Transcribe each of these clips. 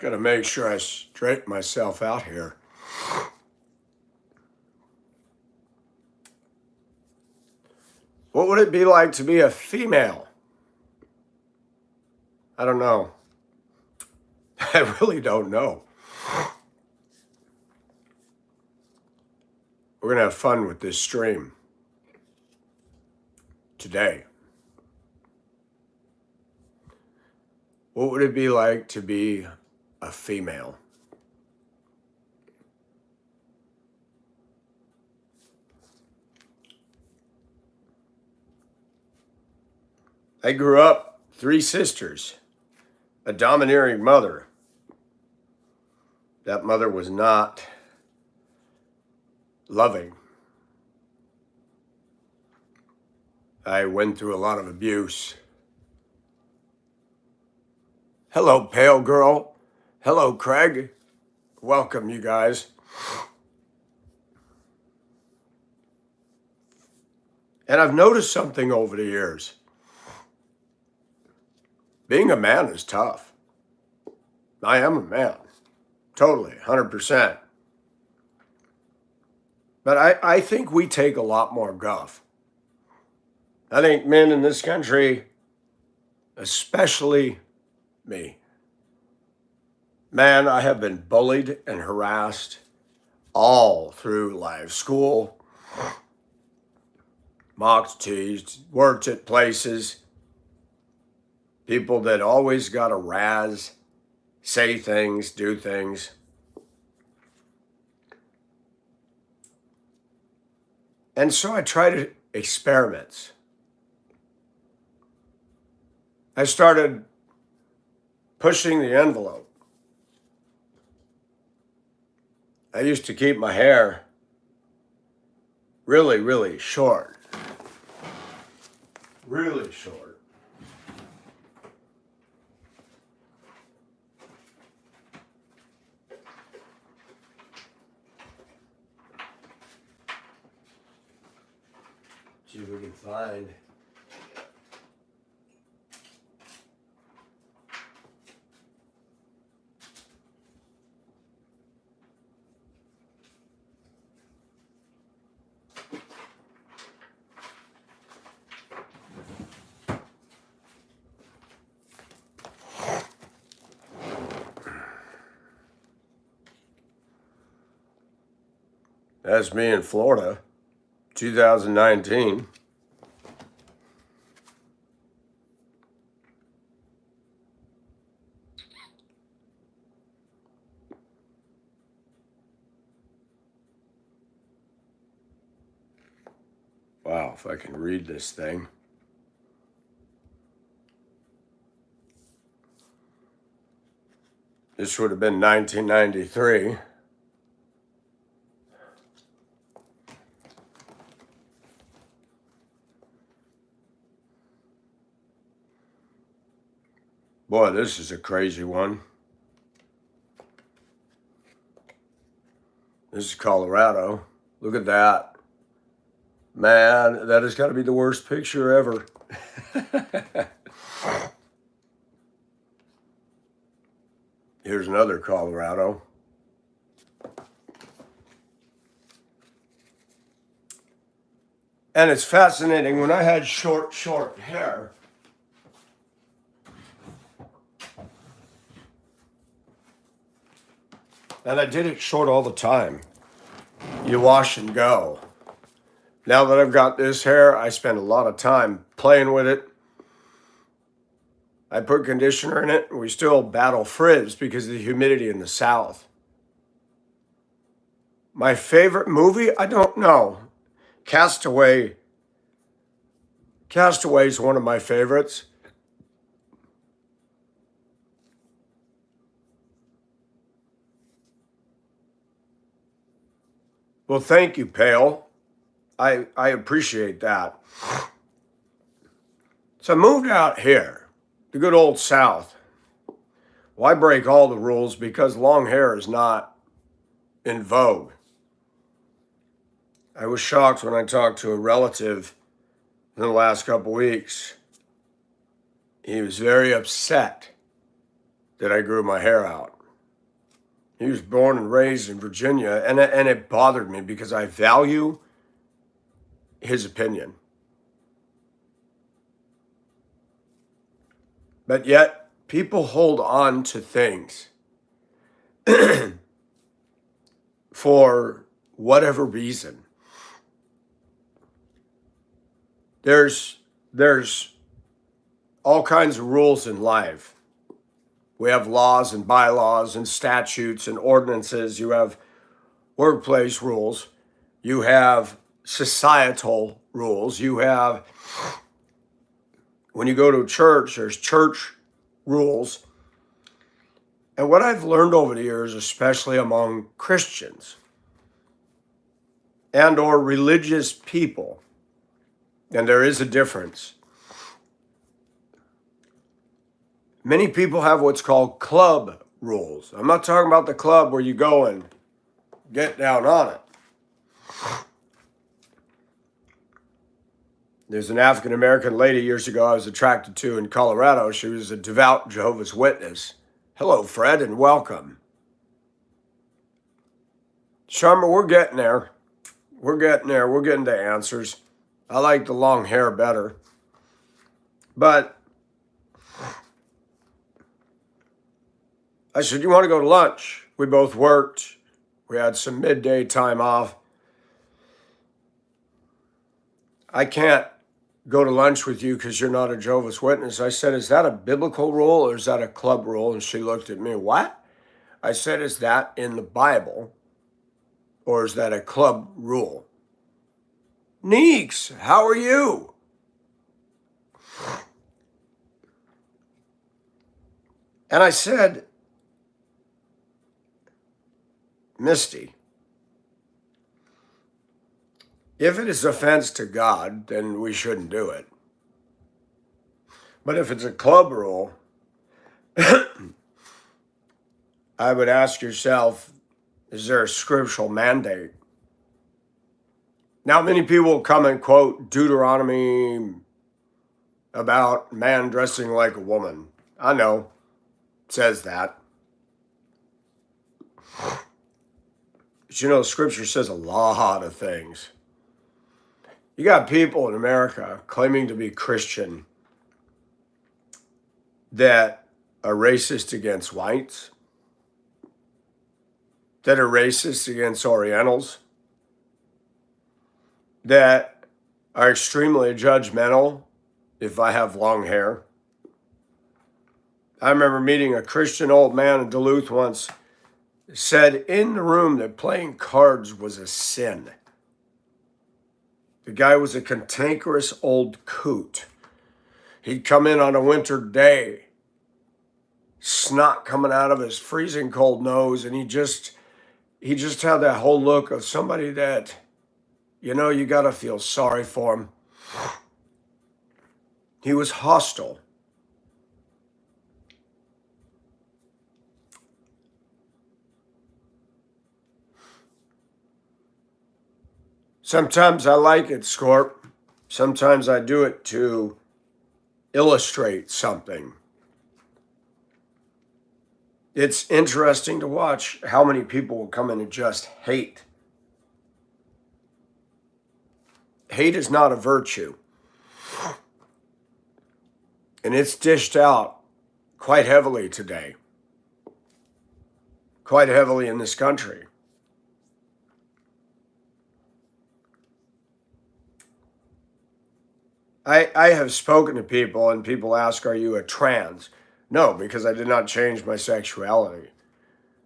Gotta make sure I straighten myself out here. What would it be like to be a female? I don't know. I really don't know. We're going to have fun with this stream today. What would it be like to be a female? I grew up 3 sisters, a domineering mother. That mother was not loving. I went through a lot of abuse. Hello, Pale Girl. Hello, Craig. Welcome, you guys. And I've noticed something over the years. Being a man is tough. I am a man. Totally, 100%. But I think we take a lot more guff. I think men in this country, especially me, man, I have been bullied and harassed all through life. School, mocked, teased, worked at places. People that always got a razz, say things, do things. And so I tried experiments. I started pushing the envelope. I used to keep my hair really, really short. Really short. See if we can find. That's me in Florida, 2019. Wow, if I can read this thing. This would have been 1993. Boy, this is a crazy one. This is Colorado. Look at that. Man, that has got to be the worst picture ever. Here's another Colorado. And it's fascinating. When I had short hair, and I did it short all the time. You wash and go. Now that I've got this hair, I spend a lot of time playing with it. I put conditioner in it, and we still battle frizz because of the humidity in the South. My favorite movie? I don't know. Castaway. Castaway is one of my favorites. Well, thank you, Pale. I appreciate that. So I moved out here, the good old South. Well, I break all the rules because long hair is not in vogue. I was shocked when I talked to a relative in the last couple weeks. He was very upset that I grew my hair out. He was born and raised in Virginia, and it bothered me because I value his opinion. But yet, people hold on to things for whatever reason. There's all kinds of rules in life. We have laws and bylaws and statutes and ordinances. You have workplace rules. You have societal rules. You have, when you go to church, there's church rules. And what I've learned over the years, especially among Christians and or religious people, and there is a difference. Many people have what's called club rules. I'm not talking about the club where you go and get down on it. There's an African-American lady years ago I was attracted to in Colorado. She was a devout Jehovah's Witness. Hello, Fred, and welcome. Sharma, we're getting there. We're getting there. We're getting to answers. I like the long hair better. But I said, you want to go to lunch? We both worked. We had some midday time off. I can't go to lunch with you because you're not a Jehovah's Witness. I said, is that a biblical rule or is that a club rule? And she looked at me, what? I said, is that in the Bible or is that a club rule? Neeks, how are you? And I said, Misty, if it is offense to God, then we shouldn't do it. But if it's a club rule, I would ask yourself, is there a scriptural mandate? Now, many people will come and quote Deuteronomy about man dressing like a woman. I know, it says that. But you know, Scripture says a lot of things. You got people in America claiming to be Christian that are racist against whites, that are racist against Orientals, that are extremely judgmental if I have long hair. I remember meeting a Christian old man in Duluth once, said in the room that playing cards was a sin. The guy was a cantankerous old coot. He'd come in on a winter day, snot coming out of his freezing cold nose, and he just had that whole look of somebody that, you know, you got to feel sorry for him. He was hostile. Sometimes I like it, Scorp. Sometimes I do it to illustrate something. It's interesting to watch how many people will come in and just hate. Hate is not a virtue. And it's dished out quite heavily today. Quite heavily in this country. I have spoken to people and people ask, are you a trans? No, because I did not change my sexuality.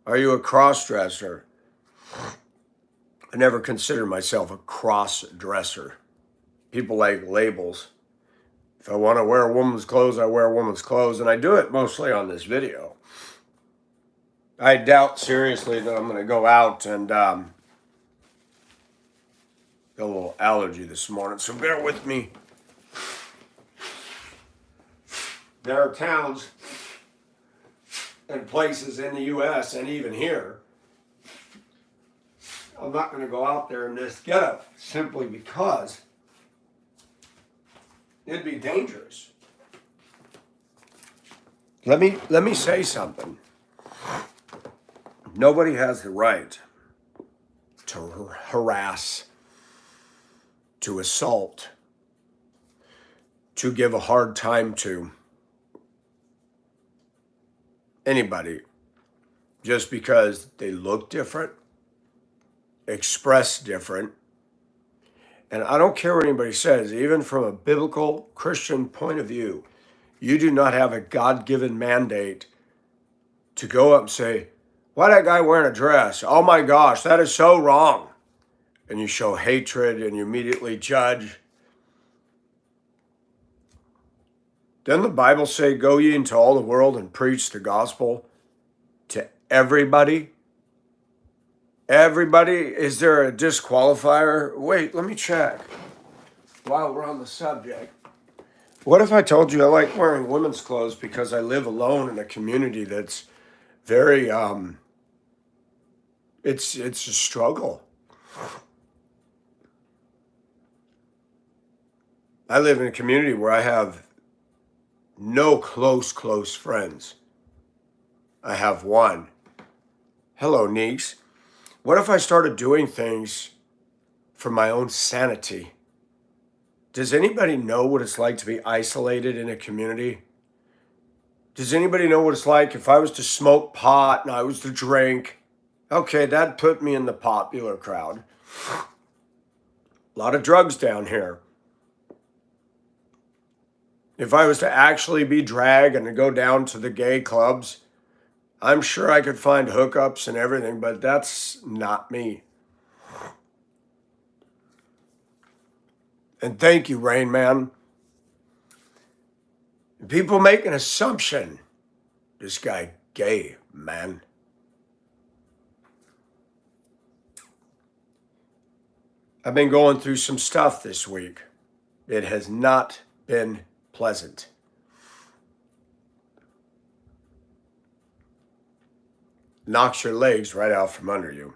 Are you a cross-dresser? I never considered myself a cross-dresser. People like labels. If I want to wear a woman's clothes, I wear a woman's clothes, and I do it mostly on this video. I doubt seriously that I'm going to go out and got a little allergy this morning, so bear with me. There are towns and places in the U.S. and even here. I'm not going to go out there in this getup simply because it'd be dangerous. Let me say something. Nobody has the right to harass, to assault, to give a hard time to anybody just because they look different, express different. And I don't care what anybody says, even from a biblical Christian point of view, you do not have a God-given mandate to go up and say, why that guy wearing a dress? Oh my gosh, that is so wrong. And you show hatred and you immediately judge. Doesn't the Bible say, go ye into all the world and preach the gospel to everybody? Everybody? Is there a disqualifier? Wait, let me check while we're on the subject. What if I told you I like wearing women's clothes because I live alone in a community that's very, it's a struggle. I live in a community where I have no close friends. I have one. Hello, Neeks. What if I started doing things for my own sanity? Does anybody know what it's like to be isolated in a community? Does anybody know what it's like if I was to smoke pot and I was to drink? Okay, that put me in the popular crowd. A lot of drugs down here. If I was to actually be drag and to go down to the gay clubs, I'm sure I could find hookups and everything, but that's not me. And thank you, Rain Man. People make an assumption. This guy gay, man. I've been going through some stuff this week. It has not been pleasant. Knocks your legs right out from under you.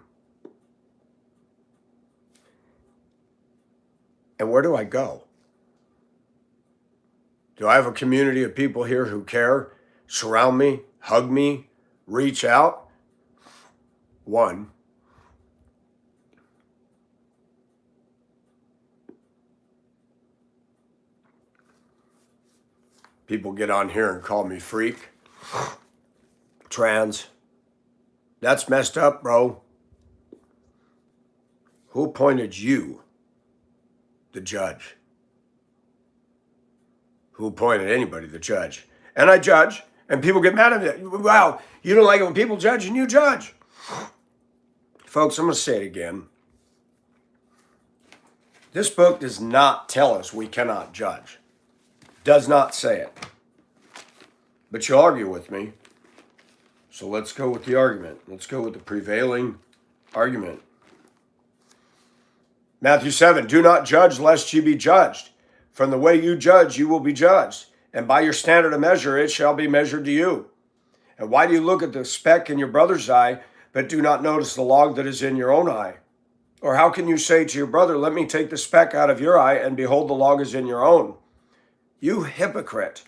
And where do I go? Do I have a community of people here who care, surround me, hug me, reach out? One. People get on here and call me freak, trans. That's messed up, bro. Who appointed you the judge? Who appointed anybody the judge? And I judge, and people get mad at me. Wow, you don't like it when people judge, and you judge. Folks, I'm going to say it again. This book does not tell us we cannot judge. Does not say it. But you'll argue with me. So let's go with the argument. Let's go with the prevailing argument. Matthew 7, do not judge lest ye be judged. From the way you judge, you will be judged. And by your standard of measure, it shall be measured to you. And why do you look at the speck in your brother's eye, but do not notice the log that is in your own eye? Or how can you say to your brother, let me take the speck out of your eye, and behold, the log is in your own? You hypocrite.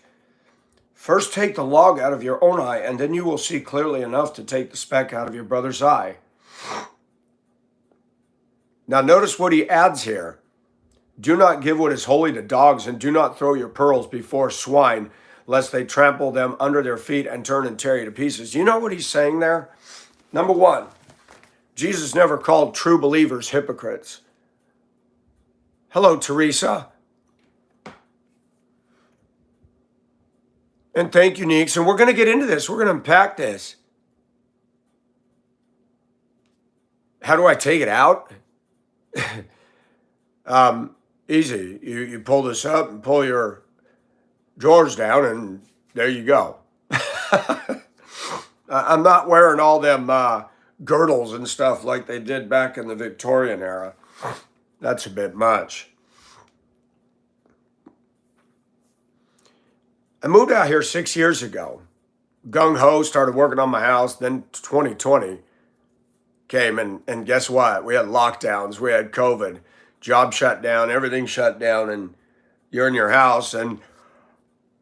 First take the log out of your own eye, and then you will see clearly enough to take the speck out of your brother's eye. Now notice what he adds here. Do not give what is holy to dogs, and do not throw your pearls before swine, lest they trample them under their feet and turn and tear you to pieces. You know what he's saying there? Number one, Jesus never called true believers hypocrites. Hello, Teresa. And thank you, Neeks. And we're going to get into this. We're going to unpack this. How do I take it out? Easy. You pull this up and pull your drawers down, and there you go. I'm not wearing all them girdles and stuff like they did back in the Victorian era. That's a bit much. I moved out here 6 years ago. Gung-ho, started working on my house. Then 2020 came, and guess what? We had lockdowns. We had COVID. Job shut down. Everything shut down. And you're in your house. And,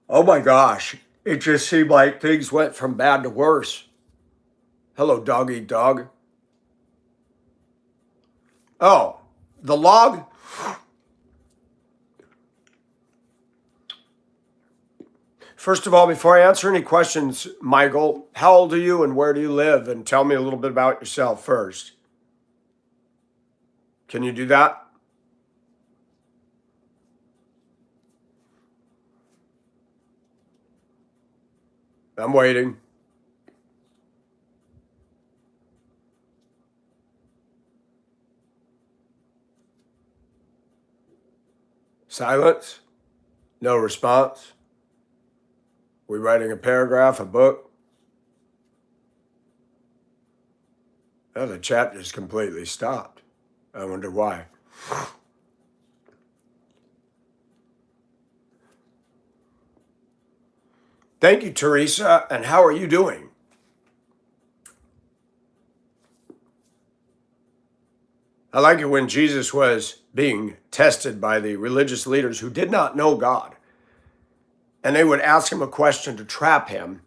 oh my gosh, it just seemed like things went from bad to worse. Hello, dog eat dog. Oh, the log? First of all, before I answer any questions, Michael, how old are you and where do you live? And tell me a little bit about yourself first. Can you do that? I'm waiting. Silence? No response? We writing a paragraph, a book? Oh, the chat just completely stopped. I wonder why. Thank you, Teresa. And how are you doing? I like it when Jesus was being tested by the religious leaders who did not know God. And they would ask him a question to trap him.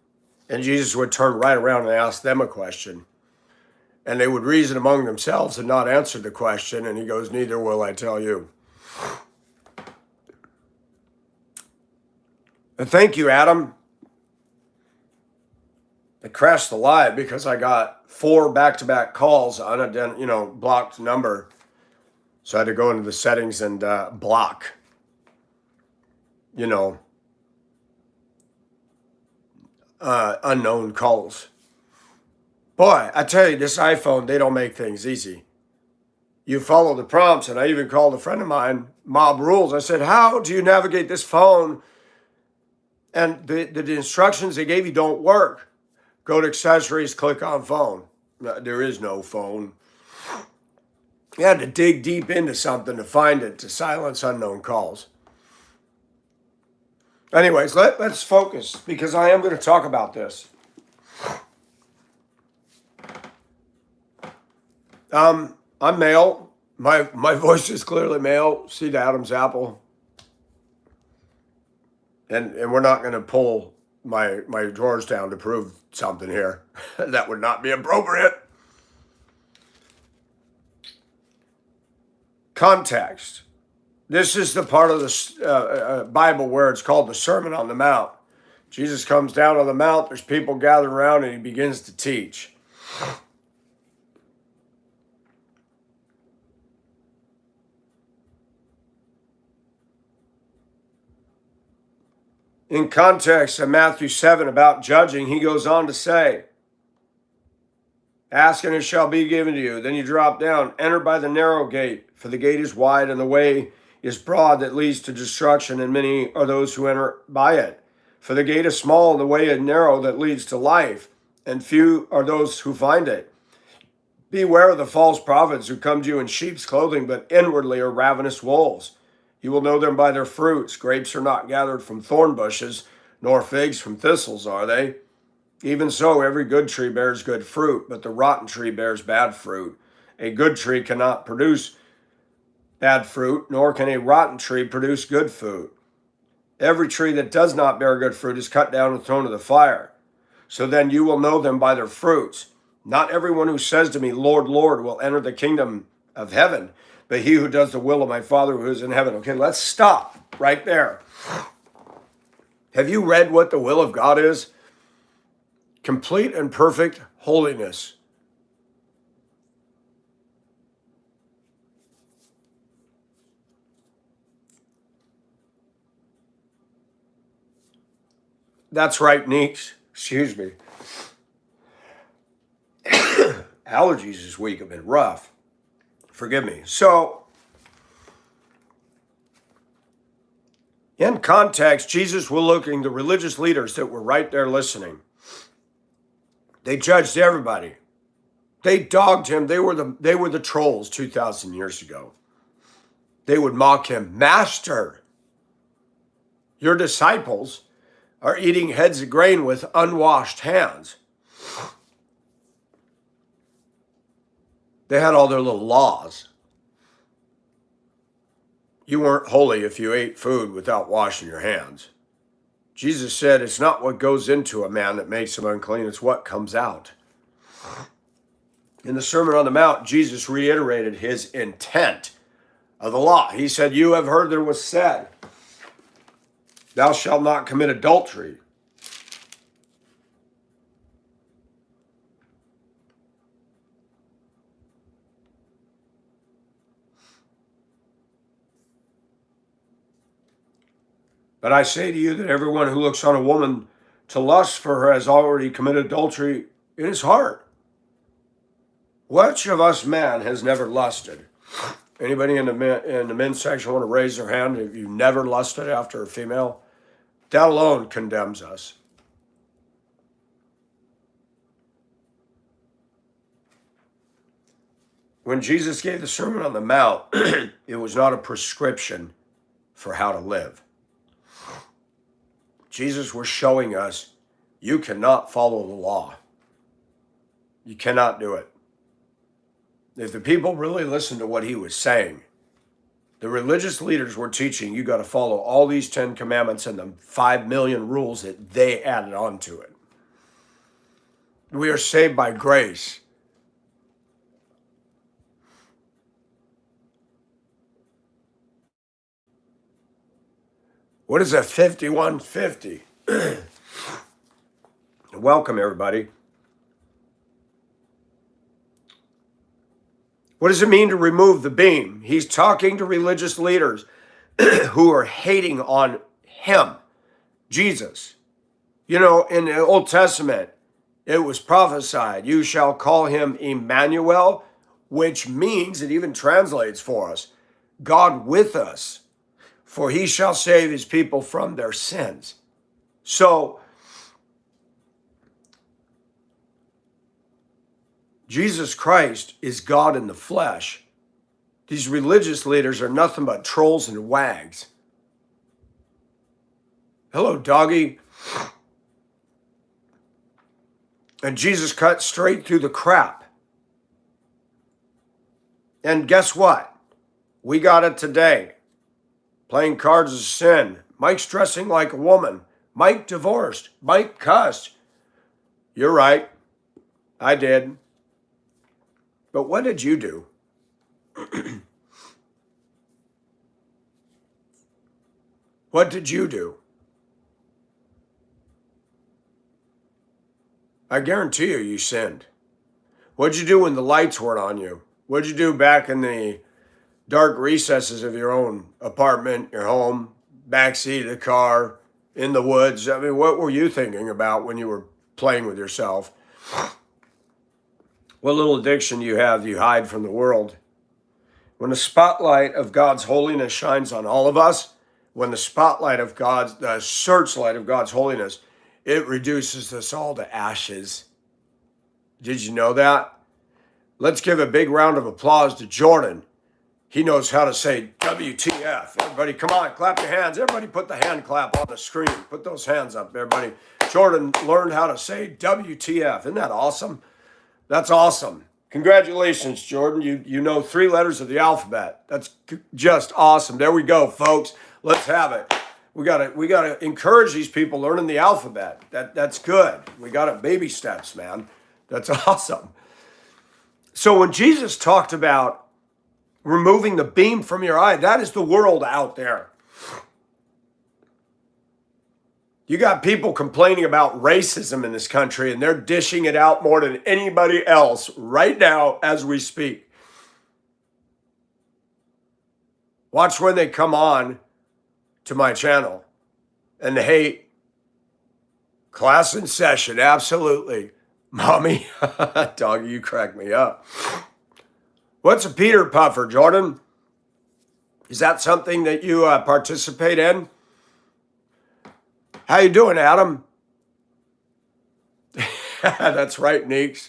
And Jesus would turn right around and ask them a question. And they would reason among themselves and not answer the question. And he goes, neither will I tell you. And thank you, Adam. I crashed the live because I got 4 back-to-back calls on a blocked number. So I had to go into the settings and block, unknown calls. Boy, I tell you, this iPhone, they don't make things easy. You follow the prompts, and I even called a friend of mine, Mob Rules. I said, how do you navigate this phone? And the instructions they gave you don't work. Go to accessories, click on phone. No, there is no phone. You had to dig deep into something to find it, to silence unknown calls. Anyways, let's focus because I am going to talk about this. I'm male. My voice is clearly male. See the Adam's apple. And we're not going to pull my drawers down to prove something here. That would not be appropriate. Context. This is the part of the Bible where it's called the Sermon on the Mount. Jesus comes down on the mount. There's people gathered around and he begins to teach. In context of Matthew 7 about judging, he goes on to say, ask and it shall be given to you. Then you drop down, enter by the narrow gate, for the gate is wide and the way is broad that leads to destruction, and many are those who enter by it. For the gate is small and the way is narrow that leads to life, and few are those who find it. Beware of the false prophets who come to you in sheep's clothing, but inwardly are ravenous wolves. You will know them by their fruits. Grapes are not gathered from thorn bushes, nor figs from thistles, are they? Even so, every good tree bears good fruit, but the rotten tree bears bad fruit. A good tree cannot produce bad fruit, nor can a rotten tree produce good fruit. Every tree that does not bear good fruit is cut down and thrown into the fire. So then you will know them by their fruits. Not everyone who says to me, Lord, Lord, will enter the kingdom of heaven, but he who does the will of my Father who is in heaven. Okay, let's stop right there. Have you read what the will of God is? Complete and perfect holiness. That's right, Neeks. Excuse me. Allergies this week have been rough. Forgive me. So, in context, Jesus was looking the religious leaders that were right there listening. They judged everybody. They dogged him. They were the trolls 2,000 years ago. They would mock him. Master, your disciples are eating heads of grain with unwashed hands. They had all their little laws. You weren't holy if you ate food without washing your hands. Jesus said, it's not what goes into a man that makes him unclean, it's what comes out. In the Sermon on the Mount, Jesus reiterated his intent of the law. He said, you have heard that it was said, thou shalt not commit adultery. But I say to you that everyone who looks on a woman to lust for her has already committed adultery in his heart. Which of us men has never lusted? Anybody in the men's section want to raise their hand if you never lusted after a female? That alone condemns us. When Jesus gave the Sermon on the Mount, it was not a prescription for how to live. Jesus was showing us you cannot follow the law. You cannot do it. If the people really listened to what he was saying, the religious leaders were teaching you got to follow all these 10 commandments and the 5 million rules that they added on to it. We are saved by grace. What is a 5150? Welcome, everybody. What does it mean to remove the beam? He's talking to religious leaders who are hating on him, Jesus. You know, in the Old Testament, it was prophesied, you shall call him Emmanuel, which means, it even translates for us, God with us, for he shall save his people from their sins. So, Jesus Christ is God in the flesh. These religious leaders are nothing but trolls and wags. Hello, doggy. And Jesus cut straight through the crap. And guess what? We got it today. Playing cards is sin. Mike's dressing like a woman. Mike divorced. Mike cussed. You're right. I did. But what did you do? What did you do? I guarantee you sinned. What'd you do when the lights weren't on you? What'd you do back in the dark recesses of your own apartment, your home, backseat of the car, in the woods? I mean, what were you thinking about when you were playing with yourself? What little addiction you have, you hide from the world. When the spotlight of God's holiness shines on all of us, when the searchlight of God's holiness, it reduces us all to ashes. Did you know that? Let's give a big round of applause to Jordan. He knows how to say WTF. Everybody, come on, clap your hands. Everybody put the hand clap on the screen. Put those hands up, everybody. Jordan learned how to say WTF. Isn't that awesome? That's awesome. Congratulations, Jordan. You know 3 letters of the alphabet. That's just awesome. There we go, folks. Let's have it. We gotta encourage these people learning the alphabet. That's good. We got it, baby steps, man. That's awesome. So when Jesus talked about removing the beam from your eye, that is the world out there. You got people complaining about racism in this country, and they're dishing it out more than anybody else right now as we speak. Watch when they come on to my channel and the hate. Class in session, absolutely. Mommy, doggy, you crack me up. What's a Peter Puffer, Jordan? Is that something that you participate in? How you doing, Adam? That's right, Neeks.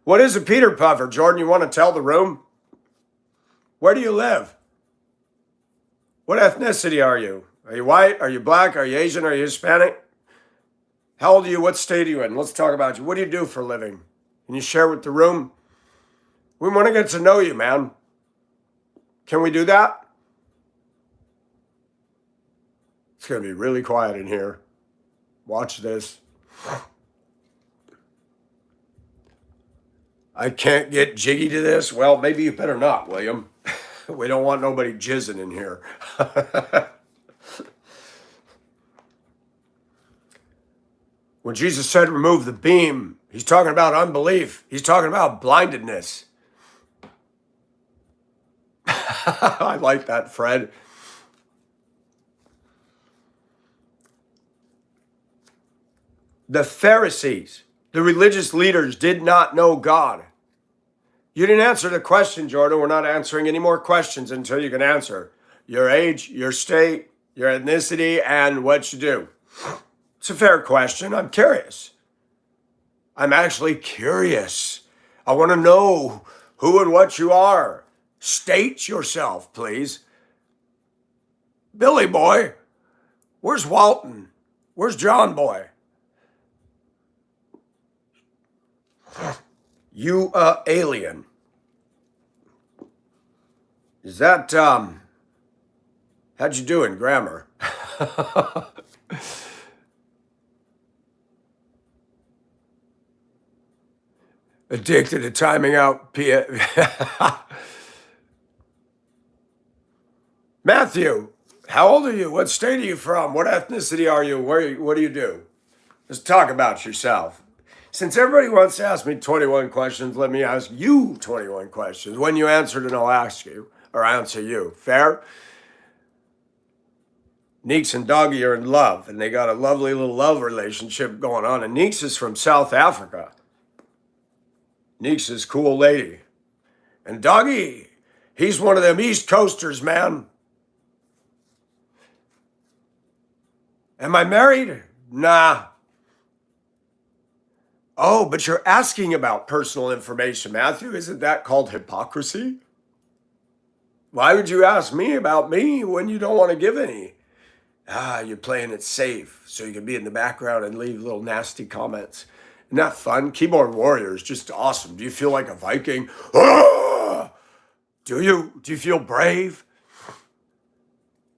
What is a Peter Puffer, Jordan? You want to tell the room? Where do you live? What ethnicity are you? Are you white? Are you black? Are you Asian? Are you Hispanic? How old are you? What state are you in? Let's talk about you. What do you do for a living? Can you share with the room? We want to get to know you, man. Can we do that? It's going to be really quiet in here. Watch this. I can't get jiggy to this. Well, maybe you better not, William. We don't want nobody jizzing in here. When Jesus said remove the beam, he's talking about unbelief. He's talking about blindedness. I like that, Fred. The Pharisees, the religious leaders, did not know God. You didn't answer the question, Jordan. We're not answering any more questions until you can answer your age, your state, your ethnicity, and what you do. It's a fair question. I'm curious. I'm actually curious. I want to know who and what you are. State yourself, please. Billy boy, where's Walton? Where's John boy? You alien. Is that how'd you do in grammar? Addicted to timing out Matthew, how old are you? What state are you from? What ethnicity are you? What do you do? Let's talk about yourself. Since everybody wants to ask me 21 questions, let me ask you 21 questions. When you answer it, I'll ask you or answer you. Fair? Neeks and Doggy are in love, and they got a lovely little love relationship going on. And Neeks is from South Africa. Neeks is a cool lady. And Doggy, he's one of them East Coasters, man. Am I married? Nah. Oh, but you're asking about personal information, Matthew. Isn't that called hypocrisy? Why would you ask me about me when you don't want to give any? You're playing it safe so you can be in the background and leave little nasty comments. Isn't that fun? Keyboard Warrior is just awesome. Do you feel like a Viking? Ah! Do you? Do you feel brave?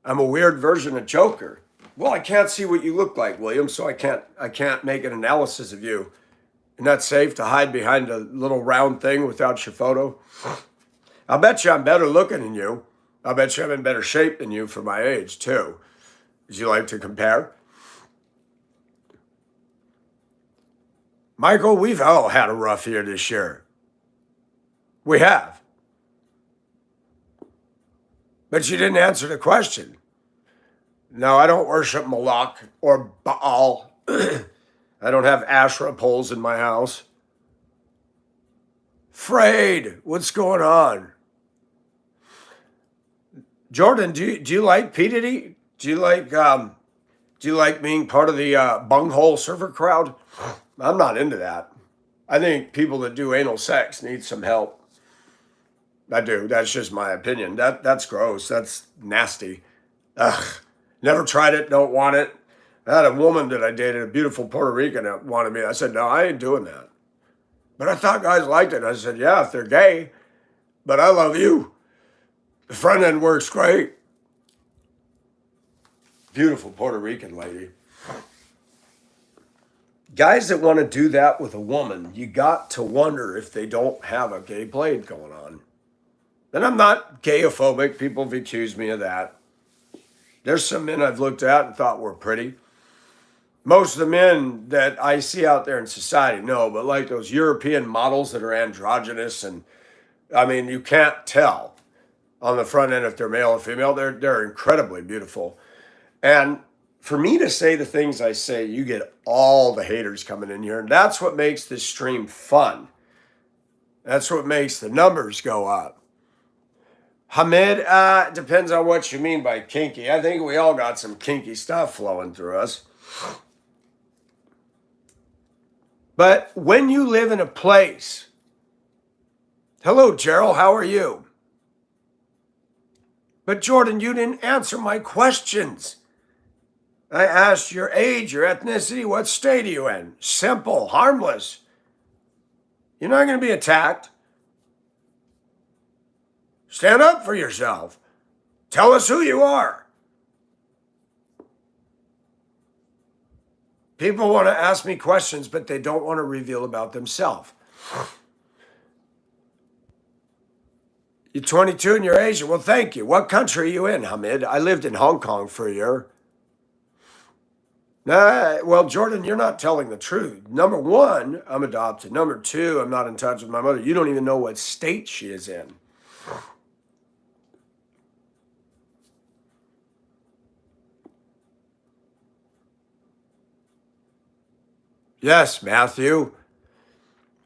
I'm a weird version of Joker. Well, I can't see what you look like, William, so I can't make an analysis of you. Isn't that safe to hide behind a little round thing without your photo? I'll bet you I'm better looking than you. I'll bet you I'm in better shape than you for my age, too. Would you like to compare? Michael, we've all had a rough year this year. We have. But you didn't answer the question. No, I don't worship Moloch or Baal. I don't have Asherah poles in my house. Frayed, what's going on? Jordan, do you like P. Diddy? Do you like being part of the bunghole surfer crowd? I'm not into that. I think people that do anal sex need some help. I do. That's just my opinion. That's gross. That's nasty. Ugh. Never tried it. Don't want it. I had a woman that I dated, a beautiful Puerto Rican, that wanted me. I said, no, I ain't doing that. But I thought guys liked it. I said, yeah, if they're gay. But I love you. The front end works great. Beautiful Puerto Rican lady. Guys that want to do that with a woman, you got to wonder if they don't have a gay blade going on. And I'm not gayophobic. People have accused me of that. There's some men I've looked at and thought were pretty. Most of the men that I see out there in society, no, but like those European models that are androgynous, and I mean, you can't tell on the front end if they're male or female. They're incredibly beautiful. And for me to say the things I say, you get all the haters coming in here. And that's what makes this stream fun. That's what makes the numbers go up. Hamid, depends on what you mean by kinky. I think we all got some kinky stuff flowing through us. But when you live in a place, hello, Gerald, how are you? But Jordan, you didn't answer my questions. I asked your age, your ethnicity, what state are you in? Simple, harmless. You're not going to be attacked. Stand up for yourself. Tell us who you are. People want to ask me questions, but they don't want to reveal about themselves. You're 22 and you're Asian. Well, thank you. What country are you in, Hamid? I lived in Hong Kong for a year. Nah, well, Jordan, you're not telling the truth. Number one, I'm adopted. Number two, I'm not in touch with my mother. You don't even know what state she is in. Yes, Matthew.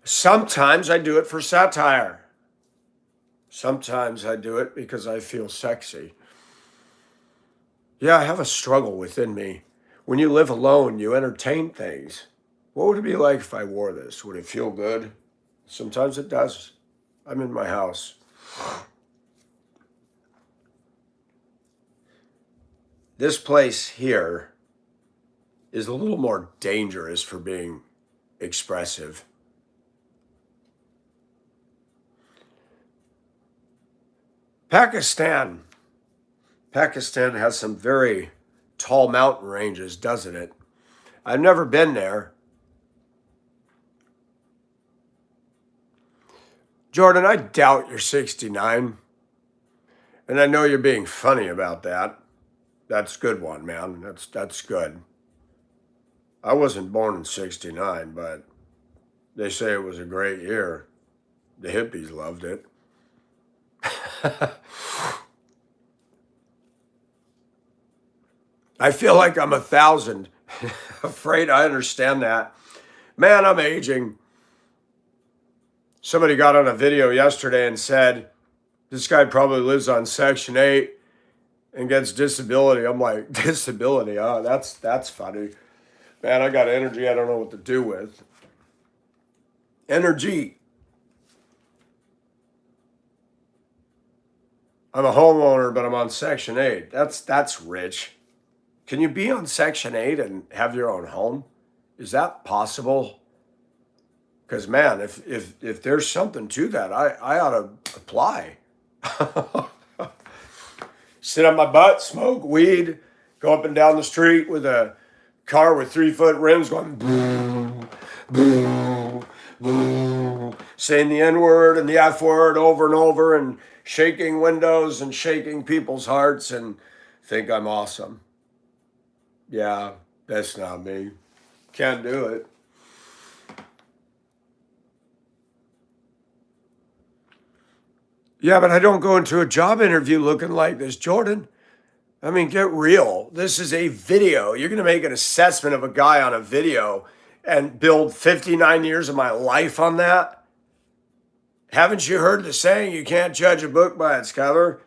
Sometimes I do it for satire. Sometimes I do it because I feel sexy. Yeah, I have a struggle within me. When you live alone, you entertain things. What would it be like if I wore this? Would it feel good? Sometimes it does. I'm in my house. This place here is a little more dangerous for being expressive. Pakistan has some very tall mountain ranges, doesn't it? I've never been there. Jordan, I doubt you're 69. And I know you're being funny about that. That's a good one, man. That's good. I wasn't born in 69, but they say it was a great year. The hippies loved it. I feel like I'm 1,000. Afraid I understand that. Man, I'm aging. Somebody got on a video yesterday and said, this guy probably lives on Section 8 and gets disability. I'm like, disability? Oh, that's funny. Man, I got energy I don't know what to do with. Energy. I'm a homeowner, but I'm on Section 8. That's rich. Can you be on Section 8 and have your own home? Is that possible? Because, man, if there's something to that, I ought to apply. Sit on my butt, smoke weed, go up and down the street with a car with 3-foot rims going boom, boom, boom, saying the N-word and the F-word over and over and shaking windows and shaking people's hearts and think I'm awesome. Yeah, that's not me. Can't do it. Yeah, but I don't go into a job interview looking like this, Jordan. I mean, get real. This is a video. You're going to make an assessment of a guy on a video and build 59 years of my life on that? Haven't you heard the saying, you can't judge a book by its cover?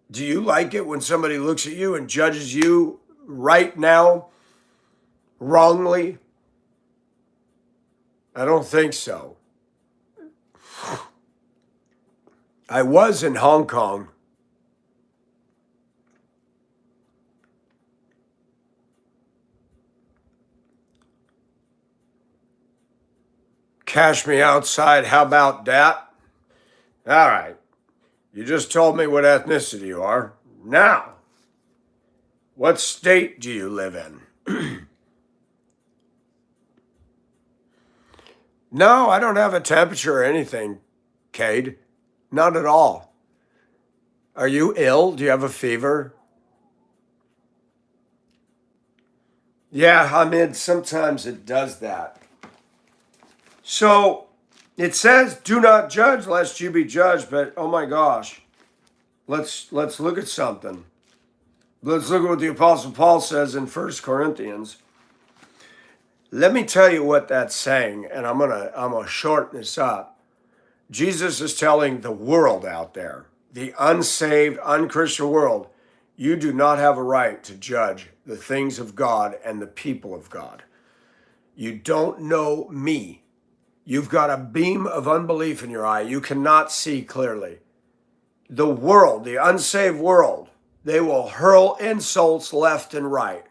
Do you like it when somebody looks at you and judges you right now wrongly? I don't think so. I was in Hong Kong. Cash me outside. How about that? All right. You just told me what ethnicity you are. Now, what state do you live in? No, I don't have a temperature or anything, Cade. Not at all. Are you ill? Do you have a fever? Yeah, Hamid, sometimes it does that. So it says, do not judge lest you be judged, but oh my gosh, let's look at something. Let's look at what the Apostle Paul says in 1 Corinthians. Let me tell you what that's saying, and I'm gonna shorten this up. Jesus is telling the world out there, the unsaved, unchristian world, you do not have a right to judge the things of God and the people of God. You don't know me. You've got a beam of unbelief in your eye. You cannot see clearly. The world, the unsaved world, they will hurl insults left and right.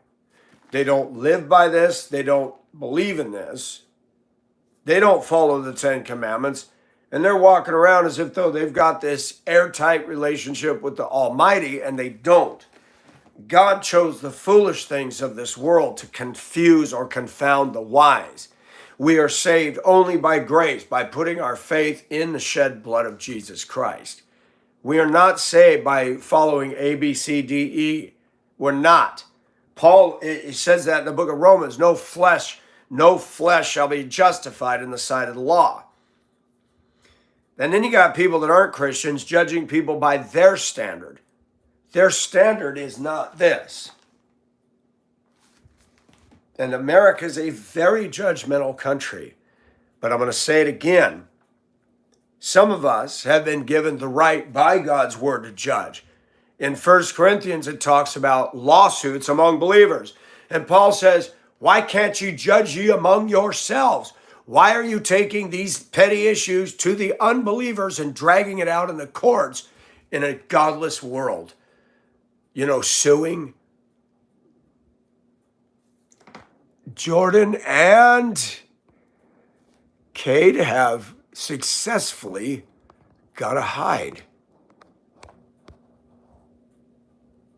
They don't live by this. They don't believe in this. They don't follow the 10 Commandments. And they're walking around as if though they've got this airtight relationship with the Almighty, and they don't. God chose the foolish things of this world to confuse or confound the wise. We are saved only by grace, by putting our faith in the shed blood of Jesus Christ. We are not saved by following A, B, C, D, E. We're not. Paul, he says that in the book of Romans, no flesh shall be justified in the sight of the law. And then you got people that aren't Christians judging people by their standard. Their standard is not this. And America is a very judgmental country. But I'm going to say it again. Some of us have been given the right by God's word to judge. In 1 Corinthians, it talks about lawsuits among believers. And Paul says, why can't you judge ye among yourselves? Why are you taking these petty issues to the unbelievers and dragging it out in the courts in a godless world? You know, suing. Jordan and Cade have successfully got to hide.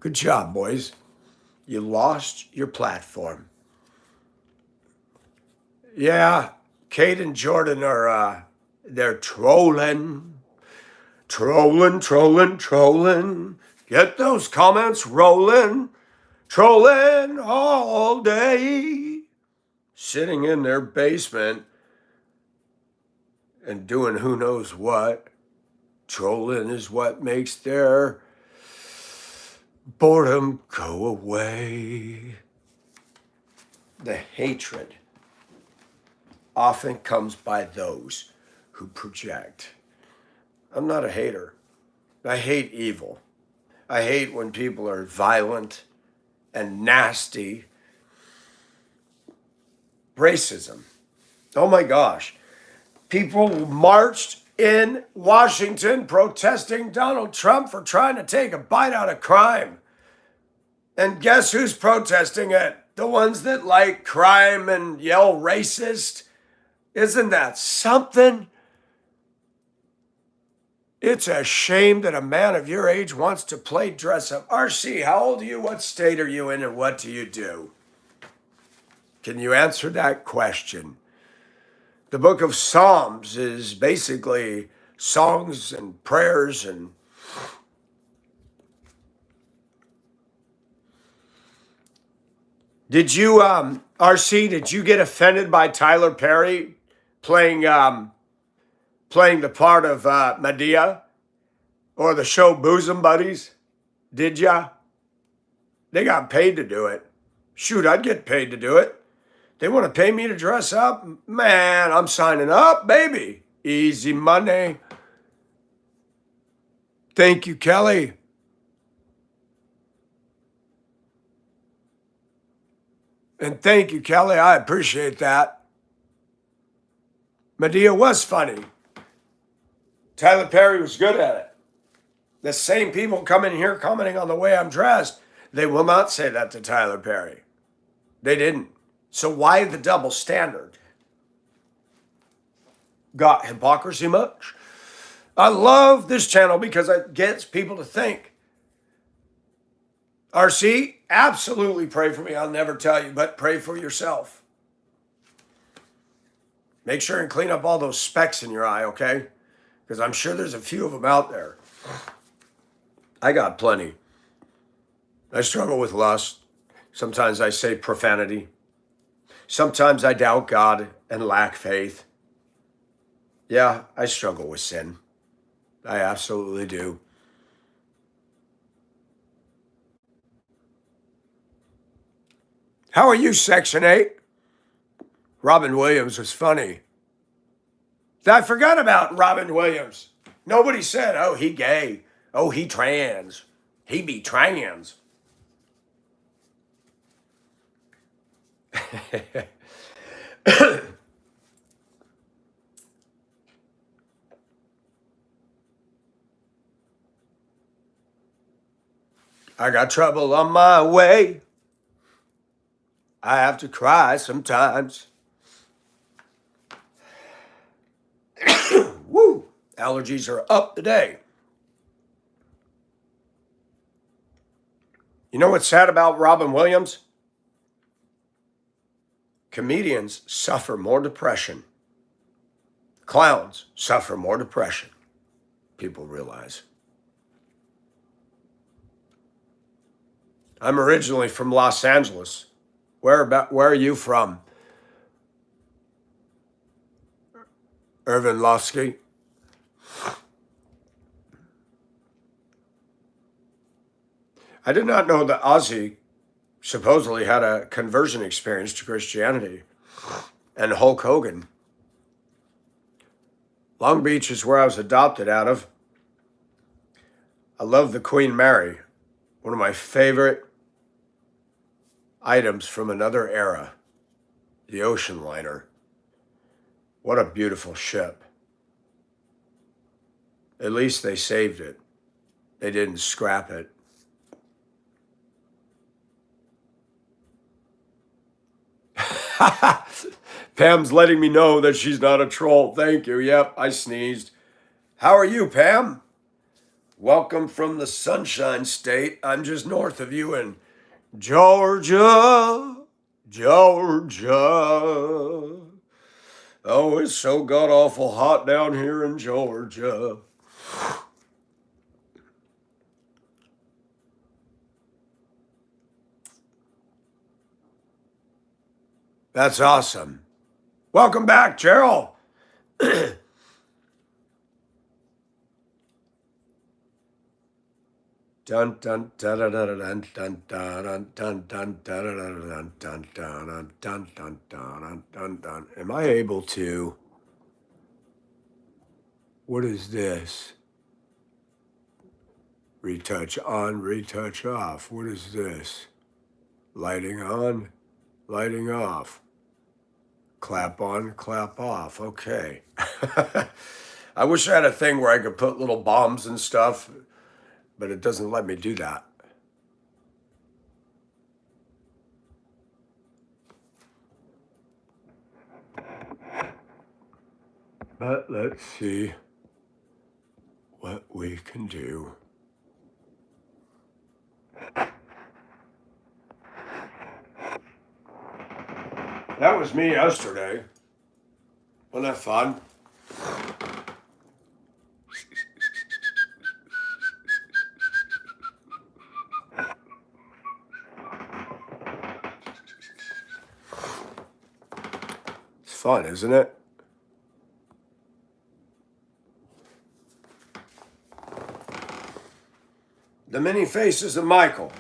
Good job, boys. You lost your platform. Yeah, Cade and Jordan are, they're trolling. Get those comments rolling. Trolling all day. Sitting in their basement and doing who knows what. Trolling is what makes their boredom go away. The hatred often comes by those who project. I'm not a hater. I hate evil. I hate when people are violent and nasty. Racism. Oh my gosh. People marched in Washington protesting Donald Trump for trying to take a bite out of crime. And guess who's protesting it? The ones that like crime and yell racist. Isn't that something? It's a shame that a man of your age wants to play dress up. RC, how old are you? What state are you in? And what do you do? Can you answer that question? The book of Psalms is basically songs and prayers and Did you, RC, did you get offended by Tyler Perry playing the part of Medea or the show Bosom Buddies? Did ya? They got paid to do it. Shoot, I'd get paid to do it. They want to pay me to dress up? Man, I'm signing up, baby. Easy money. Thank you, Kelly. And thank you, Kelly. I appreciate that. Medea was funny. Tyler Perry was good at it. The same people come in here commenting on the way I'm dressed, they will not say that to Tyler Perry. They didn't. So why the double standard? Got hypocrisy much? I love this channel because it gets people to think. RC, absolutely pray for me. I'll never tell you, but pray for yourself. Make sure and clean up all those specks in your eye, okay? Because I'm sure there's a few of them out there. I got plenty. I struggle with lust. Sometimes I say profanity. Sometimes I doubt God and lack faith. Yeah, I struggle with sin. I absolutely do. How are you, Section 8? Robin Williams was funny. I forgot about Robin Williams. Nobody said, oh, he gay. Oh, he trans. He be trans. I got trouble on my way. I have to cry sometimes. Woo! Allergies are up today. You know what's sad about Robin Williams? Comedians suffer more depression. Clowns suffer more depression. People realize. I'm originally from Los Angeles. Where are you from? Irvin Lofsky? I did not know that Ozzy supposedly had a conversion experience to Christianity. And Hulk Hogan. Long Beach is where I was adopted out of. I love the Queen Mary, one of my favorite items from another era, the ocean liner. What a beautiful ship. At least they saved it. They didn't scrap it. Pam's letting me know that she's not a troll. Thank you. Yep, I sneezed. How are you, Pam? Welcome from the Sunshine State. I'm just north of you in Georgia. Georgia. Oh, it's so god-awful hot down here in Georgia. That's awesome. Welcome back, Gerald. Dun dun dun dun dun dun dun dun dun dun dun dun dun dun dun dun dun dun. Am I able to? What is this? Retouch on, retouch off. What is this? Lighting on, lighting off. Clap on, clap off. Okay. I wish I had a thing where I could put little bombs and stuff, but it doesn't let me do that. But let's see what we can do. That was me yesterday. Wasn't that fun? It's fun, isn't it? The Many Faces of Michael.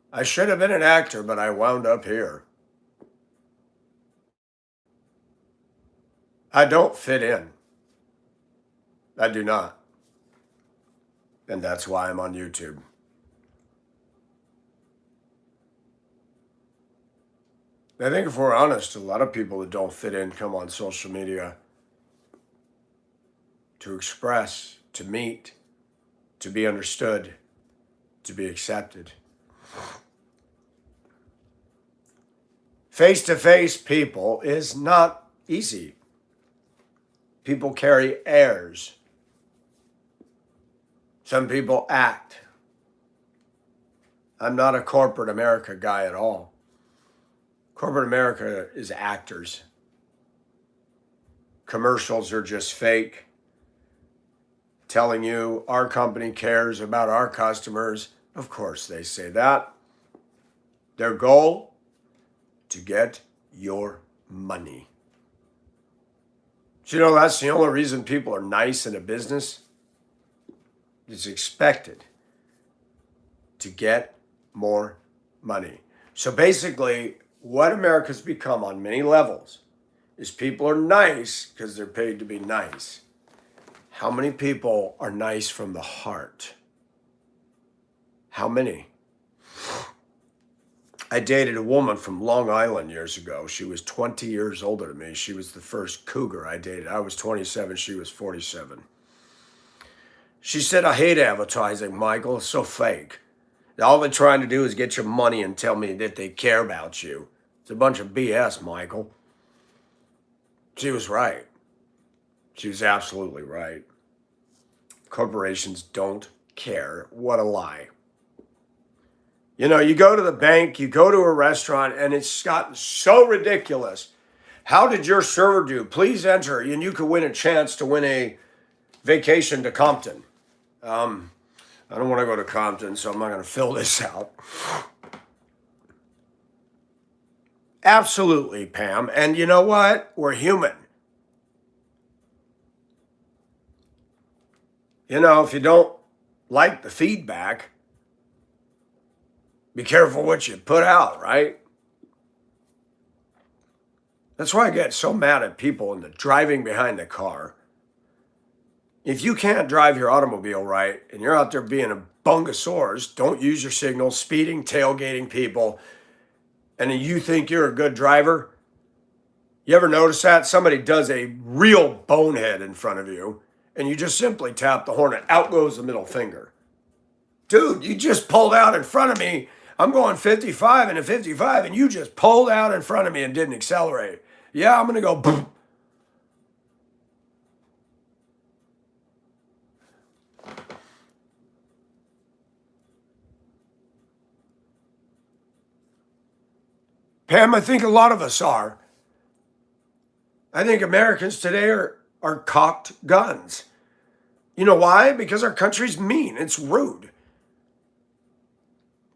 I should have been an actor, but I wound up here. I don't fit in. I do not. And that's why I'm on YouTube. I think if we're honest, a lot of people that don't fit in come on social media to express, to meet, to be understood, to be accepted. Face-to-face people is not easy. People carry airs. Some people act. I'm not a corporate America guy at all. Corporate America is actors. Commercials are just fake. Telling you our company cares about our customers. Of course they say that. Their goal? To get your money. Do you know that's the only reason people are nice in a business? It's expected to get more money. So basically, what America's become on many levels is people are nice because they're paid to be nice. How many people are nice from the heart? How many? I dated a woman from Long Island years ago. She was 20 years older than me. She was the first cougar I dated. I was 27, she was 47. She said, I hate advertising, Michael. It's so fake. All they're trying to do is get your money and tell me that they care about you. It's a bunch of BS, Michael. She was right. She was absolutely right. Corporations don't care. What a lie. You know, you go to the bank, you go to a restaurant, and it's gotten so ridiculous. How did your server do? Please enter, and you could win a chance to win a vacation to Compton. I don't want to go to Compton, so I'm not going to fill this out. Absolutely, Pam. And you know what? We're human. You know, if you don't like the feedback, be careful what you put out, right? That's why I get so mad at people in the driving behind the car. If you can't drive your automobile right and you're out there being a bungosaurus, don't use your signals, speeding, tailgating people, and you think you're a good driver, you ever notice that? Somebody does a real bonehead in front of you, and you just simply tap the horn and out goes the middle finger. Dude, you just pulled out in front of me. I'm going 55 and a 55, and you just pulled out in front of me and didn't accelerate. Yeah, I'm going to go boom. Pam, I think a lot of us are. I think Americans today are cocked guns. You know why? Because our country's mean. It's rude.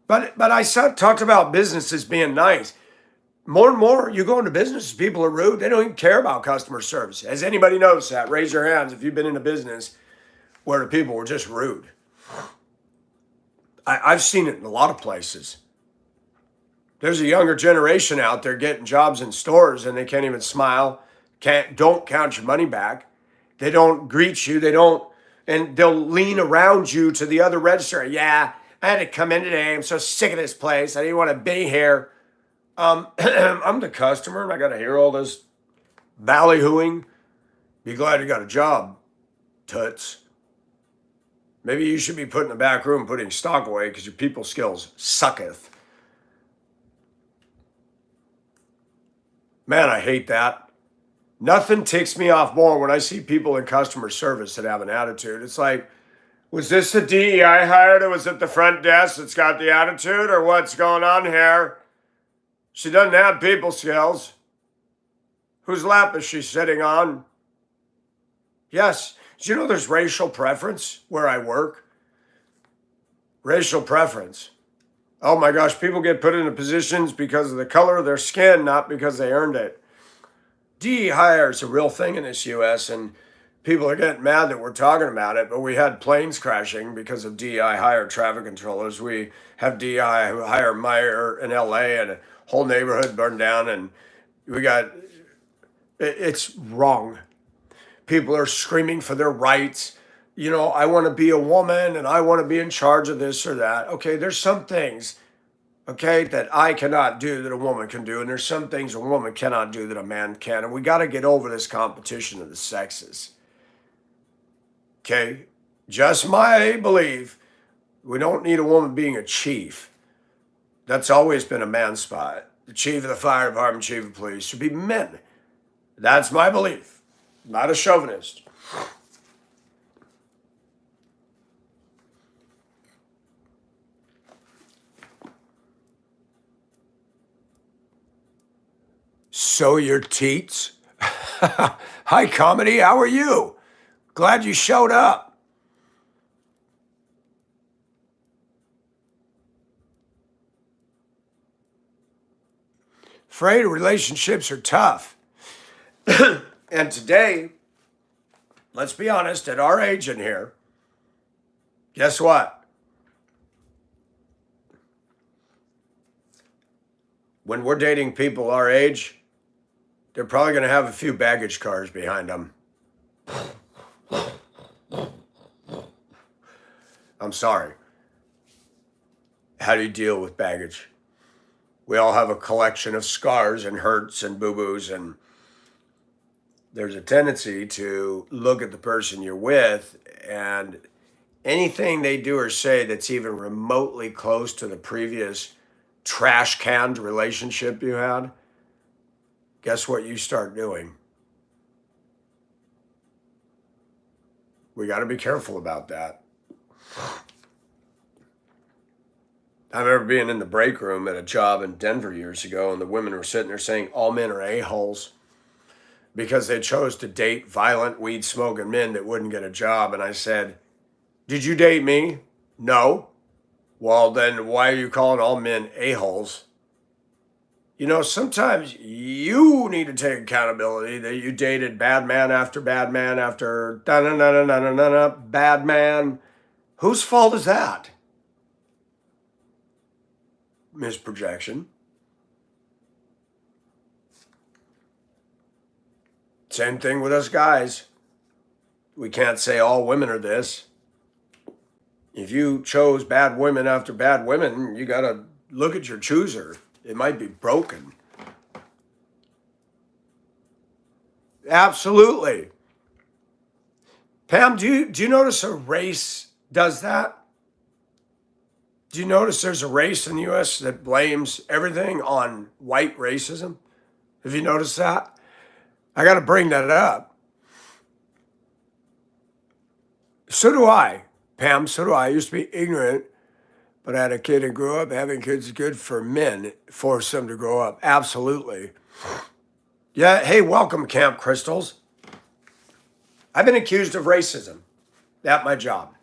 But I talked about businesses being nice. More and more, you go into businesses, people are rude. They don't even care about customer service. Has anybody noticed that? Raise your hands if you've been in a business where the people were just rude. I've seen it in a lot of places. There's a younger generation out there getting jobs in stores and they can't even smile, don't count your money back. They don't greet you. And they'll lean around you to the other register. Yeah, I had to come in today. I'm so sick of this place. I didn't want to be here. I'm the customer and I got to hear all this ballyhooing. Be glad you got a job, toots. Maybe you should be put in the back room putting stock away because your people skills sucketh. Man, I hate that. Nothing ticks me off more when I see people in customer service that have an attitude. It's like, was this the DEI hired or was it the front desk that's got the attitude or what's going on here? She doesn't have people skills. Whose lap is she sitting on? Yes. Do you know there's racial preference where I work? Racial preference. Oh my gosh, people get put into positions because of the color of their skin, not because they earned it. DE hire is a real thing in this US, and people are getting mad that we're talking about it, but we had planes crashing because of DEI hire traffic controllers. We have DEI hire Meyer in LA, and a whole neighborhood burned down, and it's wrong. People are screaming for their rights. You know, I want to be a woman and I want to be in charge of this or that. Okay, there's some things, okay, that I cannot do that a woman can do. And there's some things a woman cannot do that a man can. And we got to get over this competition of the sexes. Okay, just my belief, we don't need a woman being a chief. That's always been a man's spot. The chief of the fire department, chief of police should be men. That's my belief. Not a chauvinist. So your teats? Hi, comedy. How are you? Glad you showed up. Afraid relationships are tough. And today, let's be honest, at our age in here, guess what? When we're dating people our age, they're probably going to have a few baggage cars behind them. I'm sorry. How do you deal with baggage? We all have a collection of scars and hurts and boo-boos, and there's a tendency to look at the person you're with and anything they do or say that's even remotely close to the previous trash canned relationship you had, guess what you start doing? We got to be careful about that. I remember being in the break room at a job in Denver years ago, and the women were sitting there saying all men are a-holes because they chose to date violent, weed smoking men that wouldn't get a job. And I said, did you date me? No. Well, then why are you calling all men a-holes? You know, sometimes you need to take accountability that you dated bad man after bad man after bad man. Whose fault is that? Misprojection. Same thing with us guys. We can't say all women are this. If you chose bad women after bad women, you got to look at your chooser. It might be broken. Absolutely. Pam, do you notice a race does that? Do you notice there's a race in the U.S. that blames everything on white racism? Have you noticed that? I got to bring that up. So do I, Pam. So do I. I used to be ignorant, but I had a kid and grew up. Having kids is good for men, force them to grow up. Absolutely. Yeah. Hey, welcome, Camp Crystals. I've been accused of racism at my job.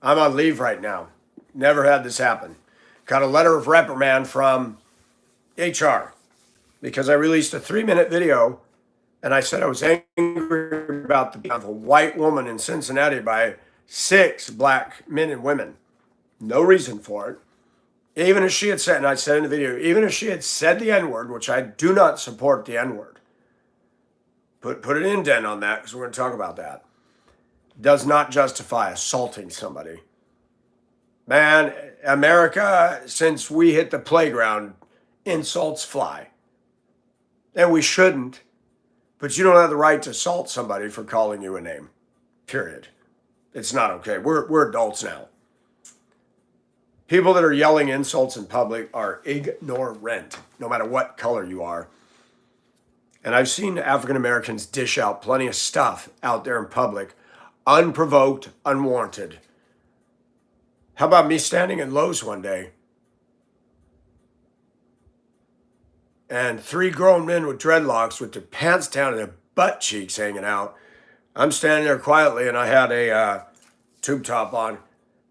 I'm on leave right now. Never had this happen. Got a letter of reprimand from HR because I released a 3-minute video and I said I was angry about the death of a white woman in Cincinnati by 6 black men and women. No reason for it. Even if she had said, and I said in the video, even if she had said the N-word, which I do not support the N-word, put an indent on that because we're going to talk about that, does not justify assaulting somebody. Man, America, since we hit the playground, insults fly. And we shouldn't, but you don't have the right to assault somebody for calling you a name, period. It's not okay. We're adults now. People that are yelling insults in public are ignorant, no matter what color you are. And I've seen African Americans dish out plenty of stuff out there in public, unprovoked, unwarranted. How about me standing in Lowe's one day and 3 grown men with dreadlocks with their pants down and their butt cheeks hanging out. I'm standing there quietly and I had a tube top on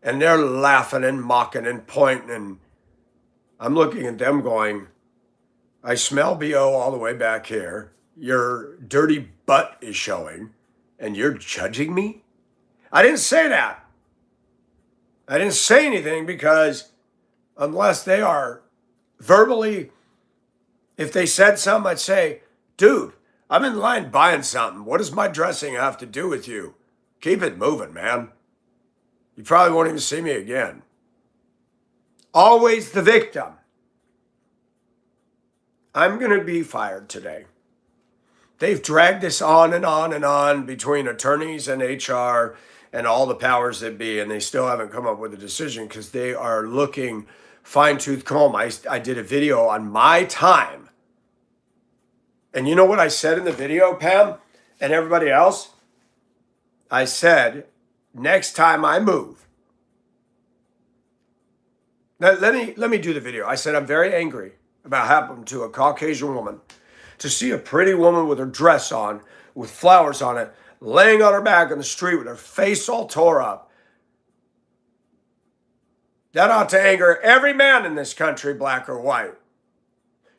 and they're laughing and mocking and pointing, and I'm looking at them going, I smell BO all the way back here. Your dirty butt is showing and you're judging me? I didn't say that. I didn't say anything because unless they are verbally, if they said something, I'd say, dude, I'm in line buying something. What does my dressing have to do with you? Keep it moving, man. You probably won't even see me again. Always the victim. I'm going to be fired today. They've dragged this on and on and on between attorneys and HR and all the powers that be, and they still haven't come up with a decision because they are looking fine-tooth comb. I did a video on my time. And you know what I said in the video, Pam, and everybody else? I said, next time I move. Now, let me do the video. I said, I'm very angry about what happened to a Caucasian woman. To see a pretty woman with her dress on, with flowers on it, laying on her back in the street with her face all tore up. That ought to anger every man in this country, black or white.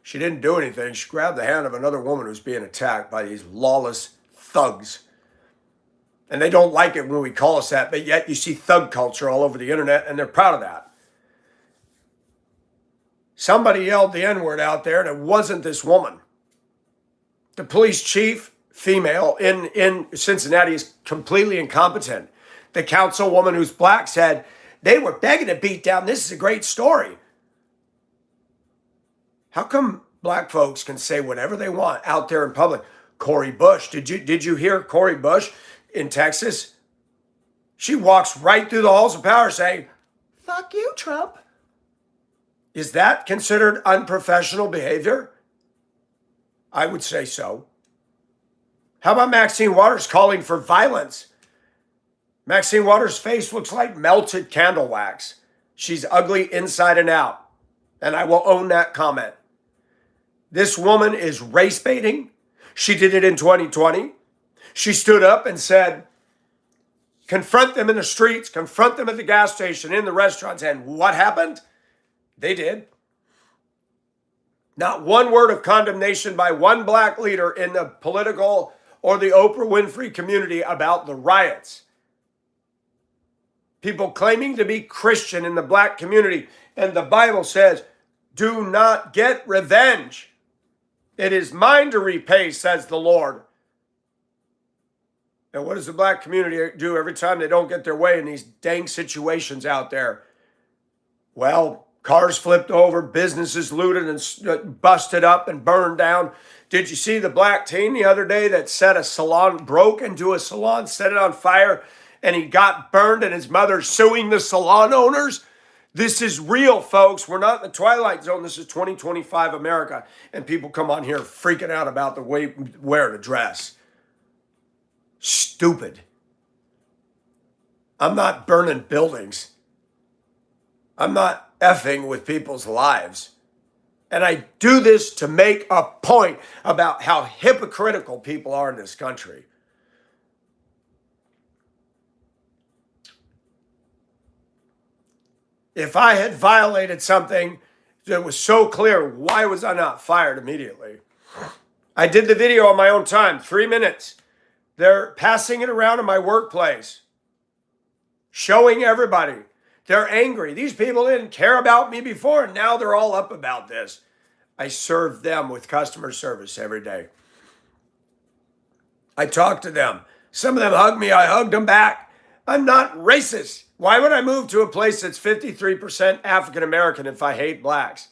She didn't do anything. She grabbed the hand of another woman who's being attacked by these lawless thugs. And they don't like it when we call us that, but yet you see thug culture all over the internet, and they're proud of that. Somebody yelled the N-word out there, and it wasn't this woman. The police chief, female, in Cincinnati is completely incompetent. The councilwoman who's black said, they were begging to beat down. This is a great story. How come black folks can say whatever they want out there in public? Cori Bush, did you hear Cori Bush in Texas? She walks right through the halls of power saying, fuck you, Trump. Is that considered unprofessional behavior? I would say so. How about Maxine Waters calling for violence? Maxine Waters' face looks like melted candle wax. She's ugly inside and out. And I will own that comment. This woman is race baiting. She did it in 2020. She stood up and said, confront them in the streets, confront them at the gas station, in the restaurants. And what happened? They did. Not one word of condemnation by one black leader in the political or the Oprah Winfrey community about the riots. People claiming to be Christian in the black community. And the Bible says, do not get revenge. It is mine to repay, says the Lord. And what does the black community do every time they don't get their way in these dang situations out there? Well, cars flipped over, businesses looted and busted up and burned down. Did you see the black teen the other day that set a salon, broke into a salon, set it on fire, and he got burned and his mother suing the salon owners? This is real, folks. We're not in the Twilight Zone. This is 2025 America. And people come on here freaking out about the way wear to dress. Stupid. I'm not burning buildings. I'm not effing with people's lives. And I do this to make a point about how hypocritical people are in this country. If I had violated something that was so clear, why was I not fired immediately? I did the video on my own time, 3 minutes. They're passing it around in my workplace, showing everybody. They're angry. These people didn't care about me before, and now they're all up about this. I serve them with customer service every day. I talk to them. Some of them hug me. I hugged them back. I'm not racist. Why would I move to a place that's 53% African American if I hate blacks?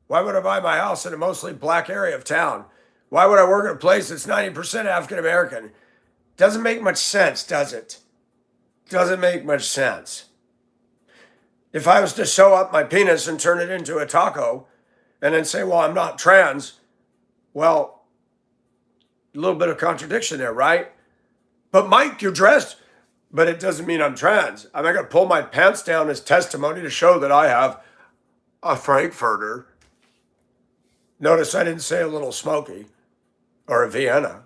Why would I buy my house in a mostly black area of town? Why would I work at a place that's 90% African American? Doesn't make much sense, does it? Doesn't make much sense. If I was to sew up my penis and turn it into a taco and then say, well, I'm not trans, well, a little bit of contradiction there, right? But Mike, you're dressed. But it doesn't mean I'm trans. I'm not going to pull my pants down as testimony to show that I have a Frankfurter. Notice I didn't say a little smoky or a Vienna.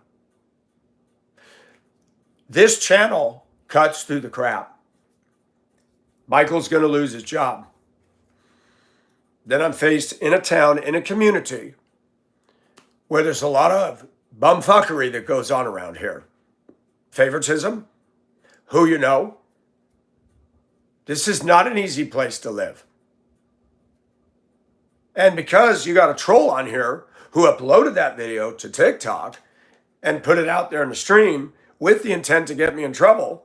This channel cuts through the crap. Michael's going to lose his job. Then I'm faced in a town, in a community, where there's a lot of bumfuckery that goes on around here. Favoritism. Who you know. This is not an easy place to live. And because you got a troll on here who uploaded that video to TikTok and put it out there in the stream with the intent to get me in trouble,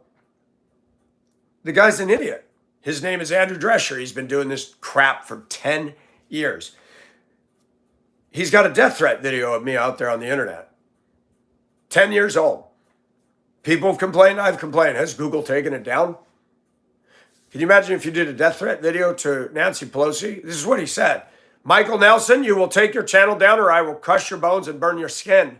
the guy's an idiot. His name is Andrew Drescher. He's been doing this crap for 10 years. He's got a death threat video of me out there on the internet. 10 years old. People have complained, I've complained. Has Google taken it down? Can you imagine if you did a death threat video to Nancy Pelosi? This is what he said. Michael Nelson, you will take your channel down or I will crush your bones and burn your skin.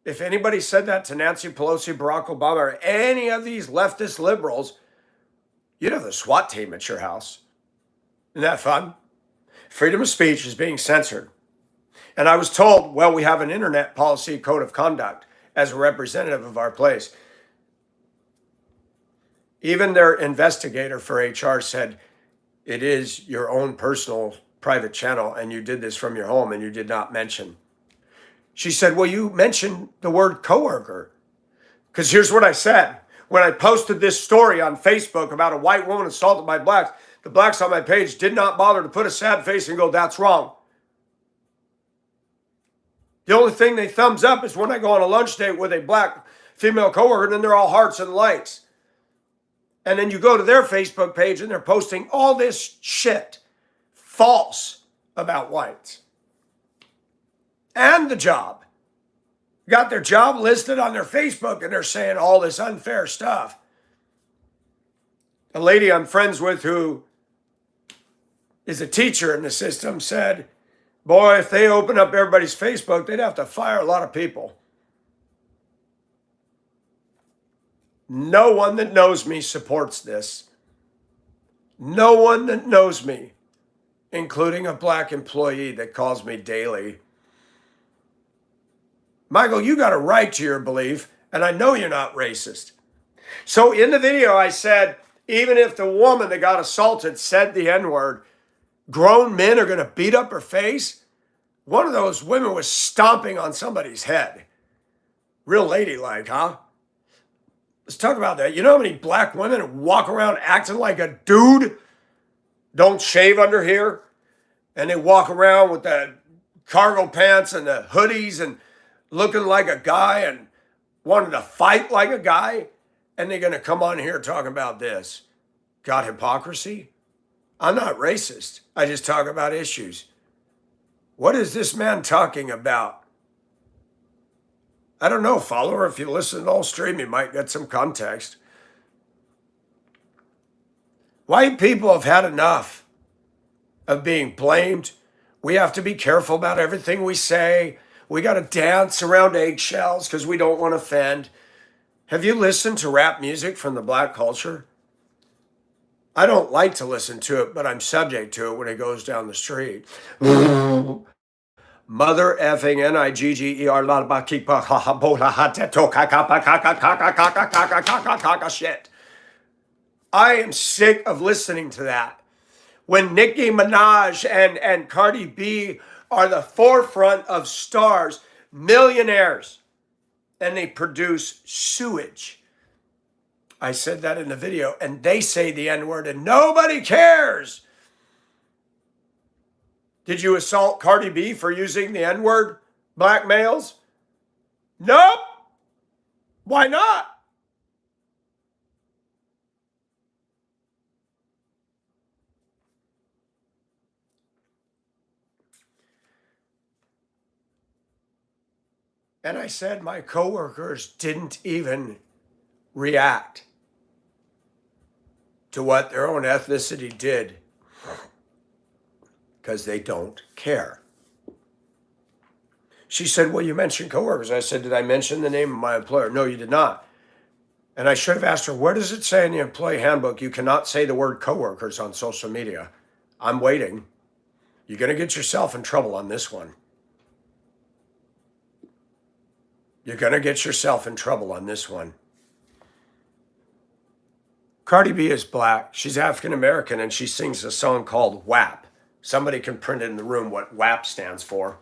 If anybody said that to Nancy Pelosi, Barack Obama, or any of these leftist liberals, you'd have the SWAT team at your house. Isn't that fun? Freedom of speech is being censored. And I was told, well, we have an internet policy code of conduct as a representative of our place. Even their investigator for HR said, it is your own personal private channel and you did this from your home and you did not mention. She said, well, you mentioned the word coworker. Because here's what I said. When I posted this story on Facebook about a white woman assaulted by blacks, the blacks on my page did not bother to put a sad face and go, that's wrong. The only thing they thumbs up is when I go on a lunch date with a black female coworker, and then they're all hearts and likes. And then you go to their Facebook page and they're posting all this shit, false, about whites. And the job. Got their job listed on their Facebook and they're saying all this unfair stuff. A lady I'm friends with who is a teacher in the system said, boy, if they open up everybody's Facebook, they'd have to fire a lot of people. No one that knows me supports this. No one that knows me, including a black employee that calls me daily. Michael, you got a right to your belief, and I know you're not racist. So in the video, I said, even if the woman that got assaulted said the N-word, grown men are going to beat up her face. One of those women was stomping on somebody's head. Real ladylike, huh? Let's talk about that. You know how many black women walk around acting like a dude? Don't shave under here? And they walk around with the cargo pants and the hoodies and looking like a guy and wanting to fight like a guy? And they're going to come on here talking about this. Got hypocrisy? I'm not racist. I just talk about issues. What is this man talking about? I don't know, follower. If you listen to the whole stream, you might get some context. White people have had enough of being blamed. We have to be careful about everything we say. We got to dance around eggshells because we don't want to offend. Have you listened to rap music from the black culture? I don't like to listen to it, but I'm subject to it when it goes down the street. Mother effing Nigger shit. I am sick of listening to that. When Nicki Minaj and Cardi B are the forefront of stars, millionaires, and they produce sewage. I said that in the video, and they say the N-word, and nobody cares. Did you assault Cardi B for using the N-word, black males? Nope. Why not? And I said my coworkers didn't even react to what their own ethnicity did because they don't care. She said, well, you mentioned coworkers. I said, did I mention the name of my employer? No, you did not. And I should have asked her, where does it say in the employee handbook you cannot say the word coworkers on social media? I'm waiting. You're going to get yourself in trouble on this one. You're going to get yourself in trouble on this one. Cardi B is black. She's African American, and she sings a song called WAP. Somebody can print it in the room what WAP stands for.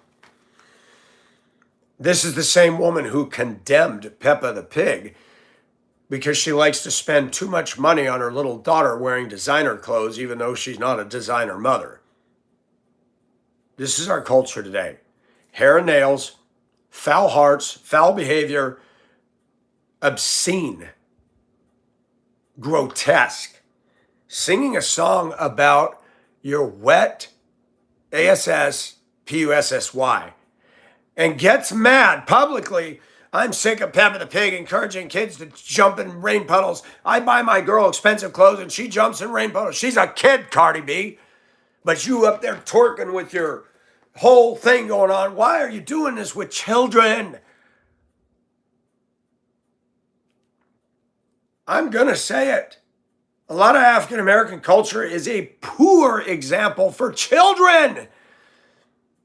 This is the same woman who condemned Peppa the Pig because she likes to spend too much money on her little daughter wearing designer clothes, even though she's not a designer mother. This is our culture today. Hair and nails, foul hearts, foul behavior, obscene, grotesque. Singing a song about your wet ASS, PUSSY, and gets mad publicly. I'm sick of Peppa the Pig encouraging kids to jump in rain puddles. I buy my girl expensive clothes and she jumps in rain puddles. She's a kid, Cardi B. But you up there twerking with your whole thing going on. Why are you doing this with children? I'm going to say it. A lot of African American culture is a poor example for children.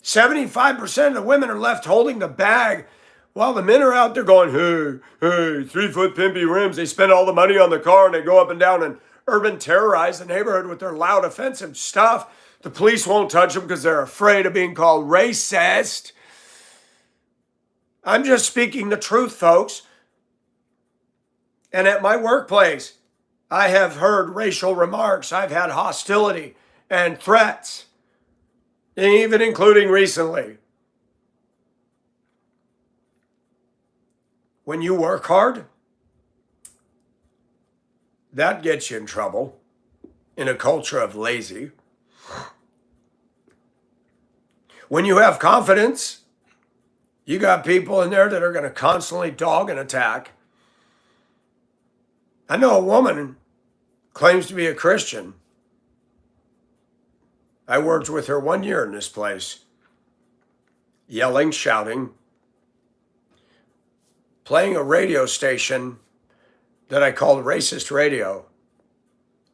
75% of the women are left holding the bag while the men are out there going, hey, 3-foot pimpy rims. They spend all the money on the car and they go up and down and urban terrorize the neighborhood with their loud, offensive stuff. The police won't touch them because they're afraid of being called racist. I'm just speaking the truth, folks. And at my workplace, I have heard racial remarks. I've had hostility and threats, even including recently. When you work hard, that gets you in trouble in a culture of lazy. When you have confidence, you got people in there that are going to constantly dog and attack. I know a woman claims to be a Christian. I worked with her 1 year in this place, yelling, shouting, playing a radio station that I called racist radio.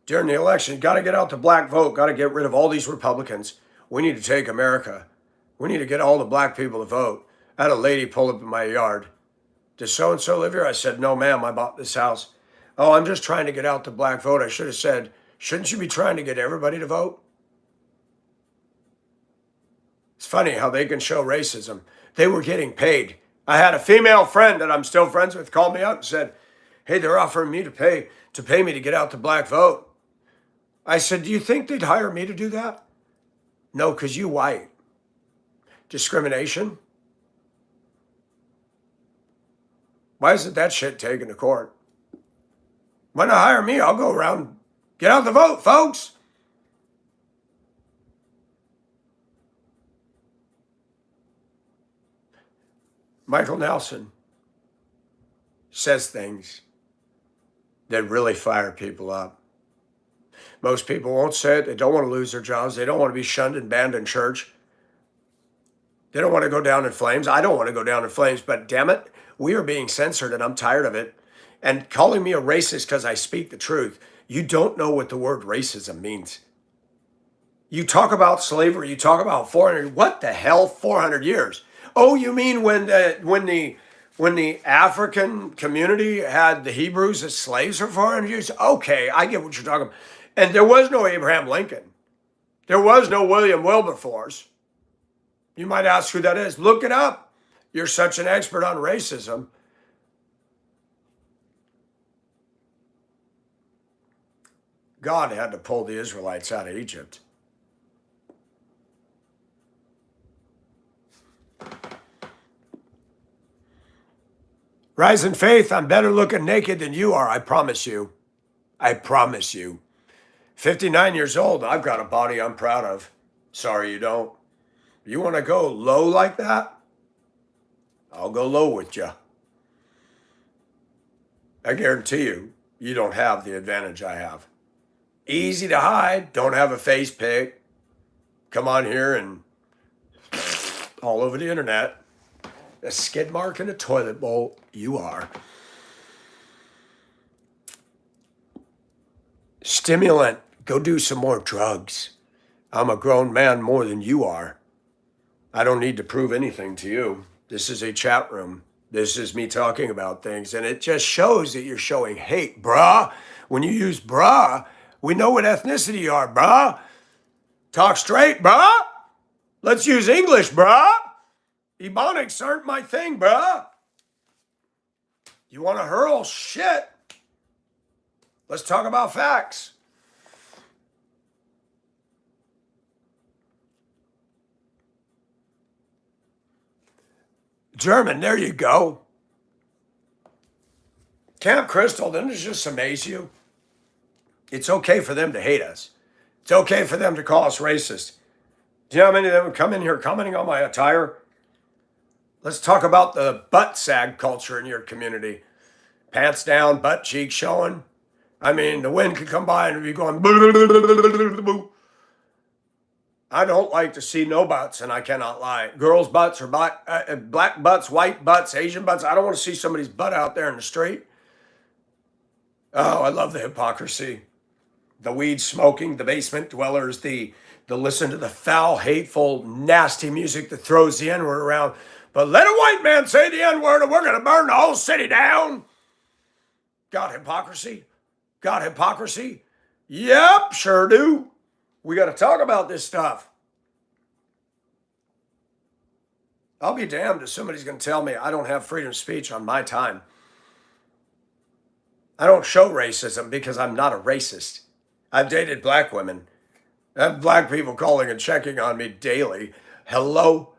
during the election. Got to get out the black vote. Got to get rid of all these Republicans. We need to take America. We need to get all the black people to vote. I had a lady pull up in my yard. Does so-and-so live here? I said, no, ma'am, I bought this house. Oh, I'm just trying to get out the black vote. I should have said, shouldn't you be trying to get everybody to vote? It's funny how they can show racism. They were getting paid. I had a female friend that I'm still friends with call me up and said, hey, they're offering me to pay me to get out the black vote. I said, do you think they'd hire me to do that? No, because you white. Discrimination? Why isn't that shit taken to court? Why not hire me? I'll go around, get out the vote, folks. Michael Nelson says things that really fire people up. Most people won't say it. They don't want to lose their jobs. They don't want to be shunned and banned in church. They don't want to go down in flames. I don't want to go down in flames, but damn it, we are being censored and I'm tired of it. And calling me a racist because I speak the truth. You don't know what the word racism means. You talk about slavery, you talk about 400, what the hell 400 years? Oh, you mean when the African community had the Hebrews as slaves for 400 years? Okay, I get what you're talking about. And there was no Abraham Lincoln. There was no William Wilberforce. You might ask who that is. Look it up. You're such an expert on racism. God had to pull the Israelites out of Egypt. Rise in faith. I'm better looking naked than you are. I promise you. I promise you. 59 years old. I've got a body I'm proud of. Sorry you don't. You want to go low like that? I'll go low with you. I guarantee you, you don't have the advantage I have. Easy to hide. Don't have a face pic. Come on here and all over the internet. A skid mark in a toilet bowl. You are. Stimulant. Go do some more drugs. I'm a grown man more than you are. I don't need to prove anything to you. This is a chat room. This is me talking about things. And it just shows that you're showing hate, bruh. When you use bruh, we know what ethnicity you are, bruh. Talk straight, bruh. Let's use English, bruh. Ebonics aren't my thing, bruh. You want to hurl shit? Let's talk about facts. German, there you go. Camp Crystal, doesn't it just amaze you? It's okay for them to hate us. It's okay for them to call us racist. Do you know how many of them would come in here commenting on my attire? Let's talk about the butt sag culture in your community. Pants down, butt cheeks showing. I mean, the wind could come by and be going. I don't like to see no butts, and I cannot lie. Girls' butts or black butts, white butts, Asian butts. I don't want to see somebody's butt out there in the street. Oh, I love the hypocrisy. The weed smoking, the basement dwellers, the listen to the foul, hateful, nasty music that throws the N-word around. But let a white man say the N-word and we're going to burn the whole city down. Got hypocrisy? Got hypocrisy? Yep, sure do. We got to talk about this stuff. I'll be damned if somebody's going to tell me I don't have freedom of speech on my time. I don't show racism because I'm not a racist. I've dated black women. I have black people calling and checking on me daily. Hello?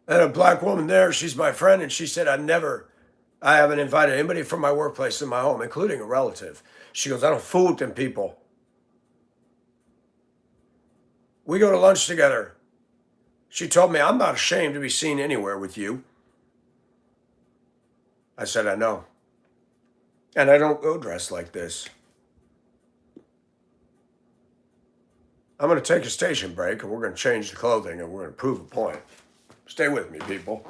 I had a black woman there. She's my friend. And she said, I haven't invited anybody from my workplace to my home, including a relative. She goes, I don't fool with them people. We go to lunch together. She told me, I'm not ashamed to be seen anywhere with you. I said, I know. And I don't go dressed like this. I'm going to take a station break and we're going to change the clothing and we're going to prove a point. Stay with me, people.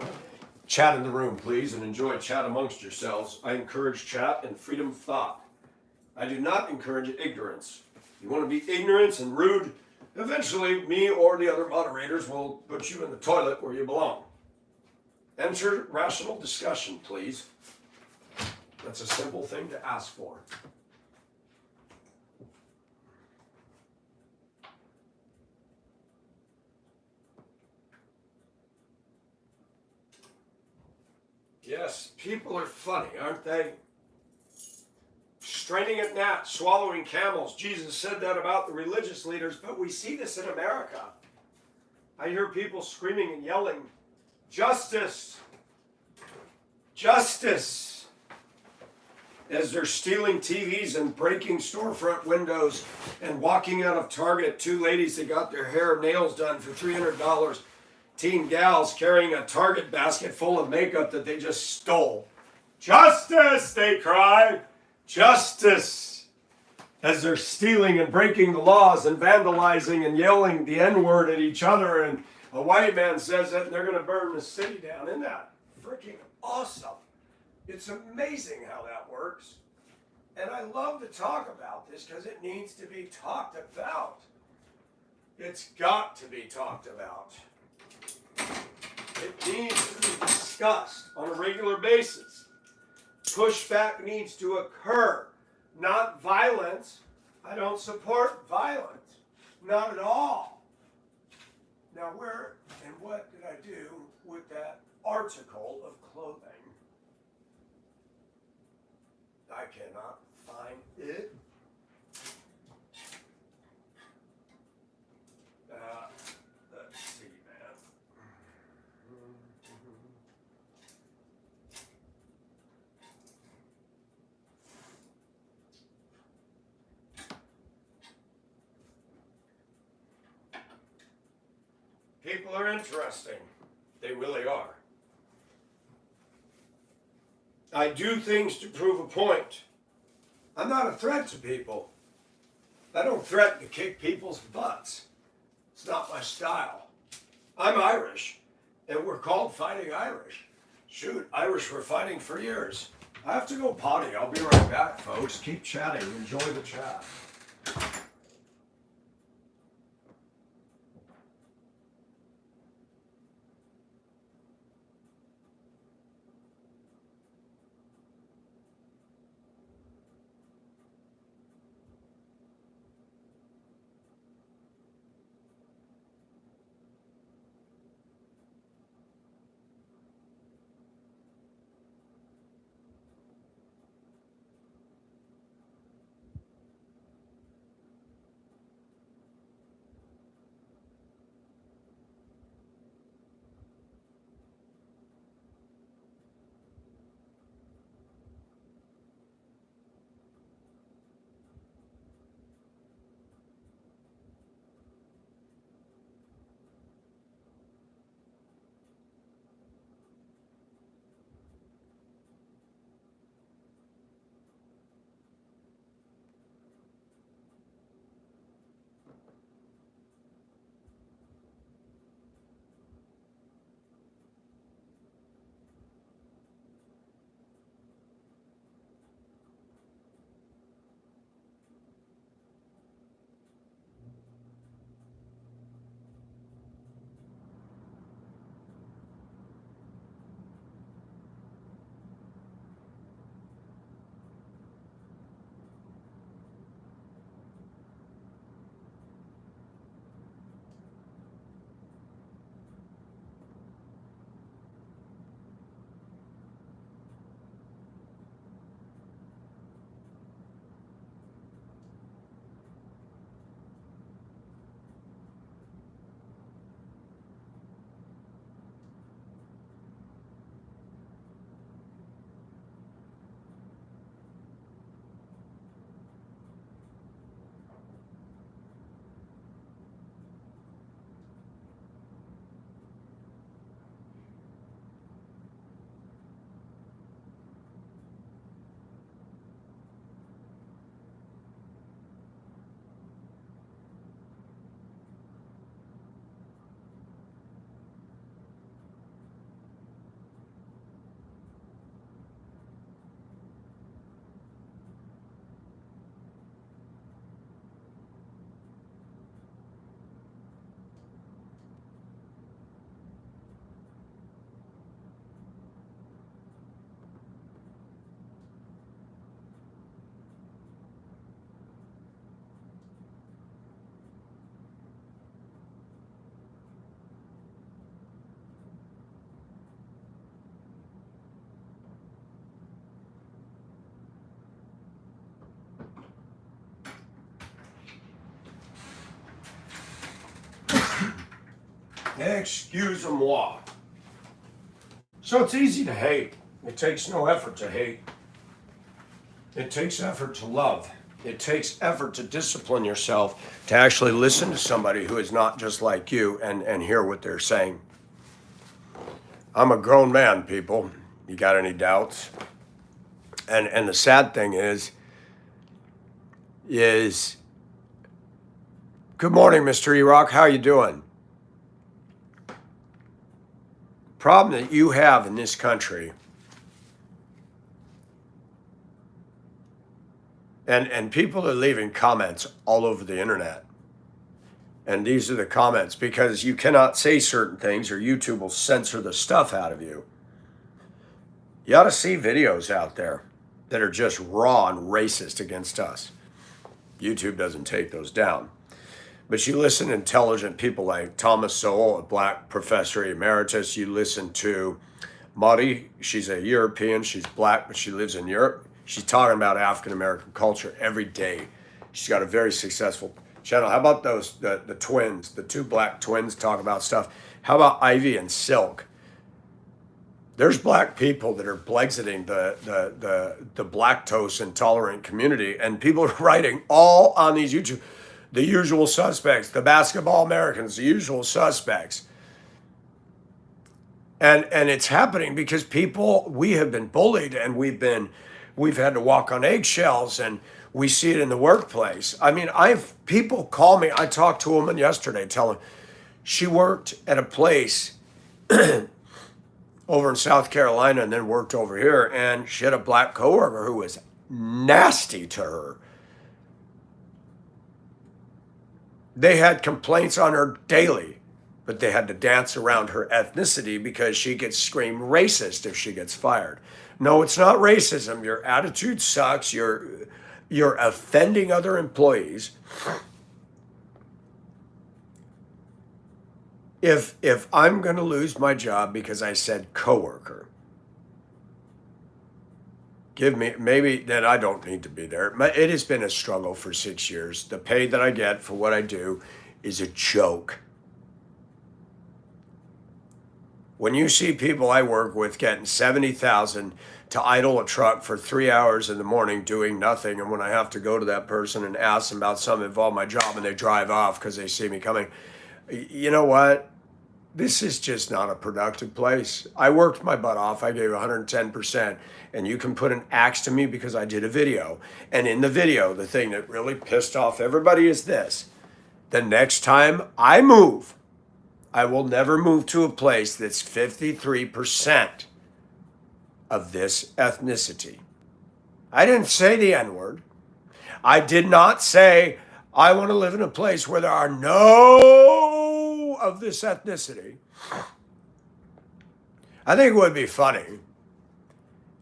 Chat in the room, please, and enjoy chat amongst yourselves. I encourage chat and freedom of thought. I do not encourage ignorance. You want to be ignorant and rude, eventually me or the other moderators will put you in the toilet where you belong. Enter rational discussion, please. That's a simple thing to ask for. Yes, people are funny, aren't they? Straining at gnats, swallowing camels. Jesus said that about the religious leaders, but we see this in America. I hear people screaming and yelling, "Justice! Justice!" as they're stealing TVs and breaking storefront windows and walking out of Target. Two ladies that got their hair and nails done for $300. Teen gals carrying a Target basket full of makeup that they just stole. "Justice!" they cry. Justice! As they're stealing and breaking the laws and vandalizing and yelling the N-word at each other, and a white man says it and they're going to burn the city down. Isn't that freaking awesome? It's amazing how that works. And I love to talk about this because it needs to be talked about. It's got to be talked about. It needs to be discussed on a regular basis. Pushback needs to occur, not violence. I don't support violence, not at all. Now where and what did I do with that article of clothing? I cannot find it. Let's see, man. People are interesting. They really are. I do things to prove a point. I'm not a threat to people. I don't threaten to kick people's butts. It's not my style. I'm Irish, and we're called Fighting Irish. Shoot, Irish were fighting for years. I have to go potty. I'll be right back, folks. Keep chatting. Enjoy the chat. Excusez-moi. So it's easy to hate. It takes no effort to hate. It takes effort to love. It takes effort to discipline yourself to actually listen to somebody who is not just like you and hear what they're saying. I'm a grown man, people. You got any doubts? And the sad thing is good morning, Mr. E-Rock. How you doing? Problem that you have in this country, and people are leaving comments all over the internet. And these are the comments because you cannot say certain things or YouTube will censor the stuff out of you. You ought to see videos out there that are just raw and racist against us. YouTube doesn't take those down. But you listen to intelligent people like Thomas Sowell, a black professor emeritus. You listen to Mari, she's a European, she's black, but she lives in Europe. She's talking about African-American culture every day. She's got a very successful channel. How about the twins, the two black twins talk about stuff? How about Ivy and Silk? There's black people that are blexiting the lactose intolerant community, and people are writing all on these YouTube, the usual suspects, the basketball Americans, the usual suspects. And it's happening because we have been bullied and we've had to walk on eggshells, and we see it in the workplace. I mean, people call me. I talked to a woman yesterday, telling she worked at a place over in South Carolina and then worked over here, and she had a black coworker who was nasty to her. They had complaints on her daily, but they had to dance around her ethnicity because she gets screamed racist if she gets fired. No, it's not racism. Your attitude sucks. You're offending other employees. If I'm going to lose my job because I said coworker, maybe that I don't need to be there. It has been a struggle for 6 years. The pay that I get for what I do is a joke. When you see people I work with getting $70,000 to idle a truck for 3 hours in the morning doing nothing, and when I have to go to that person and ask them about something involved my job and they drive off because they see me coming, you know what? This is just not a productive place. I worked my butt off. I gave 110%. And you can put an axe to me because I did a video. And in the video, the thing that really pissed off everybody is this. The next time I move, I will never move to a place that's 53% of this ethnicity. I didn't say the N-word. I did not say I want to live in a place where there are no of this ethnicity. I think it would be funny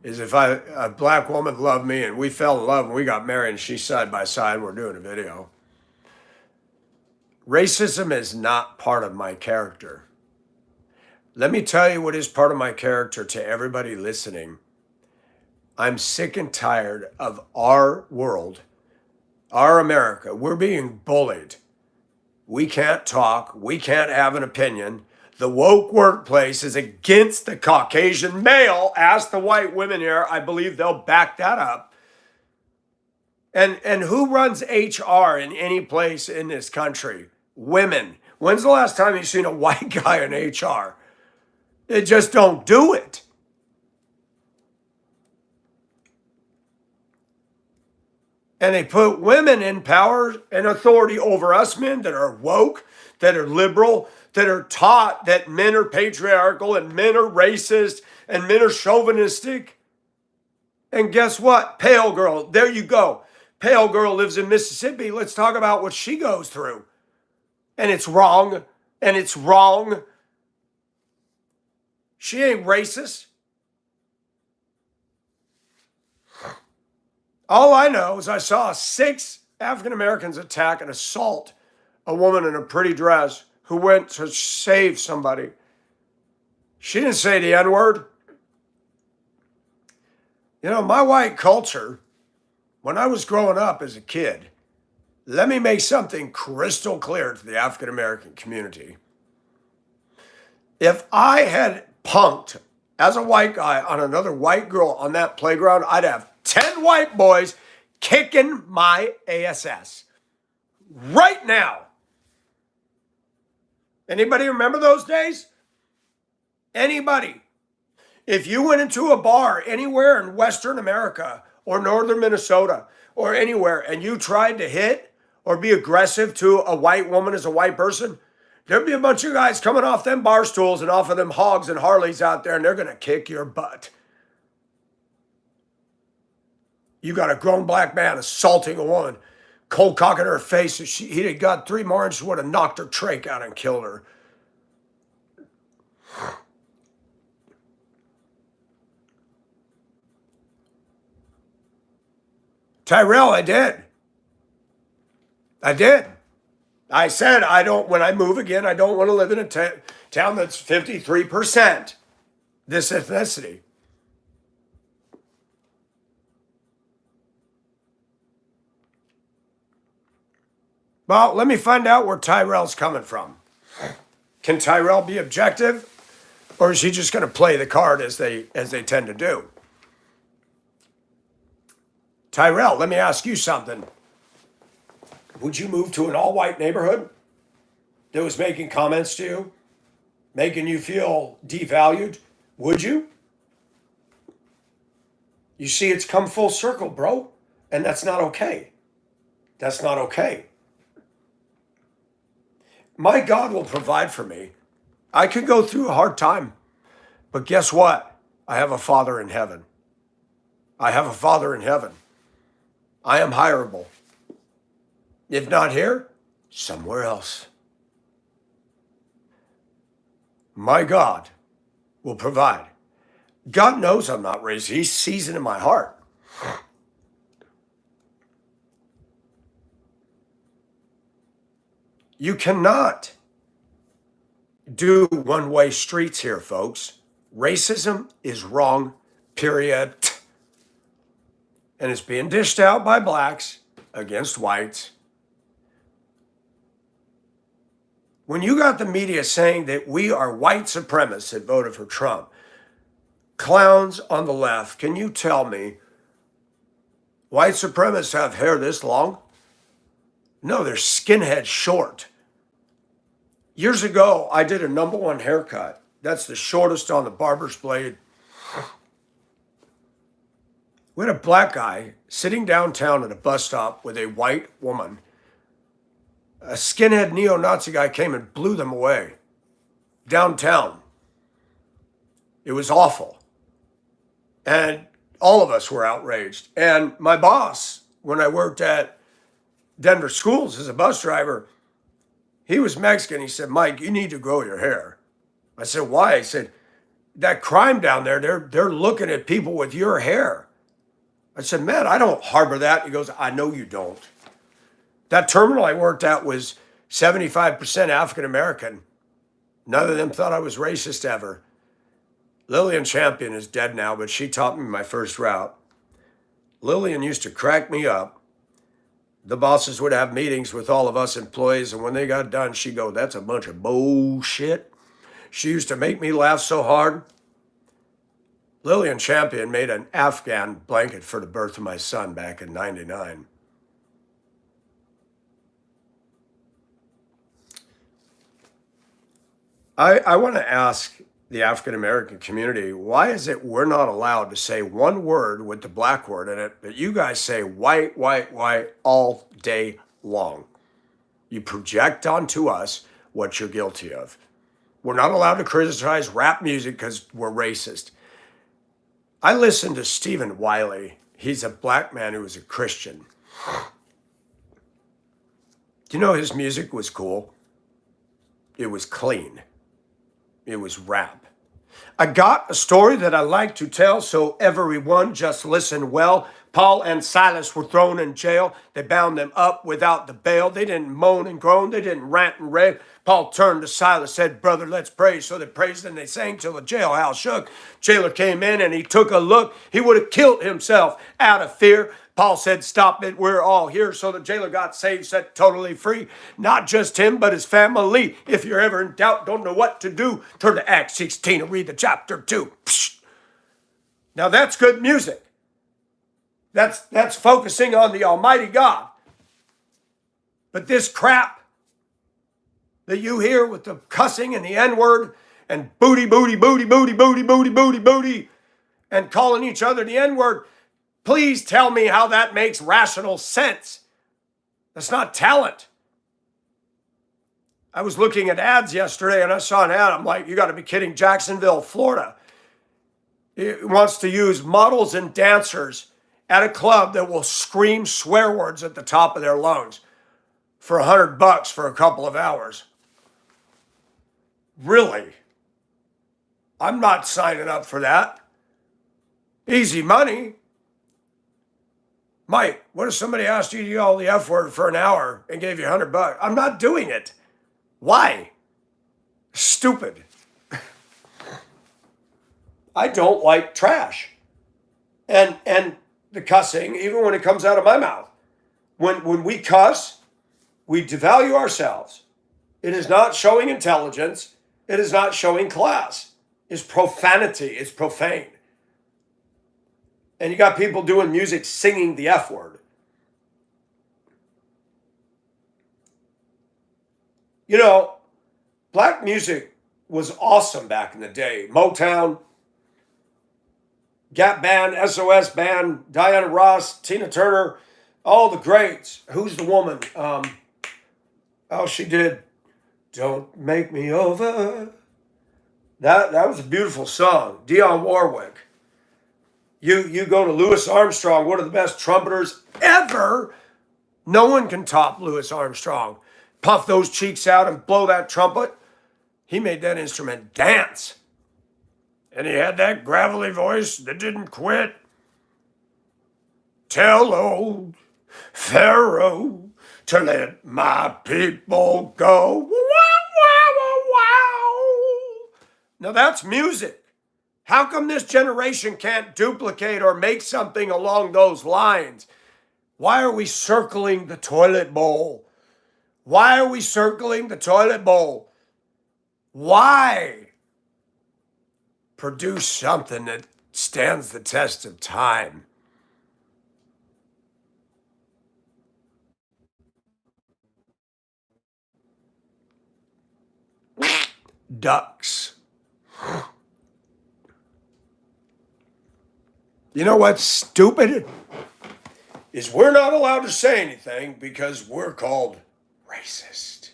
is if a black woman loved me and we fell in love and we got married and she's side by side and we're doing a video. Racism is not part of my character. Let me tell you what is part of my character to everybody listening. I'm sick and tired of our world, our America. We're being bullied. We can't talk. We can't have an opinion. The woke workplace is against the Caucasian male. Ask the white women here. I believe they'll back that up. And who runs HR in any place in this country? Women. When's the last time you've seen a white guy in HR? They just don't do it. And they put women in power and authority over us men that are woke, that are liberal, that are taught that men are patriarchal and men are racist and men are chauvinistic. And guess what? Pale girl, there you go. Pale girl lives in Mississippi. Let's talk about what she goes through. And it's wrong. And it's wrong. She ain't racist. All I know is I saw 6 African Americans attack and assault a woman in a pretty dress who went to save somebody. She didn't say the N-word. You know, my white culture, when I was growing up as a kid, let me make something crystal clear to the African American community. If I had punked as a white guy on another white girl on that playground, I'd have 10 white boys kicking my ass right now. Anybody remember those days? Anybody? If you went into a bar anywhere in Western America or Northern Minnesota or anywhere and you tried to hit or be aggressive to a white woman as a white person, there'd be a bunch of guys coming off them bar stools and off of them hogs and Harleys out there, and they're going to kick your butt. You got a grown black man assaulting a woman, cold cocking her face. If he'd have got 3 more inches, would have knocked her trach out and killed her. Tyrell, I did. I said, when I move again, I don't want to live in a town that's 53% this ethnicity. Well, let me find out where Tyrell's coming from. Can Tyrell be objective, or is he just going to play the card as they tend to do? Tyrell, let me ask you something. Would you move to an all-white neighborhood that was making comments to you, making you feel devalued? Would you? You see, it's come full circle, bro, and that's not okay. That's not okay. My God will provide for me. I could go through a hard time, but guess what? I have a Father in heaven. I have a Father in heaven. I am hireable. If not here, somewhere else. My God will provide. God knows I'm not racist. He sees it in my heart. You cannot do one-way streets here, folks. Racism is wrong, period. And it's being dished out by blacks against whites. When you got the media saying that we are white supremacists that voted for Trump, clowns on the left, can you tell me white supremacists have hair this long? No, they're skinhead short. Years ago, I did a #1 haircut. That's the shortest on the barber's blade. We had a black guy sitting downtown at a bus stop with a white woman. A skinhead neo-Nazi guy came and blew them away downtown. It was awful. And all of us were outraged. And my boss, when I worked at Denver Schools as a bus driver, he was Mexican. He said, "Mike, you need to grow your hair." I said, "Why?" He said, "That crime down there, they're looking at people with your hair." I said, "Man, I don't harbor that." He goes, "I know you don't." That terminal I worked at was 75% African American. None of them thought I was racist ever. Lillian Champion is dead now, but she taught me my first route. Lillian used to crack me up. The bosses would have meetings with all of us employees, and when they got done, she'd go, "That's a bunch of bullshit." She used to make me laugh so hard. Lillian Champion made an Afghan blanket for the birth of my son back in '99. I want to ask the African American community, why is it we're not allowed to say one word with the black word in it, but you guys say white, white, white all day long? You project onto us what you're guilty of. We're not allowed to criticize rap music because we're racist. I listened to Stephen Wiley. He's a black man who was a Christian. Do you know his music was cool? It was clean. It was rap. I got a story that I like to tell, so everyone just listen well. Paul and Silas were thrown in jail. They bound them up without the bail. They didn't moan and groan. They didn't rant and rave. Paul turned to Silas, said, "Brother, let's pray." So they praised and they sang till the jailhouse shook. Jailer came in and he took a look. He would have killed himself out of fear. Paul said, stop it. We're all here. So the jailer got saved, set totally free. Not just him, but his family. If you're ever in doubt, don't know what to do, turn to Acts 16 and read the chapter 2. Psh. Now that's good music. That's focusing on the Almighty God. But this crap that you hear with the cussing and the N-word and booty, booty, booty, booty, booty, booty, booty, booty, and calling each other the N-word, please tell me how that makes rational sense. That's not talent. I was looking at ads yesterday and I saw an ad. I'm like, you got to be kidding. Jacksonville, Florida. It wants to use models and dancers at a club that will scream swear words at the top of their lungs for $100 for a couple of hours. Really? I'm not signing up for that. Easy money. Mike, what if somebody asked you to yell the F word for an hour and gave you $100? I'm not doing it. Why? Stupid. I don't like trash. And the cussing, even when it comes out of my mouth. When we cuss, we devalue ourselves. It is not showing intelligence. It is not showing class. It's profanity. It's profane. And you got people doing music singing the F word. You know, black music was awesome back in the day. Motown, Gap Band, SOS Band, Diana Ross, Tina Turner, all the greats. Who's the woman? She did Don't Make Me Over. That was a beautiful song. Dionne Warwick. You go to Louis Armstrong, one of the best trumpeters ever. No one can top Louis Armstrong. Puff those cheeks out and blow that trumpet. He made that instrument dance. And he had that gravelly voice that didn't quit. Tell old Pharaoh to let my people go. Wow, wow, wow, wow. Now that's music. How come this generation can't duplicate or make something along those lines? Why are we circling the toilet bowl? Why are we circling the toilet bowl? Why? Produce something that stands the test of time. Ducks. You know what's stupid? Is we're not allowed to say anything because we're called racist.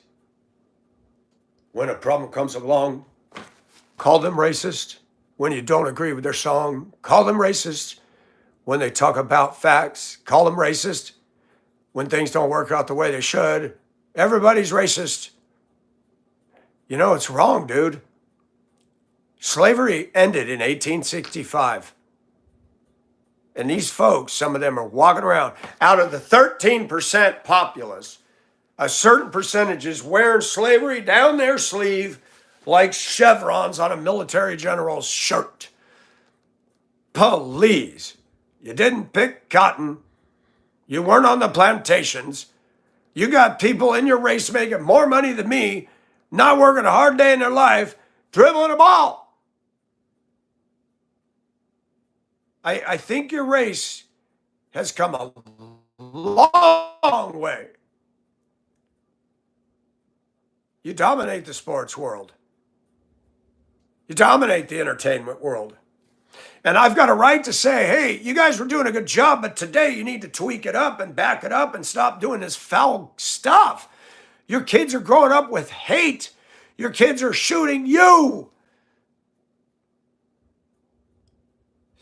When a problem comes along, call them racist. When you don't agree with their song, call them racist. When they talk about facts, call them racist. When things don't work out the way they should, everybody's racist. You know, it's wrong, dude. Slavery ended in 1865. And these folks, some of them are walking around. Out of the 13% populace, a certain percentage is wearing slavery down their sleeve like chevrons on a military general's shirt. Please, you didn't pick cotton. You weren't on the plantations. You got people in your race making more money than me, not working a hard day in their life, dribbling a ball. I think your race has come a long way. You dominate the sports world. You dominate the entertainment world. And I've got a right to say, hey, you guys were doing a good job, but today you need to tweak it up and back it up and stop doing this foul stuff. Your kids are growing up with hate. Your kids are shooting you.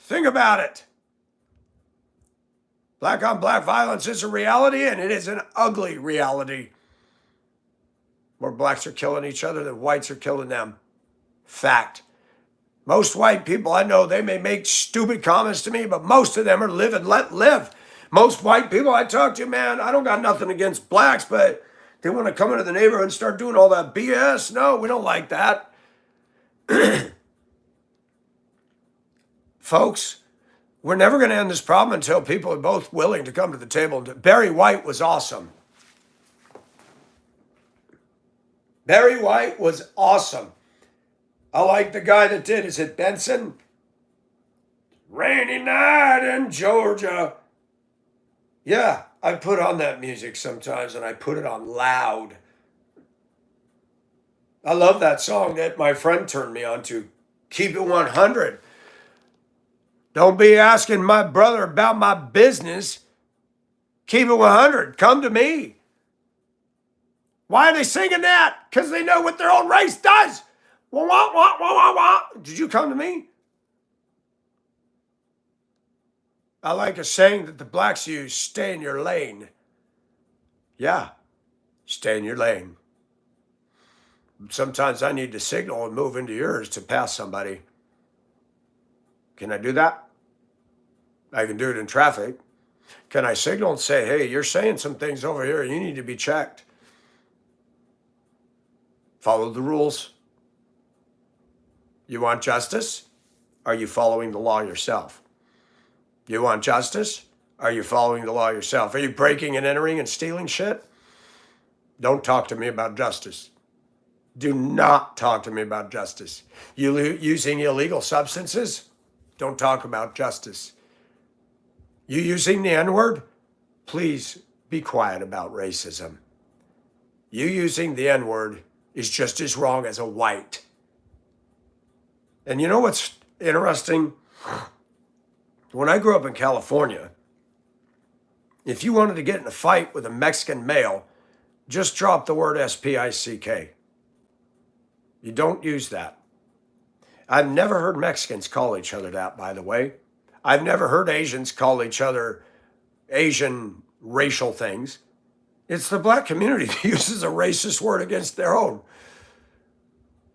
Think about it. Black on black violence is a reality, and it is an ugly reality. More blacks are killing each other than whites are killing them. Fact. Most white people I know, they may make stupid comments to me, but most of them are live and let live. Most white people I talk to, man, I don't got nothing against blacks, but they want to come into the neighborhood and start doing all that BS. No, we don't like that. Folks, We're never going to end this problem until people are both willing to come to the table. Barry White was awesome. Barry White was awesome. I like the guy that did. Is it Benson? Rainy night in Georgia. Yeah, I put on that music sometimes, and I put it on loud. I love that song that my friend turned me on to. Keep it 100. Don't be asking my brother about my business. Keep it 100. Come to me. Why are they singing that? Because they know what their own race does. Wah, wah, wah, wah, wah, wah. Did you come to me? I like a saying that the blacks use, stay in your lane. Yeah, stay in your lane. Sometimes I need to signal and move into yours to pass somebody. Can I do that? I can do it in traffic. Can I signal and say, hey, you're saying some things over here, you need to be checked? Follow the rules. You want justice? Are you following the law yourself? You want justice? Are you following the law yourself? Are you breaking and entering and stealing shit? Don't talk to me about justice. Do not talk to me about justice. You using illegal substances? Don't talk about justice. You using the N-word? Please be quiet about racism. You using the N-word is just as wrong as a white. And you know what's interesting? When I grew up in California, if you wanted to get in a fight with a Mexican male, just drop the word S-P-I-C-K. You don't use that. I've never heard Mexicans call each other that, by the way. I've never heard Asians call each other Asian racial things. It's the black community that uses a racist word against their own.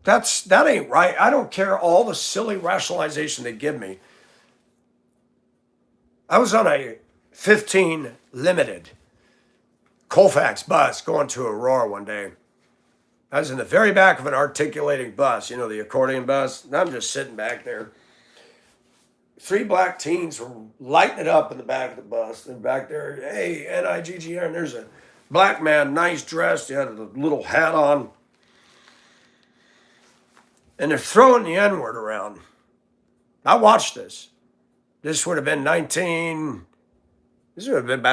That ain't right. I don't care all the silly rationalization they give me. I was on a 15 Limited Colfax bus going to Aurora one day. I was in the very back of an articulating bus, you know, the accordion bus, and I'm just sitting back there. 3 black teens were lighting it up in the back of the bus. They're back there, hey, N-I-G-G-R, and there's a black man, nice dressed, he had a little hat on. And they're throwing the N-word around. I watched this. This would have been about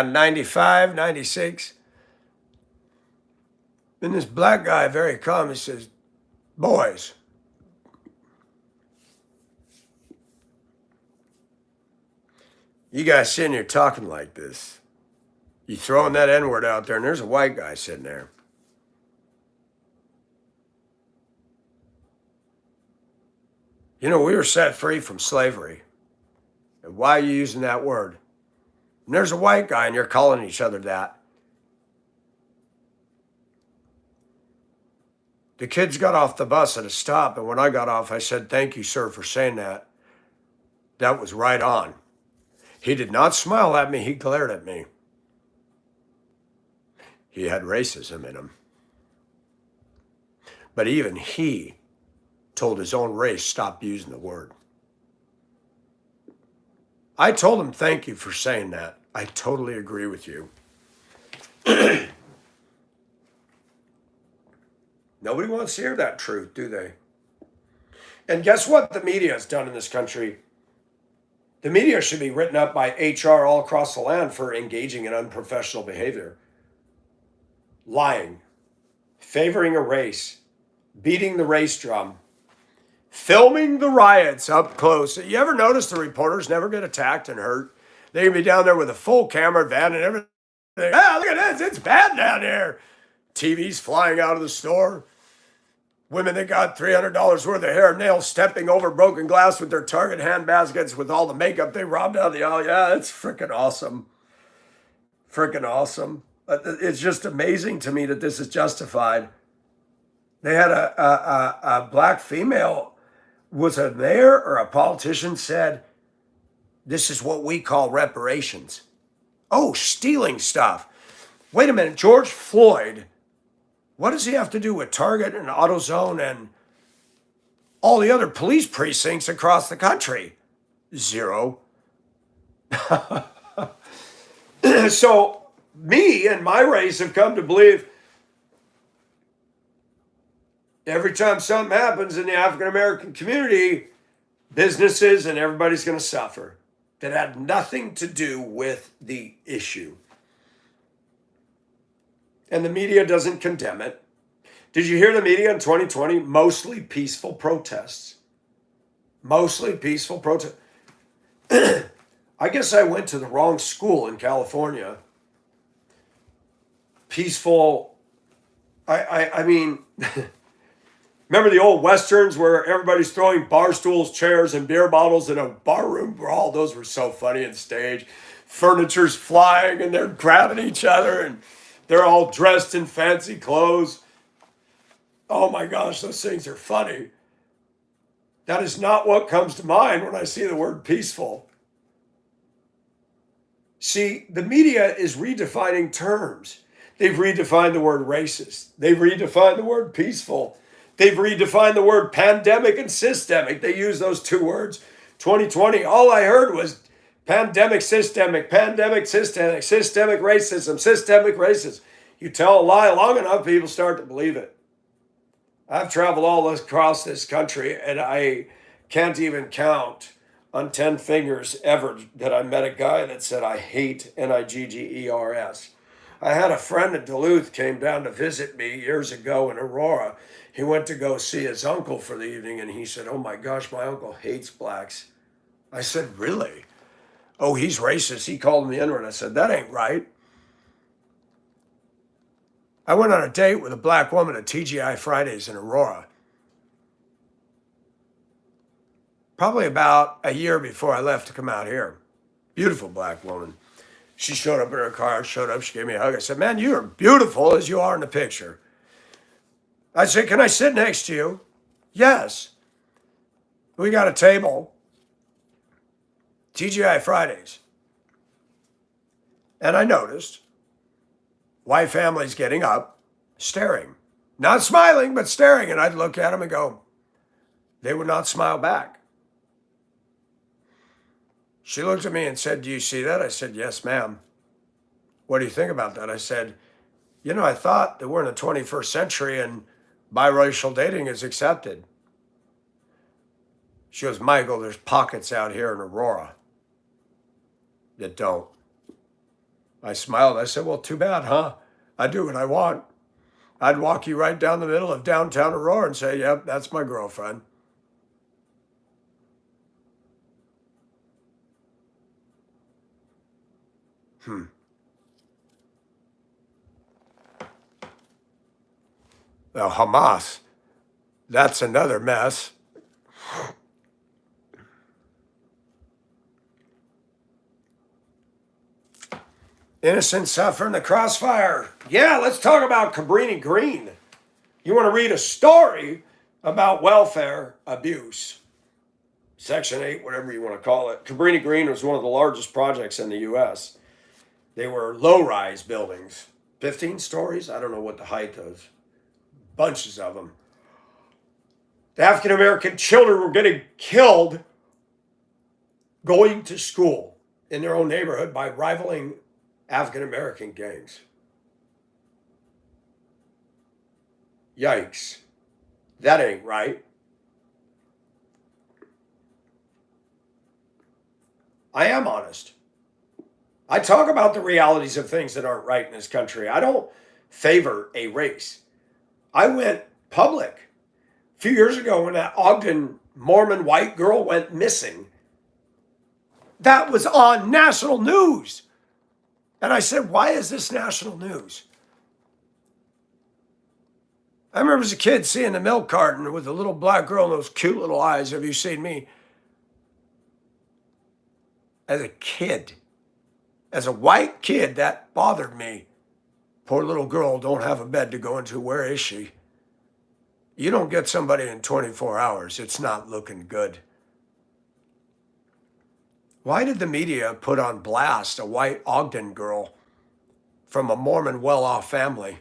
95, 96. And this black guy, very calm, he says, boys, you guys sitting here talking like this. You throwing that N-word out there, and there's a white guy sitting there. You know, we were set free from slavery. And why are you using that word? And there's a white guy, and you're calling each other that. The kids got off the bus at a stop, and when I got off, I said, thank you, sir, for saying that. That was right on. He did not smile at me, he glared at me. He had racism in him. But even he told his own race, stop using the word. I told him, thank you for saying that. I totally agree with you. Nobody wants to hear that truth, do they? And guess what the media has done in this country? The media should be written up by HR all across the land for engaging in unprofessional behavior. Lying, favoring a race, beating the race drum, filming the riots up close. You ever notice the reporters never get attacked and hurt? They can be down there with a full camera van and everything. Ah, look at this, it's bad down there. TVs flying out of the store. Women that got $300 worth of hair and nails stepping over broken glass with their Target hand baskets with all the makeup they robbed out of the aisle. Yeah, it's freaking awesome. Freaking awesome. It's just amazing to me that this is justified. They had a black female, was a mayor or a politician, said, this is what we call reparations. Oh, stealing stuff. Wait a minute, George Floyd, what does he have to do with Target and AutoZone and all the other police precincts across the country? Zero. So me and my race have come to believe every time something happens in the African American community, businesses and everybody's going to suffer. That had nothing to do with the issue. And the media doesn't condemn it. Did you hear the media in 2020? Mostly peaceful protests. Mostly peaceful protests. I guess I went to the wrong school in California. Peaceful. I mean, remember the old westerns where everybody's throwing bar stools, chairs, and beer bottles in a bar room brawl? Those were so funny on stage. Furniture's flying and they're grabbing each other and they're all dressed in fancy clothes. Oh my gosh, those things are funny. That is not what comes to mind when I see the word peaceful. See, the media is redefining terms. They've redefined the word racist. They've redefined the word peaceful. They've redefined the word pandemic and systemic. They use those two words. 2020, all I heard was pandemic, systemic racism, systemic racism. You tell a lie long enough, people start to believe it. I've traveled all across this country, and I can't even count on 10 fingers ever that I met a guy that said, I hate Niggers. I had a friend in Duluth came down to visit me years ago in Aurora. He went to go see his uncle for the evening, and he said, oh my gosh, my uncle hates blacks. I said, really? Oh, he's racist. He called me N-word. I said, that ain't right. I went on a date with a black woman at TGI Fridays in Aurora. Probably about a year before I left to come out here. Beautiful black woman. She showed up in her car, she gave me a hug. I said, man, you are beautiful as you are in the picture. I said, can I sit next to you? Yes. We got a table. TGI Fridays. And I noticed white families getting up, staring. Not smiling, but staring. And I'd look at them and go, they would not smile back. She looked at me and said, do you see that? I said, yes, ma'am. What do you think about that? I said, you know, I thought that we're in the 21st century and biracial dating is accepted. She goes, Michael, there's pockets out here in Aurora that don't. I smiled. I said, well, too bad, huh? I do what I want. I'd walk you right down the middle of downtown Aurora and say, yep, that's my girlfriend. Now, Hamas, that's another mess. Innocent suffer in the crossfire. Yeah, let's talk about Cabrini Green. You want to read a story about welfare abuse. Section 8, whatever you want to call it. Cabrini Green was one of the largest projects in the U.S. They were low-rise buildings, 15 stories. I don't know what the height of. Bunches of them. The African-American children were getting killed going to school in their own neighborhood by rivaling African-American gangs. Yikes. That ain't right. I am honest. I talk about the realities of things that aren't right in this country. I don't favor a race. I went public a few years ago when that Ogden Mormon white girl went missing. That was on national news. And I said, why is this national news? I remember as a kid seeing the milk carton with a little black girl and those cute little eyes. Have you seen me? As a kid, as a white kid, that bothered me. Poor little girl don't have a bed to go into. Where is she? You don't get somebody in 24 hours. It's not looking good. Why did the media put on blast a white Ogden girl from a Mormon well-off family?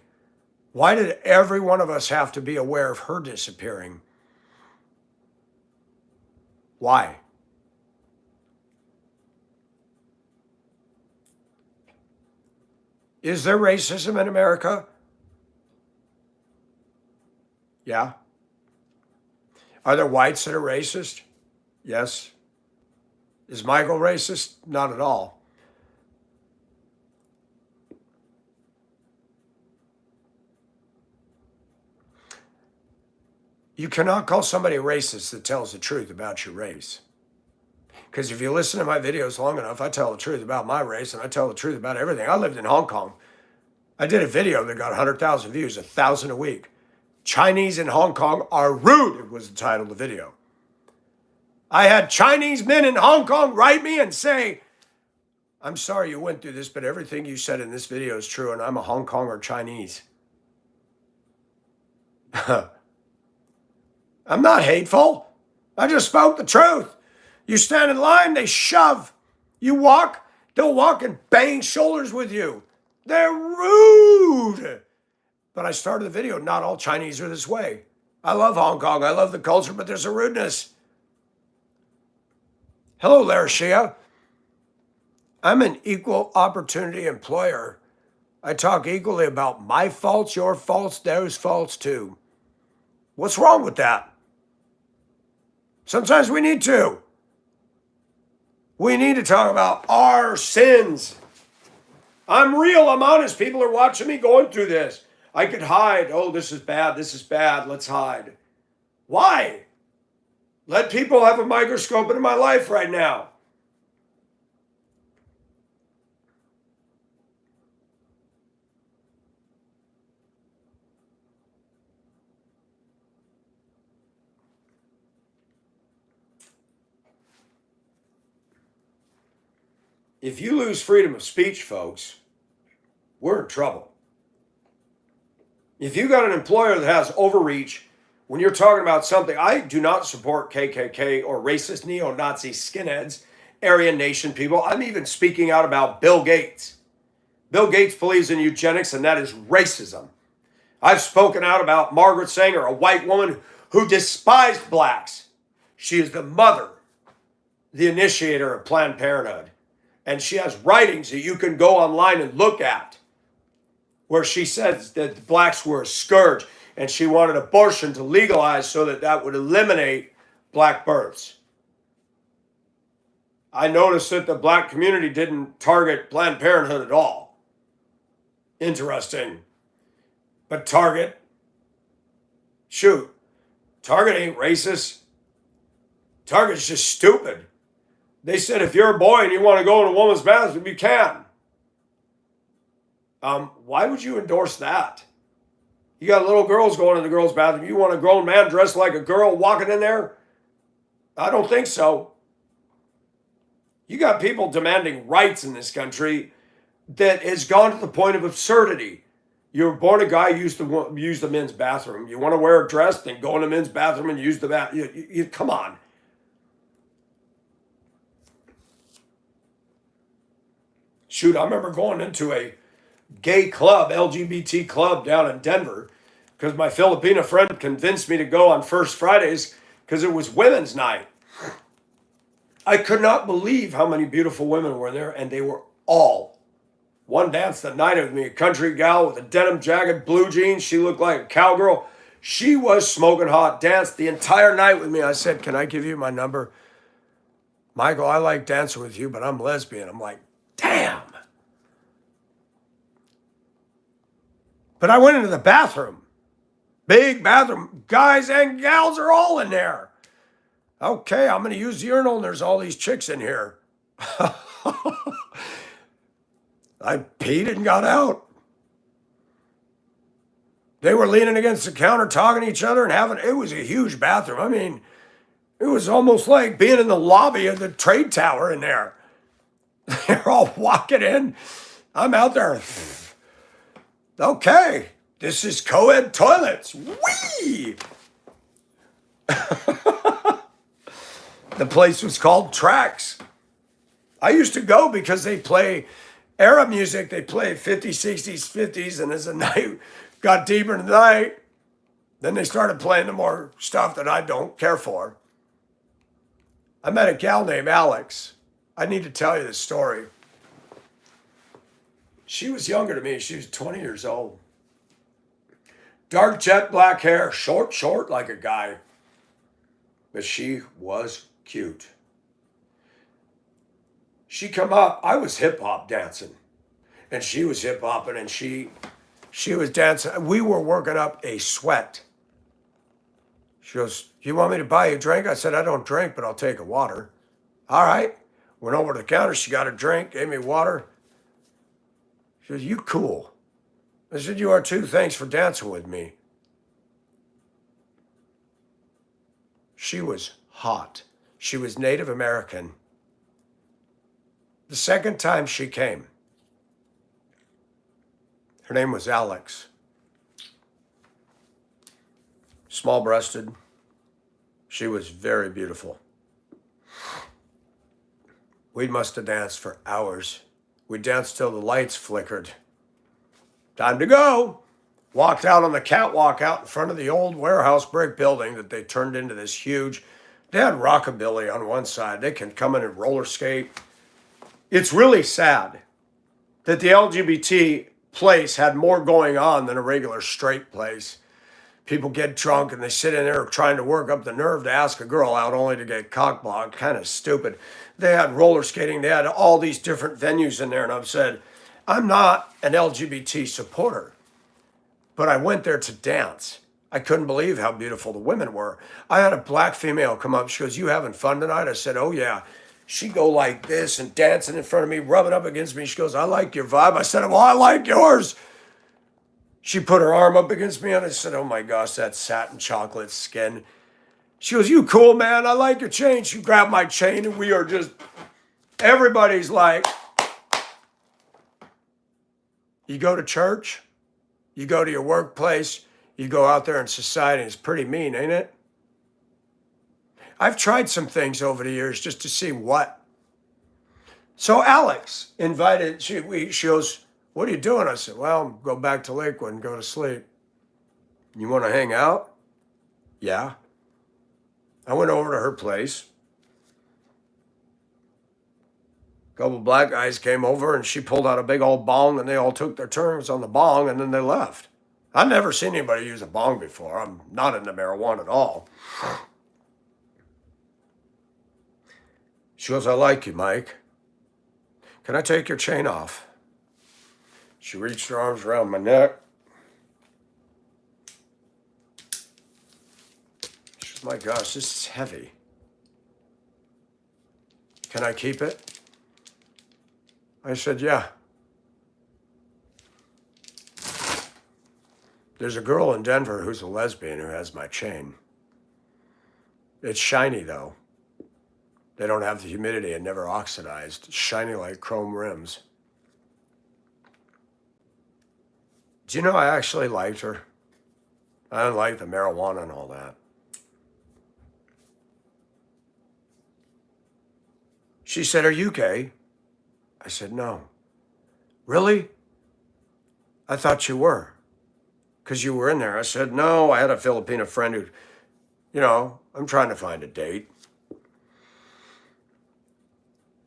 Why did every one of us have to be aware of her disappearing? Why? Is there racism in America? Yeah. Are there whites that are racist? Yes. Is Michael racist? Not at all. You cannot call somebody racist that tells the truth about your race. Because if you listen to my videos long enough, I tell the truth about my race and I tell the truth about everything. I lived in Hong Kong. I did a video that got 100,000 views, 1,000 a week. Chinese in Hong Kong are rude, it was the title of the video. I had Chinese men in Hong Kong write me and say, I'm sorry you went through this, but everything you said in this video is true, and I'm a Hong Konger Chinese. I'm not hateful. I just spoke the truth. You stand in line, they shove. You walk, they'll walk and bang shoulders with you. They're rude. But I started the video, not all Chinese are this way. I love Hong Kong, I love the culture, but there's a rudeness. Hello, Larashia. I'm an equal opportunity employer. I talk equally about my faults, your faults, those faults too. What's wrong with that? Sometimes we need to. We need to talk about our sins. I'm real, I'm honest. People are watching me going through this. I could hide. Oh, this is bad, let's hide. Why? Let people have a microscope into my life right now. If you lose freedom of speech, folks, we're in trouble. If you got an employer that has overreach, when you're talking about something, I do not support KKK or racist neo-Nazi skinheads, Aryan Nation people. I'm even speaking out about Bill Gates. Bill Gates believes in eugenics, and that is racism. I've spoken out about Margaret Sanger, a white woman who despised blacks. She is the mother, the initiator of Planned Parenthood. And she has writings that you can go online and look at where she says that blacks were a scourge and she wanted abortion to legalize so that that would eliminate black births. I noticed that the black community didn't target Planned Parenthood at all. Interesting. But Target, shoot, Target ain't racist. Target's just stupid. They said if you're a boy and you want to go in a woman's bathroom, you can. Why would you endorse that? You got little girls going in the girls' bathroom. You want a grown man dressed like a girl walking in there? I don't think so. You got people demanding rights in this country that has gone to the point of absurdity. You were born a guy, use the men's bathroom. You want to wear a dress, then go in the men's bathroom and use the bathroom. Come on. Shoot, I remember going into a gay club, LGBT club down in Denver, because my Filipina friend convinced me to go on First Fridays because it was women's night. I could not believe how many beautiful women were there, and they were all. One danced the night with me, a country gal with a denim jacket, blue jeans. She looked like a cowgirl. She was smoking hot, danced the entire night with me. I said, can I give you my number? Michael, I like dancing with you, but I'm lesbian. I'm like, damn. But I went into the bathroom. Big bathroom. Guys and gals are all in there. Okay, I'm going to use the urinal, and there's all these chicks in here. I peed and got out. They were leaning against the counter, talking to each other, and it was a huge bathroom. I mean, it was almost like being in the lobby of the trade tower in there. They're all walking in. I'm out there. Okay, this is co-ed toilets. Whee! The place was called Tracks. I used to go because they play era music. They play 50s, 60s, 50s, and as the night got deeper into the night, then they started playing the more stuff that I don't care for. I met a gal named Alex. I need to tell you this story. She was younger than me. She was 20 years old. Dark jet black hair, short like a guy. But she was cute. She come up, I was hip hop dancing. And she was hip hopping and she was dancing. We were working up a sweat. She goes, "You want me to buy you a drink?" I said, "I don't drink, but I'll take a water." All right. Went over to the counter. She got a drink, gave me water. She goes, "You cool." I said, "You are too. Thanks for dancing with me." She was hot. She was Native American. The second time she came, her name was Alex. Small breasted. She was very beautiful. We must have danced for hours. We danced till the lights flickered. Time to go. Walked out on the catwalk out in front of the old warehouse brick building that they turned into this huge. They had rockabilly on one side. They can come in and roller skate. It's really sad that the LGBT place had more going on than a regular straight place. People get drunk and they sit in there trying to work up the nerve to ask a girl out only to get cockblocked. Kind of stupid. They had roller skating. They had all these different venues in there. And I've said, I'm not an LGBT supporter, but I went there to dance. I couldn't believe how beautiful the women were. I had a black female come up. She goes, "You having fun tonight?" I said, "Oh, yeah." She'd go like this and dancing in front of me, rubbing up against me. She goes, "I like your vibe." I said, "Well, I like yours." She put her arm up against me and I said, "Oh my gosh, that satin chocolate skin." She goes, "You cool, man. I like your chain." She grabbed my chain and we are just, everybody's like, you go to church, you go to your workplace, you go out there in society. It's pretty mean, ain't it? I've tried some things over the years just to see what. So Alex invited, she goes, "What are you doing?" I said, "Well, go back to Lakewood and go to sleep." "You want to hang out?" "Yeah." I went over to her place. A couple black guys came over and she pulled out a big old bong and they all took their turns on the bong and then they left. I've never seen anybody use a bong before. I'm not into marijuana at all. She goes, "I like you, Mike. Can I take your chain off?" She reached her arms around my neck. She goes, "My gosh, this is heavy. Can I keep it?" I said, "Yeah." There's a girl in Denver who's a lesbian who has my chain. It's shiny though. They don't have the humidity and never oxidized. It's shiny like chrome rims. Do you know I actually liked her? I didn't like the marijuana and all that. She said, "Are you gay?" I said, "No." "Really? I thought you were, because you were in there." I said, "No, I had a Filipino friend who, I'm trying to find a date."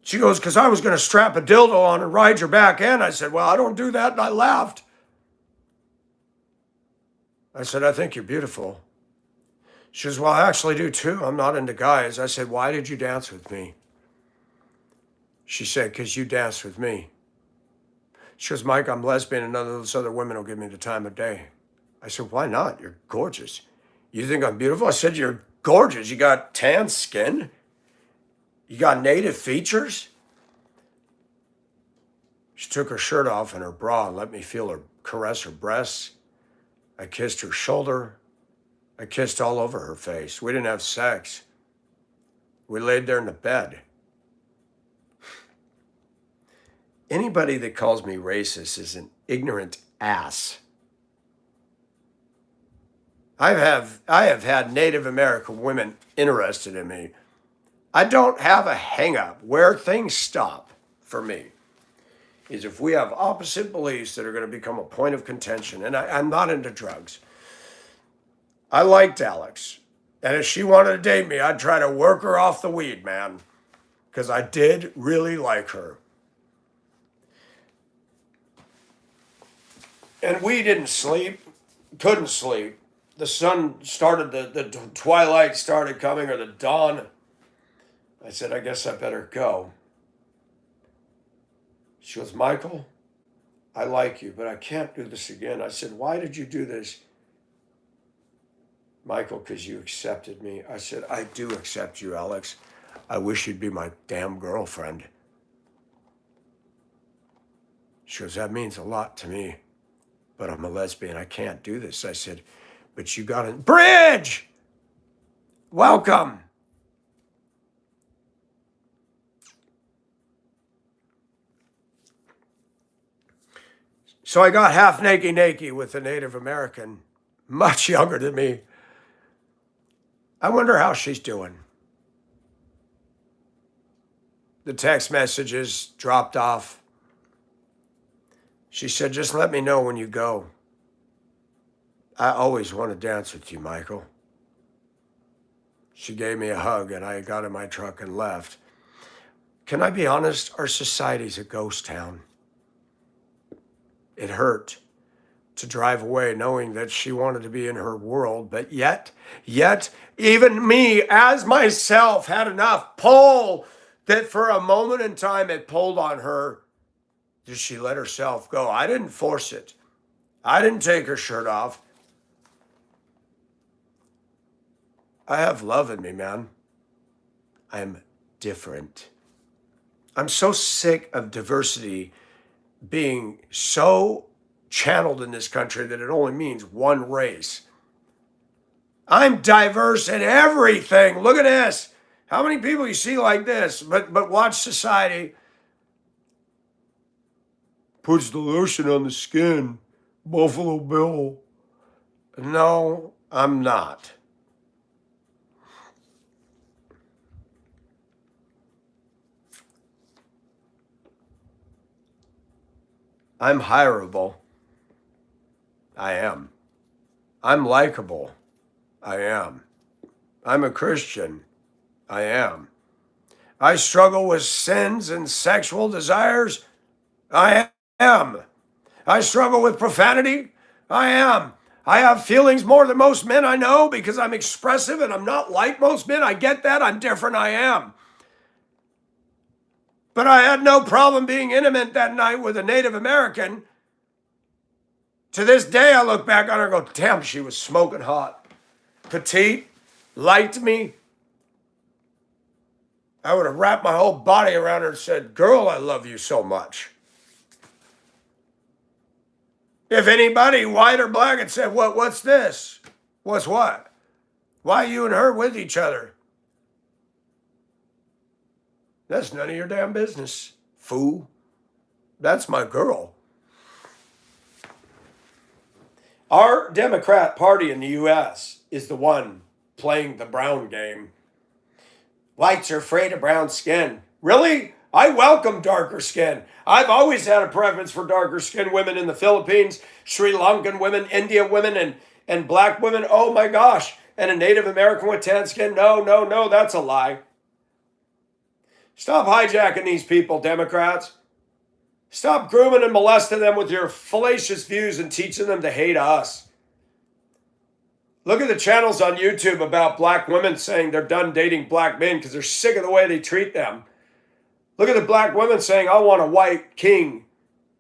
She goes, "Because I was going to strap a dildo on and ride your back end." I said, "Well, I don't do that." And I laughed. I said, "I think you're beautiful." She goes, "Well, I actually do too. I'm not into guys." I said, "Why did you dance with me?" She said, "Because you danced with me." She goes, "Mike, I'm lesbian and none of those other women will give me the time of day." I said, "Why not? You're gorgeous." "You think I'm beautiful?" I said, "You're gorgeous. You got tan skin. You got native features." She took her shirt off and her bra and let me feel her, caress her breasts. I kissed her shoulder. I kissed all over her face. We didn't have sex. We laid there in the bed. Anybody that calls me racist is an ignorant ass. I have had Native American women interested in me. I don't have a hang up. Where things stop for me is if we have opposite beliefs that are going to become a point of contention. And I'm not into drugs. I liked Alex. And if she wanted to date me, I'd try to work her off the weed, man. Because I did really like her. And we didn't sleep, couldn't sleep. The sun started, the twilight started coming, or the dawn. I said, I guess I better go. She goes, Michael, I like you, but I can't do this again. I said, why did you do this? Michael, because you accepted me. I said, I do accept you, Alex. I wish you'd be my damn girlfriend. She goes, that means a lot to me, but I'm a lesbian. I can't do this. I said, but you got it. Bridge! Welcome. So I got half naked with a Native American, much younger than me. I wonder how she's doing. The text messages dropped off. She said, just let me know when you go. I always want to dance with you, Michael. She gave me a hug and I got in my truck and left. Can I be honest? Our society's a ghost town. It hurt to drive away knowing that she wanted to be in her world, but yet, even me as myself had enough pull that for a moment in time it pulled on her. Did she let herself go? I didn't force it. I didn't take her shirt off. I have love in me, man. I'm different. I'm so sick of diversity being so channeled in this country that it only means one race. I'm diverse in everything. Look at this. How many people you see like this? But watch society. Puts the lotion on the skin. Buffalo Bill. No, I'm not. I'm hireable. I am. I'm likable. I am. I'm a Christian. I am. I struggle with sins and sexual desires. I am. I struggle with profanity. I am. I have feelings more than most men I know because I'm expressive and I'm not like most men. I get that. I'm different. I am. But I had no problem being intimate that night with a Native American. To this day, I look back on her and go, damn, she was smoking hot. Petite, liked me. I would have wrapped my whole body around her and said, girl, I love you so much. If anybody, white or black, had said, what's this? What's what? Why are you and her with each other? That's none of your damn business, fool. That's my girl. Our Democrat Party in the U.S. is the one playing the brown game. Whites are afraid of brown skin. Really? I welcome darker skin. I've always had a preference for darker skinned women in the Philippines, Sri Lankan women, Indian women, and black women. Oh my gosh. And a Native American with tan skin? No, that's a lie. Stop hijacking these people, Democrats. Stop grooming and molesting them with your fallacious views and teaching them to hate us. Look at the channels on YouTube about black women saying they're done dating black men because they're sick of the way they treat them. Look at the black women saying, I want a white king.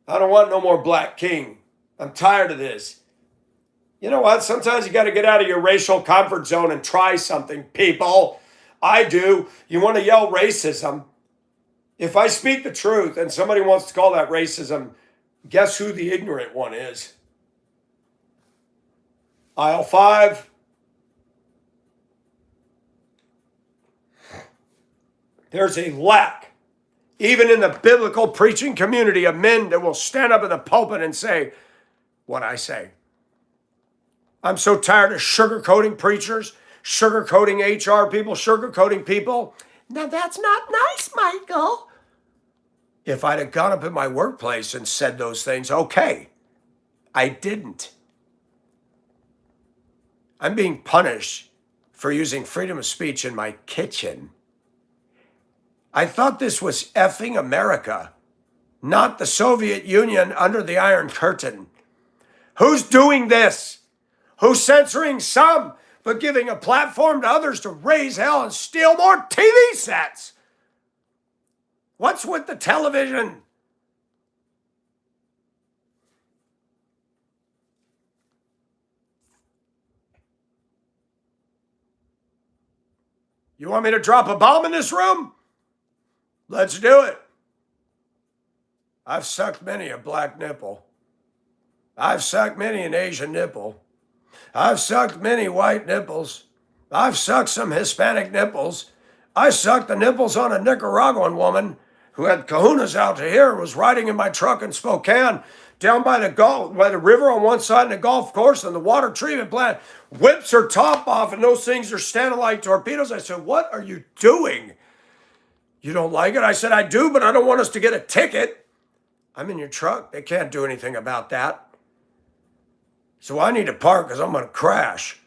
I don't want no more black king. I'm tired of this. You know what? Sometimes you got to get out of your racial comfort zone and try something, people. I do. You want to yell racism? If I speak the truth and somebody wants to call that racism, guess who the ignorant one is? Aisle 5. There's a lack, even in the biblical preaching community, of men that will stand up in the pulpit and say what I say. I'm so tired of sugarcoating preachers, sugarcoating HR people, sugarcoating people. Now that's not nice, Michael. If I'd have gone up in my workplace and said those things, okay. I didn't. I'm being punished for using freedom of speech in my kitchen. I thought this was effing America, not the Soviet Union under the Iron Curtain. Who's doing this? Who's censoring some, but giving a platform to others to raise hell and steal more TV sets? What's with the television? You want me to drop a bomb in this room? Let's do it. I've sucked many a black nipple. I've sucked many an Asian nipple. I've sucked many white nipples. I've sucked some Hispanic nipples. I sucked the nipples on a Nicaraguan woman who had kahunas out to here and was riding in my truck in Spokane down by the river on one side and the golf course, and the water treatment plant whips her top off and those things are standing like torpedoes. I said, "What are you doing? You don't like it?" I said, "I do, but I don't want us to get a ticket. I'm in your truck. They can't do anything about that. So I need to park because I'm going to crash."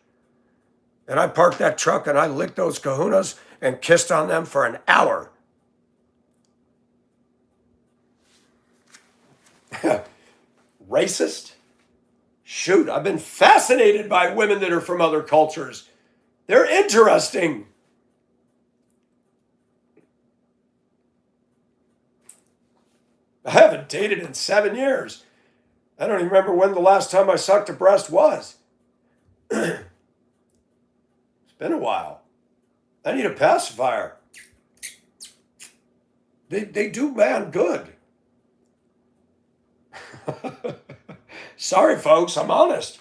And I parked that truck and I licked those kahunas and kissed on them for an hour. Racist? Shoot, I've been fascinated by women that are from other cultures. They're interesting. I haven't dated in 7 years. I don't even remember when the last time I sucked a breast was. It's been a while. I need a pacifier. They do man good. Sorry, folks, I'm honest.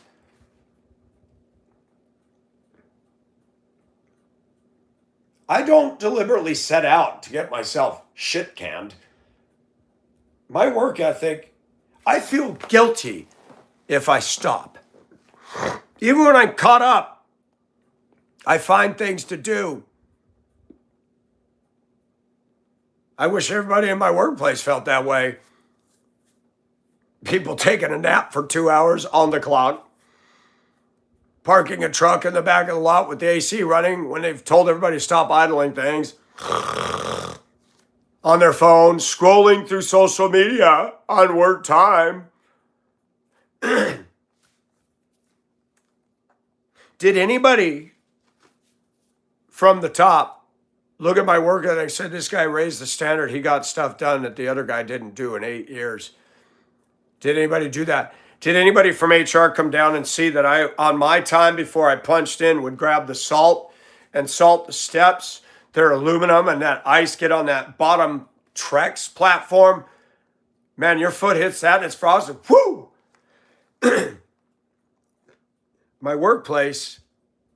I don't deliberately set out to get myself shit canned. My work ethic, I feel guilty if I stop. Even when I'm caught up, I find things to do. I wish everybody in my workplace felt that way. People taking a nap for 2 hours on the clock, parking a truck in the back of the lot with the AC running when they've told everybody to stop idling things, on their phone, scrolling through social media on work time. Did anybody from the top look at my work and they said, "This guy raised the standard, he got stuff done that the other guy didn't do in 8 years"? Did anybody do that? Did anybody from HR come down and see that I, on my time before I punched in, would grab the salt and salt the steps? They're aluminum and that ice get on that bottom Trex platform. Man, your foot hits that and it's frosted. Whoo! My workplace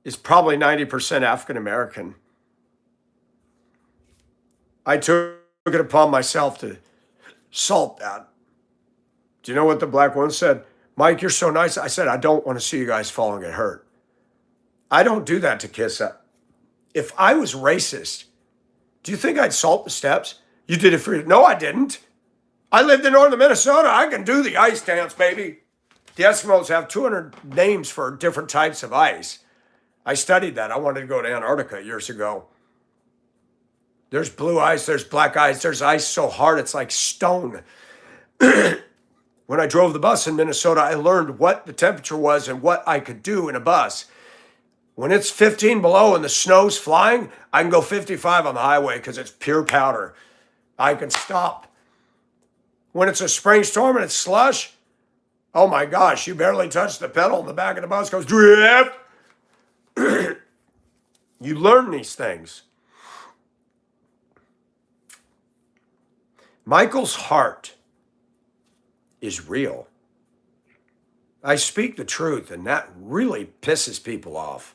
is probably 90% African American. I took it upon myself to salt that. Do you know what the black one said? "Mike, you're so nice." I said, "I don't want to see you guys fall and get hurt." I don't do that to kiss up. If I was racist, do you think I'd salt the steps? You did it for you. No, I didn't. I lived in northern Minnesota. I can do the ice dance, baby. The Eskimos have 200 names for different types of ice. I studied that. I wanted to go to Antarctica years ago. There's blue ice, there's black ice, there's ice so hard it's like stone. When I drove the bus in Minnesota, I learned what the temperature was and what I could do in a bus. When it's 15 below and the snow's flying, I can go 55 on the highway because it's pure powder. I can stop. When it's a spring storm and it's slush, oh my gosh, you barely touch the pedal and the back of the bus goes drip. You learn these things. Michael's heart is real. I speak the truth, and that really pisses people off.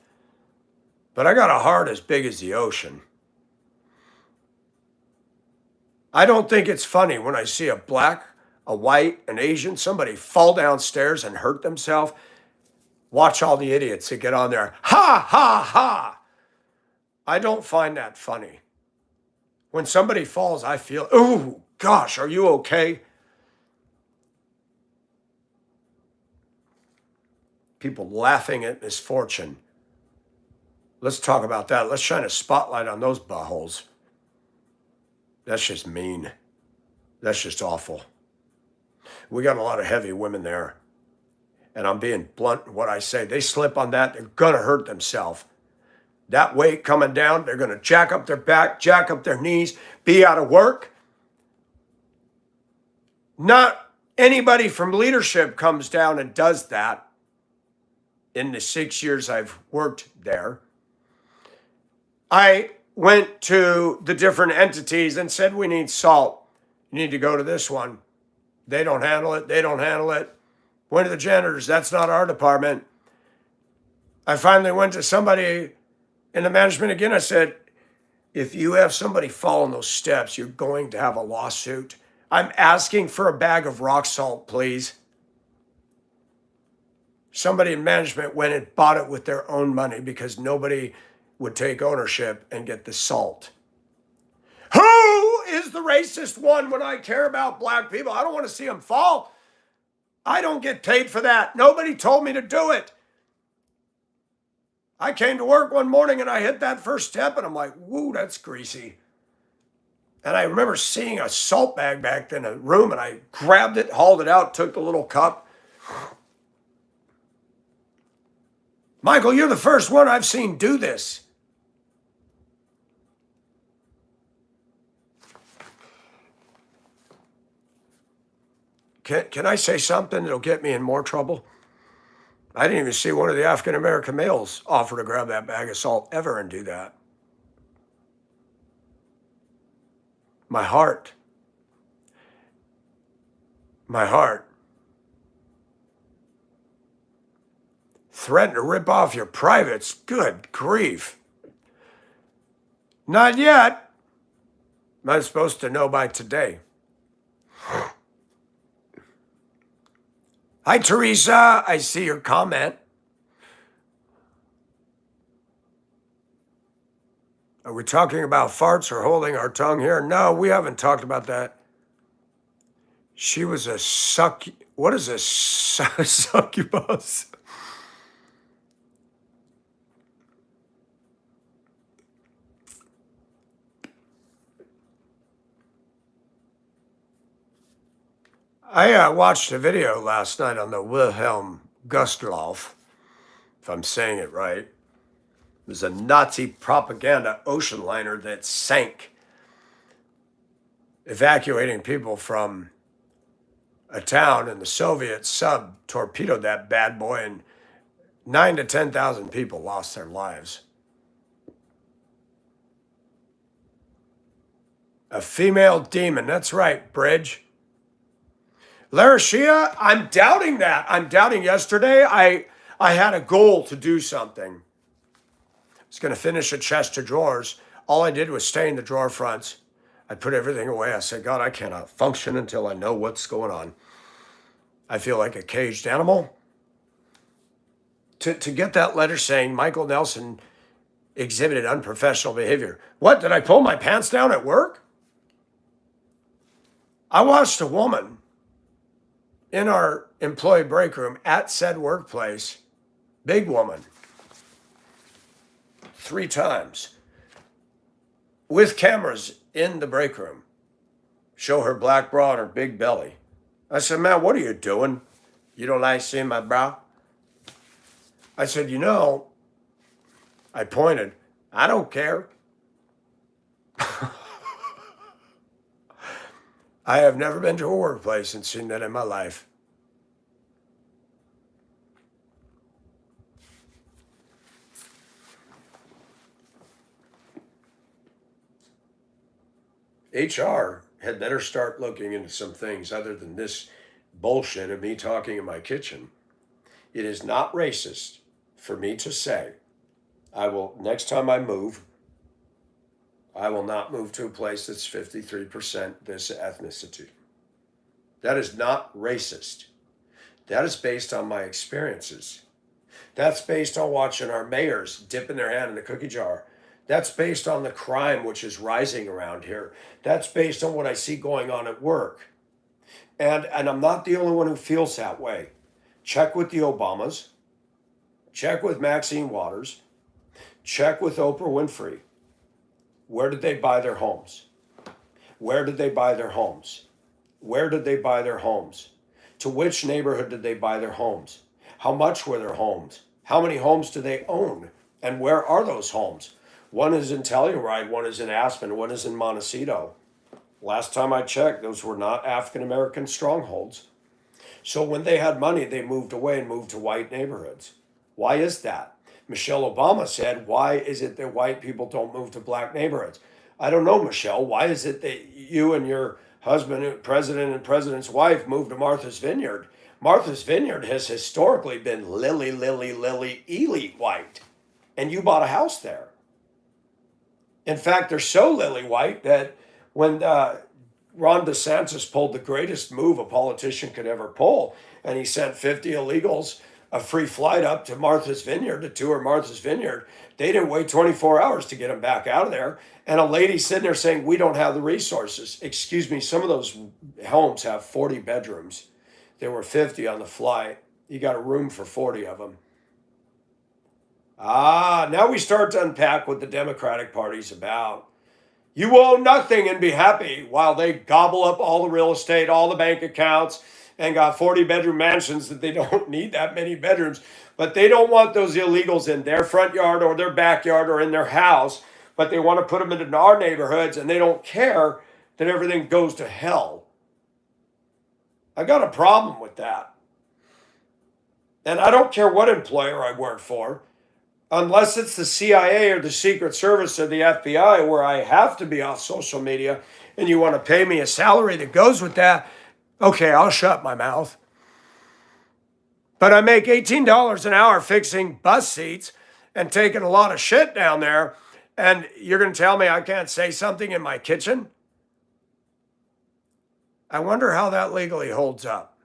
But I got a heart as big as the ocean. I don't think it's funny when I see a black, a white, an Asian, somebody fall downstairs and hurt themselves. Watch all the idiots that get on there. Ha, ha, ha. I don't find that funny. When somebody falls, I feel, ooh, gosh, are you okay? People laughing at misfortune. Let's talk about that. Let's shine a spotlight on those buttholes. That's just mean. That's just awful. We got a lot of heavy women there. and I'm being blunt in what I say, they slip on that, they're going to hurt themselves. That weight coming down, they're going to jack up their back, jack up their knees, be out of work. Not anybody from leadership comes down and does that in the 6 years I've worked there. I went to the different entities and said, we need salt. You need to go to this one. They don't handle it. They don't handle it. Went to the janitors. That's not our department. I finally went to somebody in the management again. I said, if you have somebody fall on those steps, you're going to have a lawsuit. I'm asking for a bag of rock salt, please. Somebody in management went and bought it with their own money because nobody would take ownership and get the salt. Who is the racist one when I care about black people? I don't want to see them fall. I don't get paid for that. Nobody told me to do it. I came to work one morning and I hit that first step and I'm like, woo, that's greasy. And I remember seeing a salt bag back in a room and I grabbed it, hauled it out, took the little cup. Michael, you're the first one I've seen do this. Can I say something that'll get me in more trouble? I didn't even see one of the African-American males offer to grab that bag of salt ever and do that. My heart threatened to rip off your privates. Good grief. Not yet. I'm supposed to know by today. Hi, Teresa. I see your comment. Are we talking about farts or holding our tongue here? No, we haven't talked about that. She was a what is a succubus? I watched a video last night on the Wilhelm Gustloff, if I'm saying it right. It was a Nazi propaganda ocean liner that sank, evacuating people from a town, and the Soviet sub torpedoed that bad boy, and 9,000 to 10,000 people lost their lives. A female demon, that's right, Bridge. Larashia, I'm doubting that. I'm doubting yesterday. I had a goal to do something. I was going to finish a chest of drawers. All I did was stain the drawer fronts. I put everything away. I said, God, I cannot function until I know what's going on. I feel like a caged animal. To get that letter saying Michael Nelson exhibited unprofessional behavior. What, did I pull my pants down at work? I watched a woman in our employee break room at said workplace, big woman, 3 times, with cameras in the break room, show her black bra and her big belly. I said, man, what are you doing? You don't like seeing my bra? I said, I pointed, I don't care. I have never been to a workplace and seen that in my life. HR had better start looking into some things other than this bullshit of me talking in my kitchen. It is not racist for me to say, next time I move, I will not move to a place that's 53% this ethnicity. That is not racist. That is based on my experiences. That's based on watching our mayors dipping their hand in the cookie jar. That's based on the crime which is rising around here. That's based on what I see going on at work. And I'm not the only one who feels that way. Check with the Obamas. Check with Maxine Waters. Check with Oprah Winfrey. Where did they buy their homes? Where did they buy their homes? Where did they buy their homes? To which neighborhood did they buy their homes? How much were their homes? How many homes do they own? And where are those homes? One is in Telluride, one is in Aspen, one is in Montecito. Last time I checked, those were not African American strongholds. So when they had money, they moved away and moved to white neighborhoods. Why is that? Michelle Obama said, why is it that white people don't move to black neighborhoods? I don't know, Michelle. Why is it that you and your husband, president and president's wife, moved to Martha's Vineyard? Martha's Vineyard has historically been lily, Ely white. And you bought a house there. In fact, they're so lily white that when Ron DeSantis pulled the greatest move a politician could ever pull, and he sent 50 illegals a free flight up to Martha's Vineyard to tour Martha's Vineyard, they didn't wait 24 hours to get him back out of there. And a lady sitting there saying, we don't have the resources. Excuse me, some of those homes have 40 bedrooms. There were 50 on the flight. You got a room for 40 of them. Now we start to unpack what the Democratic Party's about. You own nothing and be happy while they gobble up all the real estate, all the bank accounts, and got 40-bedroom mansions that they don't need that many bedrooms. But they don't want those illegals in their front yard or their backyard or in their house. But they want to put them into our neighborhoods, and they don't care that everything goes to hell. I got a problem with that. And I don't care what employer I work for, unless it's the CIA or the Secret Service or the FBI, where I have to be off social media, and you want to pay me a salary that goes with that, okay, I'll shut my mouth. But I make $18 an hour fixing bus seats and taking a lot of shit down there, and you're going to tell me I can't say something in my kitchen? I wonder how that legally holds up.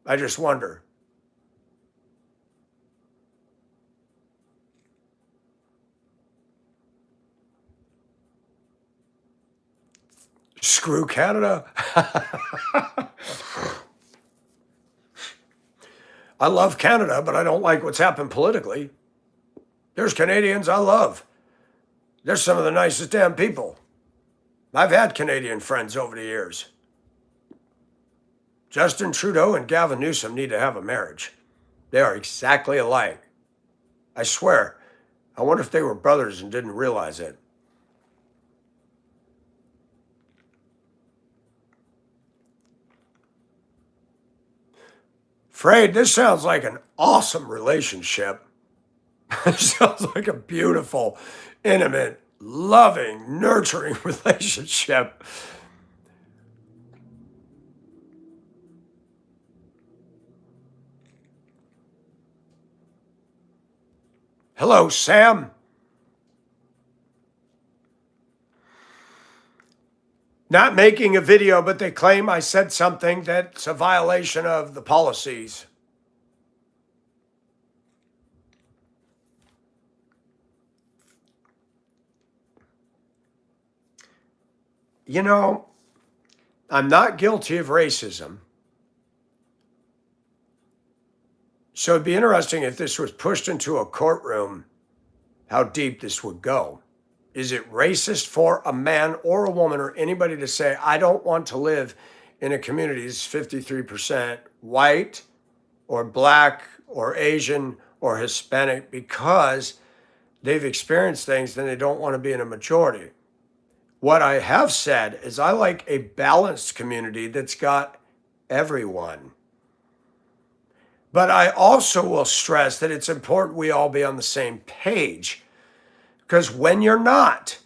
I just wonder. Screw Canada. I love Canada, but I don't like what's happened politically. There's Canadians I love. They're some of the nicest damn people. I've had Canadian friends over the years. Justin Trudeau and Gavin Newsom need to have a marriage. They are exactly alike. I swear. I wonder if they were brothers and didn't realize it. Frade, this sounds like an awesome relationship. It sounds like a beautiful, intimate, loving, nurturing relationship. Hello, Sam. Not making a video, but they claim I said something that's a violation of the policies. You know, I'm not guilty of racism. So it'd be interesting if this was pushed into a courtroom, how deep this would go. Is it racist for a man or a woman or anybody to say, I don't want to live in a community that's 53% white or black or Asian or Hispanic because they've experienced things and they don't want to be in a majority? What I have said is I like a balanced community that's got everyone. But I also will stress that it's important we all be on the same page. Because when you're not,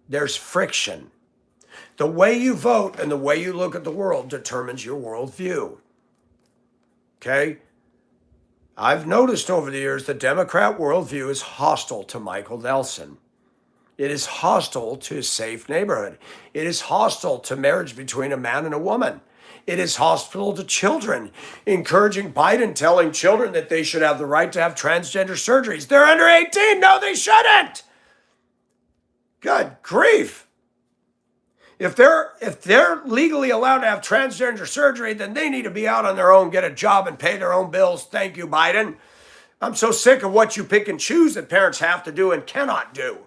there's friction. The way you vote and the way you look at the world determines your worldview. Okay? I've noticed over the years the Democrat worldview is hostile to Michael Nelson. It is hostile to a safe neighborhood. It is hostile to marriage between a man and a woman. It is hostile to children, encouraging Biden telling children that they should have the right to have transgender surgeries. They're under 18. No, they shouldn't. Good grief. If they're legally allowed to have transgender surgery, then they need to be out on their own, get a job, and pay their own bills. Thank you, Biden. I'm so sick of what you pick and choose that parents have to do and cannot do.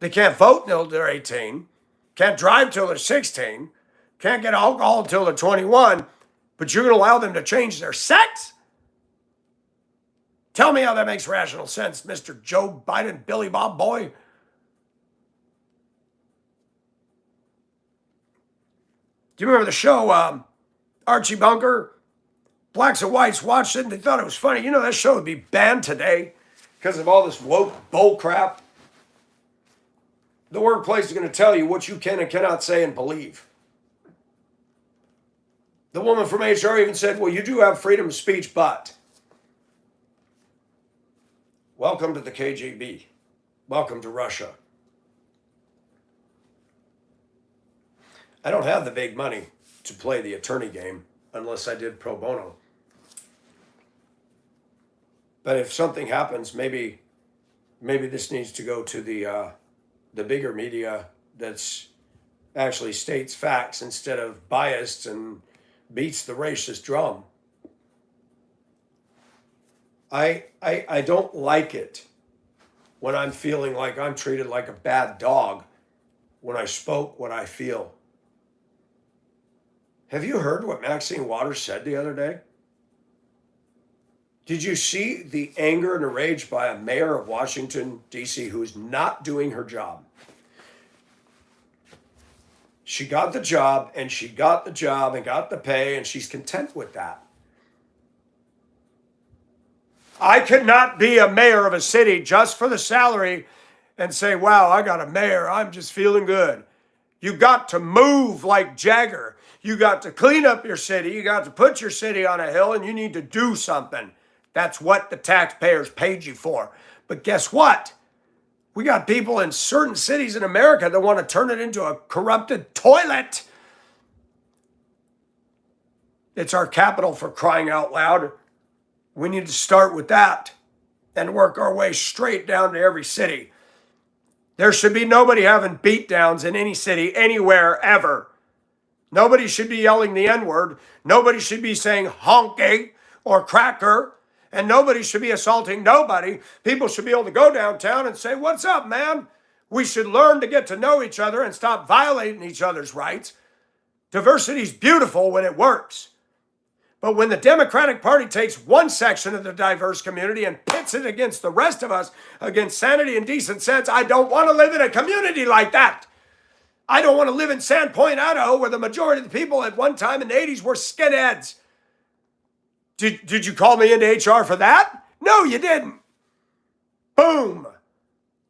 They can't vote until they're 18, can't drive till they're 16, can't get alcohol until they're 21. but you're going to allow them to change their sex? Tell me how that makes rational sense, Mr. Joe Biden, Billy Bob boy. Do you remember the show Archie Bunker? Blacks and whites watched it and they thought it was funny. You know, that show would be banned today because of all this woke bull crap. The workplace is going to tell you what you can and cannot say and believe. The woman from HR even said, well, you do have freedom of speech, but welcome to the KGB. Welcome to Russia. I don't have the big money to play the attorney game unless I did pro bono. But if something happens, maybe this needs to go to the bigger media that's actually states facts instead of biased and beats the racist drum. I don't like it when I'm feeling like I'm treated like a bad dog when I spoke what I feel. Have you heard what Maxine Waters said the other day? Did you see the anger and the rage by a mayor of Washington, D.C., who's not doing her job? She got the job, and she got the job and got the pay, and she's content with that. I could not be a mayor of a city just for the salary and say, wow, I got a mayor. I'm just feeling good. You got to move like Jagger. You got to clean up your city. You got to put your city on a hill, and you need to do something. That's what the taxpayers paid you for. But guess what? We got people in certain cities in America that want to turn it into a corrupted toilet. It's our capital, for crying out loud. We need to start with that and work our way straight down to every city. There should be nobody having beatdowns in any city, anywhere, ever. Nobody should be yelling the N-word. Nobody should be saying honky or cracker. And nobody should be assaulting nobody. People should be able to go downtown and say, what's up, man? We should learn to get to know each other and stop violating each other's rights. Diversity is beautiful when it works. But when the Democratic Party takes one section of the diverse community and pits it against the rest of us, against sanity and decent sense, I don't want to live in a community like that. I don't want to live in Sandpoint, Idaho, where the majority of the people at one time in the 80s were skinheads. Did you call me into HR for that? No, you didn't. Boom.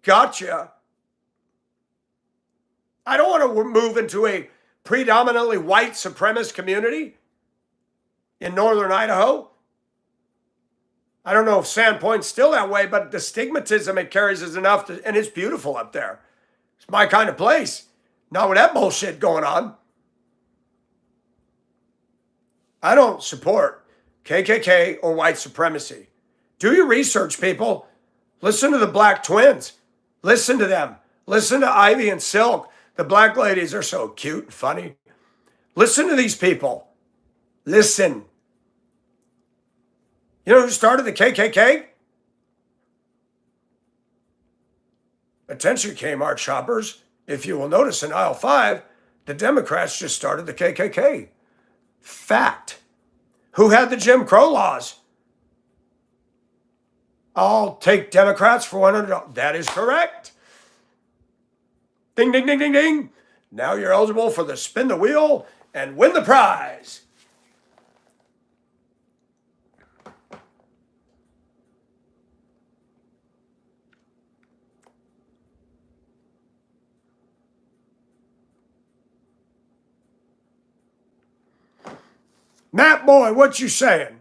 Gotcha. I don't want to move into a predominantly white supremacist community in northern Idaho. I don't know if Sandpoint's still that way, but the stigmatism it carries is enough, and it's beautiful up there. It's my kind of place. Not with that bullshit going on. I don't support KKK or white supremacy. Do your research, people. Listen to the Black Twins. Listen to them. Listen to Ivy and Silk. The black ladies are so cute and funny. Listen to these people. Listen. You know who started the KKK? Attention, Kmart shoppers. If you will notice in aisle 5, the Democrats just started the KKK. Fact. Who had the Jim Crow laws? I'll take Democrats for $100. That is correct. Ding, ding, ding, ding, ding. Now you're eligible for the spin the wheel and win the prize. Matt Boy, what you saying?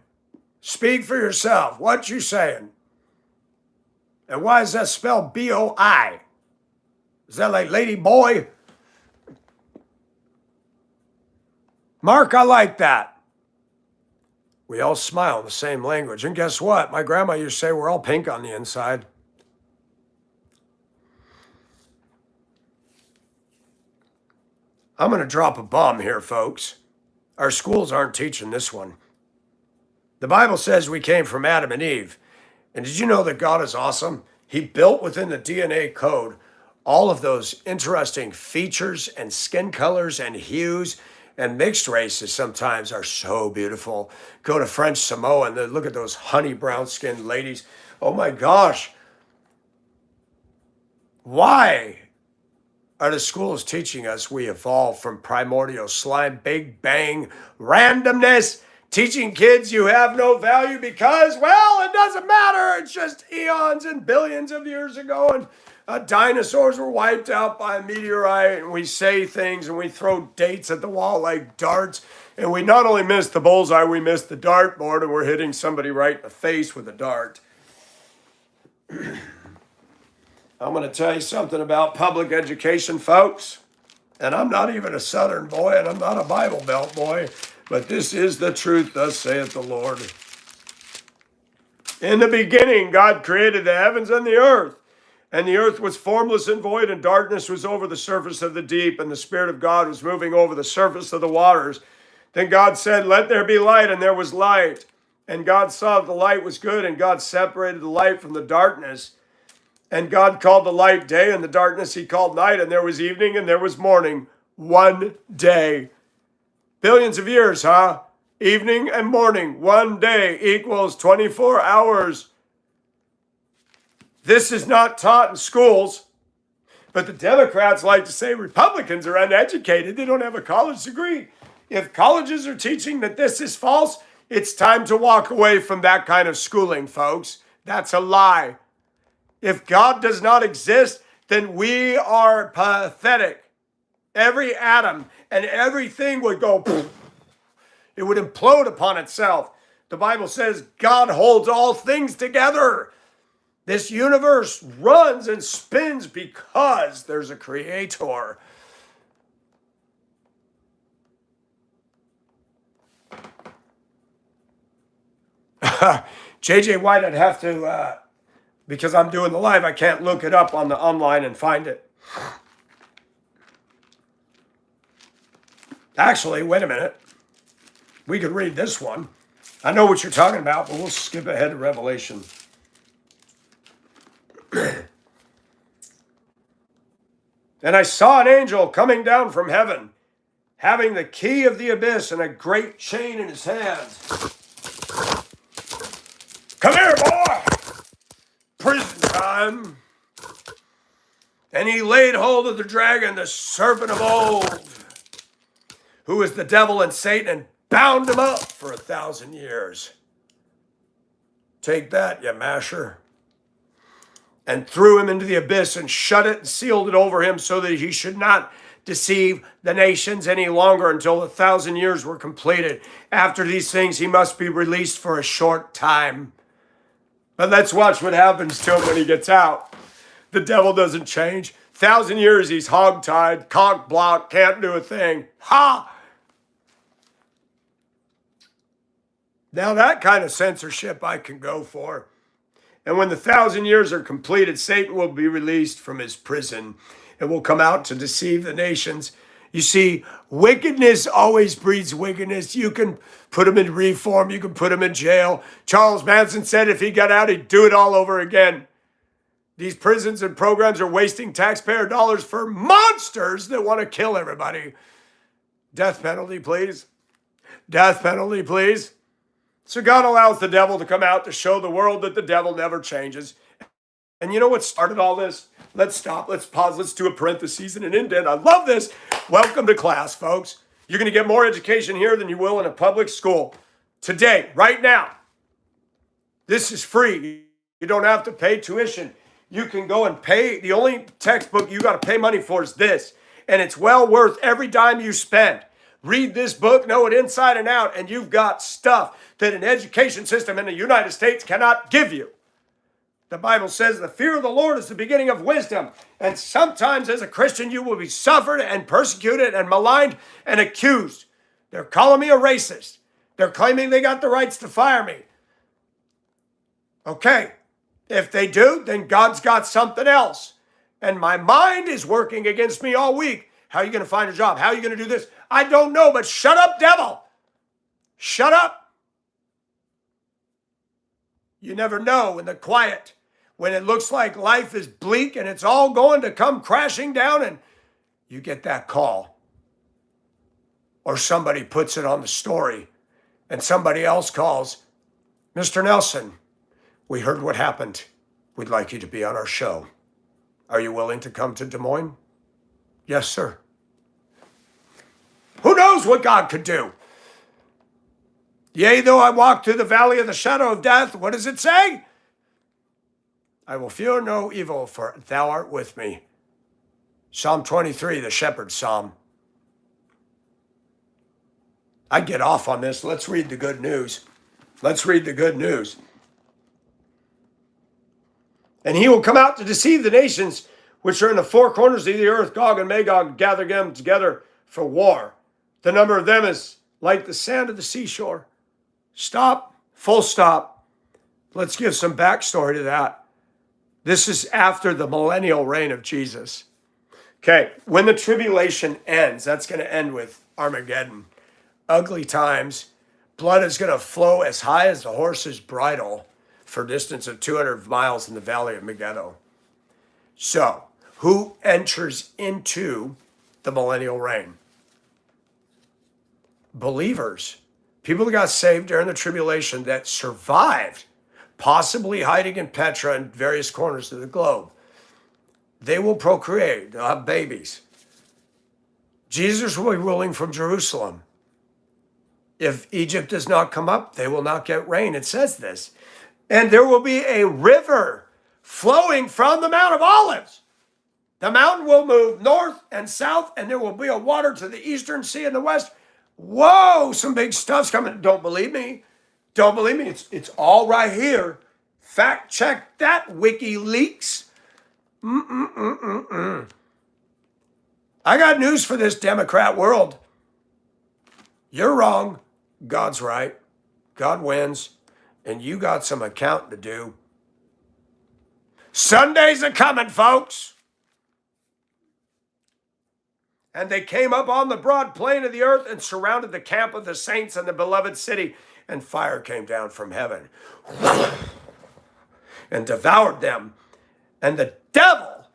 Speak for yourself. What you saying? And why is that spelled B-O-I? Is that like Lady Boy? Mark, I like that. We all smile in the same language. And guess what? My grandma used to say we're all pink on the inside. I'm going to drop a bomb here, folks. Our schools aren't teaching this one. The Bible says we came from Adam and Eve. And did you know that God is awesome? He built within the DNA code all of those interesting features and skin colors and hues And mixed races sometimes are so beautiful. Go to French Samoa and look at those honey brown skinned ladies. Oh my gosh. Why are the schools teaching us we evolved from primordial slime, big bang, randomness, teaching kids you have no value because, well, it doesn't matter. It's just eons and billions of years ago, and dinosaurs were wiped out by a meteorite, and we say things and we throw dates at the wall like darts, and we not only miss the bullseye, we miss the dartboard, and we're hitting somebody right in the face with a dart. I'm going to tell you something about public education, folks. And I'm not even a Southern boy, and I'm not a Bible Belt boy, but this is the truth, thus saith the Lord. In the beginning, God created the heavens and the earth. And the earth was formless and void, and darkness was over the surface of the deep, and the Spirit of God was moving over the surface of the waters. Then God said, "Let there be light," and there was light. And God saw that the light was good, and God separated the light from the darkness. And God called the light day, and the darkness he called night, and there was evening and there was morning, one day. Billions of years, huh? Evening and morning, one day equals 24 hours. This is not taught in schools, but the Democrats like to say Republicans are uneducated. They don't have a college degree. If colleges are teaching that this is false, it's time to walk away from that kind of schooling, folks. That's a lie. If God does not exist, then we are pathetic. Every atom and everything would go, it would implode upon itself. The Bible says God holds all things together. This universe runs and spins because there's a creator. J.J. White, I'd have to, because I'm doing the live, I can't look it up on the online and find it. Actually, wait a minute. We could read this one. I know what you're talking about, but we'll skip ahead to Revelation. And I saw an angel coming down from heaven, having the key of the abyss and a great chain in his hands. Come here, boy! Prison time. And he laid hold of the dragon, the serpent of old, who is the devil and Satan, and bound him up for 1,000 years. Take that, you masher. And threw him into the abyss and shut it and sealed it over him so that he should not deceive the nations any longer until 1,000 years were completed. After these things, he must be released for a short time. But let's watch what happens to him when he gets out. The devil doesn't change. 1,000 years, he's hogtied, cock blocked, can't do a thing. Ha! Now that kind of censorship I can go for. And when the 1,000 years are completed, Satan will be released from his prison and will come out to deceive the nations. You see, wickedness always breeds wickedness. You can put him in reform. You can put him in jail. Charles Manson said if he got out, he'd do it all over again. These prisons and programs are wasting taxpayer dollars for monsters that want to kill everybody. Death penalty, please. Death penalty, please. So God allows the devil to come out to show the world that the devil never changes. And you know what started all this? Let's stop, let's pause, let's do a parenthesis and an indent. I love this. Welcome to class, folks. You're going to get more education here than you will in a public school. Today, right now. This is free. You don't have to pay tuition. You can go and pay. The only textbook you got to pay money for is this. And it's well worth every dime you spend. Read this book, know it inside and out, and you've got stuff that an education system in the United States cannot give you. The Bible says the fear of the Lord is the beginning of wisdom. And sometimes as a Christian, you will be suffered and persecuted and maligned and accused. They're calling me a racist. They're claiming they got the rights to fire me. Okay, if they do, then God's got something else. And my mind is working against me all week. How are you going to find a job? How are you going to do this? I don't know, but shut up, devil. Shut up. You never know in the quiet when it looks like life is bleak and it's all going to come crashing down and you get that call. or somebody puts it on the story and somebody else calls, Mr. Nelson, we heard what happened. We'd like you to be on our show. Are you willing to come to Des Moines? Yes, sir. Who knows what God could do? Yea, though I walk through the valley of the shadow of death, what does it say? I will fear no evil, for thou art with me. Psalm 23, the shepherd's psalm. I get off on this. Let's read the good news. Let's read the good news. And he will come out to deceive the nations which are in the four corners of the earth, Gog and Magog, gather them together for war. The number of them is like the sand of the seashore. Stop, full stop. Let's give some backstory to that. This is after the millennial reign of Jesus. Okay, when the tribulation ends, that's going to end with Armageddon. Ugly times. Blood is going to flow as high as the horse's bridle for a distance of 200 miles in the valley of Megiddo. So, who enters into the millennial reign? Believers. People who got saved during the tribulation that survived, possibly hiding in Petra and various corners of the globe. They will procreate. They'll have babies. Jesus will be ruling from Jerusalem. If Egypt does not come up, they will not get rain. It says this. And there will be a river flowing from the Mount of Olives. The mountain will move north and south, and there will be a water to the eastern sea and the west. Whoa, some big stuff's coming. Don't believe me. Don't believe me. It's all right here. Fact check that, WikiLeaks. I got news for this Democrat world. You're wrong. God's right. God wins. And you got some accounting to do. Sundays are coming, folks. And they came up on the broad plain of the earth and surrounded the camp of the saints and the beloved city. And fire came down from heaven and devoured them. And the devil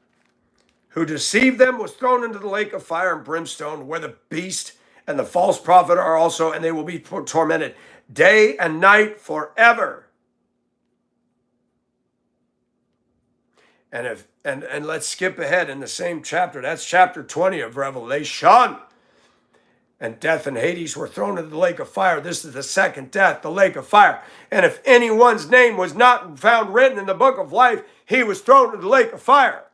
who deceived them was thrown into the lake of fire and brimstone, where the beast and the false prophet are also, and they will be tormented day and night forever. And let's skip ahead in the same chapter. That's chapter 20 of Revelation. And death and Hades were thrown into the lake of fire. This is the second death, the lake of fire. And if anyone's name was not found written in the book of life, he was thrown into the lake of fire.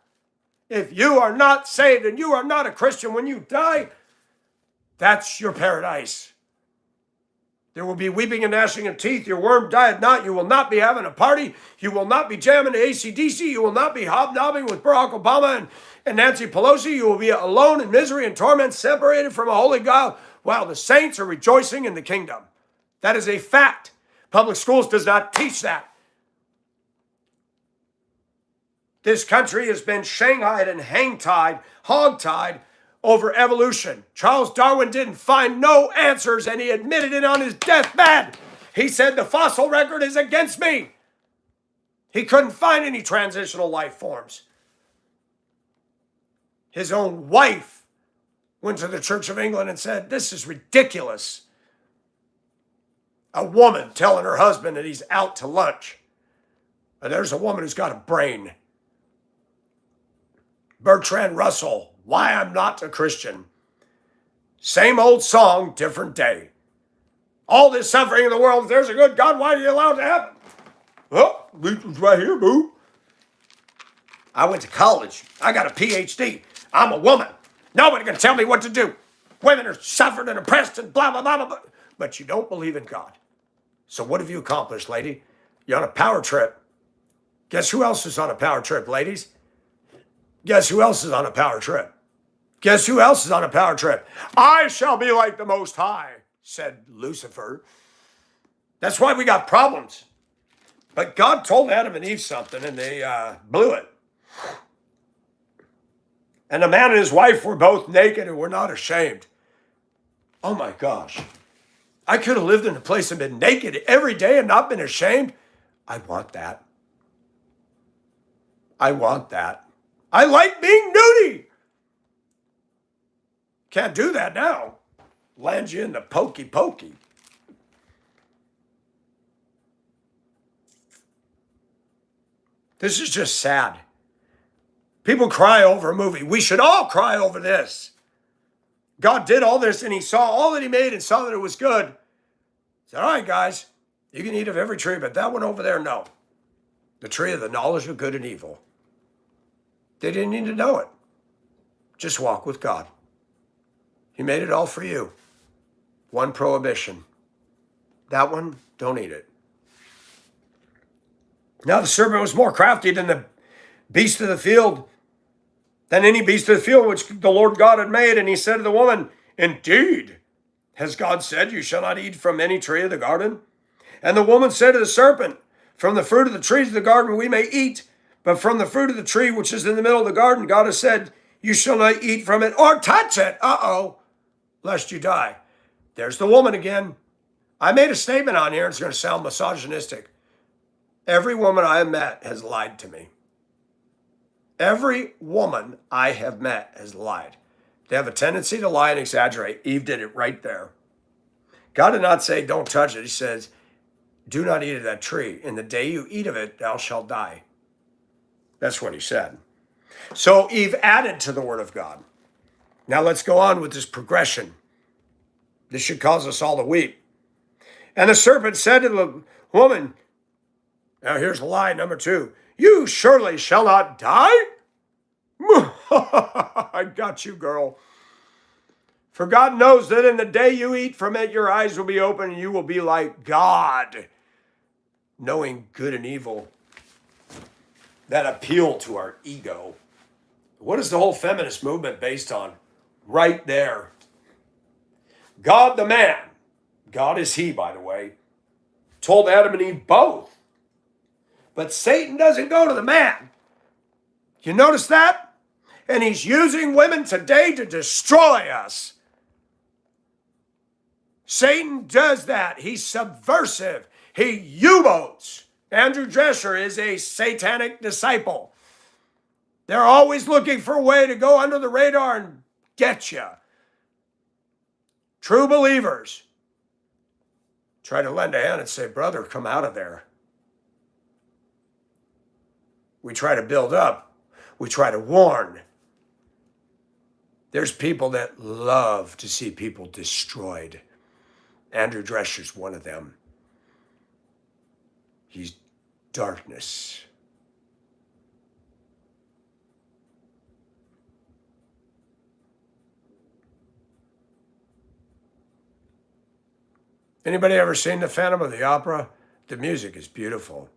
If you are not saved and you are not a Christian when you die, that's your paradise. There will be weeping and gnashing of teeth. Your worm dieth not. You will not be having a party. You will not be jamming to AC/DC. You will not be hobnobbing with Barack Obama and Nancy Pelosi. You will be alone in misery and torment, separated from a holy God, while the saints are rejoicing in the kingdom. That is a fact. Public schools does not teach that. This country has been shanghaied and hang-tied, hog-tied over evolution. Charles Darwin didn't find no answers, and he admitted it on his deathbed. He said the fossil record is against me. He couldn't find any transitional life forms. His own wife went to the Church of England and said, this is ridiculous. A woman telling her husband that he's out to lunch. And there's a woman who's got a brain. Bertrand Russell, Why I'm Not a Christian. Same old song, different day. All this suffering in the world, if there's a good God, why are you allowed to happen? Oh, it's right here, boo. I went to college. I got a PhD. I'm a woman. Nobody can tell me what to do. Women are suffered and oppressed and blah, blah, blah, blah, blah. But you don't believe in God. So what have you accomplished, lady? You're on a power trip. Guess who else is on a power trip, ladies? Guess who else is on a power trip? Guess who else is on a power trip? I shall be like the Most High, said Lucifer. That's why we got problems. But God told Adam and Eve something, and they blew it. And the man and his wife were both naked and were not ashamed. Oh my gosh. I could have lived in a place and been naked every day and not been ashamed. I want that. I want that. I like being nudie. Can't do that now. Land you in the pokey pokey. This is just sad. People cry over a movie. We should all cry over this. God did all this and he saw all that he made and saw that it was good. He said, all right, guys, you can eat of every tree, but that one over there, no. The tree of the knowledge of good and evil. They didn't need to know it. Just walk with God. He made it all for you. One prohibition. That one, don't eat it. Now the serpent was more crafty than the beast of the field, than any beast of the field which the Lord God had made. And he said to the woman, indeed, has God said, you shall not eat from any tree of the garden? And the woman said to the serpent, from the fruit of the trees of the garden we may eat, but from the fruit of the tree which is in the middle of the garden, God has said, you shall not eat from it or touch it. Lest you die. There's the woman again. I made a statement on here, and it's going to sound misogynistic. Every woman I have met has lied to me. Every woman I have met has lied. They have a tendency to lie and exaggerate. Eve did it right there. God did not say, don't touch it. He says, do not eat of that tree. In the day you eat of it, thou shalt die. That's what he said. So Eve added to the word of God. Now let's go on with this progression. This should cause us all to weep. And the serpent said to the woman, now here's lie number 2. You surely shall not die. I got you, girl. For God knows that in the day you eat from it, your eyes will be open and you will be like God, knowing good and evil. That appeal to our ego. What is the whole feminist movement based on? Right there. God the man, God is he, by the way, told Adam and Eve both. But Satan doesn't go to the man. You notice that? And he's using women today to destroy us. Satan does that. He's subversive. He U-boats. Andrew Drescher is a satanic disciple. They're always looking for a way to go under the radar and get you. True believers try to lend a hand and say, brother, come out of there. We try to build up. We try to warn. There's people that love to see people destroyed. Andrew Drescher's one of them. He's darkness. Anybody ever seen The Phantom of the Opera? The music is beautiful.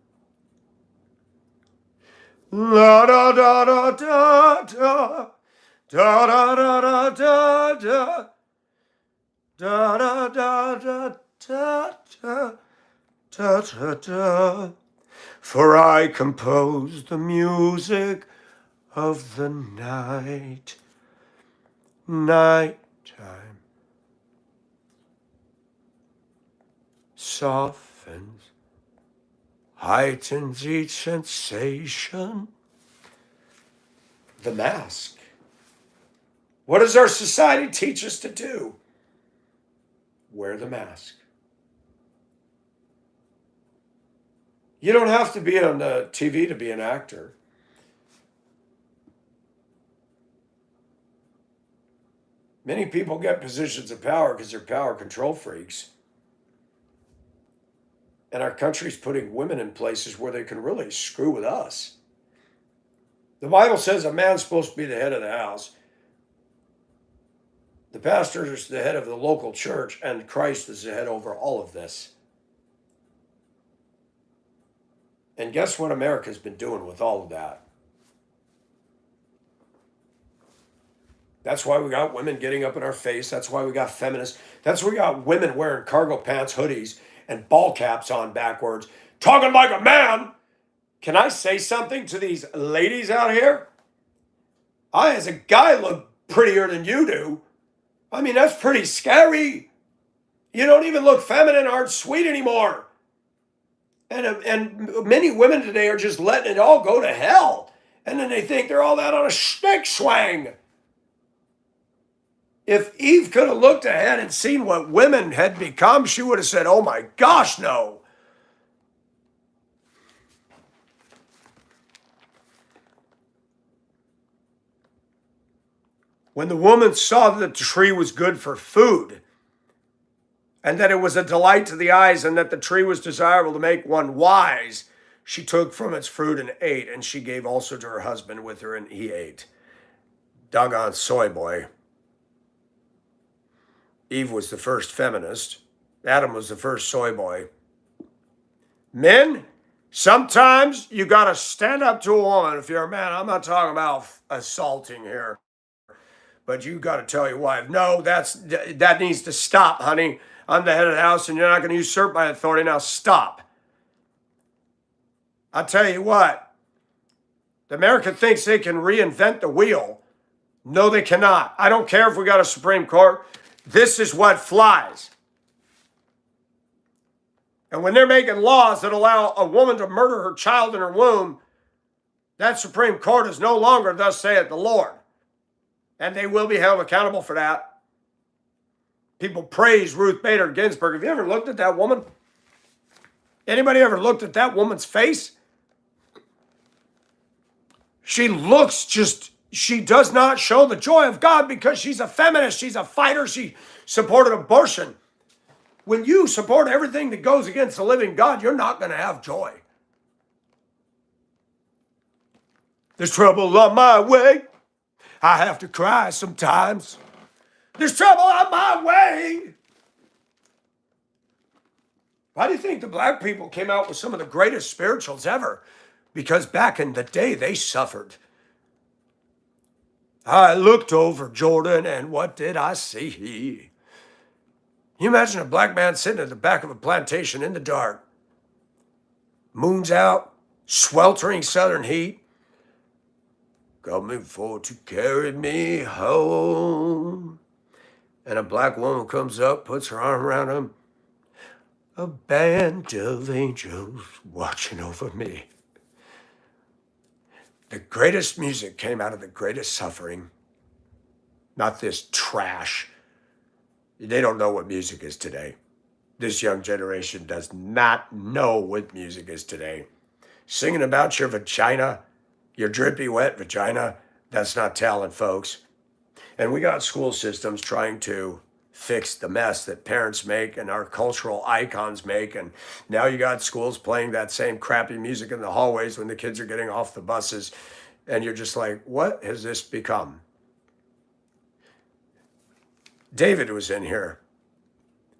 La da da da da da da da da da da da da da da da da da da. For I compose the music of the night, nighttime softens, heightens each sensation. The mask. What does our society teach us to do? Wear the mask. You don't have to be on the TV to be an actor. Many people get positions of power because they're power control freaks. And our country's putting women in places where they can really screw with us. The Bible says a man's supposed to be the head of the house. The pastor is the head of the local church, and Christ is the head over all of this. And guess what America's been doing with all of that? That's why we got women getting up in our face. That's why we got feminists. That's why we got women wearing cargo pants, hoodies, and ball caps on backwards, talking like a man. Can I say something to these ladies out here? I, as a guy, look prettier than you do. I mean, that's pretty scary. You don't even look feminine, aren't sweet anymore. And many women today are just letting it all go to hell. And then they think they're all that on a snake swing. If Eve could have looked ahead and seen what women had become, she would have said, oh my gosh, no. When the woman saw that the tree was good for food, and that it was a delight to the eyes, and that the tree was desirable to make one wise, she took from its fruit and ate, and she gave also to her husband with her, and he ate. Doggone soy boy. Eve was the first feminist. Adam was the first soy boy. Men, sometimes you got to stand up to a woman if you're a man. I'm not talking about assaulting here, but you got to tell your wife, no, that needs to stop, honey. I'm the head of the house and you're not going to usurp my authority. Now stop. I'll tell you what, America thinks they can reinvent the wheel. No, they cannot. I don't care if we got a Supreme Court. This is what flies. And when they're making laws that allow a woman to murder her child in her womb, that Supreme Court is no longer thus saith the Lord. And they will be held accountable for that. People praise Ruth Bader Ginsburg. Have you ever looked at that woman? Anybody ever looked at that woman's face? She looks she does not show the joy of God because she's a feminist. She's a fighter. She supported abortion. When you support everything that goes against the living God, you're not going to have joy. There's trouble on my way. I have to cry sometimes. There's trouble on my way. Why do you think the black people came out with some of the greatest spirituals ever? Because back in the day, they suffered. I looked over Jordan, and what did I see? Can you imagine a black man sitting at the back of a plantation in the dark? Moon's out, sweltering southern heat. Coming for to carry me home. And a black woman comes up, puts her arm around him. A band of angels watching over me. The greatest music came out of the greatest suffering. Not this trash. They don't know what music is today. This young generation does not know what music is today. Singing about your vagina, your drippy, wet vagina, that's not talent, folks. And we got school systems trying to fix the mess that parents make and our cultural icons make. And now you got schools playing that same crappy music in the hallways when the kids are getting off the buses. And you're just like, what has this become? David was in here.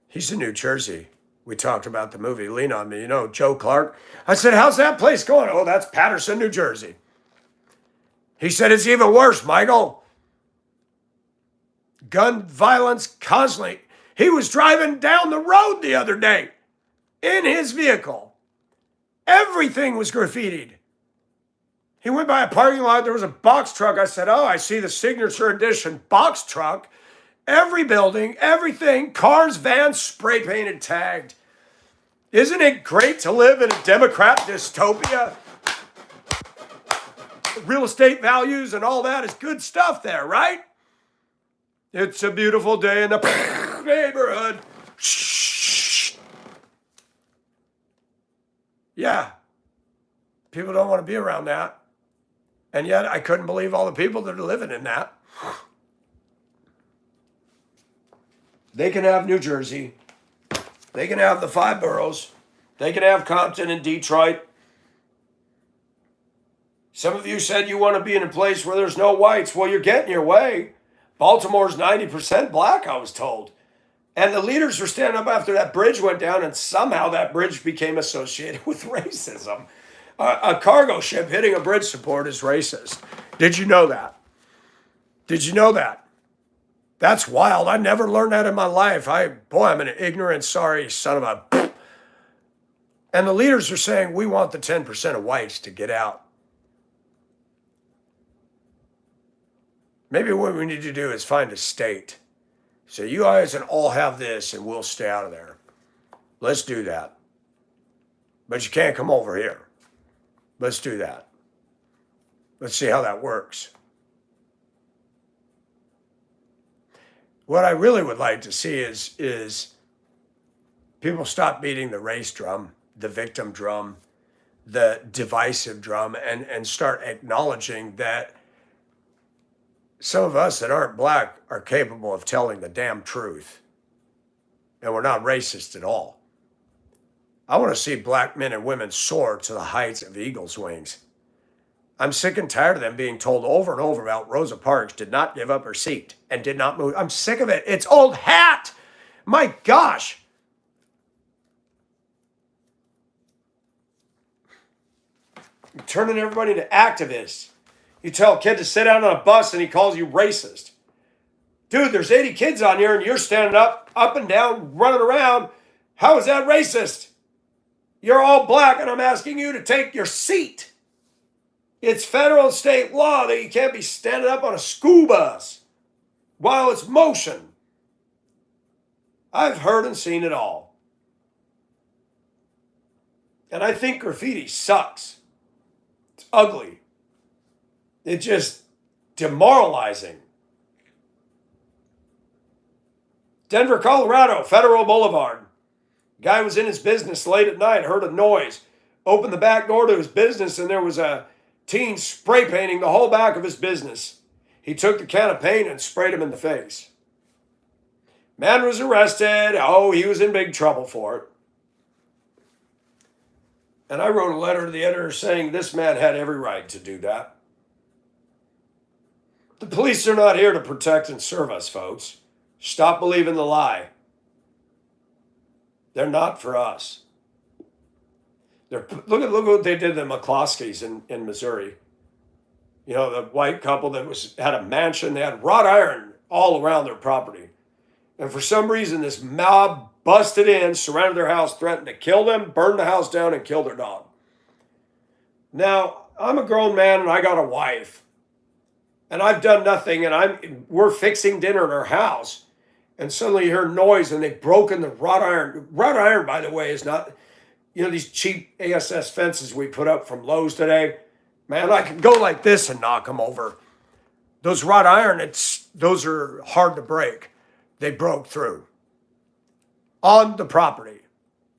He's in New Jersey. We talked about the movie Lean on Me. You know, Joe Clark. I said, how's that place going? Oh, that's Patterson, New Jersey. He said, it's even worse, Michael. Gun violence constantly. He was driving down the road the other day in his vehicle. Everything was graffitied. He went by a parking lot. There was a box truck. I said, oh, I see the signature edition box truck. Every building, everything, cars, vans, spray painted, tagged. Isn't it great to live in a Democrat dystopia? Real estate values and all that is good stuff there, right? It's a beautiful day in the neighborhood. Shh. Yeah. People don't want to be around that. And yet I couldn't believe all the people that are living in that. They can have New Jersey. They can have the 5 boroughs. They can have Compton and Detroit. Some of you said you want to be in a place where there's no whites. Well, you're getting your way. Baltimore's 90% black, I was told. And the leaders were standing up after that bridge went down, and somehow that bridge became associated with racism. A cargo ship hitting a bridge support is racist. Did you know that? Did you know that? That's wild. I never learned that in my life. I'm an ignorant, sorry son of a... And the leaders are saying, we want the 10% of whites to get out. Maybe what we need to do is find a state. So you guys can all have this and we'll stay out of there. Let's do that. But you can't come over here. Let's do that. Let's see how that works. What I really would like to see is people stop beating the race drum, the victim drum, the divisive drum, and start acknowledging that some of us that aren't black are capable of telling the damn truth. And we're not racist at all. I want to see black men and women soar to the heights of eagle's wings. I'm sick and tired of them being told over and over about Rosa Parks did not give up her seat and did not move. I'm sick of it. It's old hat. My gosh. You're turning everybody into activists. You tell a kid to sit down on a bus and he calls you racist. Dude, there's 80 kids on here and you're standing up and down, running around. How is that racist? You're all black and I'm asking you to take your seat. It's federal and state law that you can't be standing up on a school bus while it's motion. I've heard and seen it all. And I think graffiti sucks. It's ugly. It's just demoralizing. Denver, Colorado, Federal Boulevard. Guy was in his business late at night, heard a noise, opened the back door to his business, and there was a teen spray painting the whole back of his business. He took the can of paint and sprayed him in the face. Man was arrested. Oh, he was in big trouble for it. And I wrote a letter to the editor saying this man had every right to do that. The police are not here to protect and serve us, folks. Stop believing the lie. They're not for us. Look at what they did to the McCloskeys in Missouri. You know, the white couple that had a mansion. They had wrought iron all around their property. And for some reason, this mob busted in, surrounded their house, threatened to kill them, burn the house down, and kill their dog. Now, I'm a grown man and I got a wife. And I've done nothing, and we're fixing dinner at our house. And suddenly you hear noise and they've broken the wrought iron. Wrought iron, by the way, is not, you know, these cheap ASS fences we put up from Lowe's today. Man, I could go like this and knock them over. Those wrought iron, those are hard to break. They broke through on the property,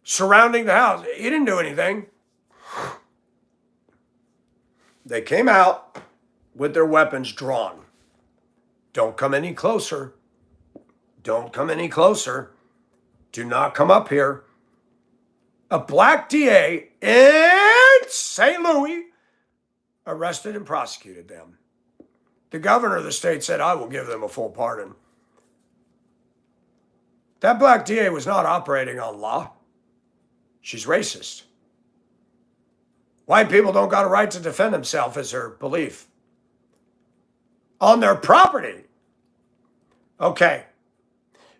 surrounding the house. He didn't do anything. They came out with their weapons drawn. Don't come any closer. Don't come any closer. Do not come up here. A black DA in St. Louis arrested and prosecuted them. The governor of the state said, I will give them a full pardon. That black DA was not operating on law. She's racist. White people don't got a right to defend themselves, is her belief. On their property. Okay.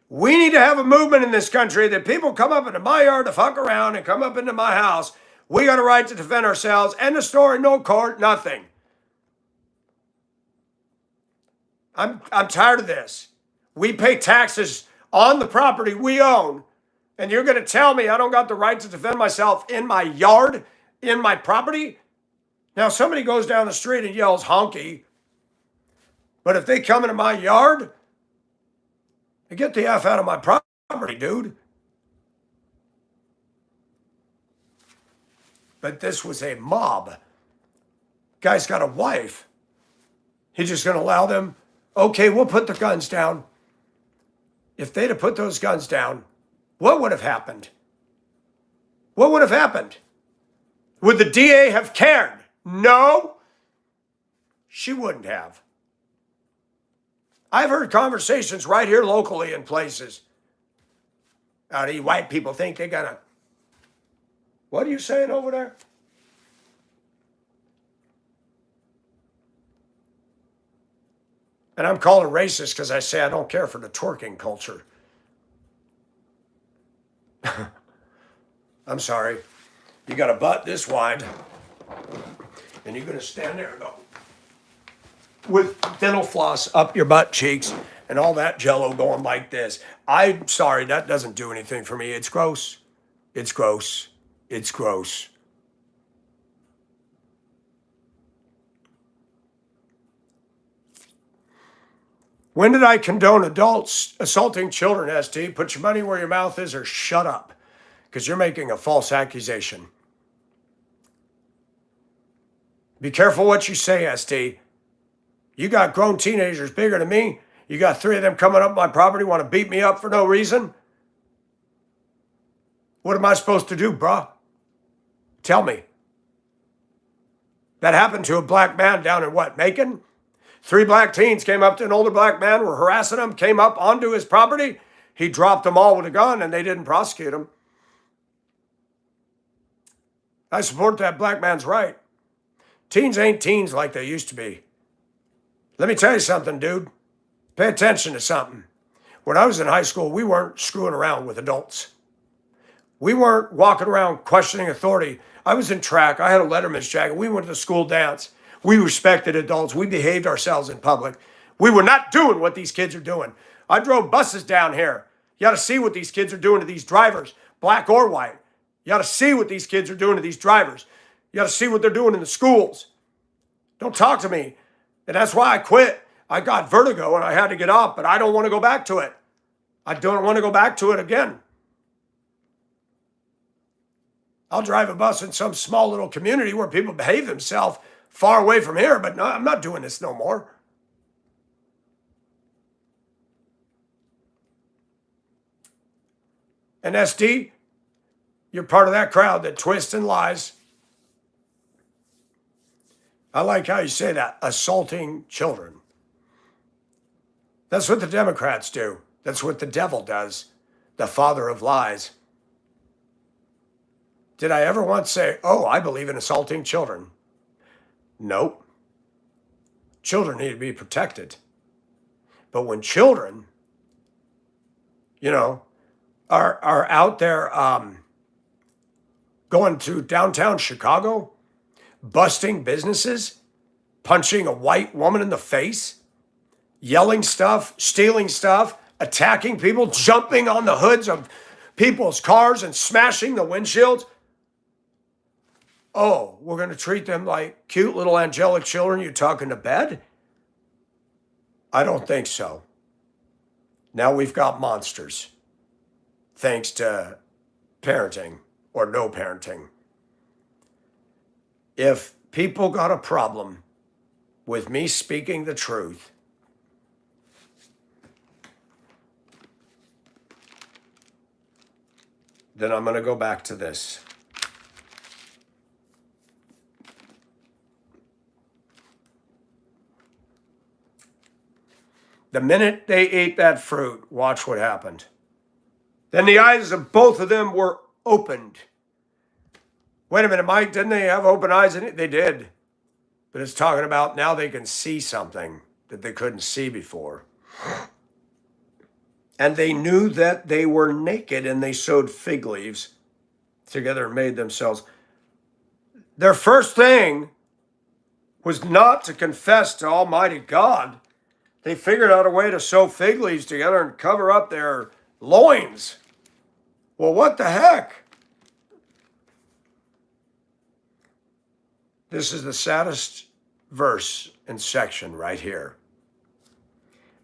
We need to have a movement in this country that people come up into my yard to fuck around and come up into my house. We got a right to defend ourselves. End of story, no court, nothing. I'm tired of this. We pay taxes on the property we own, and you're going to tell me I don't got the right to defend myself in my yard, in my property? Now, somebody goes down the street and yells honky, but if they come into my yard, get the F out of my property, dude. But this was a mob. Guy's got a wife. He's just going to allow them, okay, we'll put the guns down. If they'd have put those guns down, what would have happened? What would have happened? Would the DA have cared? No, she wouldn't have. I've heard conversations right here locally in places. Now, these white people think they're gonna. What are you saying over there? And I'm calling racist because I say I don't care for the twerking culture. I'm sorry. You got a butt this wide, and you're gonna stand there and go with dental floss up your butt cheeks and all that jello going like this. I'm sorry, that doesn't do anything for me. It's gross. It's gross. It's gross. When did I condone adults assaulting children, ST? Put your money where your mouth is or shut up, because you're making a false accusation. Be careful what you say, ST. You got grown teenagers bigger than me. You got 3 of them coming up my property, want to beat me up for no reason. What am I supposed to do, bruh? Tell me. That happened to a black man down in what, Macon? 3 black teens came up to an older black man, were harassing him, came up onto his property. He dropped them all with a gun and they didn't prosecute him. I support that black man's right. Teens ain't teens like they used to be. Let me tell you something, dude. Pay attention to something. When I was in high school, we weren't screwing around with adults. We weren't walking around questioning authority. I was in track. I had a Letterman's jacket. We went to the school dance. We respected adults. We behaved ourselves in public. We were not doing what these kids are doing. I drove buses down here. You got to see what these kids are doing to these drivers, black or white. You got to see what these kids are doing to these drivers. You got to see what they're doing in the schools. Don't talk to me. And that's why I quit. I got vertigo and I had to get off, but I don't want to go back to it. I don't want to go back to it again. I'll drive a bus in some small little community where people behave themselves far away from here, but no, I'm not doing this no more. And SD, you're part of that crowd that twists and lies. I like how you say that, assaulting children. That's what the Democrats do. That's what the devil does, the father of lies. Did I ever once say, oh, I believe in assaulting children? Nope. Children need to be protected. But when children, are out there going to downtown Chicago, busting businesses, punching a white woman in the face, yelling stuff, stealing stuff, attacking people, jumping on the hoods of people's cars and smashing the windshields. Oh, we're going to treat them like cute little angelic children you tuck into bed? I don't think so. Now we've got monsters, thanks to parenting or no parenting. If people got a problem with me speaking the truth, then I'm going to go back to this. The minute they ate that fruit, watch what happened. Then the eyes of both of them were opened. Wait a minute, Mike, didn't they have open eyes in it? They did. But it's talking about now they can see something that they couldn't see before. And they knew that they were naked, and they sewed fig leaves together and made themselves. Their first thing was not to confess to Almighty God. They figured out a way to sew fig leaves together and cover up their loins. Well, what the heck? This is the saddest verse and section right here.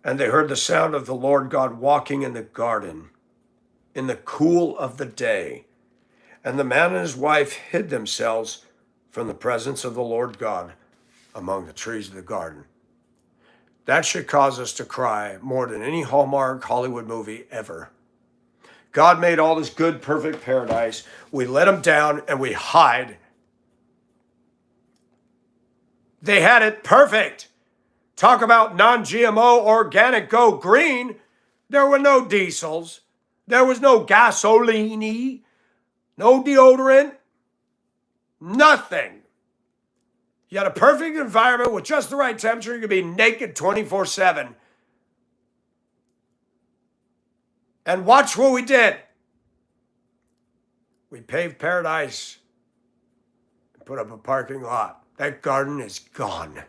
And they heard the sound of the Lord God walking in the garden in the cool of the day. And the man and his wife hid themselves from the presence of the Lord God among the trees of the garden. That should cause us to cry more than any Hallmark Hollywood movie ever. God made all this good, perfect paradise. We let him down and we hide. They had it perfect. Talk about non-GMO, organic, go green. There were no diesels. There was no gasoline, no deodorant, nothing. You had a perfect environment with just the right temperature. You could be naked 24/7. And watch what we did. We paved paradise and put up a parking lot. That garden is gone.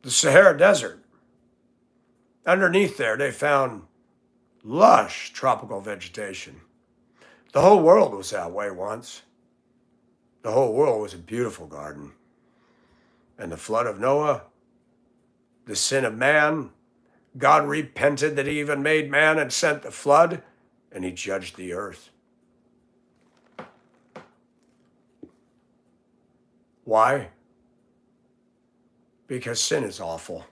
The Sahara Desert. Underneath there, they found lush tropical vegetation. The whole world was that way once. The whole world was a beautiful garden. And the flood of Noah the sin of man. God repented that he even made man and sent the flood, and he judged the earth. Why? Because sin is awful.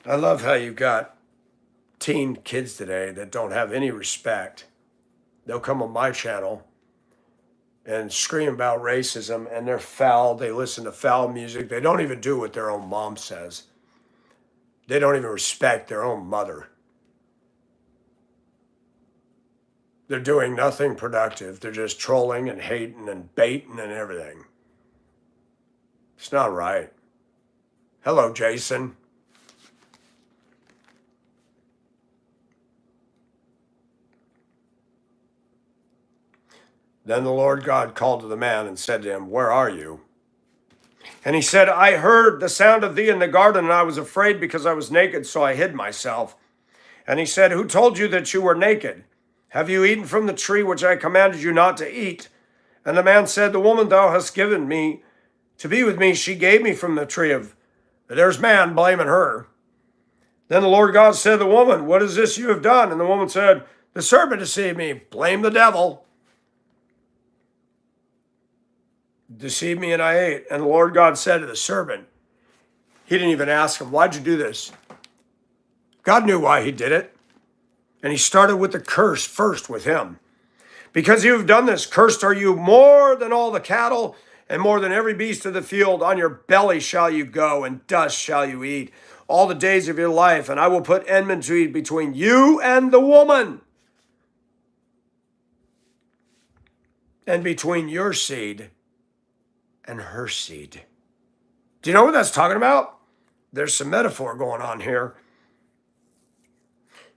I love how you've got teen kids today that don't have any respect. They'll come on my channel and scream about racism, and they're foul. They listen to foul music. They don't even do what their own mom says. They don't even respect their own mother. They're doing nothing productive. They're just trolling and hating and baiting and everything. It's not right. Hello, Jason. Then the Lord God called to the man and said to him, "Where are you?" And he said, "I heard the sound of thee in the garden, and I was afraid because I was naked, so I hid myself." And he said, "Who told you that you were naked? Have you eaten from the tree which I commanded you not to eat?" And the man said, "The woman thou hast given me to be with me, she gave me from the tree of..." There's man blaming her. Then the Lord God said to the woman, "What is this you have done?" And the woman said, "The serpent deceived me." Blame the devil. "Deceived me and I ate." And the Lord God said to the serpent, he didn't even ask him, "Why'd you do this?" God knew why he did it. And he started with the curse first with him. "Because you have done this, cursed are you more than all the cattle and more than every beast of the field. On your belly shall you go, and dust shall you eat all the days of your life. And I will put enmity between you and the woman, and between your seed and her seed." Do you know what that's talking about? There's some metaphor going on here.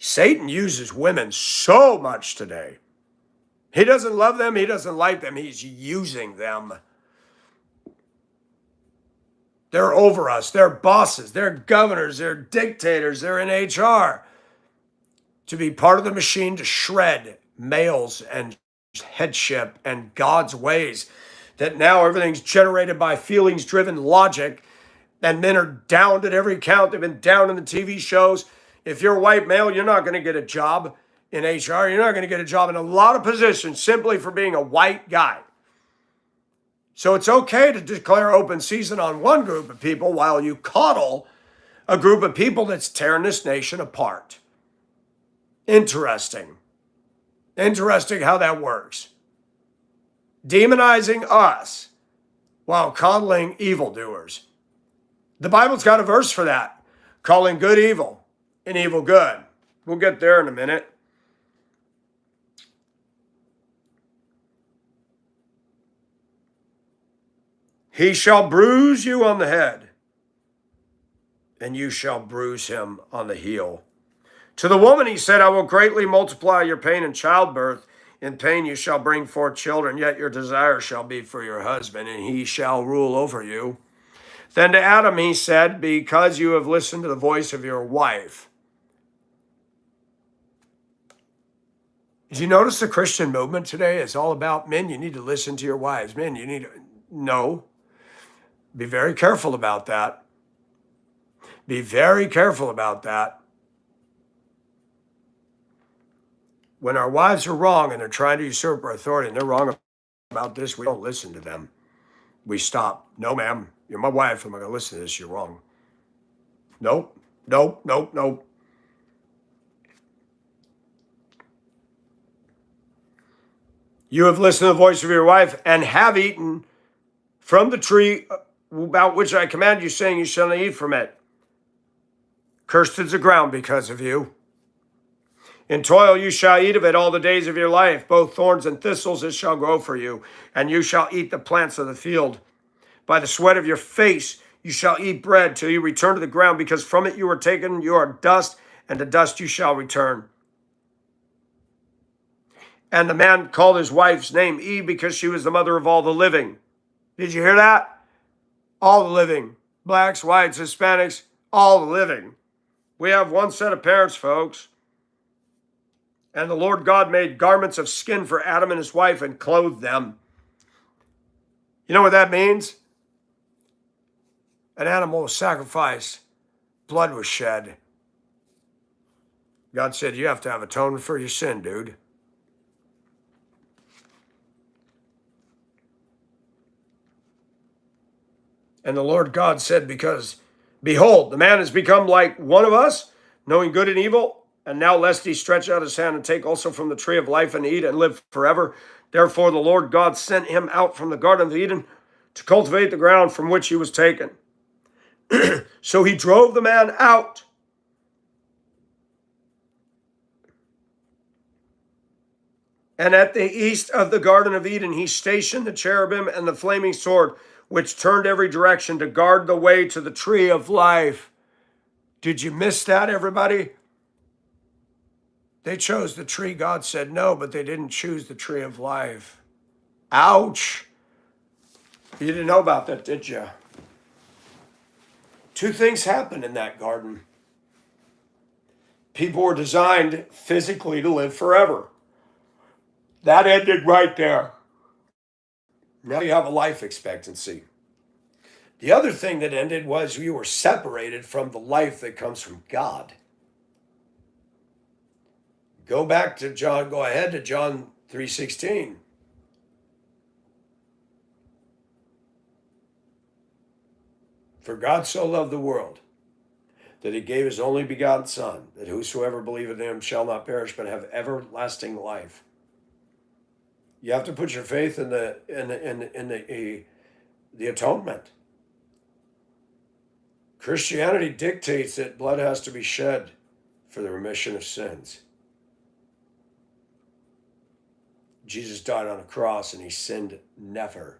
Satan uses women so much today. He doesn't love them. He doesn't like them. He's using them. They're over us. They're bosses. They're governors. They're dictators. They're in HR. To be part of the machine to shred males and headship and God's ways. That now everything's generated by feelings-driven logic, and men are downed at every count. They've been down in the TV shows. If you're a white male, you're not going to get a job in HR. You're not going to get a job in a lot of positions simply for being a white guy. So it's okay to declare open season on one group of people while you coddle a group of people that's tearing this nation apart. Interesting. Interesting how that works. Demonizing us while coddling evildoers. The Bible's got a verse for that, calling good evil and evil good. We'll get there in a minute. He shall bruise you on the head, and you shall bruise him on the heel. To the woman he said, "I will greatly multiply your pain in childbirth. In pain you shall bring forth children, yet your desire shall be for your husband, and he shall rule over you." Then to Adam he said, "Because you have listened to the voice of your wife." Did you notice the Christian movement today is all about men? You need to listen to your wives. Men, you need to... No. Be very careful about that. Be very careful about that. When our wives are wrong and they're trying to usurp our authority and they're wrong about this, we don't listen to them. We stop. "No, ma'am, you're my wife. I'm not going to listen to this. You're wrong." Nope, nope, nope, nope. You have listened to the voice of your wife and have eaten from the tree about which I command you, saying you shall not eat from it. Cursed is the ground because of you. In toil you shall eat of it all the days of your life. Both thorns and thistles it shall grow for you, and you shall eat the plants of the field. By the sweat of your face you shall eat bread till you return to the ground, because from it you were taken. You are dust, and to dust you shall return. And the man called his wife's name Eve, because she was the mother of all the living. Did you hear that? All the living. Blacks, whites, Hispanics, all the living. We have one set of parents, folks. And the Lord God made garments of skin for Adam and his wife and clothed them. You know what that means? An animal was sacrificed, blood was shed. God said, you have to have atonement for your sin, dude. And the Lord God said, because, behold, the man has become like one of us, knowing good and evil. And now lest he stretch out his hand and take also from the tree of life and eat and live forever. Therefore the Lord God sent him out from the Garden of Eden to cultivate the ground from which he was taken. So he drove the man out. And at the east of the Garden of Eden, he stationed the cherubim and the flaming sword, which turned every direction to guard the way to the tree of life. Did you miss that, everybody? They chose the tree God said no, but they didn't choose the tree of life. Ouch. You didn't know about that, did you? Two things happened in that garden. People were designed physically to live forever. That ended right there. Now you have a life expectancy. The other thing that ended was you were separated from the life that comes from God. Go ahead to John 3:16. For God so loved the world that he gave his only begotten Son, that whosoever believeth in him shall not perish but have everlasting life. You have to put your faith in the atonement. Christianity dictates that blood has to be shed for the remission of sins. Jesus died on a cross and he sinned never.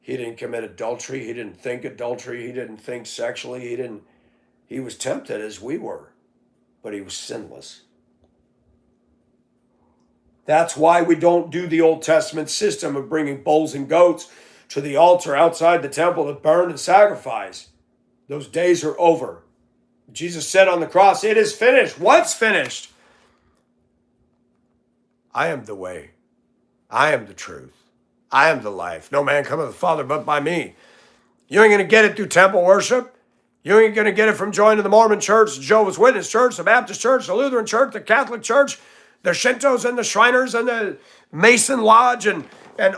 He didn't commit adultery. He didn't think adultery. He didn't think sexually. He was tempted as we were, but he was sinless. That's why we don't do the Old Testament system of bringing bulls and goats to the altar outside the temple to burn and sacrifice. Those days are over. Jesus said on the cross, it is finished. What's finished? I am the way. I am the truth. I am the life. No man cometh to the Father but by me. You ain't going to get it through temple worship. You ain't going to get it from joining the Mormon Church, the Jehovah's Witness Church, the Baptist Church, the Lutheran Church, the Catholic Church, the Shintos and the Shriners and the Mason Lodge and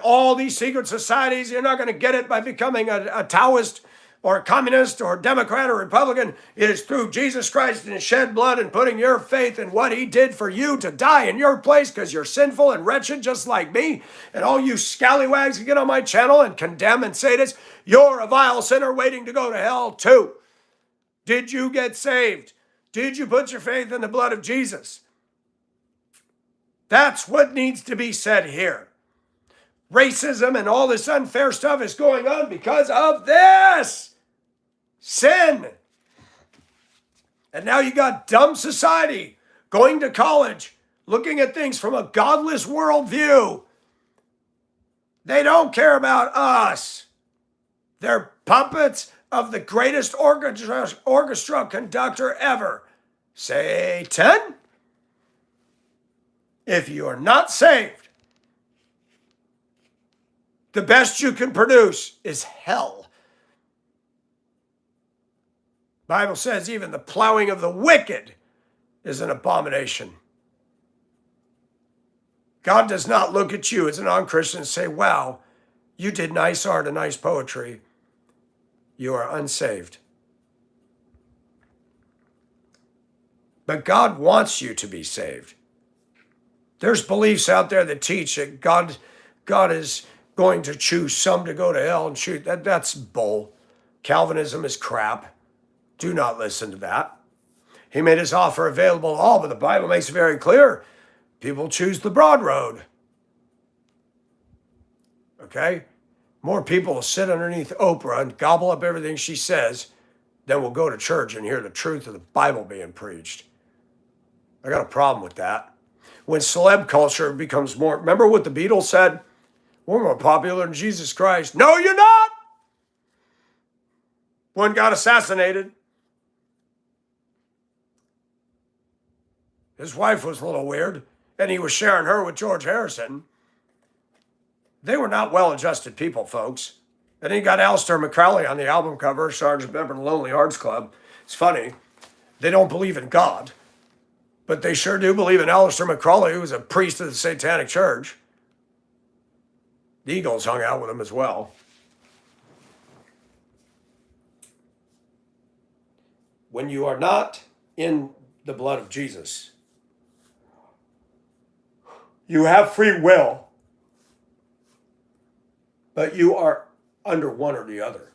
all these secret societies. You're not going to get it by becoming a Taoist or a communist or a Democrat or Republican. It is through Jesus Christ and his shed blood and putting your faith in what he did for you to die in your place because you're sinful and wretched just like me. And all you scallywags who get on my channel and condemn and say this, you're a vile sinner waiting to go to hell too. Did you get saved? Did you put your faith in the blood of Jesus? That's what needs to be said here. Racism and all this unfair stuff is going on because of this sin. And now you got dumb society going to college, looking at things from a godless worldview. They don't care about us. They're puppets of the greatest orchestra conductor ever, Satan. If you are not saved, the best you can produce is hell. The Bible says even the plowing of the wicked is an abomination. God does not look at you as a non-Christian and say, wow, you did nice art and nice poetry. You are unsaved. But God wants you to be saved. There's beliefs out there that teach that God is going to choose some to go to hell and shoot. That's bull. Calvinism is crap. Do not listen to that. He made his offer available to all, but the Bible makes it very clear. People choose the broad road. Okay? More people will sit underneath Oprah and gobble up everything she says than will go to church and hear the truth of the Bible being preached. I got a problem with that. When celeb culture becomes more, remember what the Beatles said? We're more popular than Jesus Christ. No, you're not. One got assassinated. His wife was a little weird, and he was sharing her with George Harrison. They were not well-adjusted people, folks. And then you got Aleister McCrowley on the album cover, Sgt. Pepper and the Lonely Hearts Club. It's funny. They don't believe in God, but they sure do believe in Aleister McCrowley, who was a priest of the Satanic Church. The Eagles hung out with him as well. When you are not in the blood of Jesus, you have free will, but you are under one or the other.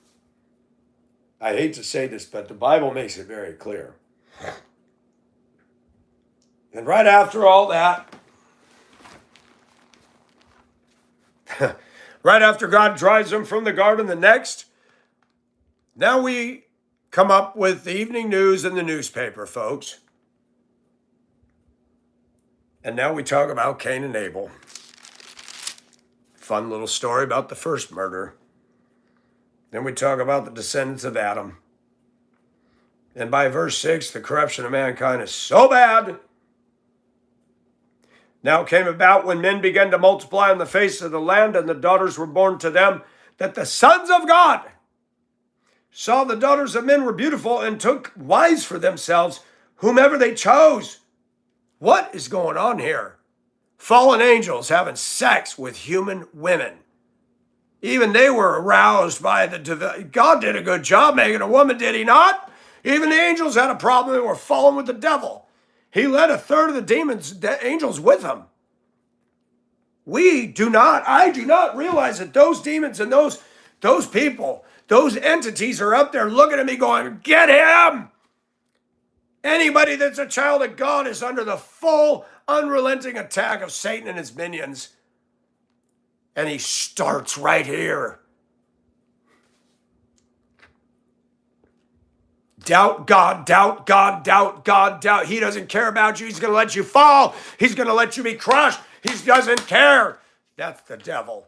I hate to say this, but the Bible makes it very clear. And right after all that, right after God drives them from the garden, now we come up with the evening news in the newspaper, folks. And now we talk about Cain and Abel. Fun little story about the first murder. Then we talk about the descendants of Adam. And by verse 6, the corruption of mankind is so bad. Now it came about when men began to multiply on the face of the land, and the daughters were born to them, that the sons of God saw the daughters of men were beautiful and took wives for themselves, whomever they chose. What is going on here? Fallen angels having sex with human women. Even they were aroused by God did a good job making a woman, did he not? Even the angels had a problem. They were falling with the devil. He led a third of the angels with him. I do not realize that those demons and those people, those entities are up there looking at me going, get him! Anybody that's a child of God is under the full, unrelenting attack of Satan and his minions. And he starts right here. Doubt God, doubt God, doubt God, doubt. He doesn't care about you. He's going to let you fall. He's going to let you be crushed. He doesn't care. That's the devil.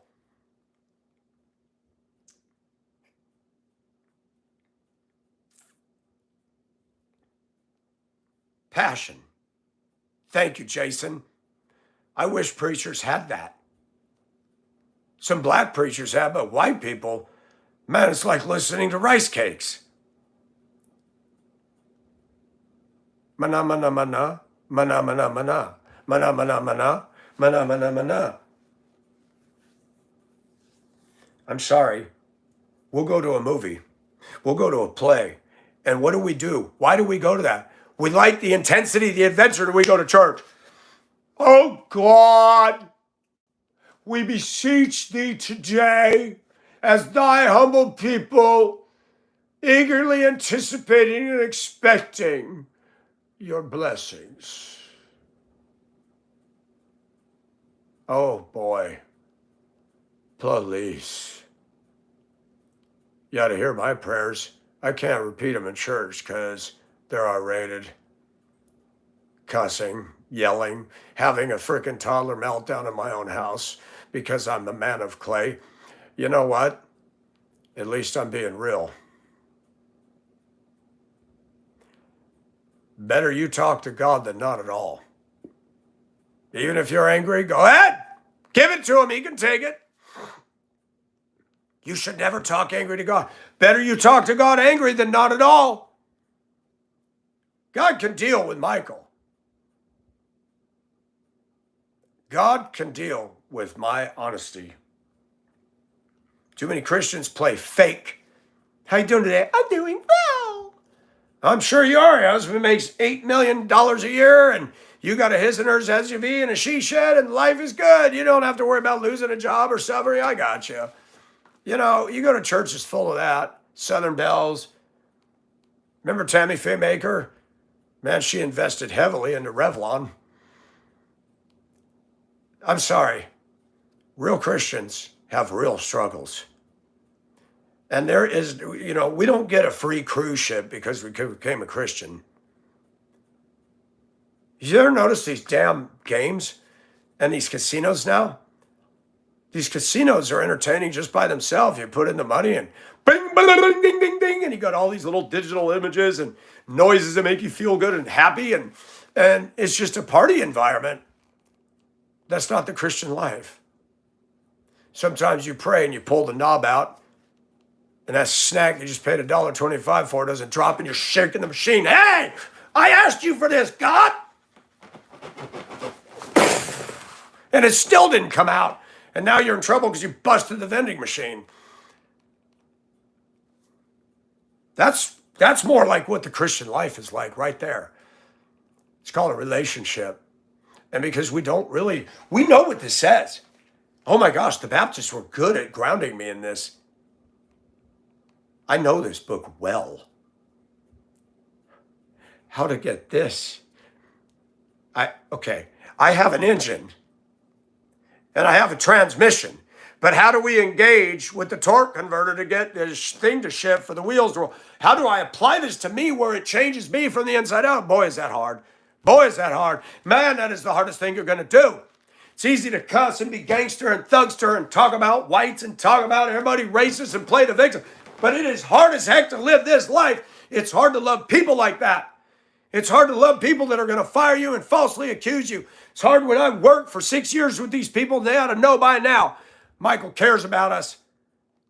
Passion. Thank you, Jason. I wish preachers had that. Some black preachers have, but white people, man, it's like listening to rice cakes. Mana, mana, mana, mana, mana, mana, mana, mana, mana, mana, mana, mana. I'm sorry. We'll go to a movie. We'll go to a play. And what do? Why do we go to that? We like the intensity, the adventure, and we go to church. Oh God, we beseech thee today, as thy humble people, eagerly anticipating and expecting your blessings. Oh boy, please. You ought to hear my prayers. I can't repeat them in church because they're R-rated. Cussing, yelling, having a freaking toddler meltdown in my own house because I'm the man of clay. You know what? At least I'm being real. Better you talk to God than not at all. Even if you're angry, go ahead. Give it to him. He can take it. You should never talk angry to God. Better you talk to God angry than not at all. God can deal with Michael. God can deal with my honesty. Too many Christians play fake. How you doing today? I'm doing well. I'm sure you are. Your husband makes $8 million a year, and you got a his and hers SUV and a she shed, and life is good. You don't have to worry about losing a job or suffering. I got you. You know, you go to churches full of that. Southern Bells. Remember Tammy Faye Baker? Man, she invested heavily into Revlon. I'm sorry. Real Christians have real struggles. And there is, you know, we don't get a free cruise ship because we became a Christian. You ever notice these damn games and these casinos now? These casinos are entertaining just by themselves. You put in the money and bing, bing, bing, ding, ding, ding, and you got all these little digital images and noises that make you feel good and happy, and it's just a party environment. That's not the Christian life. Sometimes you pray and you pull the knob out, and that snack you just paid $1.25 for doesn't drop, and you're shaking the machine. Hey, I asked you for this, God! And it still didn't come out. And now you're in trouble because you busted the vending machine. That's more like what the Christian life is like right there. It's called a relationship. And because we know what this says. Oh my gosh, the Baptists were good at grounding me in this. I know this book well. How to get this? I have an engine and I have a transmission, but how do we engage with the torque converter to get this thing to shift for the wheels to roll? How do I apply this to me where it changes me from the inside out? Boy, is that hard. Boy, is that hard. Man, that is the hardest thing you're going to do. It's easy to cuss and be gangster and thugster and talk about whites and talk about everybody racist and play the victim. But it is hard as heck to live this life. It's hard to love people like that. It's hard to love people that are going to fire you and falsely accuse you. It's hard when I worked for 6 years with these people. They ought to know by now, Michael cares about us.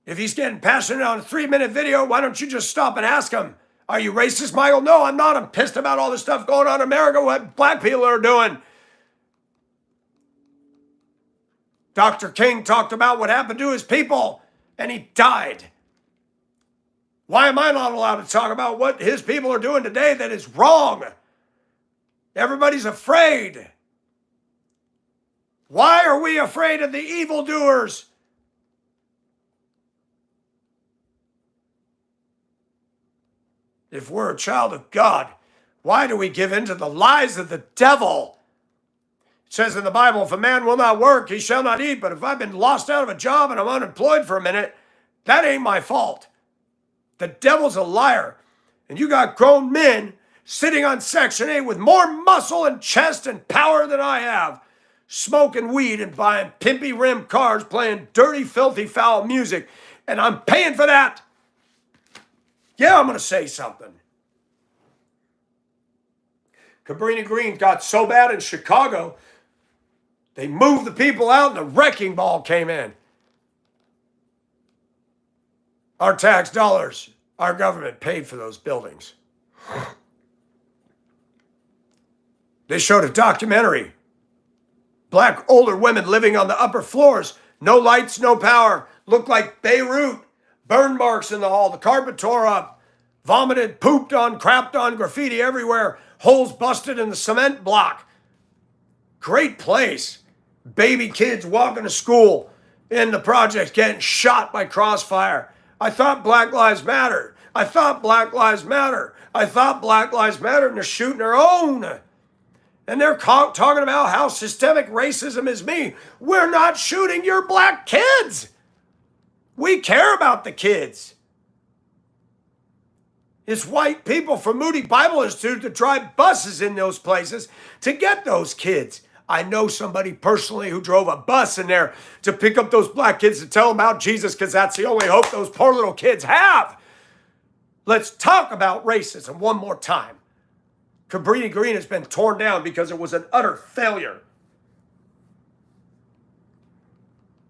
If he's getting passionate on a 3-minute video, why don't you just stop and ask him, are you racist, Michael? No, I'm not. I'm pissed about all the stuff going on in America, what black people are doing. Dr. King talked about what happened to his people, and he died. Why am I not allowed to talk about what his people are doing today that is wrong? Everybody's afraid. Why are we afraid of the evildoers? If we're a child of God, why do we give in to the lies of the devil? It says in the Bible, if a man will not work, he shall not eat. But if I've been lost out of a job and I'm unemployed for a minute, that ain't my fault. The devil's a liar. And you got grown men sitting on Section 8 with more muscle and chest and power than I have, smoking weed and buying pimpy rim cars, playing dirty, filthy, foul music. And I'm paying for that. Yeah, I'm going to say something. Cabrini Green got so bad in Chicago, they moved the people out and the wrecking ball came in. Our tax dollars, our government paid for those buildings. They showed a documentary. Black older women living on the upper floors. No lights, no power. Looked like Beirut. Burn marks in the hall. The carpet tore up. Vomited, pooped on, crapped on, graffiti everywhere. Holes busted in the cement block. Great place. Baby kids walking to school in the projects getting shot by crossfire. I thought Black Lives Matter. I thought Black Lives Matter. I thought Black Lives Matter, and they're shooting their own. And they're talking about how systemic racism is me. We're not shooting your black kids. We care about the kids. It's white people from Moody Bible Institute that drive buses in those places to get those kids. I know somebody personally who drove a bus in there to pick up those black kids to tell them about Jesus because that's the only hope those poor little kids have. Let's talk about racism one more time. Cabrini Green has been torn down because it was an utter failure.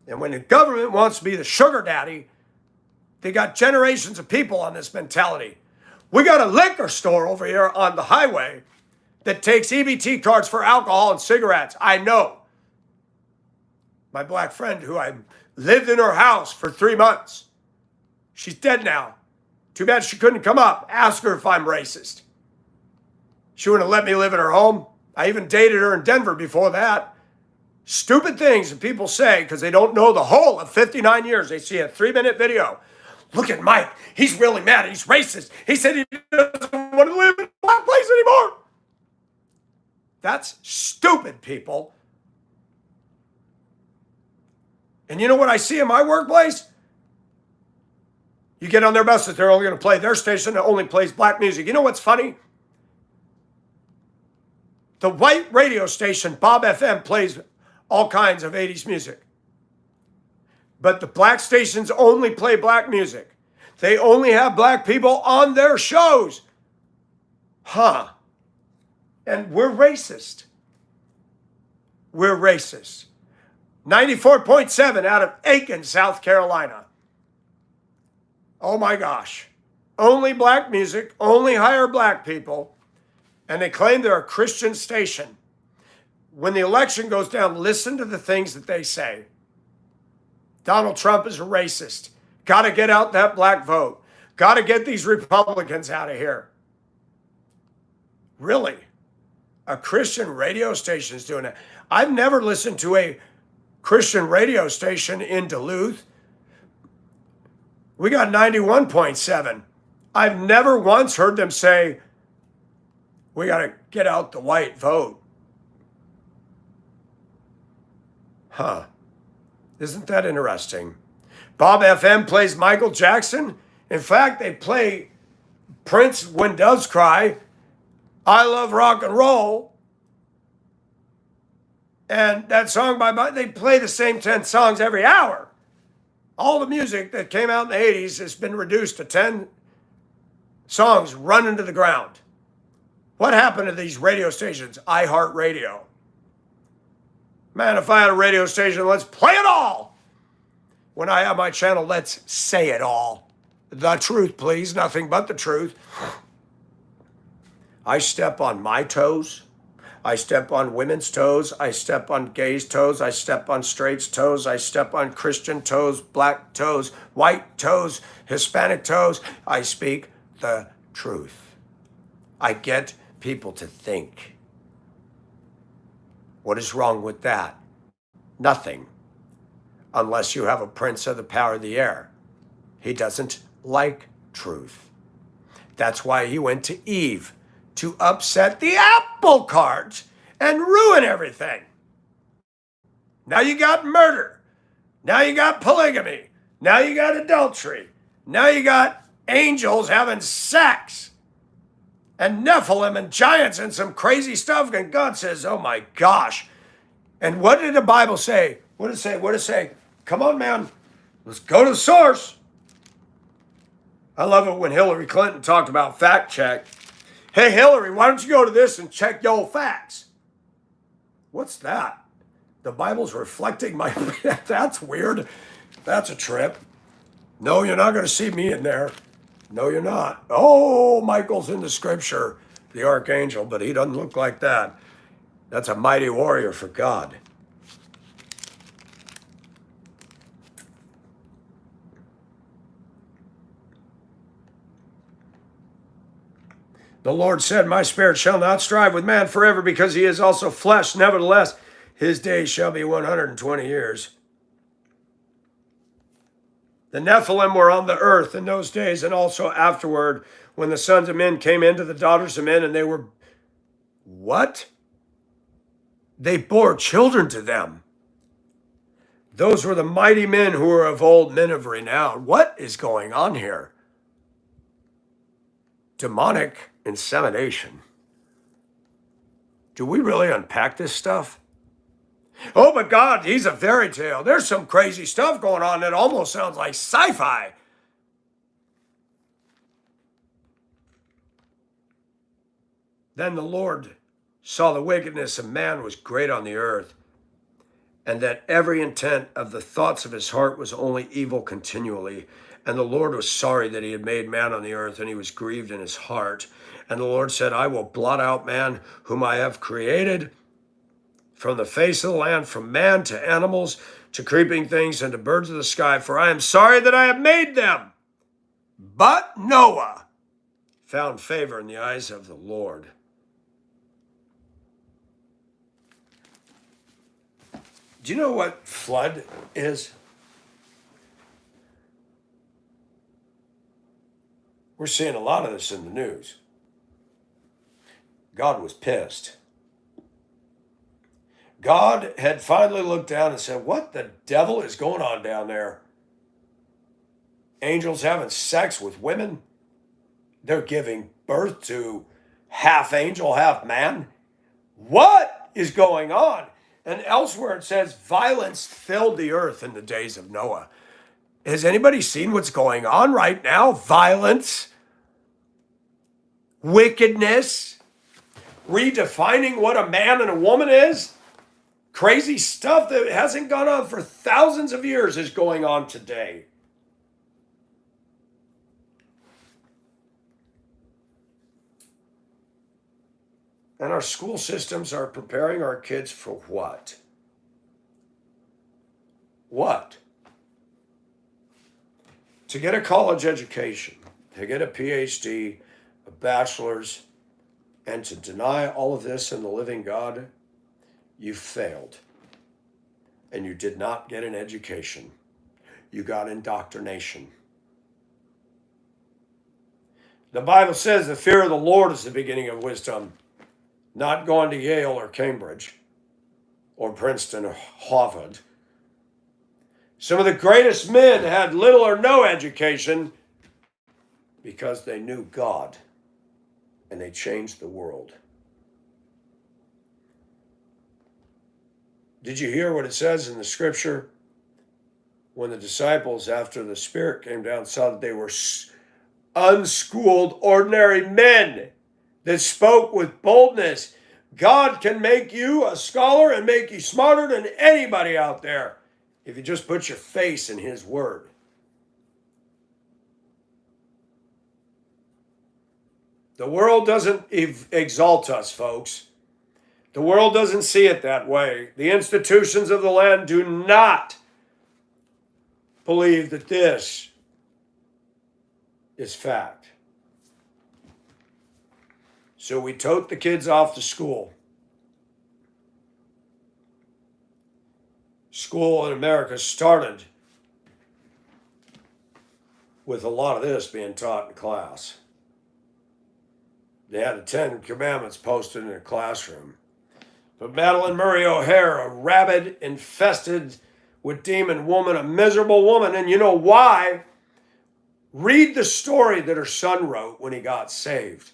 And when the government wants to be the sugar daddy, they got generations of people on this mentality. We got a liquor store over here on the highway that takes EBT cards for alcohol and cigarettes. I know. My black friend who I lived in her house for 3 months. She's dead now. Too bad she couldn't come up. Ask her if I'm racist. She wouldn't have let me live in her home. I even dated her in Denver before that. Stupid things that people say because they don't know the whole of 59 years. They see a 3-minute video. Look at Mike. He's really mad. He's racist. He said he doesn't want to live in a black place anymore. That's stupid, people. And you know what I see in my workplace? You get on their buses, they're only going to play their station that only plays black music. You know what's funny? The white radio station, Bob FM, plays all kinds of 80s music. But the black stations only play black music. They only have black people on their shows. Huh. And we're racist. We're racist. 94.7 out of Aiken, South Carolina. Oh my gosh. Only black music, only hire black people, and they claim they're a Christian station. When the election goes down, listen to the things that they say. Donald Trump is a racist. Got to get out that black vote. Got to get these Republicans out of here. Really? A Christian radio station is doing it. I've never listened to a Christian radio station in Duluth. We got 91.7. I've never once heard them say, we got to get out the white vote. Huh. Isn't that interesting? Bob FM plays Michael Jackson. In fact, they play Prince When Doves Cry, I Love Rock and Roll. And that song they play the same 10 songs every hour. All the music that came out in the 80s has been reduced to 10 songs run into the ground. What happened to these radio stations? iHeartRadio. Man, if I had a radio station, let's play it all. When I have my channel, let's say it all. The truth, please. Nothing but the truth. I step on my toes. I step on women's toes. I step on gays' toes. I step on straights' toes. I step on Christian toes, black toes, white toes, Hispanic toes. I speak the truth. I get people to think. What is wrong with that? Nothing. Unless you have a prince of the power of the air. He doesn't like truth. That's why he went to Eve, to upset the apple cart and ruin everything. Now you got murder. Now you got polygamy. Now you got adultery. Now you got angels having sex. And Nephilim and giants and some crazy stuff. And God says, oh my gosh. And what did the Bible say? What did it say? What did it say? Come on, man. Let's go to the source. I love it when Hillary Clinton talked about fact check. Hey, Hillary, why don't you go to this and check your facts? What's that? The Bible's reflecting my... That's weird. That's a trip. No, you're not going to see me in there. No, you're not. Oh, Michael's in the scripture, the archangel, but he doesn't look like that. That's a mighty warrior for God. The Lord said, my spirit shall not strive with man forever, because he is also flesh. Nevertheless, his days shall be 120 years. The Nephilim were on the earth in those days, and also afterward, when the sons of men came into the daughters of men, and they were... What? They bore children to them. Those were the mighty men who were of old, men of renown. What is going on here? Demonic insemination. Do we really unpack this stuff? Oh, but God, he's a fairy tale. There's some crazy stuff going on that almost sounds like sci-fi. Then the Lord saw the wickedness of man was great on the earth, and that every intent of the thoughts of his heart was only evil continually. And the Lord was sorry that he had made man on the earth, and he was grieved in his heart. And the Lord said, I will blot out man whom I have created from the face of the land, from man to animals, to creeping things, and to birds of the sky, for I am sorry that I have made them. But Noah found favor in the eyes of the Lord. Do you know what flood is? We're seeing a lot of this in the news. God was pissed. God had finally looked down and said, what the devil is going on down there? Angels having sex with women? They're giving birth to half angel, half man? What is going on? And elsewhere it says, violence filled the earth in the days of Noah. Has anybody seen what's going on right now? Violence, wickedness, redefining what a man and a woman is. Crazy stuff that hasn't gone on for thousands of years is going on today. And our school systems are preparing our kids for what? What? To get a college education, to get a PhD, a bachelor's, and to deny all of this in the living God, you failed. And you did not get an education. You got indoctrination. The Bible says the fear of the Lord is the beginning of wisdom, not going to Yale or Cambridge or Princeton or Harvard. Some of the greatest men had little or no education because they knew God and they changed the world. Did you hear what it says in the scripture? When the disciples, after the Spirit came down, saw that they were unschooled, ordinary men that spoke with boldness. God can make you a scholar and make you smarter than anybody out there if you just put your face in His Word. The world doesn't exalt us, folks. The world doesn't see it that way. The institutions of the land do not believe that this is fact. So we tote the kids off to school. School in America started with a lot of this being taught in class. They had the 10 Commandments posted in a classroom. But Madalyn Murray O'Hair, a rabid, infested with demon woman, a miserable woman, and you know why? Read the story that her son wrote when he got saved.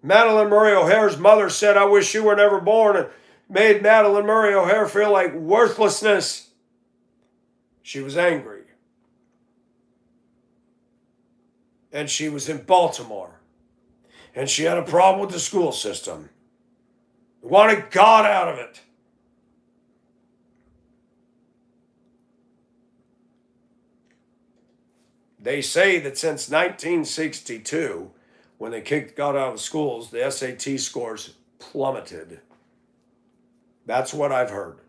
Madalyn Murray O'Hair's mother said, "I wish you were never born," and made Madalyn Murray O'Hair feel like worthlessness. She was angry. And she was in Baltimore. And she had a problem with the school system. Wanted God out of it. They say that since 1962, when they kicked God out of schools, the SAT scores plummeted. That's what I've heard.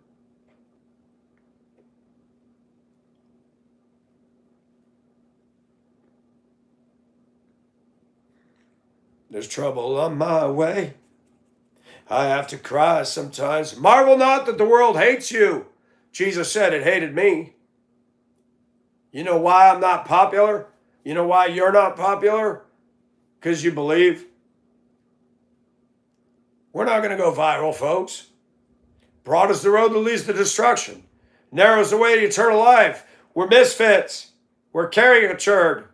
There's trouble on my way. I have to cry sometimes. Marvel not that the world hates you. Jesus said it hated me. You know why I'm not popular? You know why you're not popular? Because you believe. We're not going to go viral, folks. Broad is the road that leads to destruction. Narrow is the way to eternal life. We're misfits. We're caricatured.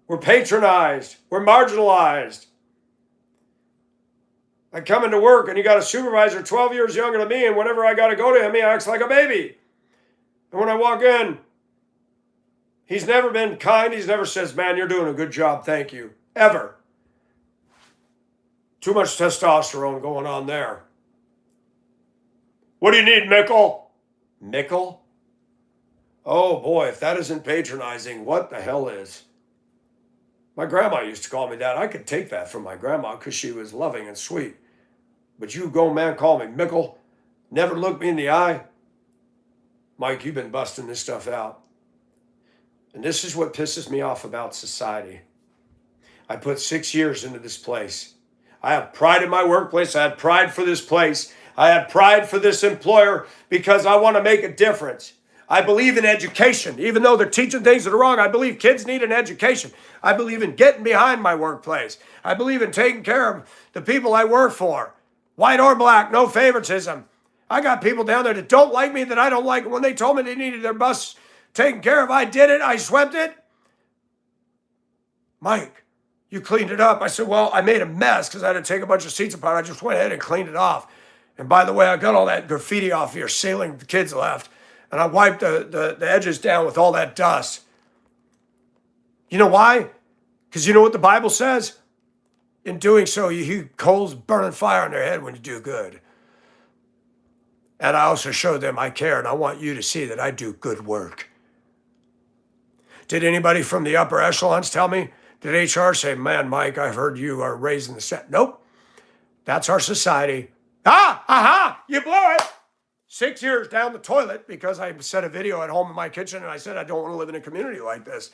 We're patronized. We're marginalized. I come into work and you got a supervisor 12 years younger than me, and whenever I got to go to him, he acts like a baby. And when I walk in, he's never been kind. He's never says, "Man, you're doing a good job. Thank you." Ever. Too much testosterone going on there. "What do you need, Mickle?" Mickle? Oh boy, if that isn't patronizing, what the hell is? My grandma used to call me that. I could take that from my grandma because she was loving and sweet. But you grown man call me Mickle, never look me in the eye. Mike, you've been busting this stuff out. And this is what pisses me off about society. I put 6 years into this place. I have pride in my workplace. I had pride for this place. I had pride for this employer because I want to make a difference. I believe in education. Even though they're teaching things that are wrong, I believe kids need an education. I believe in getting behind my workplace. I believe in taking care of the people I work for. White or black, no favoritism. I got people down there that don't like me, that I don't like. When they told me they needed their bus taken care of, I did it. I swept it. "Mike, you cleaned it up." I said, "Well, I made a mess because I had to take a bunch of seats apart. I just went ahead and cleaned it off. And by the way, I got all that graffiti off your ceiling the kids left. And I wiped the edges down with all that dust." You know why? Because you know what the Bible says? In doing so, you heap coals burning fire on their head when you do good. And I also show them I care, and I want you to see that I do good work. Did anybody from the upper echelons tell me? Did HR say, man, Mike, I've heard you are raising the set? Nope. That's our society. You blew it. 6 years down the toilet because I set a video at home in my kitchen and I said, I don't want to live in a community like this.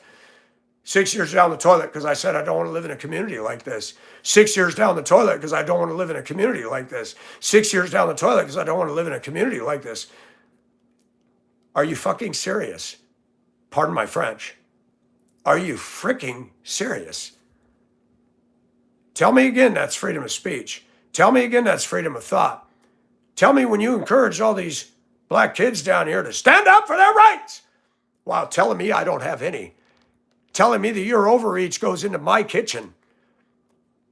6 years down the toilet because I said, I don't want to live in a community like this. 6 years down the toilet because I don't want to live in a community like this. 6 years down the toilet because I don't want to live in a community like this. Are you fucking serious? Pardon my French. Are you freaking serious? Tell me again that's freedom of speech. Tell me again that's freedom of thought. Tell me when you encourage all these black kids down here to stand up for their rights while telling me I don't have any. Telling me that your overreach goes into my kitchen.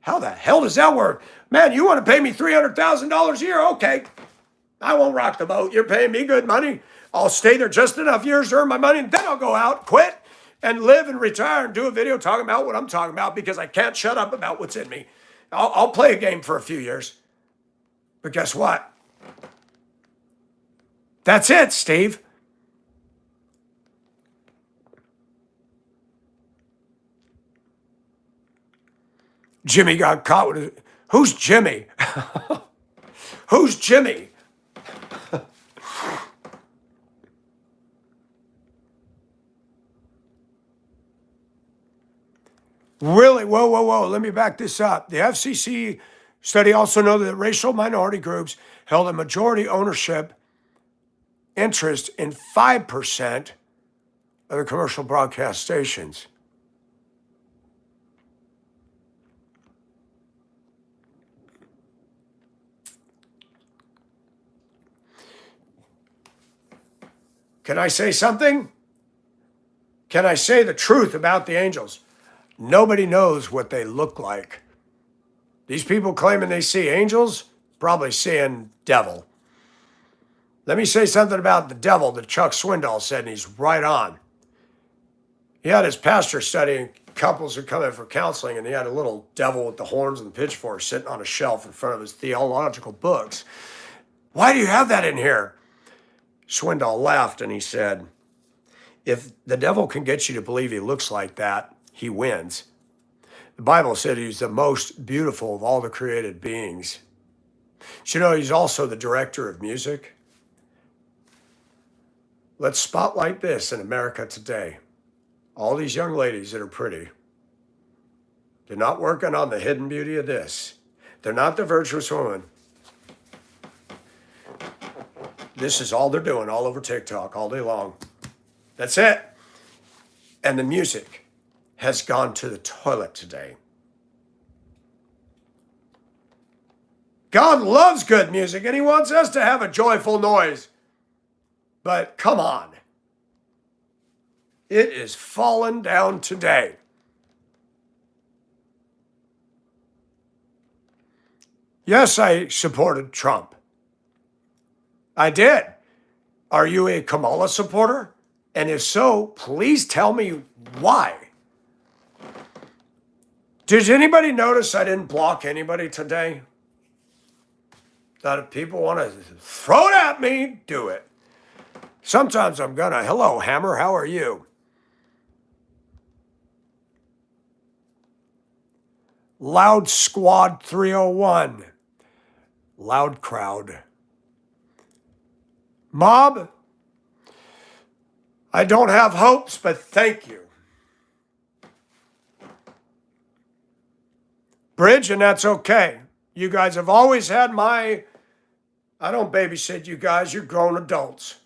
How the hell does that work? Man, you want to pay me $300,000 a year? Okay. I won't rock the boat. You're paying me good money. I'll stay there just enough years to earn my money, and then I'll go out, quit, and live and retire and do a video talking about what I'm talking about because I can't shut up about what's in me. I'll play a game for a few years. But guess what? That's it, Steve. Jimmy got caught with it. Who's Jimmy? Who's Jimmy? Really? Whoa. Let me back this up. The FCC study also noted that racial minority groups held a majority ownership interest in 5% of the commercial broadcast stations. Can I say something? Can I say the truth about the angels? Nobody knows what they look like. These people claiming they see angels, probably seeing devil. Let me say something about the devil that Chuck Swindoll said, and he's right on. He had his pastor studying couples who come in for counseling, and he had a little devil with the horns and the pitchfork sitting on a shelf in front of his theological books. Why do you have that in here? Swindoll laughed and he said, if the devil can get you to believe he looks like that, he wins. The Bible said he's the most beautiful of all the created beings. You know, he's also the director of music. Let's spotlight this in America today. All these young ladies that are pretty, they're not working on the hidden beauty of this. They're not the virtuous woman. This is all they're doing all over TikTok all day long. That's it. And the music has gone to the toilet today. God loves good music and he wants us to have a joyful noise. But come on. It is fallen down today. Yes, I supported Trump. I did. Are you a Kamala supporter? And if so, please tell me why. Did anybody notice I didn't block anybody today? That if people want to throw it at me, do it. Sometimes I'm gonna. Hello, Hammer, how are you? Loud Squad 301. Loud crowd. Mob, I don't have hopes, but thank you. Bridge, and that's okay. You guys have always had I don't babysit you guys, you're grown adults.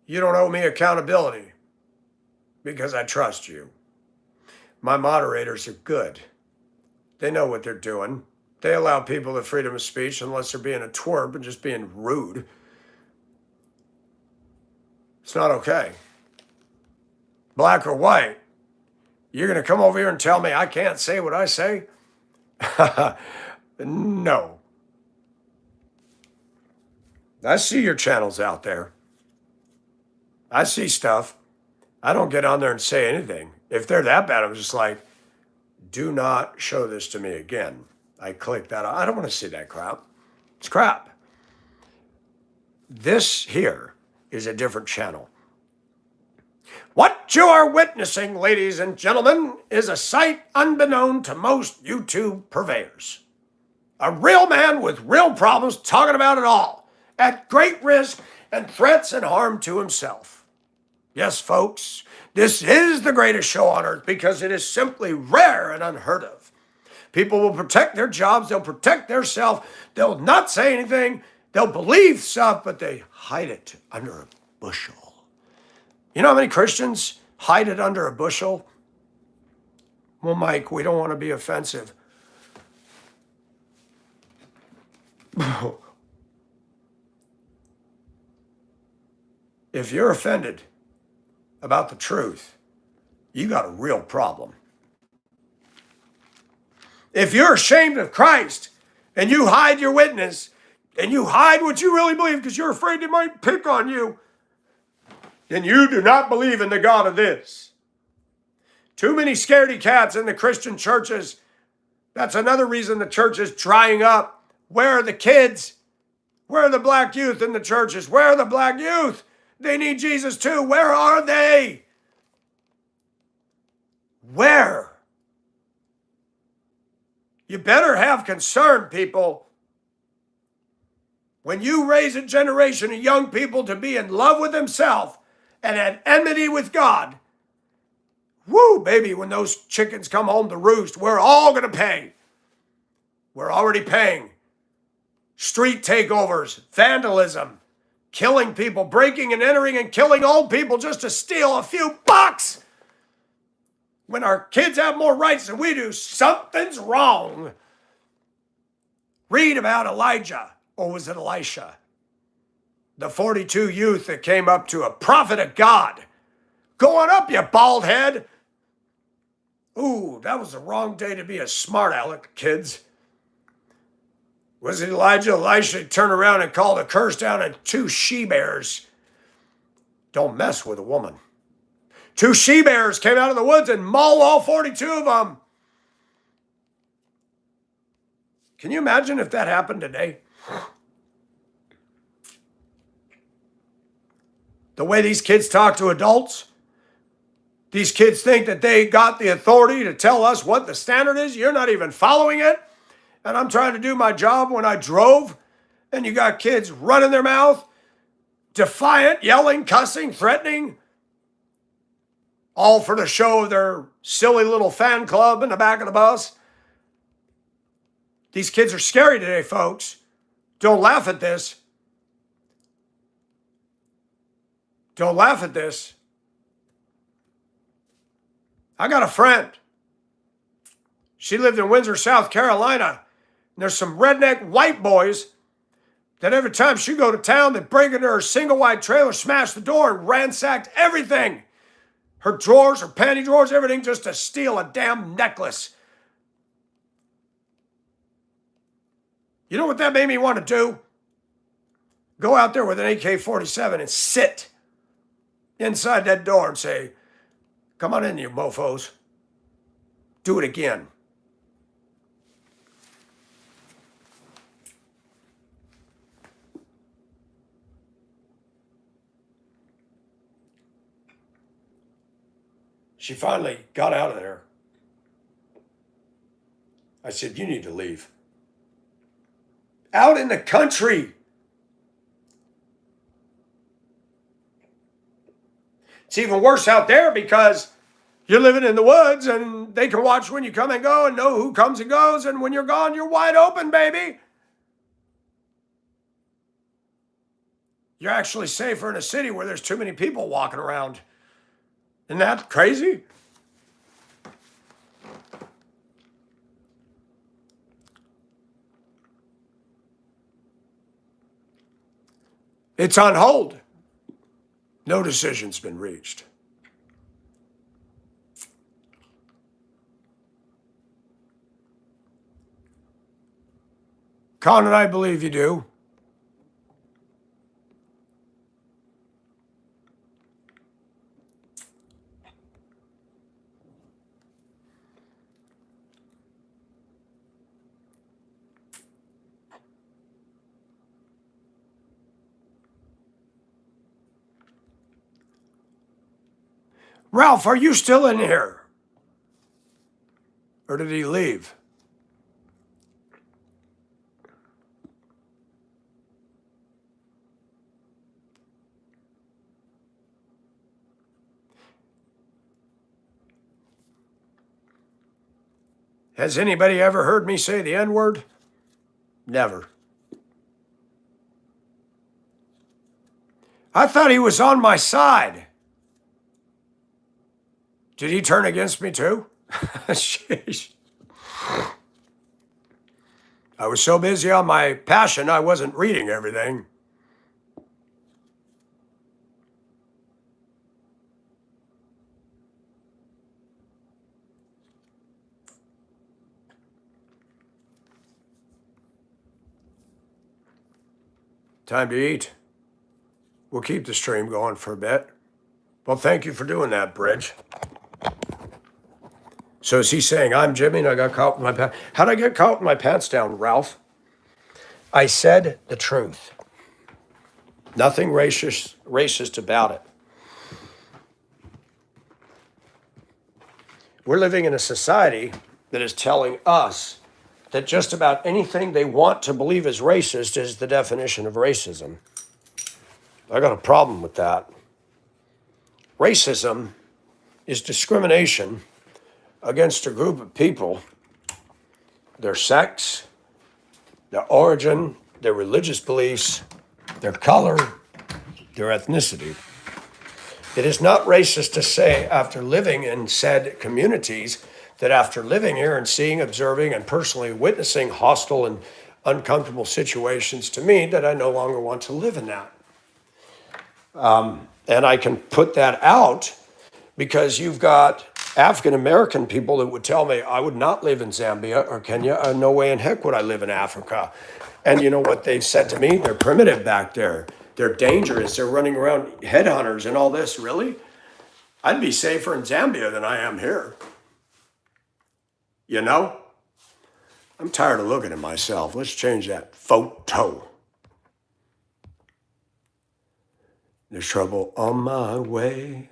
You don't owe me accountability because I trust you. My moderators are good. They know what they're doing. They allow people the freedom of speech unless they're being a twerp and just being rude. It's not okay. Black or white, you're going to come over here and tell me I can't say what I say? No. I see your channels out there. I see stuff. I don't get on there and say anything. If they're that bad, I'm just like, Do not show this to me again. I click that. I don't want to see that crap. It's crap. This here is a different channel. What you are witnessing, ladies and gentlemen, is a sight unbeknown to most YouTube purveyors. A real man with real problems talking about it all, at great risk and threats and harm to himself. Yes, folks, this is the greatest show on earth because it is simply rare and unheard of. People will protect their jobs, they'll protect their self, they'll not say anything, they'll believe stuff, but they hide it under a bushel. You know how many Christians hide it under a bushel? Well, Mike, we don't want to be offensive. If you're offended about the truth, you got a real problem. If you're ashamed of Christ and you hide your witness and you hide what you really believe because you're afraid they might pick on you, then you do not believe in the God of this. Too many scaredy cats in the Christian churches. That's another reason the church is drying up. Where are the kids? Where are the black youth in the churches? Where are the black youth? They need Jesus too. Where are they? Where? You better have concern, people. When you raise a generation of young people to be in love with themselves and at enmity with God, woo, baby, when those chickens come home to roost, we're all going to pay. We're already paying. Street takeovers, vandalism, killing people, breaking and entering and killing old people just to steal a few bucks. When our kids have more rights than we do, something's wrong. Read about Elijah, or was it Elisha? The 42 youth that came up to a prophet of God. Go on up, you bald head. Ooh, that was the wrong day to be a smart aleck, kids. Was it Elijah? Elisha turned around and called a curse down on 2 she-bears. Don't mess with a woman. 2 she-bears came out of the woods and mauled all 42 of them. Can you imagine if that happened today? The way these kids talk to adults, these kids think that they got the authority to tell us what the standard is. You're not even following it. And I'm trying to do my job when I drove, and you got kids running their mouth, defiant, yelling, cussing, threatening, all for the show of their silly little fan club in the back of the bus. These kids are scary today, folks. Don't laugh at this. Don't laugh at this. I got a friend. She lived in Windsor, South Carolina. And there's some redneck white boys that every time she go to town, they break into her single wide trailer, smash the door, and ransacked everything. Her drawers, her panty drawers, everything, just to steal a damn necklace. You know what that made me want to do? Go out there with an AK-47 and sit inside that door and say, come on in, you mofos. Do it again. She finally got out of there. I said, you need to leave. Out in the country. It's even worse out there because you're living in the woods and they can watch when you come and go and know who comes and goes. And when you're gone, you're wide open, baby. You're actually safer in a city where there's too many people walking around. Isn't that crazy? It's on hold. No decision's been reached. Con, and I believe you do. Ralph, are you still in here? Or did he leave? Has anybody ever heard me say the N-word? Never. I thought he was on my side. Did he turn against me too? Sheesh. I was so busy on my passion, I wasn't reading everything. Time to eat. We'll keep the stream going for a bit. Well, thank you for doing that, Bridge. So is he saying I'm Jimmy and I got caught with my pants? How'd I get caught with my pants down, Ralph? I said the truth. Nothing racist about it. We're living in a society that is telling us that just about anything they want to believe is racist is the definition of racism. I got a problem with that. Racism is discrimination against a group of people, their sex, their origin, their religious beliefs, their color, their ethnicity. It is not racist to say, after living in said communities, that after living here and seeing, observing, and personally witnessing hostile and uncomfortable situations to me, that I no longer want to live in that. And I can put that out because you've got African American people that would tell me I would not live in Zambia or Kenya. No way in heck would I live in Africa. And you know what they've said to me? They're primitive back there. They're dangerous. They're running around headhunters and all this. Really? I'd be safer in Zambia than I am here. You know? I'm tired of looking at myself. Let's change that photo. There's trouble on my way.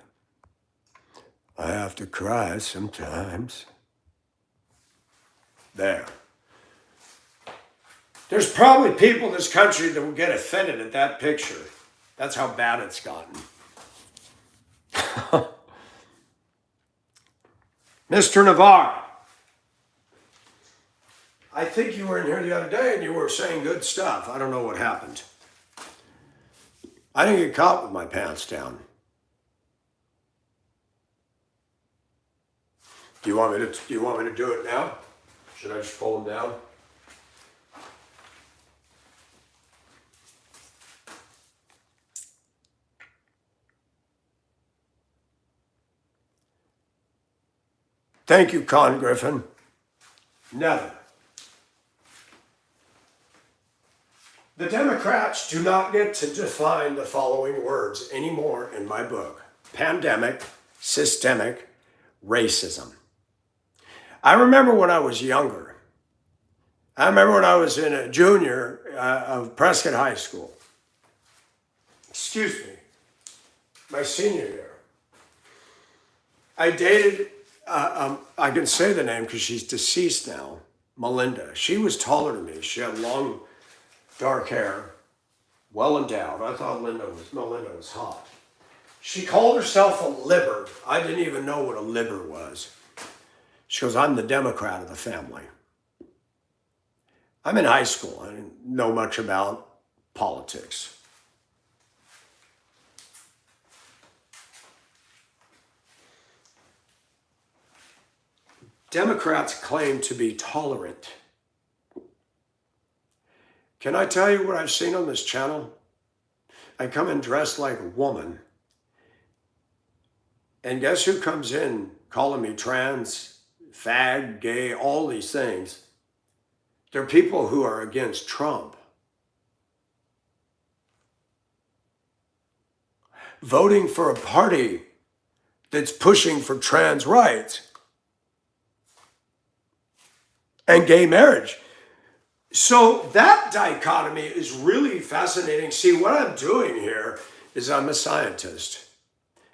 I have to cry sometimes. There. There's probably people in this country that will get offended at that picture. That's how bad it's gotten. Mr. Navarre, I think you were in here the other day and you were saying good stuff. I don't know what happened. I didn't get caught with my pants down. Do you want me to do it now? Should I just pull them down? Thank you, Con Griffin. Never. The Democrats do not get to define the following words anymore in my book: pandemic, systemic, racism. I remember when I was younger. I remember when I was in a junior of Prescott High School. Excuse me, my senior year. I dated, I can say the name because she's deceased now, Melinda. She was taller than me. She had long, dark hair, well endowed. I thought Melinda was hot. She called herself a libber. I didn't even know what a libber was. She goes, I'm the Democrat of the family. I'm in high school. I didn't know much about politics. Democrats claim to be tolerant. Can I tell you what I've seen on this channel? I come in dressed like a woman. And guess who comes in calling me trans, fag, gay, all these things? They're people who are against Trump. Voting for a party that's pushing for trans rights and gay marriage. So that dichotomy is really fascinating. See, what I'm doing here is I'm a scientist.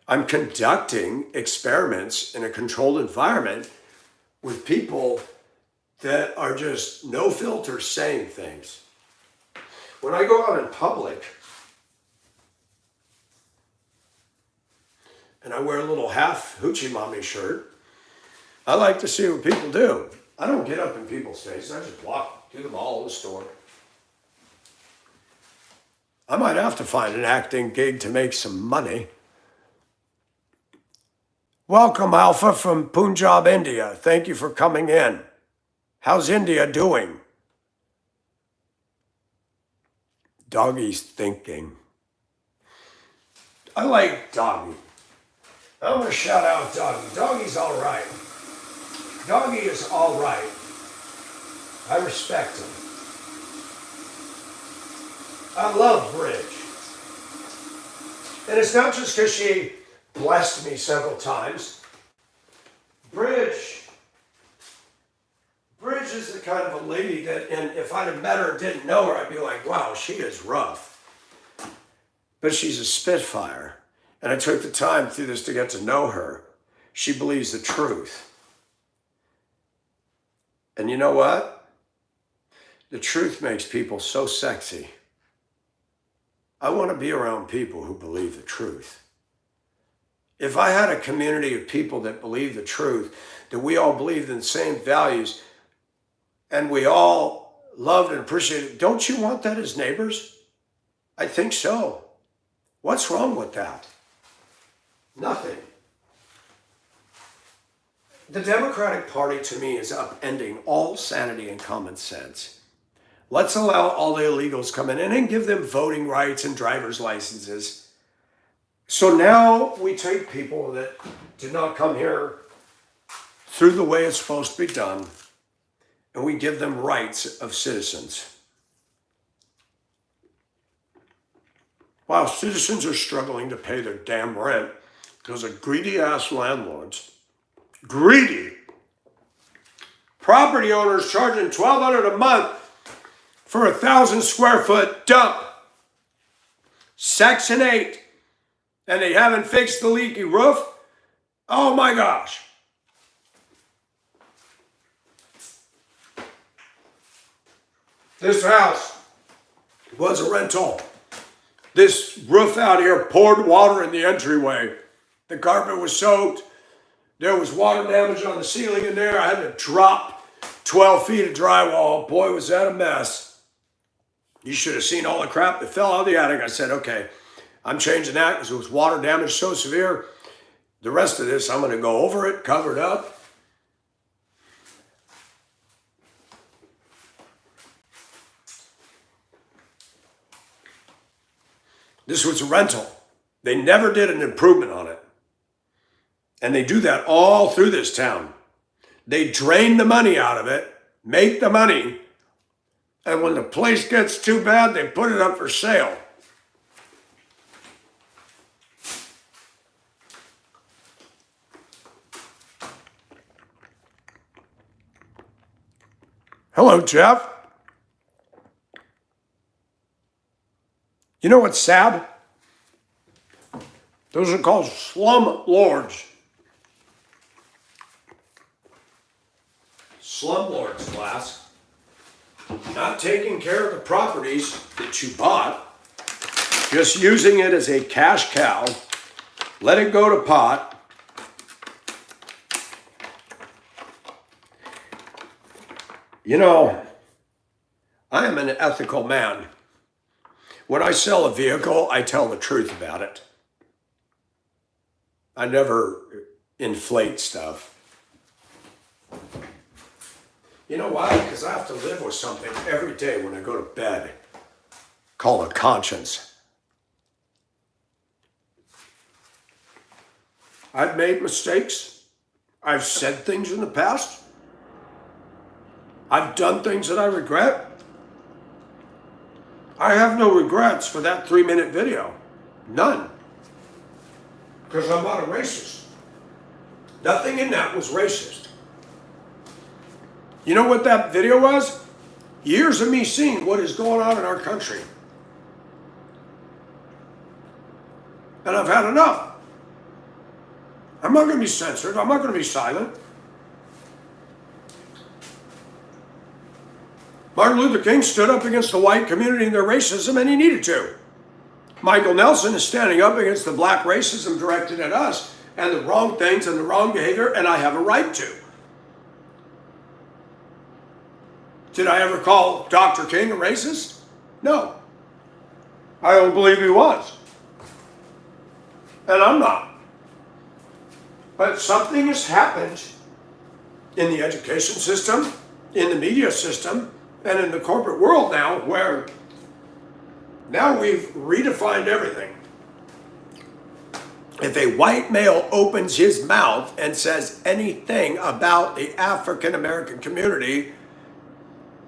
I'm conducting experiments in a controlled environment with people that are just no filter saying things. When I go out in public and I wear a little half hoochie mommy shirt, I like to see what people do. I don't get up in people's faces. I just walk through them all in the store. I might have to find an acting gig to make some money. Welcome, Alpha, from Punjab, India. Thank you for coming in. How's India doing? Doggy's thinking. I like Doggy. I'm going to shout out Doggy. Doggy's all right. Doggy is all right. I respect him. I love Bridge. And it's not just because she blessed me several times. Bridge is the kind of a lady that, and if I'd have met her and didn't know her, I'd be like, wow, she is rough. But she's a spitfire. And I took the time through this to get to know her. She believes the truth. And you know what? The truth makes people so sexy. I want to be around people who believe the truth. If I had a community of people that believe the truth, that we all believe in the same values, and we all loved and appreciated, don't you want that as neighbors? I think so. What's wrong with that? Nothing. The Democratic Party, to me, is upending all sanity and common sense. Let's allow all the illegals come in and give them voting rights and driver's licenses. So now we take people that did not come here through the way it's supposed to be done, and we give them rights of citizens. While citizens are struggling to pay their damn rent because of greedy-ass landlords, greedy property owners charging $1,200 a month for 1,000 square foot dump, Section 8, and they haven't fixed the leaky roof. Oh my gosh. This house was a rental. This roof out here poured water in the entryway. The carpet was soaked. There was water damage on the ceiling in there. I had to drop 12 feet of drywall. Boy, was that a mess. You should have seen all the crap that fell out of the attic. I said, okay, I'm changing that because it was water damage so severe. The rest of this, I'm going to go over it, cover it up. This was a rental. They never did an improvement on it. And they do that all through this town. They drain the money out of it, make the money, and when the place gets too bad, they put it up for sale. Hello, Jeff. You know what's sad? Those are called slum lords. Slum lords, class. Not taking care of the properties that you bought, just using it as a cash cow, let it go to pot. You know, I am an ethical man. When I sell a vehicle, I tell the truth about it. I never inflate stuff. You know why? Because I have to live with something every day when I go to bed called a conscience. I've made mistakes. I've said things in the past. I've done things that I regret. I have no regrets for that 3-minute video. None. Because I'm not a racist. Nothing in that was racist. You know what that video was? Years of me seeing what is going on in our country. And I've had enough. I'm not going to be censored. I'm not going to be silent. Martin Luther King stood up against the white community and their racism, and he needed to. Michael Nelson is standing up against the black racism directed at us and the wrong things and the wrong behavior, and I have a right to. Did I ever call Dr. King a racist? No. I don't believe he was. And I'm not. But something has happened in the education system, in the media system, and in the corporate world now, where now we've redefined everything. If a white male opens his mouth and says anything about the African American community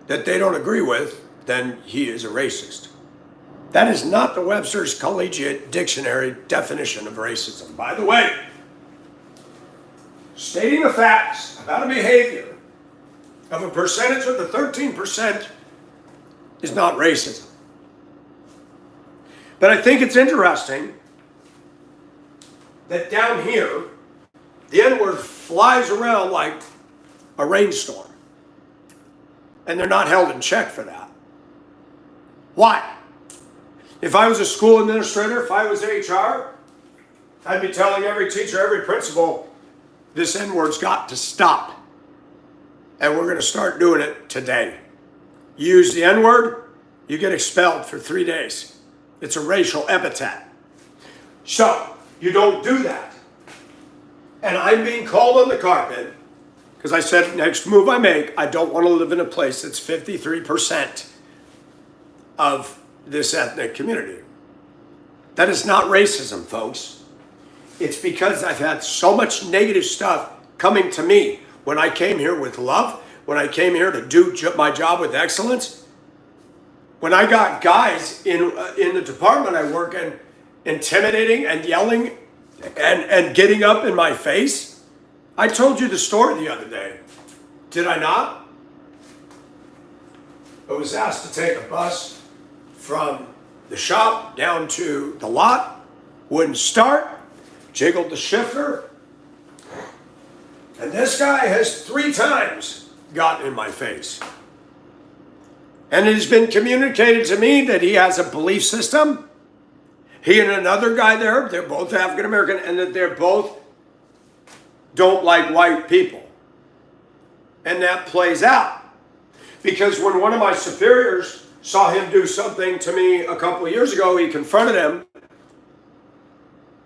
that they don't agree with, then he is a racist. That is not the Webster's Collegiate Dictionary definition of racism. By the way, stating the facts about a behavior of a percentage of the 13% is not racism. But I think it's interesting that down here, the N-word flies around like a rainstorm. And they're not held in check for that. Why? If I was a school administrator, if I was HR, I'd be telling every teacher, every principal, this N-word's got to stop. And we're going to start doing it today. You use the N-word, you get expelled for 3 days. It's a racial epithet. So, you don't do that. And I'm being called on the carpet because I said, next move I make, I don't want to live in a place that's 53% of this ethnic community. That is not racism, folks. It's because I've had so much negative stuff coming to me when I came here with love, when I came here to do my job with excellence. When I got guys in the department I work in intimidating and yelling and getting up in my face. I told you the story the other day. Did I not? I was asked to take a bus from the shop down to the lot. Wouldn't start. Jiggled the shifter. And this guy has 3 times gotten in my face. And it has been communicated to me that he has a belief system. He and another guy there, they're both African American, and that they're both don't like white people. And that plays out. Because when one of my superiors saw him do something to me a couple of years ago, he confronted him.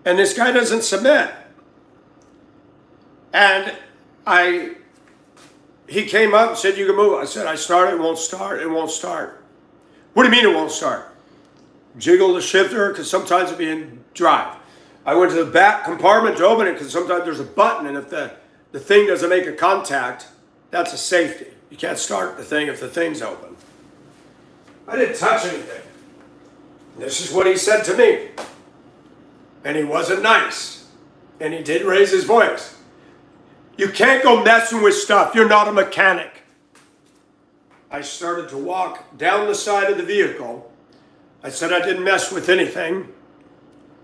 And this guy doesn't submit. And he came up and said, you can move. I said, I started, it won't start, it won't start. What do you mean it won't start? Jiggle the shifter, because sometimes it'll be in drive. I went to the back compartment to open it, because sometimes there's a button, and if the thing doesn't make a contact, that's a safety. You can't start the thing if the thing's open. I didn't touch anything. This is what he said to me. And he wasn't nice. And he did raise his voice. You can't go messing with stuff. You're not a mechanic. I started to walk down the side of the vehicle. I said I didn't mess with anything.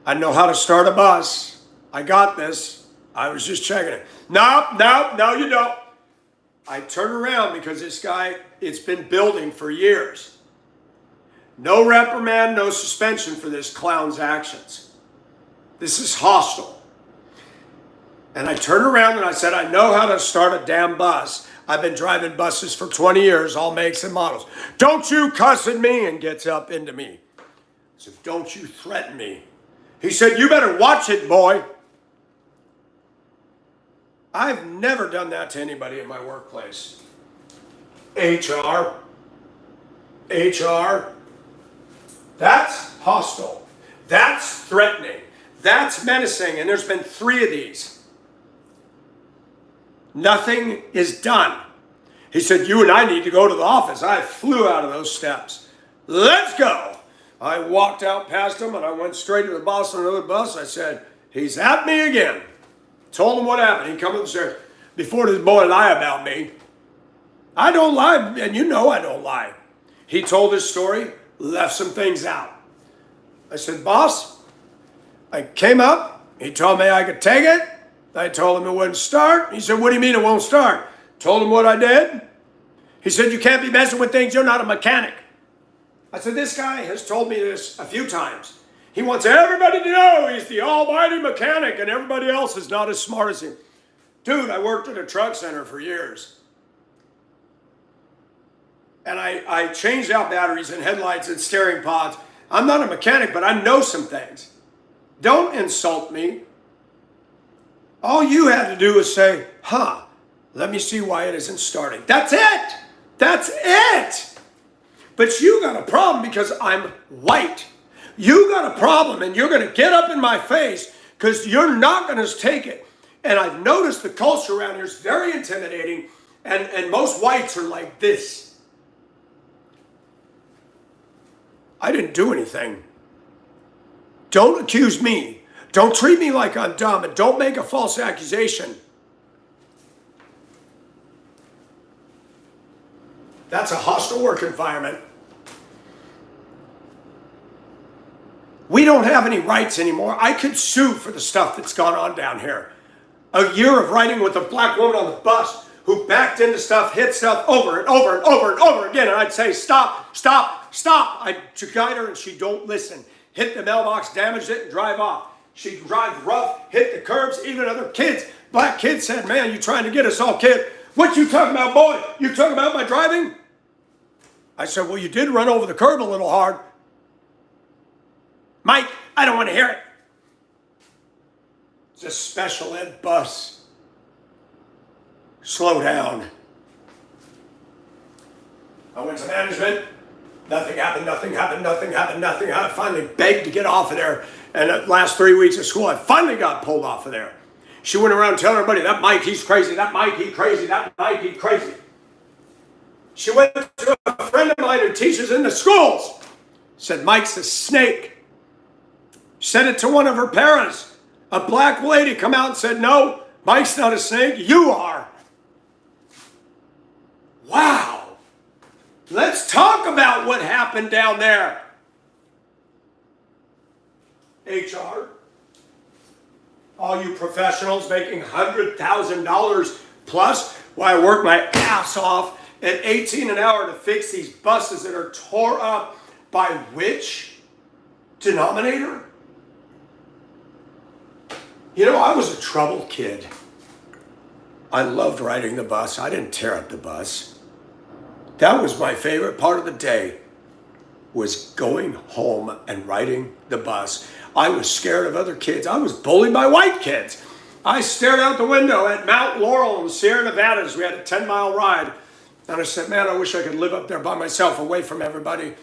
I know how to start a bus. I got this. I was just checking it. No, you don't. I turned around because this guy, it's been building for years. No reprimand, no suspension for this clown's actions. This is hostile. And I turned around and I said, I know how to start a damn bus. I've been driving buses for 20 years, all makes and models. Don't you cuss at me, and gets up into me. I said, don't you threaten me. He said, you better watch it, boy. I've never done that to anybody in my workplace. HR. That's hostile. That's threatening. That's menacing. And there's been 3 of these. Nothing is done. He said, you and I need to go to the office. I flew out of those steps. Let's go. I walked out past him and I went straight to the boss on another bus. I said, he's at me again. Told him what happened. He come up and said, before this boy lie about me. I don't lie, and you know I don't lie. He told his story, left some things out. I said, boss, I came up. He told me I could take it. I told him it wouldn't start. He said, what do you mean it won't start? Told him what I did. He said, you can't be messing with things. You're not a mechanic. I said, this guy has told me this a few times. He wants everybody to know he's the almighty mechanic and everybody else is not as smart as him. Dude, I worked at a truck center for years. And I changed out batteries and headlights and steering pods. I'm not a mechanic, but I know some things. Don't insult me. All you had to do was say, let me see why it isn't starting. That's it. That's it. But you got a problem because I'm white. You got a problem and you're going to get up in my face because you're not going to take it. And I've noticed the culture around here is very intimidating, and most whites are like this. I didn't do anything. Don't accuse me. Don't treat me like I'm dumb, and don't make a false accusation. That's a hostile work environment. We don't have any rights anymore. I could sue for the stuff that's gone on down here. A year of riding with a black woman on the bus who backed into stuff, hit stuff over and over and over and over again. And I'd say, stop, stop, stop. I'd guide her and she don't listen. Hit the mailbox, damaged it, and drive off. She'd drive rough, hit the curbs. Even other kids, black kids said, man, you trying to get us all killed. What you talking about, boy? You talking about my driving? I said, well, you did run over the curb a little hard. Mike, I don't want to hear it. It's a special ed bus. Slow down. I went to management. Nothing happened, nothing happened, nothing happened, nothing happened. I finally begged to get off of there. And the last 3 weeks of school, I finally got pulled off of there. She went around telling everybody, that Mike, he's crazy, that Mike, he's crazy, that Mike, he's crazy. She went to a friend of mine who teaches in the schools. Said, Mike's a snake. Said it to one of her parents. A black lady come out and said, no, Mike's not a snake, you are. Wow. Let's talk about what happened down there. HR, all you professionals making $100,000 plus while I work my ass off at $18 an hour to fix these buses that are tore up by which denominator? You know, I was a troubled kid. I loved riding the bus. I didn't tear up the bus. That was my favorite part of the day, was going home and riding the bus. I was scared of other kids. I was bullied by white kids. I stared out the window at Mount Laurel in Sierra Nevadas. We had a 10-mile ride. And I said, man, I wish I could live up there by myself, away from everybody.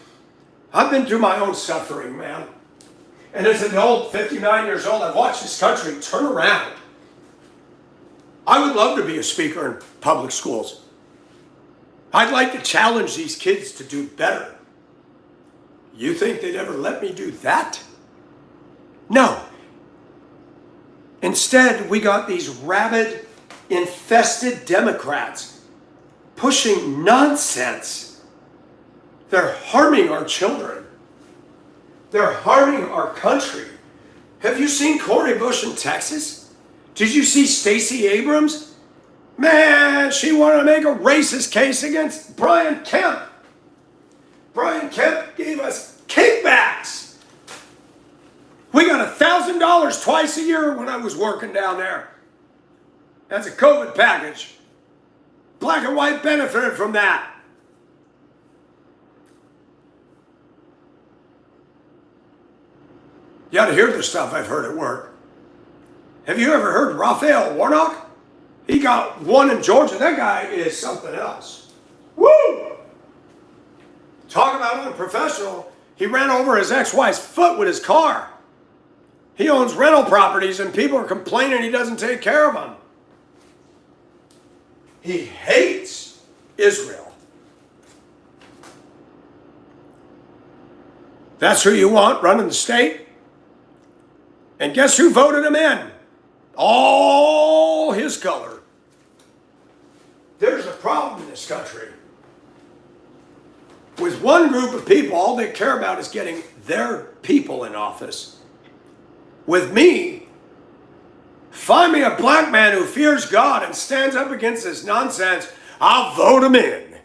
I've been through my own suffering, man. And as an adult, 59 years old, I've watched this country turn around. I would love to be a speaker in public schools. I'd like to challenge these kids to do better. You think they'd ever let me do that? No. Instead, we got these rabid, infested Democrats pushing nonsense. They're harming our children. They're harming our country. Have you seen Cori Bush in Texas? Did you see Stacey Abrams? Man, she wanted to make a racist case against Brian Kemp. Brian Kemp gave us kickbacks. We got $1,000 twice a year when I was working down there. That's a COVID package. Black and white benefited from that. You ought to hear the stuff I've heard at work. Have you ever heard Raphael Warnock? He got one in Georgia. That guy is something else. Woo! Talk about unprofessional. He ran over his ex-wife's foot with his car. He owns rental properties and people are complaining he doesn't take care of them. He hates Israel. That's who you want running the state? And guess who voted him in? All his color. There's a problem in this country. With one group of people, all they care about is getting their people in office. With me, Find me a black man who fears God and stands up against this nonsense. I'll vote him in.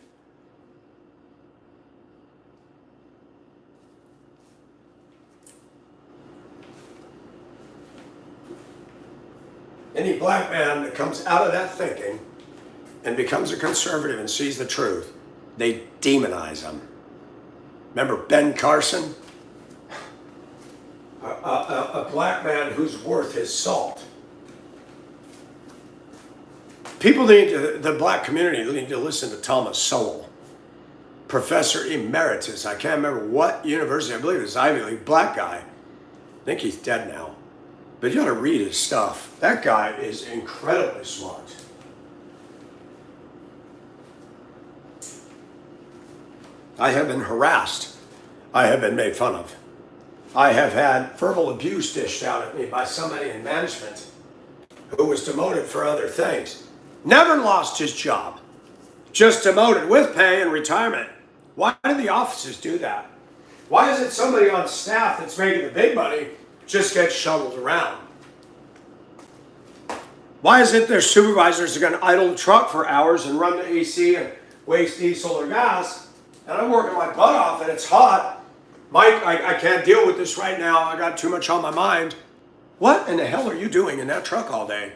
Any black man that comes out of that thinking and becomes a conservative and sees the truth, they demonize him. Remember Ben Carson? A black man who's worth his salt. People the black community need to listen to Thomas Sowell, Professor Emeritus. I can't remember what university, I believe it was Ivy League, black guy. I think he's dead now. But you ought to read his stuff. That guy is incredibly smart. I have been harassed. I have been made fun of. I have had verbal abuse dished out at me by somebody in management who was demoted for other things. Never lost his job. Just demoted with pay and retirement. Why do the offices do that? Why is it somebody on staff that's making the big money just gets shuttled around? Why is it their supervisors are going to idle the truck for hours and run the AC and waste diesel or gas, and I'm working my butt off and it's hot? Mike, I can't deal with this right now. I got too much on my mind. What in the hell are you doing in that truck all day?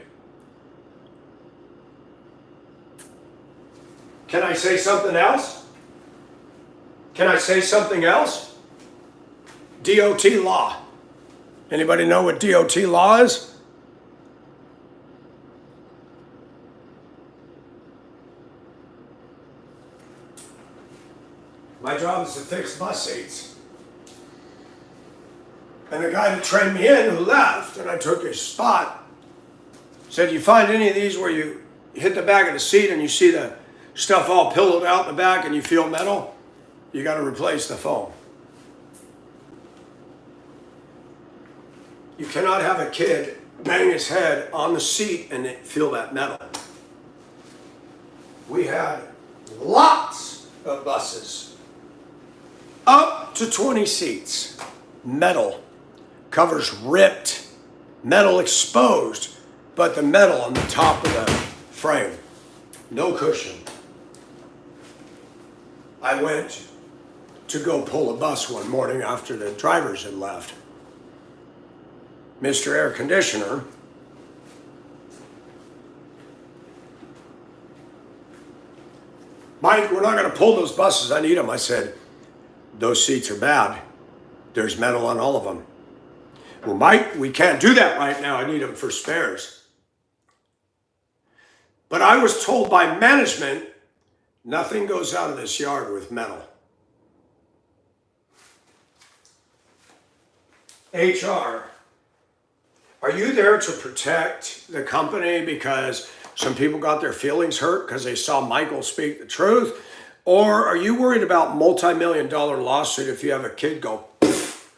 Can I say something else? Can I say something else? DOT law. Anybody know what DOT law is? My job is to fix bus seats. And the guy that trained me in, who left, and I took his spot, said, you find any of these where you hit the back of the seat and you see the stuff all pillowed out in the back and you feel metal? You got to replace the foam. You cannot have a kid bang his head on the seat and feel that metal. We had lots of buses, up to 20 seats, metal, covers ripped, metal exposed, but the metal on the top of the frame, no cushion. I went to go pull a bus one morning after the drivers had left. Mr. Air Conditioner Mike, we're not going to pull those buses. I need them. I said, those seats are bad. There's metal on all of them. Well, Mike, we can't do that right now. I need them for spares. But I was told by management, nothing goes out of this yard with metal. HR, are you there to protect the company because some people got their feelings hurt because they saw Michael speak the truth? Or are you worried about multi-million-dollar lawsuit if you have a kid go poof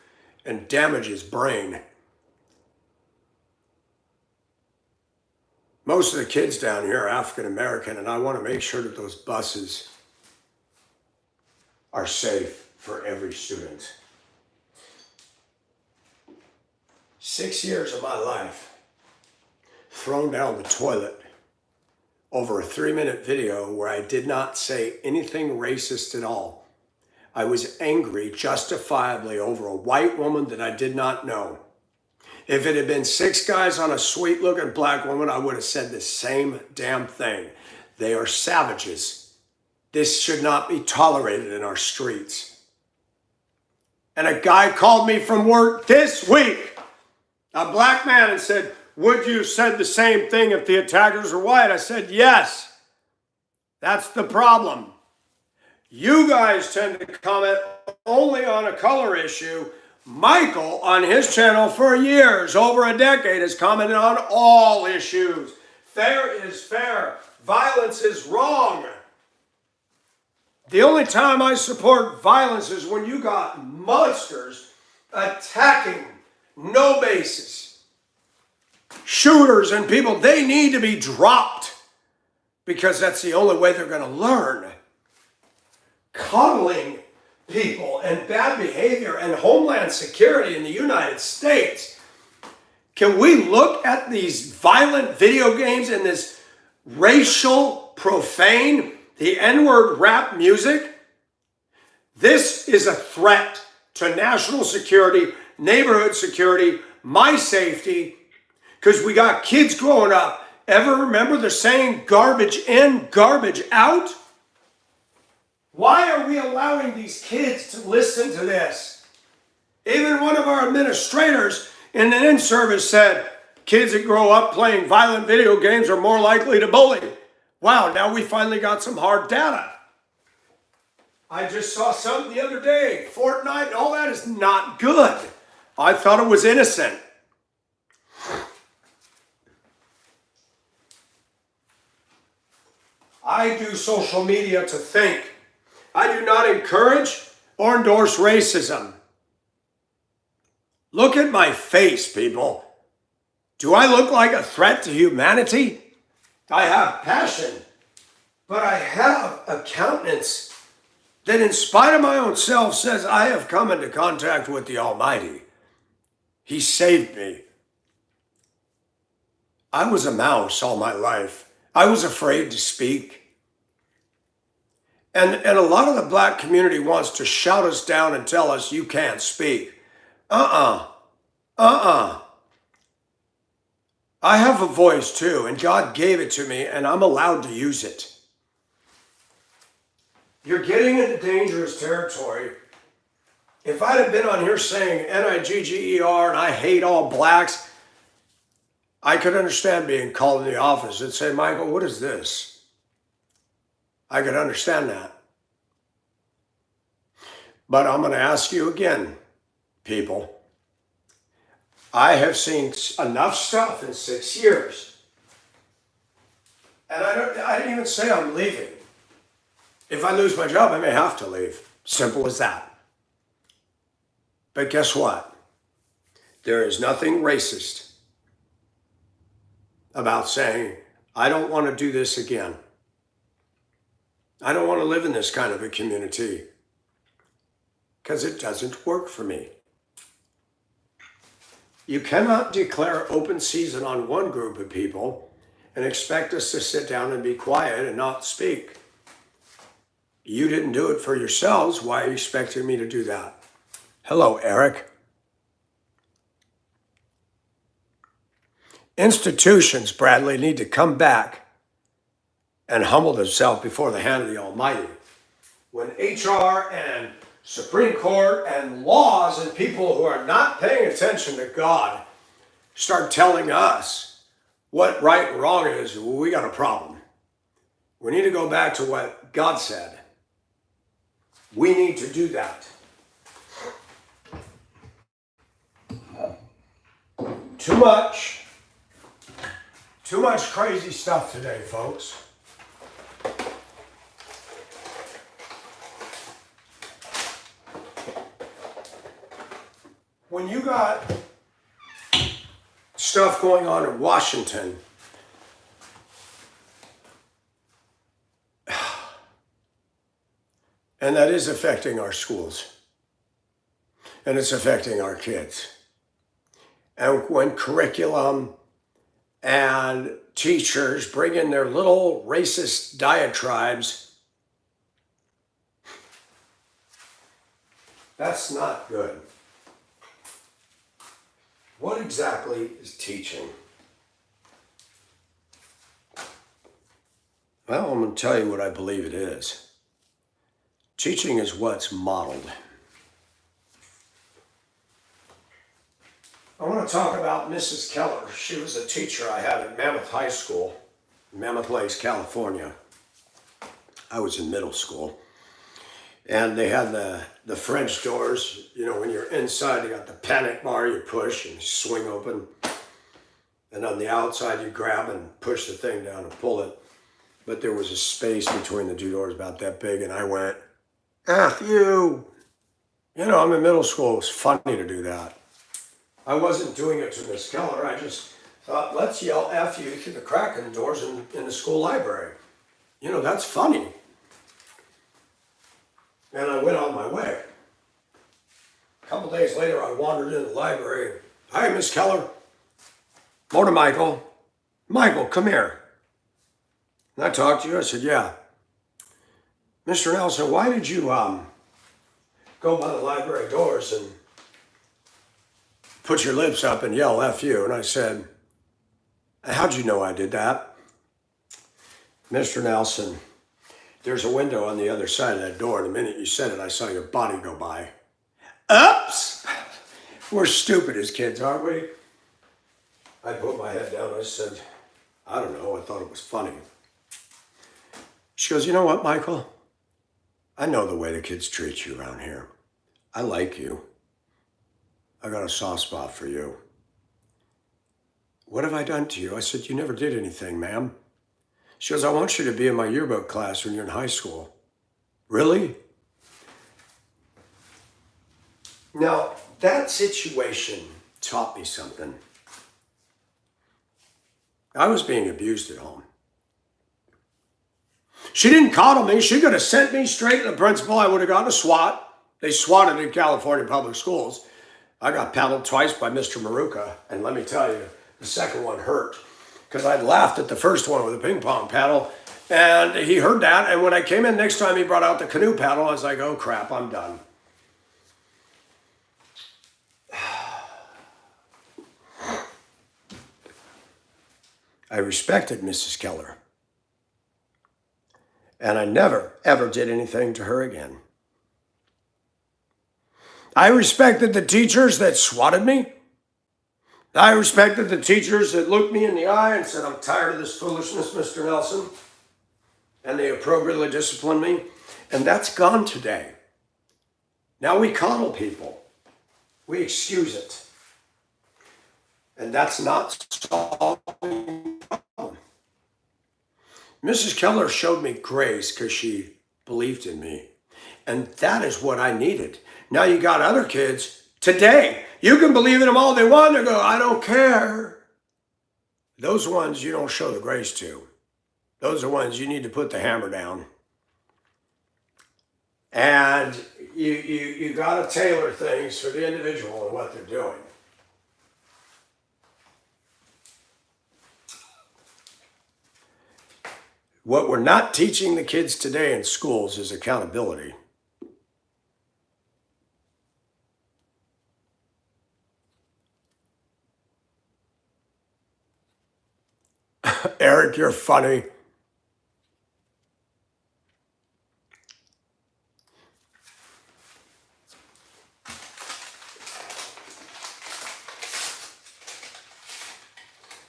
and damage his brain? Most of the kids down here are African American, and I want to make sure that those buses are safe for every student. 6 years of my life thrown down the toilet over a 3-minute video where I did not say anything racist at all. I was angry justifiably over a white woman that I did not know. If it had been 6 guys on a sweet-looking black woman, I would have said the same damn thing. They are savages. This should not be tolerated in our streets. And a guy called me from work this week, a black man, and said, would you have said the same thing if the attackers were white? I said, yes. That's the problem. You guys tend to comment only on a color issue. Michael, on his channel for years, over a decade, has commented on all issues. Fair is fair. Violence is wrong. The only time I support violence is when you got monsters attacking no basis. Shooters and people, they need to be dropped because that's the only way they're going to learn. Coddling people and bad behavior and homeland security in the United States Can we look at these violent video games and this racial, profane, the N-word rap music? This is a threat to national security, neighborhood security, my safety, because we got kids growing up. Ever remember the saying, garbage in, garbage out? Why are we allowing these kids to listen to this? Even one of our administrators in the in-service said, kids that grow up playing violent video games are more likely to bully. Wow, now we finally got some hard data. I just saw something the other day, Fortnite, all that is not good. I thought it was innocent. I do social media to think. I do not encourage or endorse racism. Look at my face, people. Do I look like a threat to humanity? I have passion, but I have a countenance that in spite of my own self says I have come into contact with the Almighty. He saved me. I was a mouse all my life. I was afraid to speak. And a lot of the black community wants to shout us down and tell us you can't speak. I have a voice too, and God gave it to me, and I'm allowed to use it. You're getting into dangerous territory. If I'd have been on here saying Nigger and I hate all blacks, I could understand being called in the office and say, Michael, what is this? I could understand that. But I'm going to ask you again, people. I have seen enough stuff in 6 years. And I didn't even say I'm leaving. If I lose my job, I may have to leave. Simple as that. But guess what? There is nothing racist about saying, I don't want to do this again. I don't want to live in this kind of a community because it doesn't work for me. You cannot declare open season on one group of people and expect us to sit down and be quiet and not speak. You didn't do it for yourselves. Why are you expecting me to do that? Hello, Eric. Institutions, Bradley, need to come back and humble themselves before the hand of the Almighty. When HR and Supreme Court and laws and people who are not paying attention to God start telling us what right and wrong is, we got a problem. We need to go back to what God said. We need to do that. Too much crazy stuff today, folks. When you got stuff going on in Washington, and that is affecting our schools, and it's affecting our kids. And when curriculum and teachers bring in their little racist diatribes, that's not good. What exactly is teaching? Well, I'm going to tell you what I believe it is. Teaching is what's modeled. I want to talk about Mrs. Keller. She was a teacher I had at Mammoth High School, Mammoth Lakes, California. I was in middle school. And they had the French doors. You know, when you're inside, you got the panic bar, you push and swing open. And on the outside, you grab and push the thing down and pull it. But there was a space between the two doors about that big, and I went, F you. You know, I'm in middle school. It was funny to do that. I wasn't doing it to Miss Keller. I just thought, let's yell F you through the crack in the doors in the school library. You know, that's funny. And I went on my way. A couple days later, I wandered in the library. Hi, Miss Keller. Morning, Michael. Michael, come here. Can I talk to you? I said, yeah. Mr. Nelson, why did you go by the library doors and put your lips up and yell F you? And I said, how'd you know I did that? Mr. Nelson, there's a window on the other side of that door. And the minute you said it, I saw your body go by. Oops! We're stupid as kids, aren't we? I put my head down. I said, I don't know. I thought it was funny. She goes, you know what, Michael? I know the way the kids treat you around here. I like you. I got a soft spot for you. What have I done to you? I said, you never did anything, ma'am. She goes, I want you to be in my yearbook class when you're in high school. Really? Now, that situation taught me something. I was being abused at home. She didn't coddle me. She could have sent me straight to the principal. I would have gotten a SWAT. They swatted in California public schools. I got paddled twice by Mr. Maruka. And let me tell you, the second one hurt. Because I'd laughed at the first one with a ping pong paddle. And he heard that. And when I came in next time, he brought out the canoe paddle. I was like, oh crap, I'm done. I respected Mrs. Keller. And I never, ever did anything to her again. I respected the teachers that swatted me. I respected the teachers that looked me in the eye and said, I'm tired of this foolishness, Mr. Nelson. And they appropriately disciplined me. And that's gone today. Now we coddle people. We excuse it. And that's not solving the problem. Mrs. Keller showed me grace because she believed in me. And that is what I needed. Now you got other kids today. You can believe in them all they want. They go, I don't care. Those ones you don't show the grace to. Those are ones you need to put the hammer down. And you got to tailor things for the individual and what they're doing. What we're not teaching the kids today in schools is accountability. Eric, you're funny.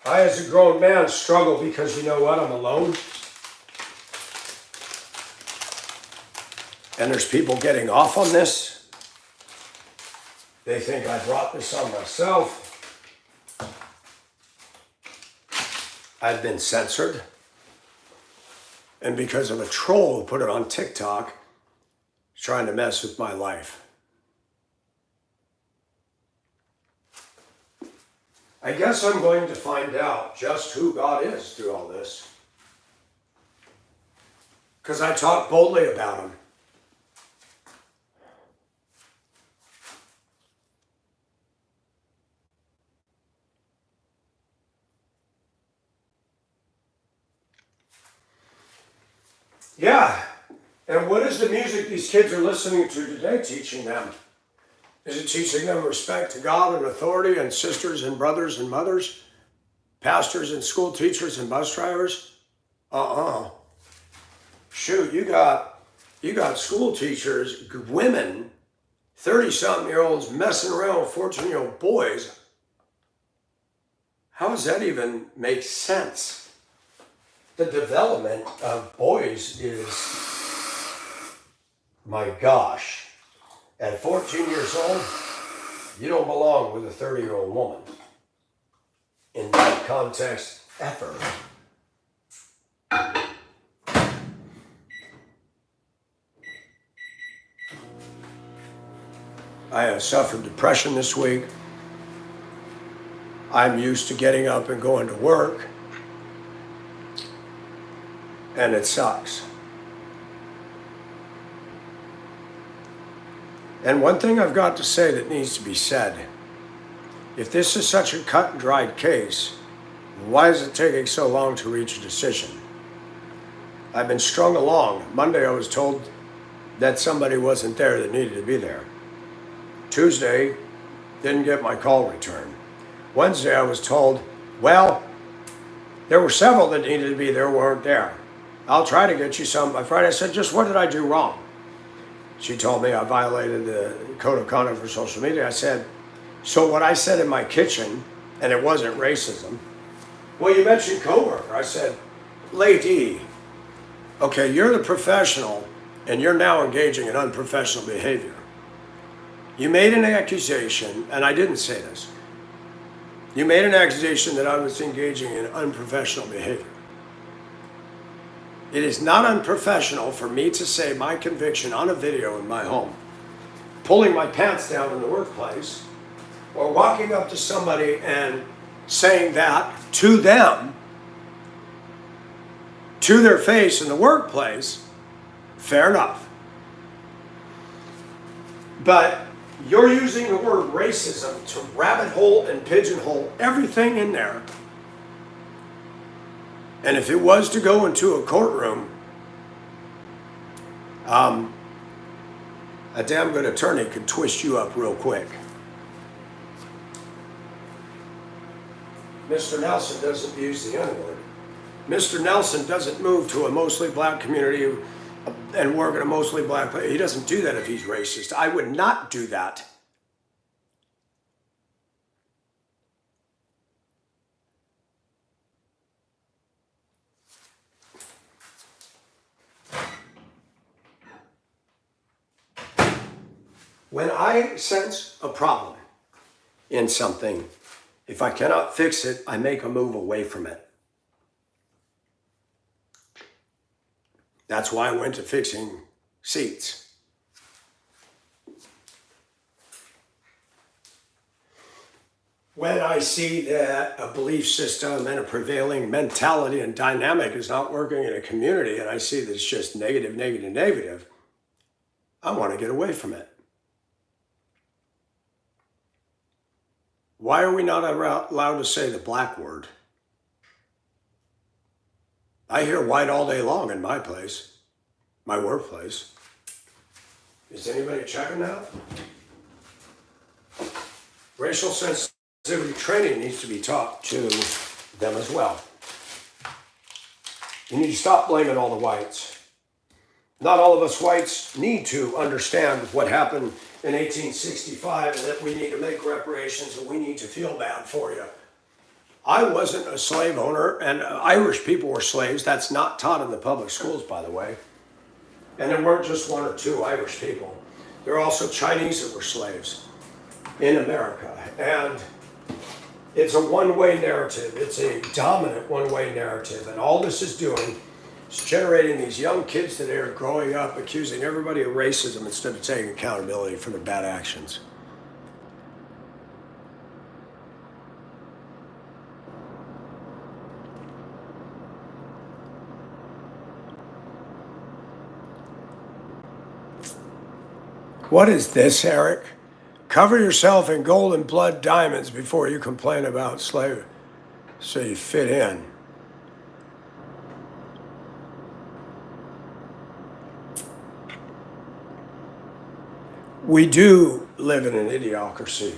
I, as a grown man, struggle because you know what? I'm alone. And there's people getting off on this. They think I brought this on myself. I've been censored. And because of a troll who put it on TikTok, trying to mess with my life. I guess I'm going to find out just who God is through all this. Because I talk boldly about him. Yeah, and what is the music these kids are listening to today teaching them? Is it teaching them respect to God and authority and sisters and brothers and mothers? Pastors and school teachers and bus drivers? Shoot, you got school teachers, women, 30-something-year-olds messing around with 14-year-old boys. How does that even make sense? The development of boys is, my gosh, at 14 years old, you don't belong with a 30-year-old woman. In that context, ever. I have suffered depression this week. I'm used to getting up and going to work. And it sucks. And one thing I've got to say that needs to be said, if this is such a cut and dried case, Why is it taking so long to reach a decision? I've been strung along. Monday I was told that somebody wasn't there that needed to be there. Tuesday, didn't get my call returned. Wednesday I was told, well, there were several that needed to be there, weren't there. I'll try to get you some by Friday. I said, just what did I do wrong? She told me I violated the code of conduct for social media. I said, so what I said in my kitchen, and it wasn't racism. Well, you mentioned coworker. I said, lady, okay, you're the professional and you're now engaging in unprofessional behavior. You made an accusation, and I didn't say this. You made an accusation that I was engaging in unprofessional behavior. It is not unprofessional for me to say my conviction on a video in my home, pulling my pants down in the workplace, or walking up to somebody and saying that to them, to their face in the workplace. Fair enough. But you're using the word racism to rabbit hole and pigeonhole everything in there. And if it was to go into a courtroom, a damn good attorney could twist you up real quick. Mr. Nelson doesn't use the N-word. Mr. Nelson doesn't move to a mostly black community and work in a mostly black place. He doesn't do that if he's racist. I would not do that. When I sense a problem in something, if I cannot fix it, I make a move away from it. That's why I went to fixing seats. When I see that a belief system and a prevailing mentality and dynamic is not working in a community, and I see that it's just negative, negative, negative, I want to get away from it. Why are we not allowed to say the black word? I hear white all day long in my place, my workplace. Is anybody checking that? Racial sensitivity training needs to be taught to them as well. You need to stop blaming all the whites. Not all of us whites need to understand what happened in 1865 and that we need to make reparations and we need to feel bad for you. I wasn't a slave owner, and Irish people were slaves. That's not taught in the public schools, by the way. And there weren't just one or two Irish people. There are also Chinese that were slaves in America. And it's a one-way narrative. It's a dominant one-way narrative. And all this is doing is generating these young kids that are growing up accusing everybody of racism instead of taking accountability for their bad actions. What is this, Eric? Cover yourself in gold and blood diamonds before you complain about slavery so you fit in. We do live in an idiocracy.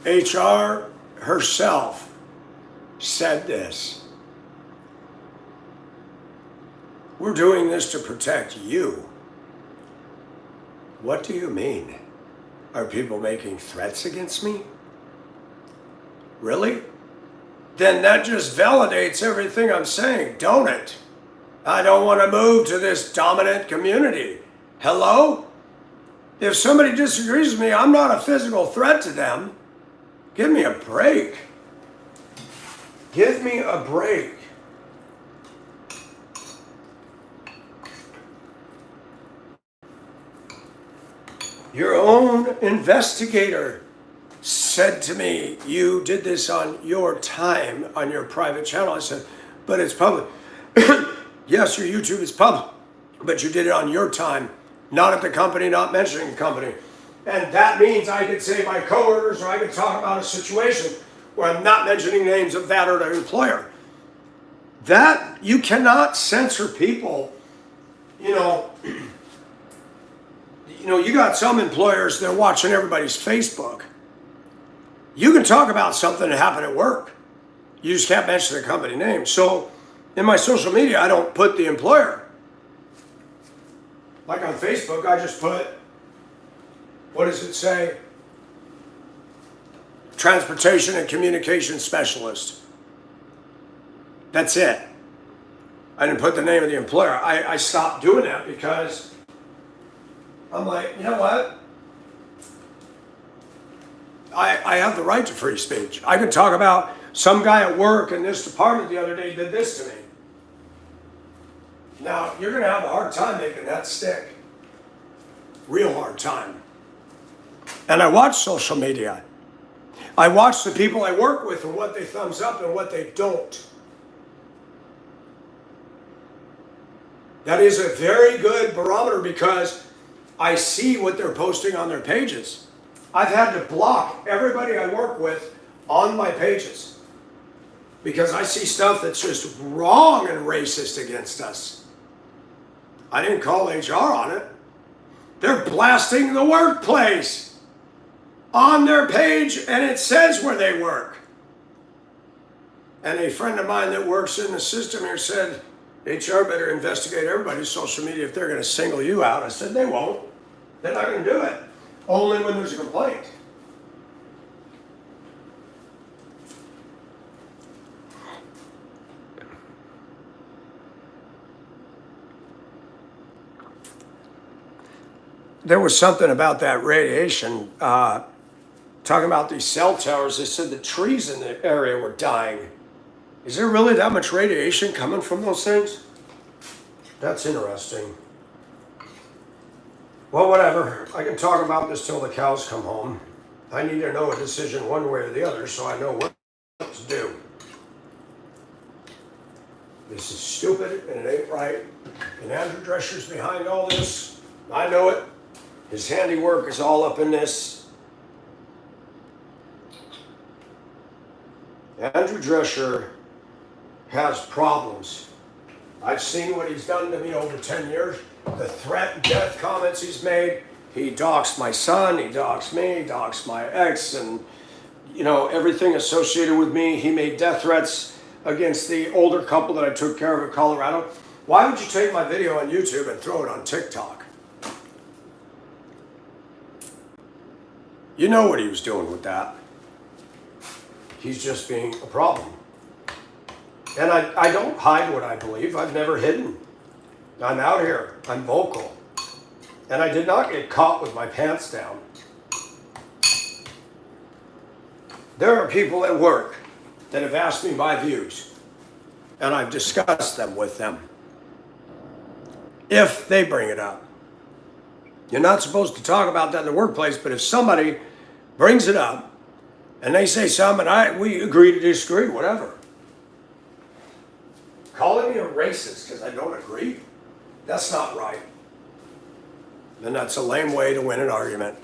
HR herself said this. We're doing this to protect you. What do you mean? Are people making threats against me? Really? Then that just validates everything I'm saying, don't it? I don't want to move to this dominant community. Hello? If somebody disagrees with me, I'm not a physical threat to them. Give me a break. Give me a break. Your own investigator said to me, you did this on your time, on your private channel. I said, but it's public. Yes, your YouTube is public, but you did it on your time, not at the company, not mentioning the company. And that means I could say my coworkers, or I could talk about a situation where I'm not mentioning names of that or the employer. That, you cannot censor people. You know, you got some employers, they're watching everybody's Facebook. You can talk about something that happened at work. You just can't mention the company name. So in my social media, I don't put the employer. Like on Facebook, I just put, what does it say? Transportation and communication specialist. That's it. I didn't put the name of the employer. I stopped doing that because I'm like, you know what? I have the right to free speech. I can talk about some guy at work in this department the other day did this to me. Now, you're going to have a hard time making that stick. Real hard time. And I watch social media. I watch the people I work with and what they thumbs up and what they don't. That is a very good barometer because I see what they're posting on their pages. I've had to block everybody I work with on my pages because I see stuff that's just wrong and racist against us. I didn't call HR on it. They're blasting the workplace on their page, and it says where they work. And a friend of mine that works in the system here said, HR better investigate everybody's social media if they're going to single you out. I said, they won't. They're not going to do it. Only when there's a complaint. There was something about that radiation, talking about these cell towers. They said the trees in the area were dying. Is there really that much radiation coming from those things? That's interesting. Well, whatever. I can talk about this till the cows come home. I need to know a decision one way or the other so I know what to do. This is stupid and it ain't right. And Andrew Drescher's behind all this. I know it. His handiwork is all up in this. Andrew Drescher has problems. I've seen what he's done to me over 10 years. The threat and death comments he's made. He doxed my son, he doxed me, he doxed my ex, and everything associated with me. He made death threats against the older couple that I took care of in Colorado. Why would you take my video on YouTube and throw it on TikTok? You know what he was doing with that. He's just being a problem. And I don't hide what I believe. I've never hidden. I'm out here. I'm vocal. And I did not get caught with my pants down. There are people at work that have asked me my views. And I've discussed them with them. If they bring it up. You're not supposed to talk about that in the workplace, but if somebody brings it up and they say something and we agree to disagree, whatever. Calling me a racist because I don't agree, that's not right. And that's a lame way to win an argument.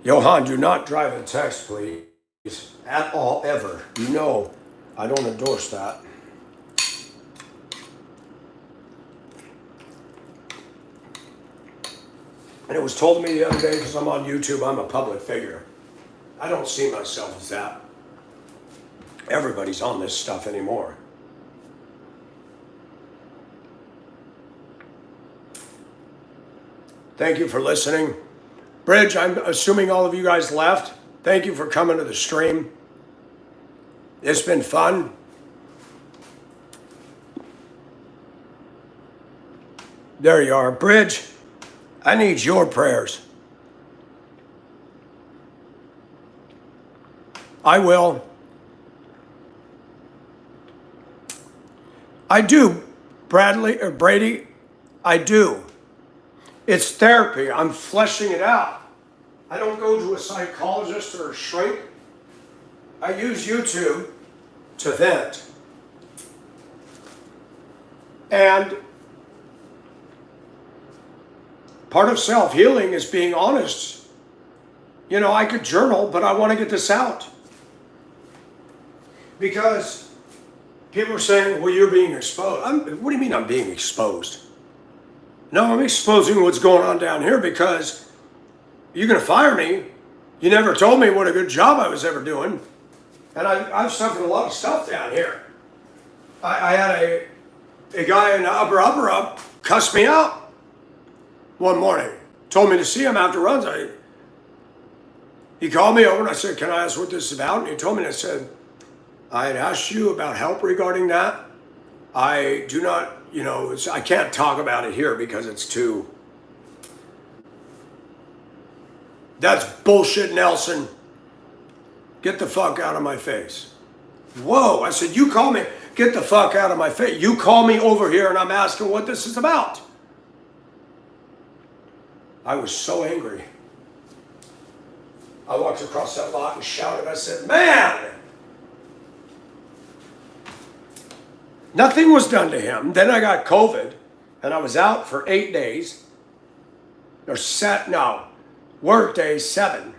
Johan, do not drive a text, please. At all, ever. You know, I don't endorse that. And it was told me the other day, because I'm on YouTube, I'm a public figure. I don't see myself as that. Everybody's on this stuff anymore. Thank you for listening. Bridge, I'm assuming all of you guys left. Thank you for coming to the stream. It's been fun. There you are. Bridge, I need your prayers. I will. I do, Bradley or Brady. I do. It's therapy. I'm fleshing it out. I don't go to a psychologist or a shrink. I use YouTube to vent. And part of self-healing is being honest. You know, I could journal, but I want to get this out. Because people are saying, well, you're being exposed. What do you mean I'm being exposed? No, I'm exposing what's going on down here because you're going to fire me. You never told me what a good job I was ever doing. And I've suffered a lot of stuff down here. I had a guy in the upper cuss me out one morning. Told me to see him after runs. He called me over and I said, can I ask what this is about? And he told me, and I said, I had asked you about help regarding that. I do not, I can't talk about it here because it's too. That's bullshit, Nelson. Get the fuck out of my face. Whoa, I said, you call me, get the fuck out of my face. You call me over here and I'm asking what this is about. I was so angry. I walked across that lot and shouted. I said, man! Nothing was done to him. Then I got COVID and I was out for 8 days. Work day 7.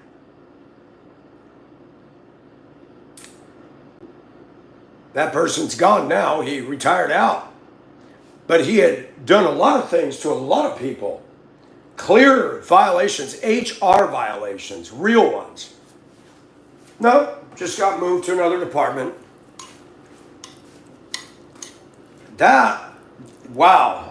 That person's gone now. He retired out. But he had done a lot of things to a lot of people. Clear violations, HR violations, real ones. No, just got moved to another department. Wow.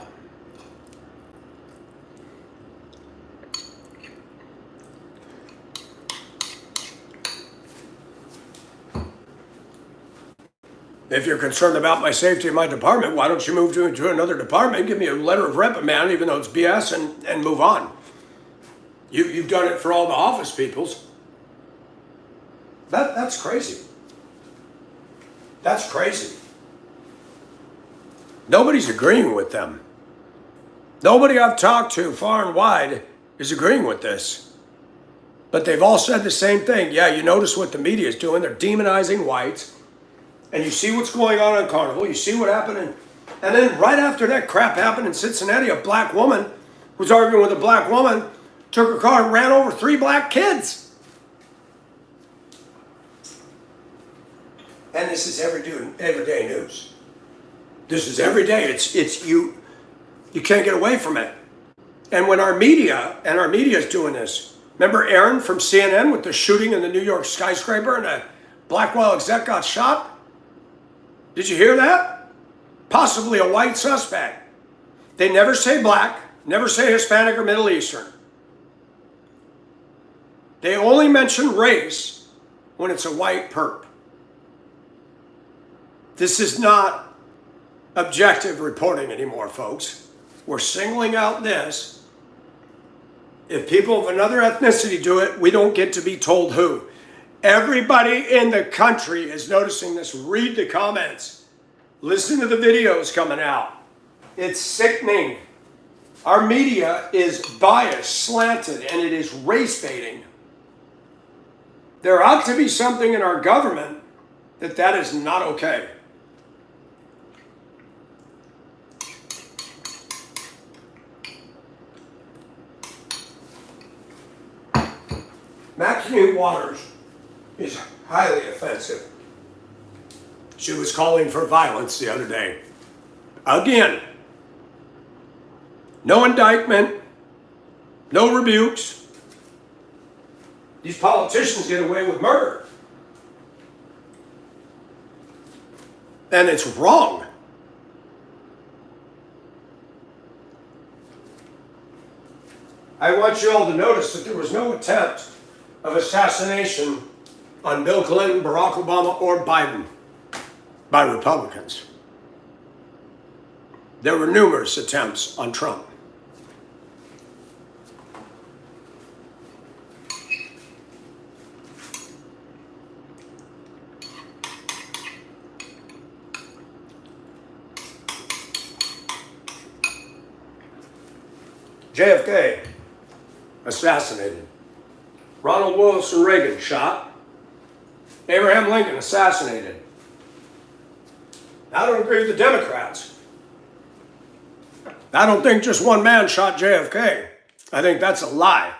If you're concerned about my safety in my department, why don't you move to another department, give me a letter of reprimand, even though it's BS, and move on. You've done it for all the office peoples. That's crazy. That's crazy. Nobody's agreeing with them. Nobody I've talked to far and wide is agreeing with this. But they've all said the same thing. Yeah, you notice what the media is doing. They're demonizing whites. And you see what's going on Carnival. You see what happened. And then right after that crap happened in Cincinnati, a black woman was arguing with a black woman, took her car and ran over 3 black kids. And this is everyday news. This is every day. It's you can't get away from it. And when our media is doing this, remember Aaron from CNN with the shooting in the New York skyscraper and a Blackwell exec got shot? Did you hear that? Possibly a white suspect. They never say black, never say Hispanic or Middle Eastern. They only mention race when it's a white perp. This is not objective reporting anymore, folks. We're singling out this. If people of another ethnicity do it, we don't get to be told who. Everybody in the country is noticing this. Read the comments. Listen to the videos coming out. It's sickening. Our media is biased, slanted, and it is race baiting. There ought to be something in our government that is not okay. Maxine Waters is highly offensive. She was calling for violence the other day. Again, no indictment, no rebukes. These politicians get away with murder. And it's wrong. I want you all to notice that there was no attempt of assassination on Bill Clinton, Barack Obama, or Biden by Republicans. There were numerous attempts on Trump. JFK assassinated. Ronald Wilson Reagan shot. Abraham Lincoln assassinated. I don't agree with the Democrats. I don't think just one man shot JFK. I think that's a lie.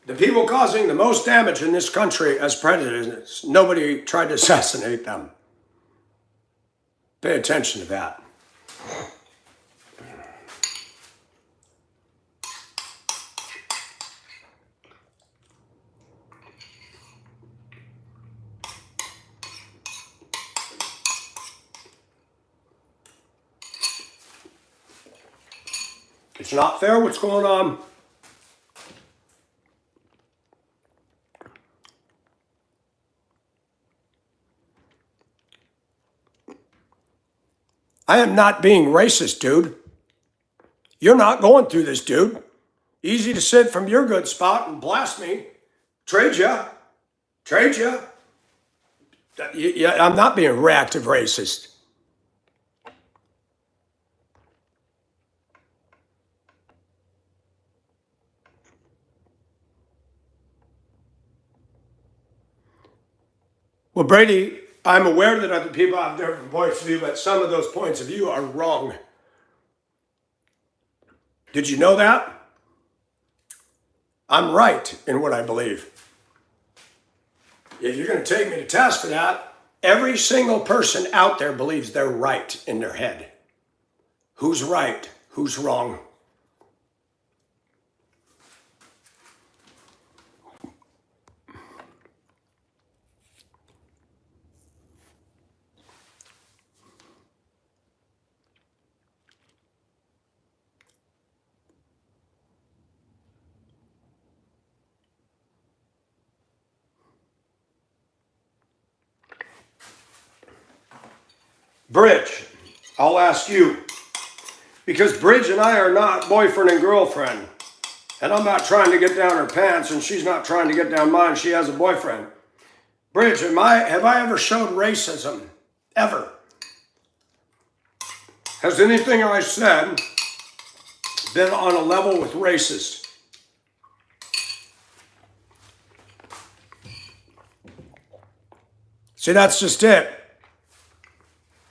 The people causing the most damage in this country as presidents, nobody tried to assassinate them. Pay attention to that. It's not fair what's going on. I am not being racist, dude. You're not going through this, dude. Easy to sit from your good spot and blast me. Trade ya. Trade ya. Yeah, I'm not being reactive racist. Well, Brady, I'm aware that other people have different points of view, but some of those points of view are wrong. Did you know that? I'm right in what I believe. If you're going to take me to task for that, every single person out there believes they're right in their head. Who's right? Who's wrong? Bridge, I'll ask you, because Bridge and I are not boyfriend and girlfriend, and I'm not trying to get down her pants, and she's not trying to get down mine. She has a boyfriend. Bridge, have I ever showed racism? Ever? Has anything I said been on a level with racist? See, that's just it.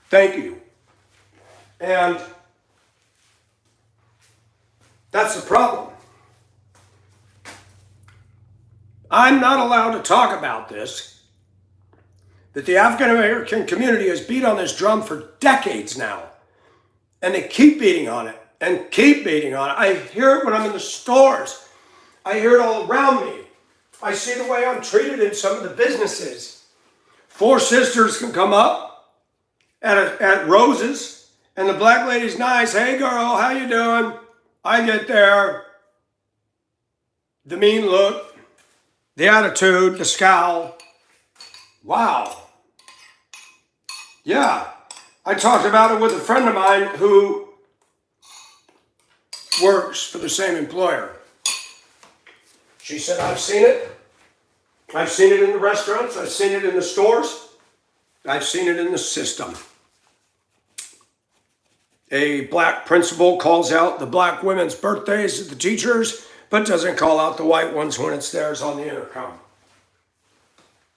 Thank you. And that's the problem. I'm not allowed to talk about this, that the African American community has beat on this drum for decades now. And they keep beating on it and keep beating on it. I hear it when I'm in the stores. I hear it all around me. I see the way I'm treated in some of the businesses. Four sisters can come up at Rose's, and the black lady's nice. Hey girl, how you doing? I get there. The mean look, the attitude, the scowl. Wow. Yeah. I talked about it with a friend of mine who works for the same employer. She said, I've seen it. I've seen it in the restaurants. I've seen it in the stores. I've seen it in the system. A black principal calls out the black women's birthdays of the teachers, but doesn't call out the white ones when it's theirs on the intercom.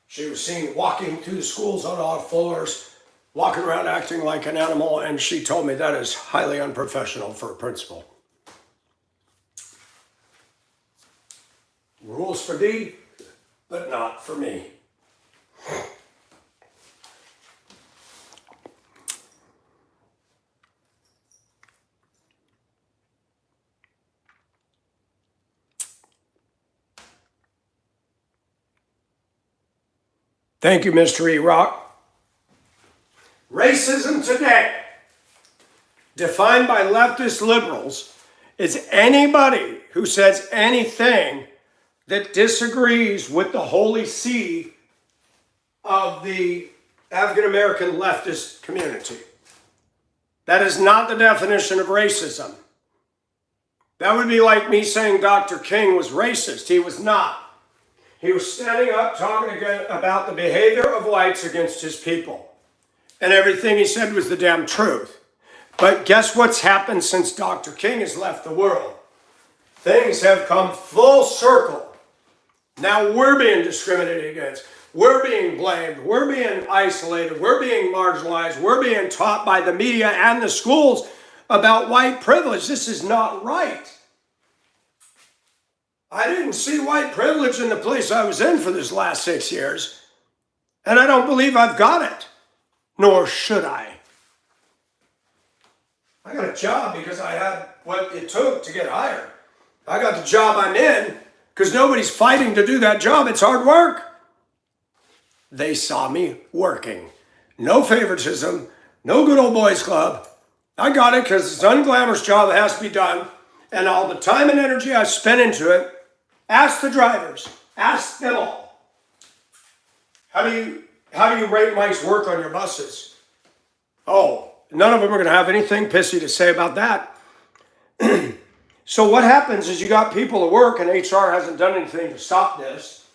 She was seen walking through the schools on all floors, walking around acting like an animal, and she told me that is highly unprofessional for a principal. Rules for thee, but not for me. Thank you, Mr. E-Rock. Racism today, defined by leftist liberals, is anybody who says anything that disagrees with the holy see of the African American leftist community. That is not the definition of racism. That would be like me saying Dr. King was racist. He was not. He was standing up talking again about the behavior of whites against his people. and everything he said was the damn truth. But guess what's happened since Dr. King has left the world? Things have come full circle. Now we're being discriminated against. We're being blamed. We're being isolated. We're being marginalized. We're being taught by the media and the schools about white privilege. This is not right. I didn't see white privilege in the place I was in for this last 6 years, and I don't believe I've got it, nor should I. I got a job because I had what it took to get hired. I got the job I'm in because nobody's fighting to do that job. It's hard work. They saw me working. No favoritism, no good old boys club. I got it because it's an unglamorous job that has to be done, and all the time and energy I spent into it. Ask the drivers. Ask them all. How do you rate Mike's work on your buses? Oh, none of them are going to have anything pissy to say about that. So what happens is you got people at work, and HR hasn't done anything to stop this.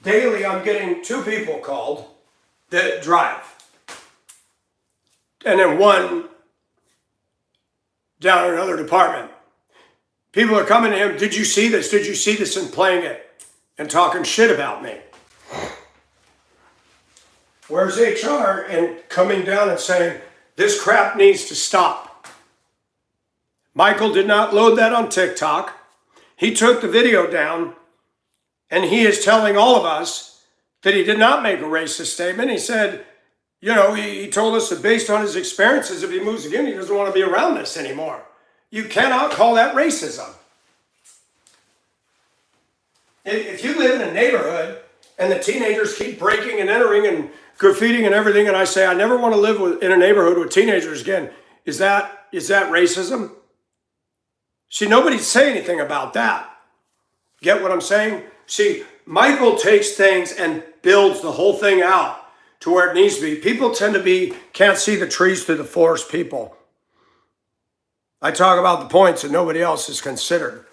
Daily, I'm getting 2 people called that drive. And then 1 down in another department. People are coming to him, did you see this? Did you see this? And playing it and talking shit about me. Where's HR and coming down and saying, this crap needs to stop. Michael did not load that on TikTok. He took the video down, and he is telling all of us that he did not make a racist statement. He said, you know, he told us that based on his experiences, if he moves again, he doesn't want to be around this anymore. You cannot call that racism. If you live in a neighborhood and the teenagers keep breaking and entering and graffitiing and everything, and I say, I never want to live in a neighborhood with teenagers again, is that racism? See, nobody's saying anything about that. Get what I'm saying? See, Michael takes things and builds the whole thing out to where it needs to be. People tend to can't see the trees through the forest people. I talk about the points that nobody else has considered.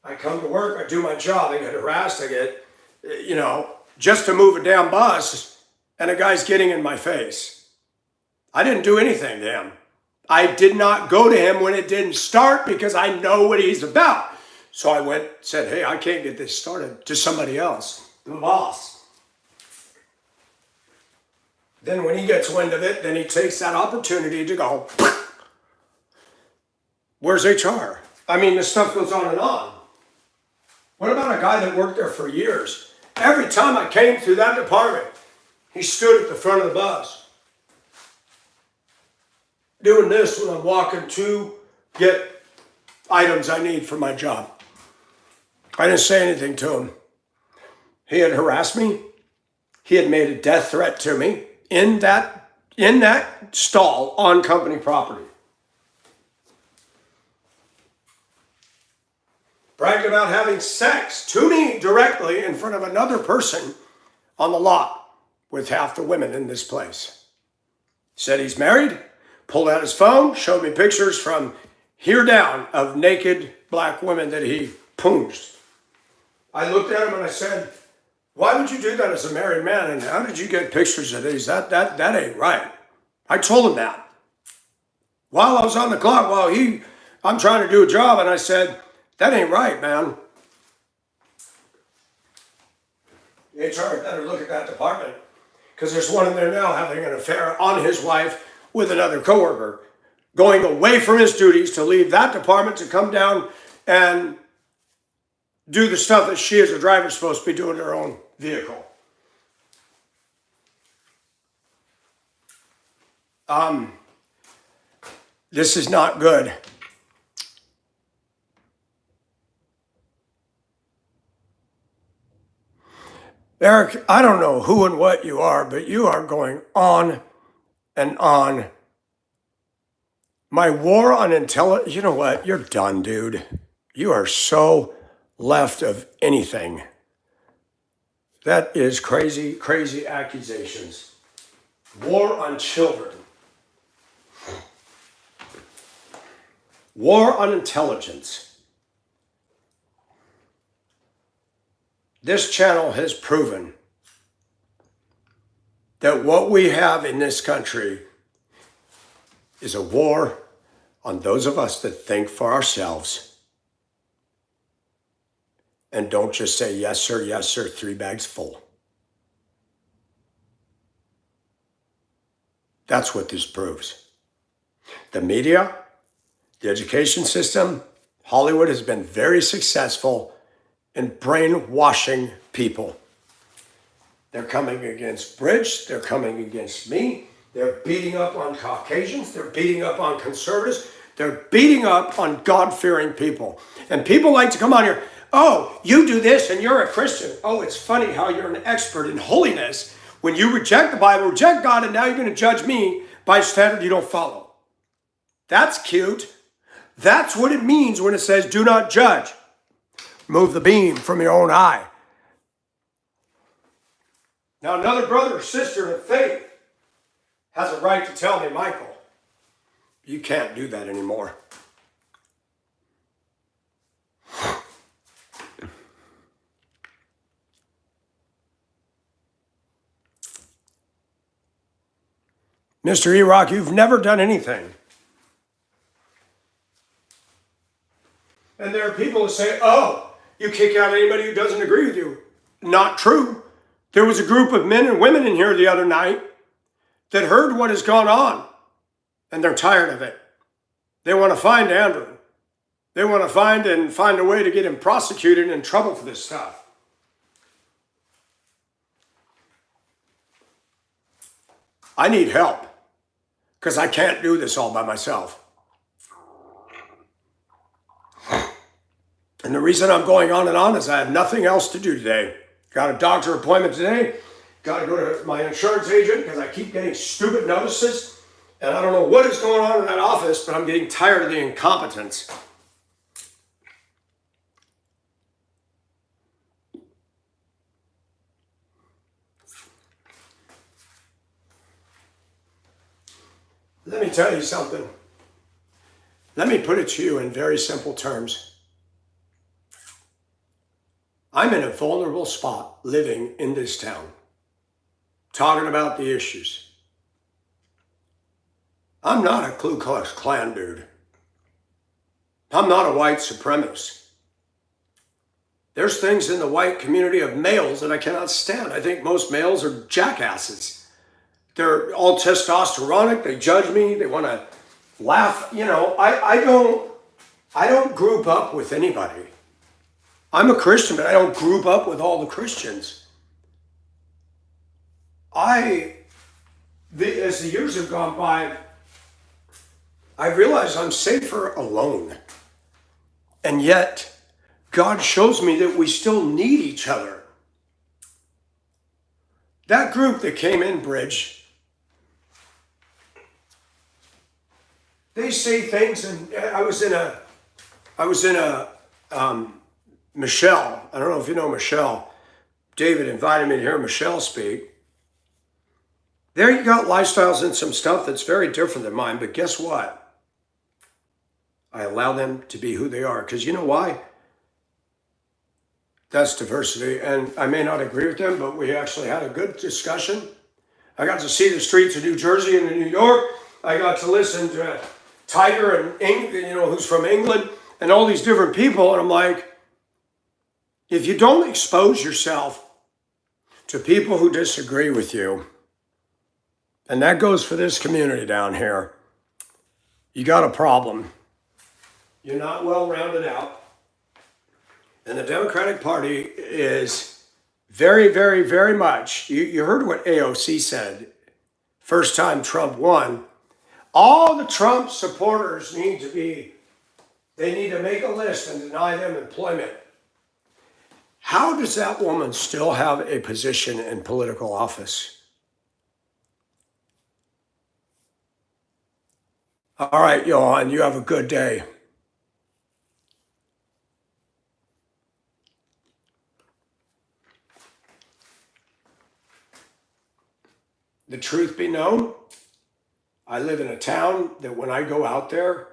I come to work, I do my job, I get harassed, I get, just to move a damn bus, and a guy's getting in my face. I didn't do anything to him. I did not go to him when it didn't start because I know what he's about. So I went, said, hey, I can't get this started, to somebody else, the boss. Then when he gets wind of it, then he takes that opportunity to go, where's HR? I mean, this stuff goes on and on. What about a guy that worked there for years? Every time I came through that department, he stood at the front of the bus, doing this when I'm walking to get items I need for my job. I didn't say anything to him. He had harassed me. He had made a death threat to me in that stall on company property. Bragged about having sex to me directly in front of another person on the lot with half the women in this place. Said he's married, pulled out his phone, showed me pictures from here down of naked black women that he poonged. I looked at him and I said, why would you do that as a married man? And how did you get pictures of these? That ain't right. I told him that. While I was on the clock, I'm trying to do a job, and I said, that ain't right, man. HR better look at that department, because there's one in there now having an affair on his wife with another coworker, going away from his duties to leave that department to come down and do the stuff that she as a driver is supposed to be doing in her own vehicle. This is not good. Eric, I don't know who and what you are, but you are going on and on. My war on intelligence, you know what? You're done, dude. You are so left of anything. That is crazy, crazy accusations. War on children. War on intelligence. This channel has proven that what we have in this country is a war on those of us that think for ourselves and don't just say, yes, sir, 3 bags full. That's what this proves. The media, the education system, Hollywood has been very successful in brainwashing people. They're coming against Bridge. They're coming against me. They're beating up on Caucasians. They're beating up on conservatives. They're beating up on God-fearing people. And people like to come on here, oh, you do this and you're a Christian. Oh, it's funny how you're an expert in holiness when you reject the Bible, reject God, and now you're going to judge me by a standard you don't follow. That's cute. That's what it means when it says, do not judge. Remove the beam from your own eye. Now, another brother or sister in faith has a right to tell me, Michael, you can't do that anymore. Mr. E-Rock, you've never done anything. And there are people who say, oh, you kick out anybody who doesn't agree with you. Not true. There was a group of men and women in here the other night that heard what has gone on, and they're tired of it. They want to find Andrew. They want to find a way to get him prosecuted and in trouble for this stuff. I need help because I can't do this all by myself. And the reason I'm going on and on is I have nothing else to do today. Got a doctor appointment today. Got to go to my insurance agent because I keep getting stupid notices. And I don't know what is going on in that office, but I'm getting tired of the incompetence. Let me tell you something. Let me put it to you in very simple terms. I'm in a vulnerable spot living in this town, talking about the issues. I'm not a Ku Klux Klan dude. I'm not a white supremacist. There's things in the white community of males that I cannot stand. I think most males are jackasses. They're all testosteronic. They judge me. They want to laugh. You know, I don't group up with anybody. I'm a Christian, but I don't group up with all the Christians. As the years have gone by, I realize I'm safer alone. And yet, God shows me that we still need each other. That group that came in, Bridge, they say things, and I was in a Michelle, I don't know if you know Michelle. David invited me to hear Michelle speak. There you got lifestyles and some stuff that's very different than mine, but guess what? I allow them to be who they are, because you know why? That's diversity, and I may not agree with them, but we actually had a good discussion. I got to see the streets of New Jersey and New York. I got to listen to Tiger and who's from England, and all these different people, and I'm like, if you don't expose yourself to people who disagree with you, and that goes for this community down here, you got a problem. You're not well rounded out. And the Democratic Party is very, very, very much, you heard what AOC said, first time Trump won. All the Trump supporters they need to make a list and deny them employment. How does that woman still have a position in political office? All right, Johan, you have a good day. The truth be known, I live in a town that when I go out there,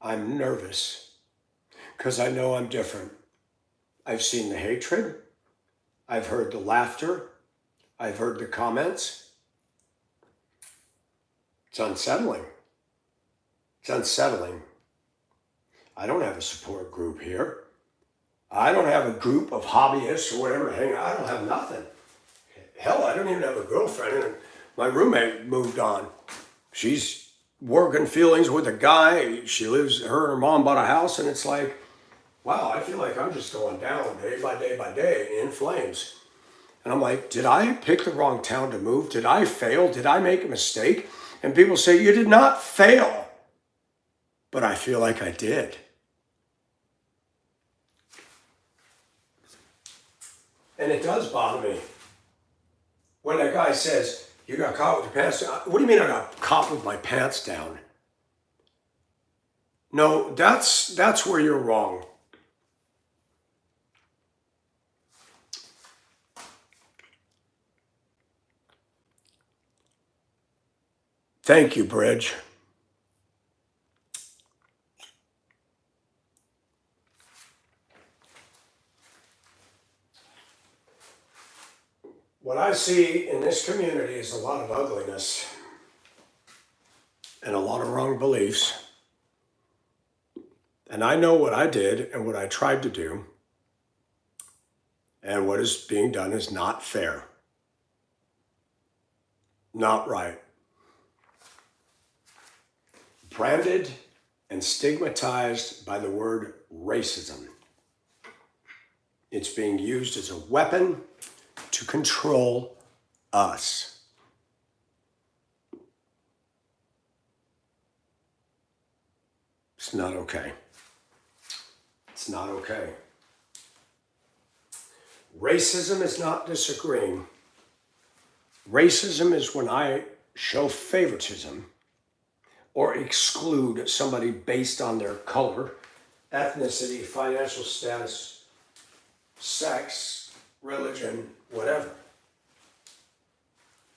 I'm nervous because I know I'm different. I've seen the hatred. I've heard the laughter. I've heard the comments. It's unsettling. It's unsettling. I don't have a support group here. I don't have a group of hobbyists or whatever. Hang on, I don't have nothing. Hell, I don't even have a girlfriend. And my roommate moved on. She's working feelings with a guy. She lives, her and her mom bought a house, and it's like, wow, I feel like I'm just going down day by day by day in flames. And I'm like, did I pick the wrong town to move? Did I fail? Did I make a mistake? And people say, you did not fail. But I feel like I did. And it does bother me. When that guy says, you got caught with your pants down. What do you mean I got caught with my pants down? No, that's where you're wrong. Thank you, Bridge. What I see in this community is a lot of ugliness and a lot of wrong beliefs. And I know what I did and what I tried to do. And what is being done is not fair. Not right. Branded and stigmatized by the word racism. It's being used as a weapon to control us. It's not okay. It's not okay. Racism is not disagreeing. Racism is when I show favoritism or exclude somebody based on their color, ethnicity, financial status, sex, religion, whatever.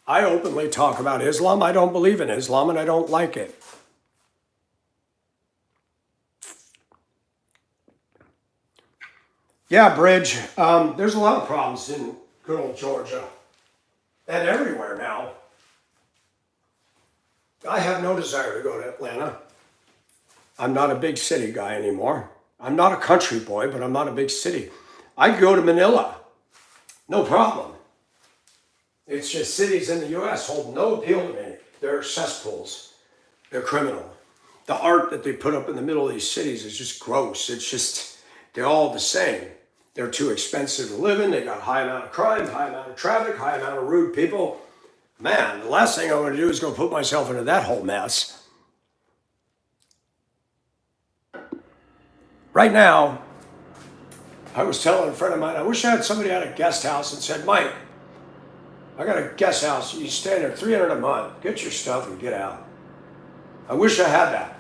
I openly talk about Islam. I don't believe in Islam and I don't like it. Yeah, Bridge, there's a lot of problems in good old Georgia and everywhere now. I have no desire to go to Atlanta. I'm not a big city guy anymore. I'm not a country boy, but I'm not a big city. I could go to Manila, no problem. It's just cities in the US hold no appeal to me. They're cesspools. They're criminal. The art that they put up in the middle of these cities is just gross. It's just, they're all the same. They're too expensive to live in. They got high amount of crime, high amount of traffic, high amount of rude people. Man, the last thing I want to do is go put myself into that whole mess. Right now, I was telling a friend of mine, I wish I had somebody at a guest house and said, Mike, I got a guest house. You stay there $300 a month. Get your stuff and get out. I wish I had that.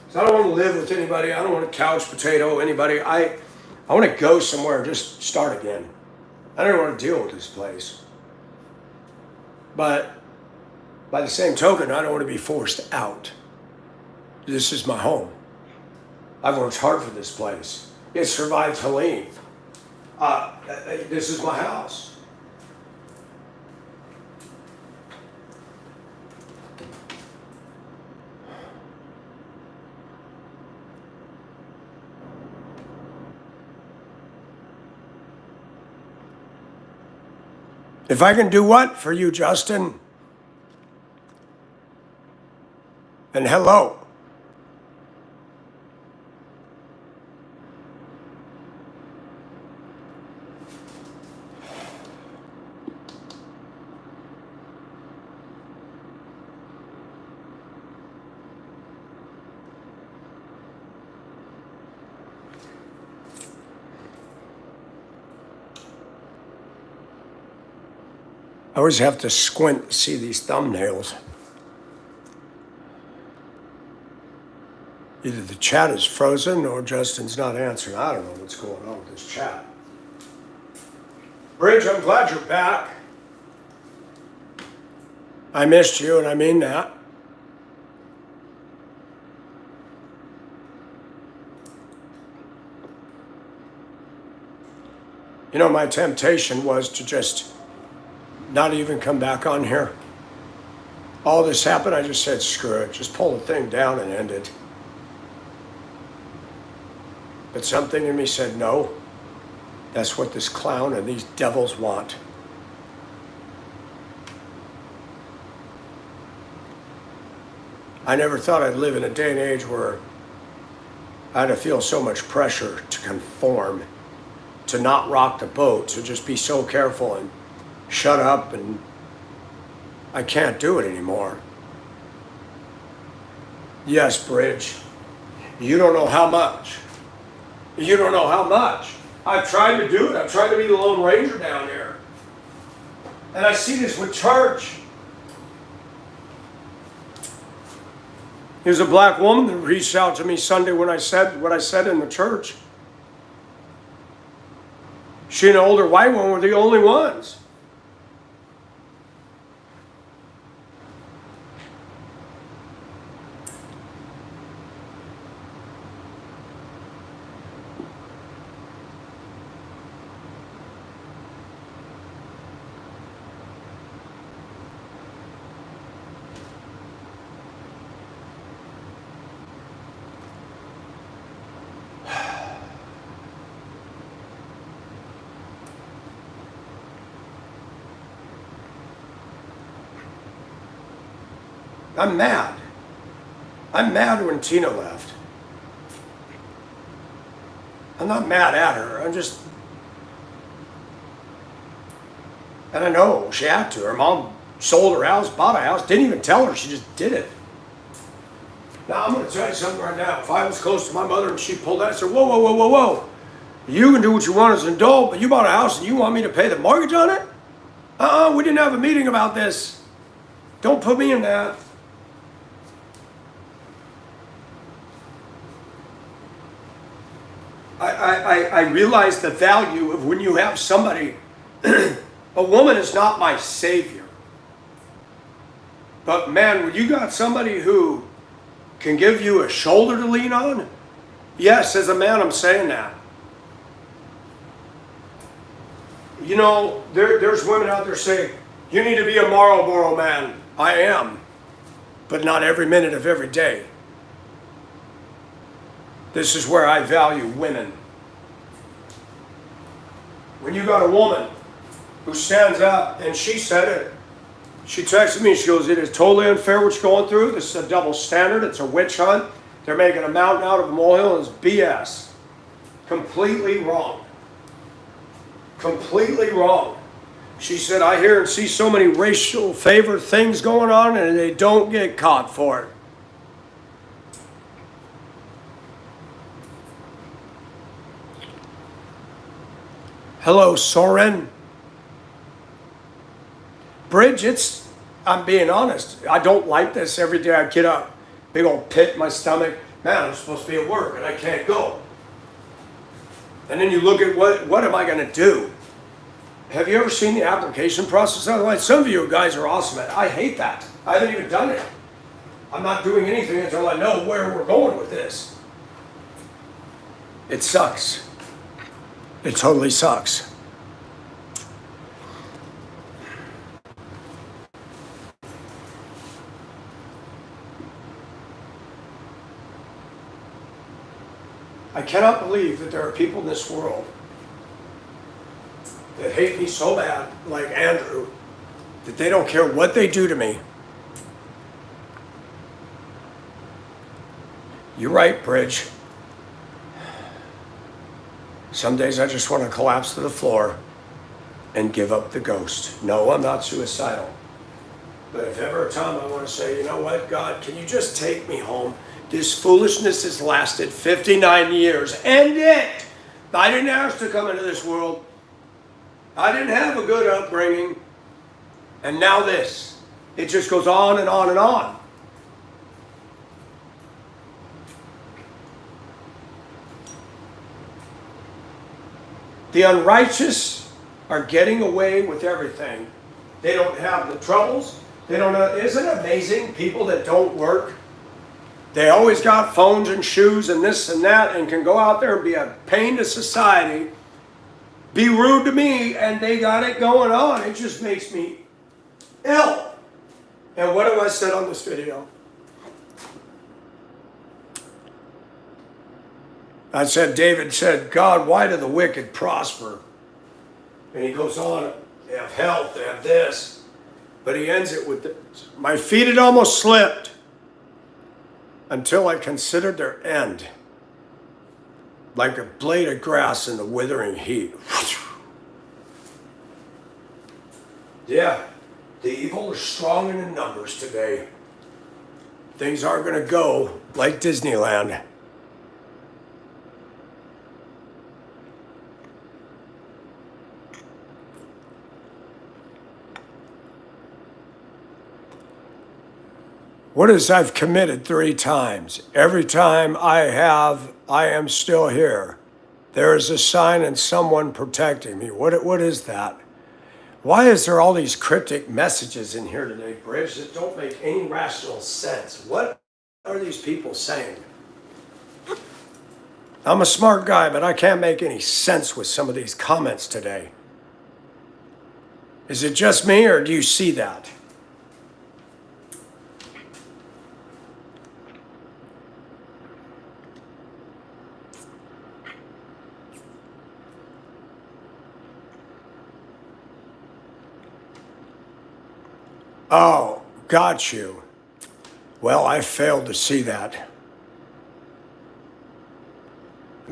So I don't want to live with anybody. I don't want to couch potato anybody. I want to go somewhere and just start again. I don't want to deal with this place. But by the same token, I don't want to be forced out. This is my home. I've worked hard for this place. It survived Helene. This is my house. If I can do what for you, Justin? And hello. I always have to squint to see these thumbnails. Either the chat is frozen or Justin's not answering. I don't know what's going on with this chat. Bridge, I'm glad you're back. I missed you, and I mean that. You know, my temptation was to just not even come back on here. all this happened, I just said, screw it. Just pull the thing down and end it. But something in me said, no. That's what this clown and these devils want. I never thought I'd live in a day and age where I had to feel so much pressure to conform, to not rock the boat, to just be so careful and shut up, and I can't do it anymore. Yes, Bridge, you don't know how much. You don't know how much. I've tried to do it. I've tried to be the Lone Ranger down here. And I see this with church. There's a black woman that reached out to me Sunday when I said what I said in the church. She and an older white one were the only ones. I'm mad. I'm mad when Tina left. I'm not mad at her. I'm just... And I know she had to. Her mom sold her house, bought a house, didn't even tell her. She just did it. Now, I'm going to tell you something right now. If I was close to my mother and she pulled out, I said, whoa, whoa, whoa, whoa, whoa. You can do what you want as an adult, but you bought a house and you want me to pay the mortgage on it? We didn't have a meeting about this. Don't put me in that. I realize the value of when you have somebody, a woman is not my savior. But man, when you got somebody who can give you a shoulder to lean on, yes, as a man, I'm saying that. You know, there's women out there saying, you need to be a Marlboro man. I am, but not every minute of every day. This is where I value women. When you got a woman who stands up, and she said it, she texted me, she goes, it is totally unfair what you're going through. This is a double standard. It's a witch hunt. They're making a mountain out of a molehill, and it's BS. Completely wrong. Completely wrong. She said, I hear and see so many racial favored things going on, and they don't get caught for it. Hello, Soren. Bridge, I'm being honest. I don't like this. Every day I get up, big old pit in my stomach. Man, I'm supposed to be at work and I can't go. And then you look at what am I going to do? Have you ever seen the application process? Otherwise, some of you guys are awesome at it. I hate that. I haven't even done it. I'm not doing anything until I know where we're going with this. It sucks. It totally sucks. I cannot believe that there are people in this world that hate me so bad, like Andrew, that they don't care what they do to me. You're right, Bridge. Some days I just want to collapse to the floor and give up the ghost. No, I'm not suicidal. But if ever a time I want to say, you know what, God, can you just take me home? This foolishness has lasted 59 years. End it! I didn't ask to come into this world. I didn't have a good upbringing. And now this. It just goes on and on and on. The unrighteous are getting away with everything. They don't have the troubles. They don't know. Isn't it amazing? People that don't work, they always got phones and shoes and this and that and can go out there and be a pain to society, be rude to me, and they got it going on. It just makes me ill. And what have I said on this video? I said, David said, God, why do the wicked prosper? And he goes on, they have health, they have this. But he ends it with this. My feet had almost slipped until I considered their end, like a blade of grass in the withering heat. Yeah, the evil are strong in numbers today. Things aren't going to go like Disneyland. What is I've committed 3 times? Every time I am still here. There is a sign and someone protecting me. What is that? Why is there all these cryptic messages in here today, Bridge, that don't make any rational sense? What are these people saying? I'm a smart guy, but I can't make any sense with some of these comments today. Is it just me, or do you see that? Oh, got you. Well, I failed to see that.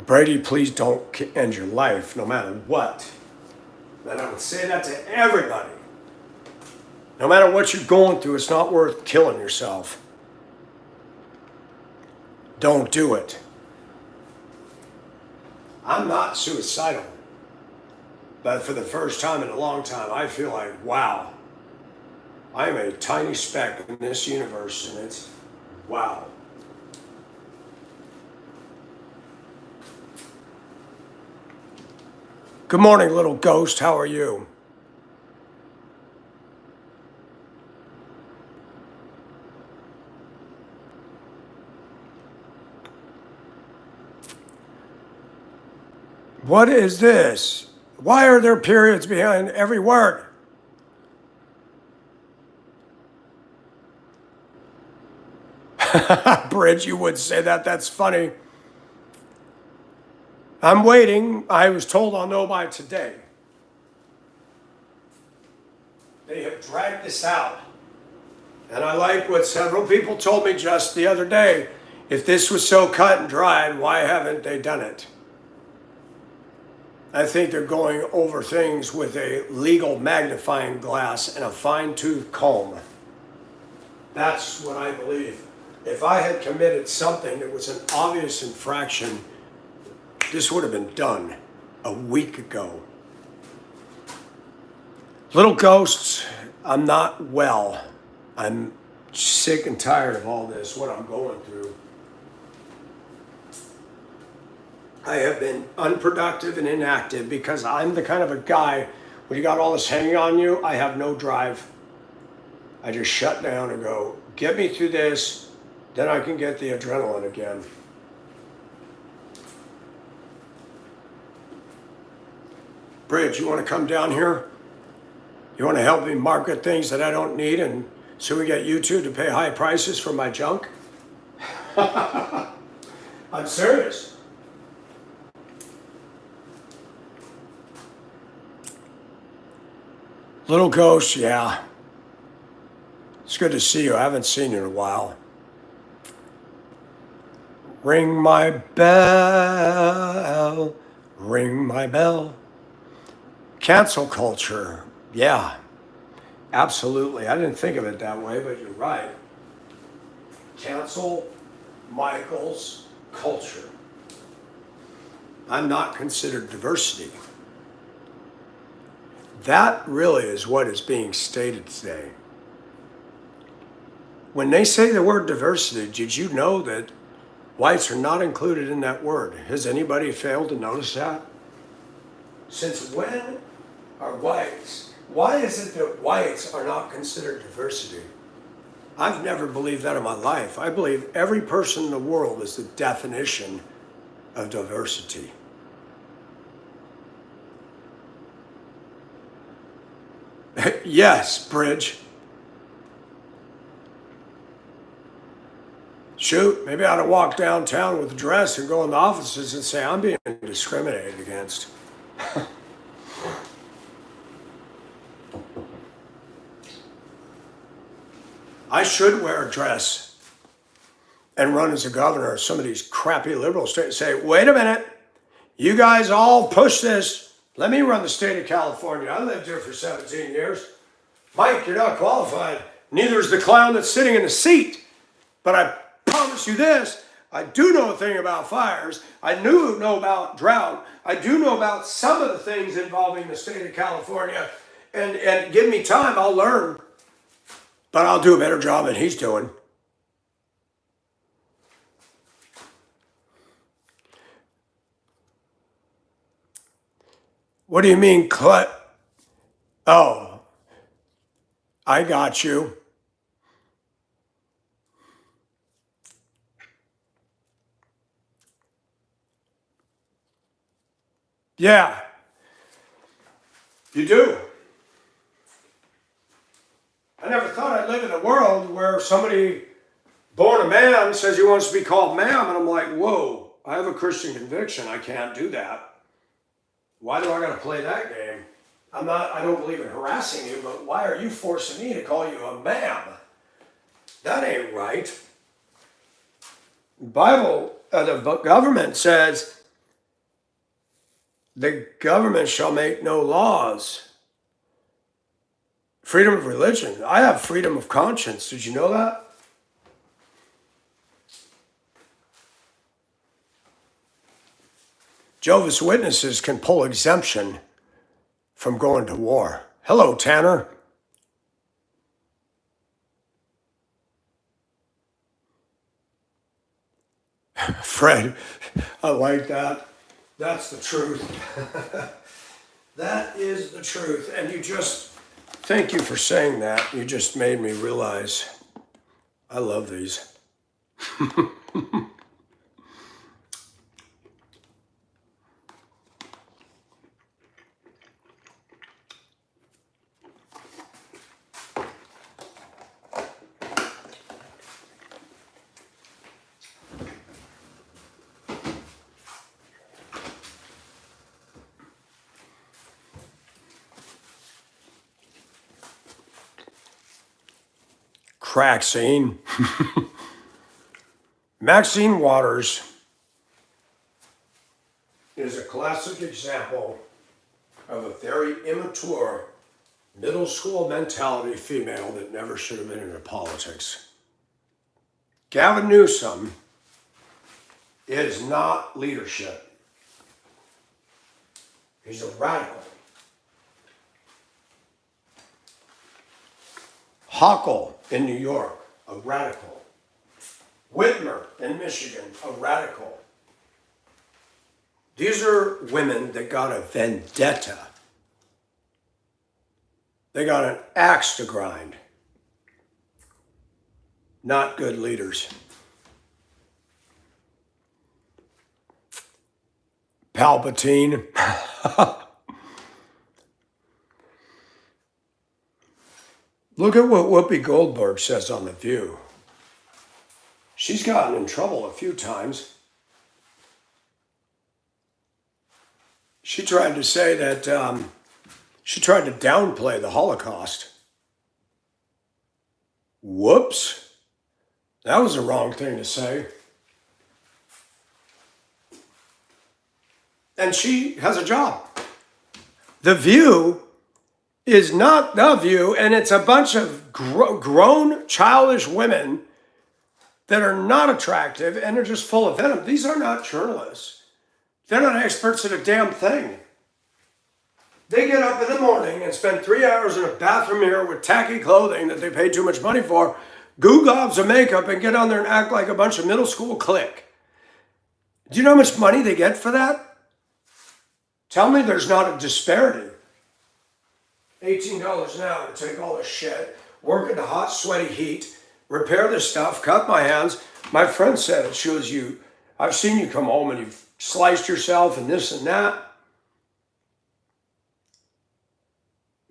Brady, please don't end your life, no matter what. And I would say that to everybody. No matter what you're going through, it's not worth killing yourself. Don't do it. I'm not suicidal. But for the first time in a long time, I feel like, wow, I'm a tiny speck in this universe, and it's wow. Good morning, little ghost. How are you? What is this? Why are there periods behind every word? Bridge, you would say that. That's funny. I'm waiting. I was told I'll know by today. They have dragged this out. And I like what several people told me just the other day. If this was so cut and dried, why haven't they done it? I think they're going over things with a legal magnifying glass and a fine-tooth comb. That's what I believe. If I had committed something that was an obvious infraction, this would have been done a week ago. Little ghosts, I'm not well. I'm sick and tired of all this, what I'm going through. I have been unproductive and inactive because I'm the kind of a guy, when you got all this hanging on you, I have no drive. I just shut down and go, get me through this, then I can get the adrenaline again. Bridge, you want to come down here? You want to help me market things that I don't need, and so we get YouTube to pay high prices for my junk? I'm serious. Little ghost, yeah. It's good to see you. I haven't seen you in a while. Ring my bell, ring my bell. Cancel culture, yeah, absolutely. I didn't think of it that way, but you're right. Cancel Michael's culture. I'm not considered diversity. That really is what is being stated today. When they say the word diversity, did you know that whites are not included in that word? Has anybody failed to notice that? Since when are whites? Why is it that whites are not considered diversity? I've never believed that in my life. I believe every person in the world is the definition of diversity. Yes, Bridge. Shoot, maybe I ought to walk downtown with a dress and go in the offices and say I'm being discriminated against. I should wear a dress and run as a governor of some of these crappy liberal states. Say, wait a minute, you guys all push this. Let me run the state of California. I lived here for 17 years. Mike, you're not qualified. Neither is the clown that's sitting in the seat. But I promise you this, I do know a thing about fires. I know about drought. I do know about some of the things involving the state of California. And give me time, I'll learn. But I'll do a better job than he's doing. What do you mean, Oh, I got you. Yeah, you do. I never thought I'd live in a world where somebody born a man says he wants to be called ma'am, and I'm like, whoa, I have a Christian conviction. I can't do that. Why do I got to play that game? I don't believe in harassing you, but why are you forcing me to call you a ma'am? That ain't right. The government says the government shall make no laws. Freedom of religion. I have freedom of conscience. Did you know that? Jehovah's Witnesses can pull exemption from going to war. Hello, Tanner. Fred, I like that. That's the truth. That is the truth. And thank you for saying that. You just made me realize I love these. Crack scene. Maxine Waters is a classic example of a very immature middle school mentality female that never should have been into politics. Gavin Newsom is not leadership. He's a radical. Hochul in New York, a radical. Whitmer in Michigan, a radical. These are women that got a vendetta. They got an axe to grind. Not good leaders. Palpatine. Look at what Whoopi Goldberg says on The View. She's gotten in trouble a few times. She tried to say that, she tried to downplay the Holocaust. Whoops. That was the wrong thing to say. And she has a job. The View is not The View, and it's a bunch of grown, childish women that are not attractive and are just full of venom. These are not journalists. They're not experts at a damn thing. They get up in the morning and spend 3 hours in a bathroom mirror with tacky clothing that they pay too much money for, goo gobs of makeup, and get on there and act like a bunch of middle school clique. Do you know how much money they get for that? Tell me there's not a disparity. $18 an hour to take all this shit, work in the hot, sweaty heat, repair this stuff, cut my hands. My friend said it shows you, I've seen you come home and you've sliced yourself and this and that.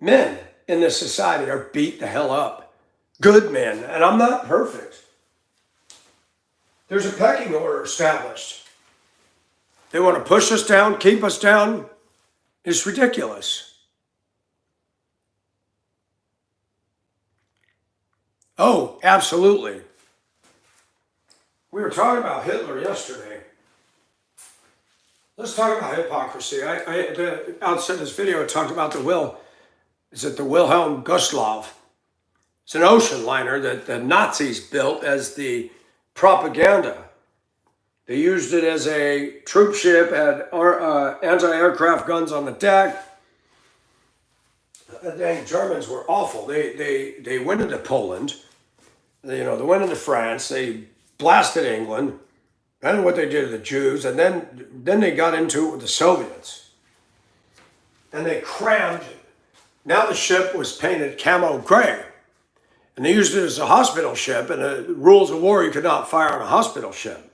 Men in this society are beat the hell up. Good men, and I'm not perfect. There's a pecking order established. They want to push us down, keep us down. It's ridiculous. Oh, absolutely. We were talking about Hitler yesterday. Let's talk about hypocrisy. At the outset of this video, I talked about the Wilhelm Gustloff. It's an ocean liner that the Nazis built as the propaganda. They used it as a troop ship, had anti-aircraft guns on the deck. The Germans were awful. They went into Poland. They went into France. They blasted England. And what they did to the Jews. And then they got into it with the Soviets. And they crammed it. Now the ship was painted camo gray. And they used it as a hospital ship. And the rules of war, you could not fire on a hospital ship.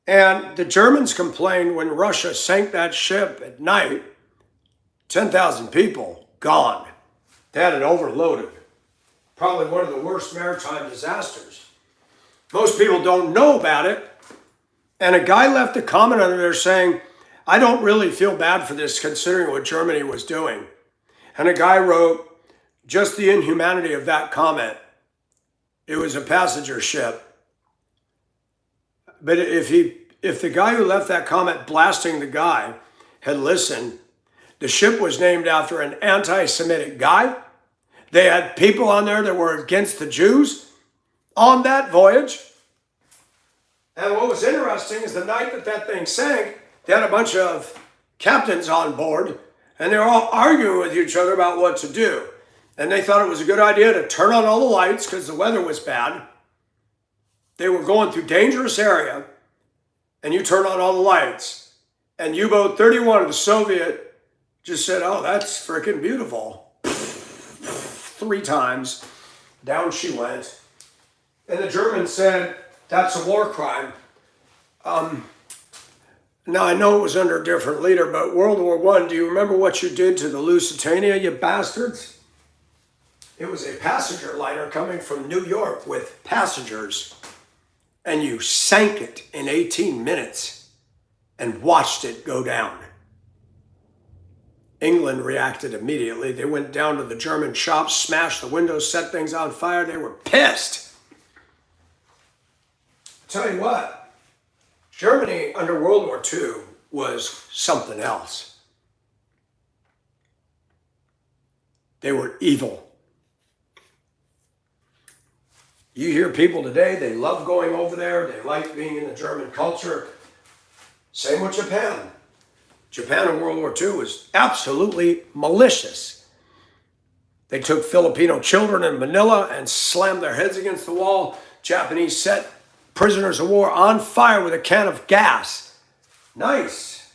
And the Germans complained when Russia sank that ship at night, 10,000 people gone. They had it overloaded. Probably one of the worst maritime disasters. Most people don't know about it. And a guy left a comment under there saying, I don't really feel bad for this considering what Germany was doing. And a guy wrote, just the inhumanity of that comment. It was a passenger ship. But if the guy who left that comment blasting the guy had listened, the ship was named after an anti-Semitic guy. They had people on there that were against the Jews on that voyage. And what was interesting is the night that thing sank, they had a bunch of captains on board, and they were all arguing with each other about what to do. And they thought it was a good idea to turn on all the lights because the weather was bad. They were going through dangerous area, and you turn on all the lights. And U-boat 31 of the Soviet just said, oh, that's freaking beautiful. 3 times. Down she went. And the Germans said, that's a war crime. Now, I know it was under a different leader, but World War I, do you remember what you did to the Lusitania, you bastards? It was a passenger liner coming from New York with passengers. And you sank it in 18 minutes and watched it go down. England reacted immediately. They went down to the German shops, smashed the windows, set things on fire. They were pissed. Tell you what, Germany under World War II was something else. They were evil. You hear people today, they love going over there. They like being in the German culture. Same with Japan. Japan in World War II was absolutely malicious. They took Filipino children in Manila and slammed their heads against the wall. Japanese set prisoners of war on fire with a can of gas. Nice.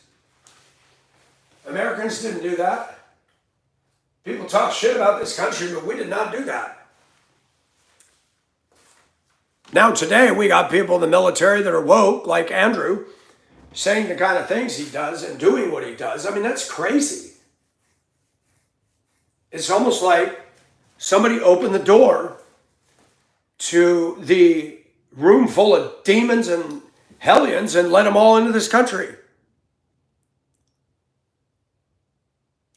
Americans didn't do that. People talk shit about this country, but we did not do that. Now today we got people in the military that are woke, like Andrew, saying the kind of things he does and doing what he does. I mean, that's crazy. It's almost like somebody opened the door to the room full of demons and hellions and let them all into this country.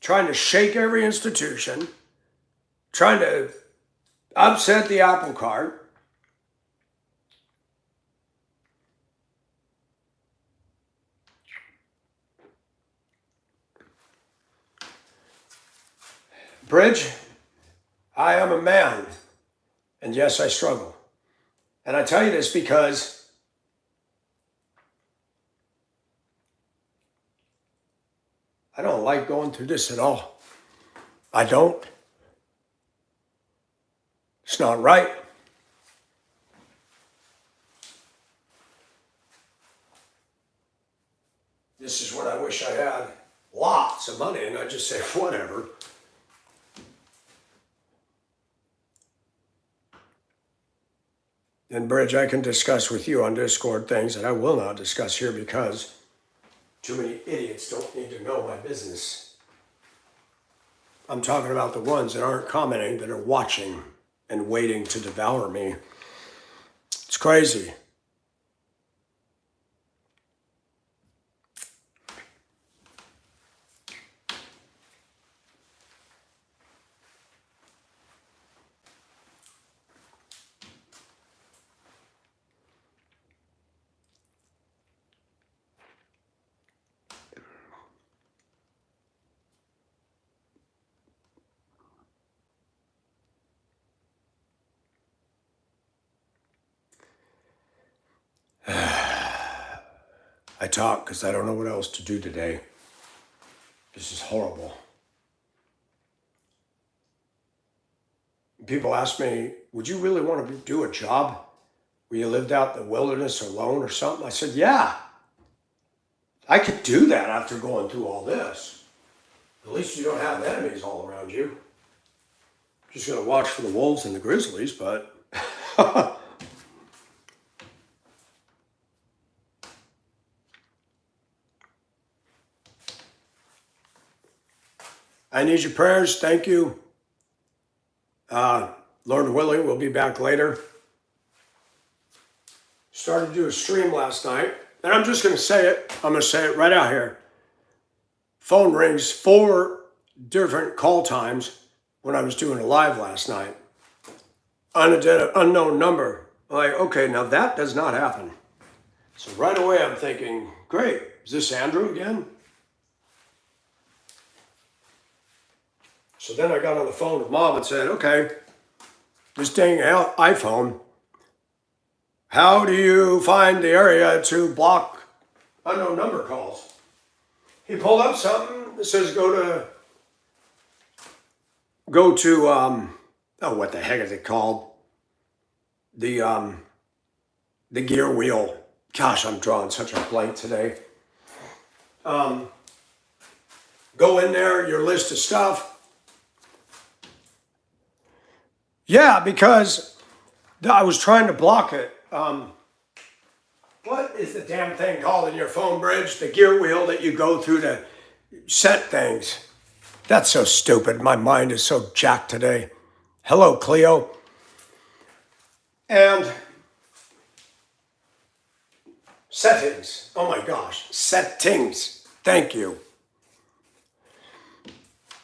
Trying to shake every institution, trying to upset the apple cart. Bridge, I am a man, and yes, I struggle. And I tell you this because I don't like going through this at all. I don't. It's not right. This is what I wish I had. Lots of money, and I just say, whatever. And Bridge, I can discuss with you on Discord things that I will not discuss here because too many idiots don't need to know my business. I'm talking about the ones that aren't commenting, that are watching and waiting to devour me. It's crazy. I talk because I don't know what else to do today. This is horrible. People ask me, would you really want to do a job where you lived out in the wilderness alone or something? I said, yeah, I could do that after going through all this. At least you don't have enemies all around you. Just going to watch for the wolves and the grizzlies, but I need your prayers. Thank you. Lord willing, we'll be back later. Started to do a stream last night, and I'm just going to say it. I'm going to say it right out here. Phone rings 4 different call times when I was doing a live last night. Unknown number. I'm like, okay, now that does not happen. So right away I'm thinking, great, is this Andrew again? So then I got on the phone with Mom and said, okay, this dang iPhone, how do you find the area to block unknown number calls? He pulled up something that says go to oh, what the heck is it called? The gear wheel. Gosh, I'm drawing such a blank today. Go in there, your list of stuff. Yeah, because I was trying to block it. What is the damn thing called in your phone bridge? The gear wheel that you go through to set things. That's so stupid. My mind is so jacked today. Hello, Cleo. And settings. Oh my gosh. Settings. Thank you.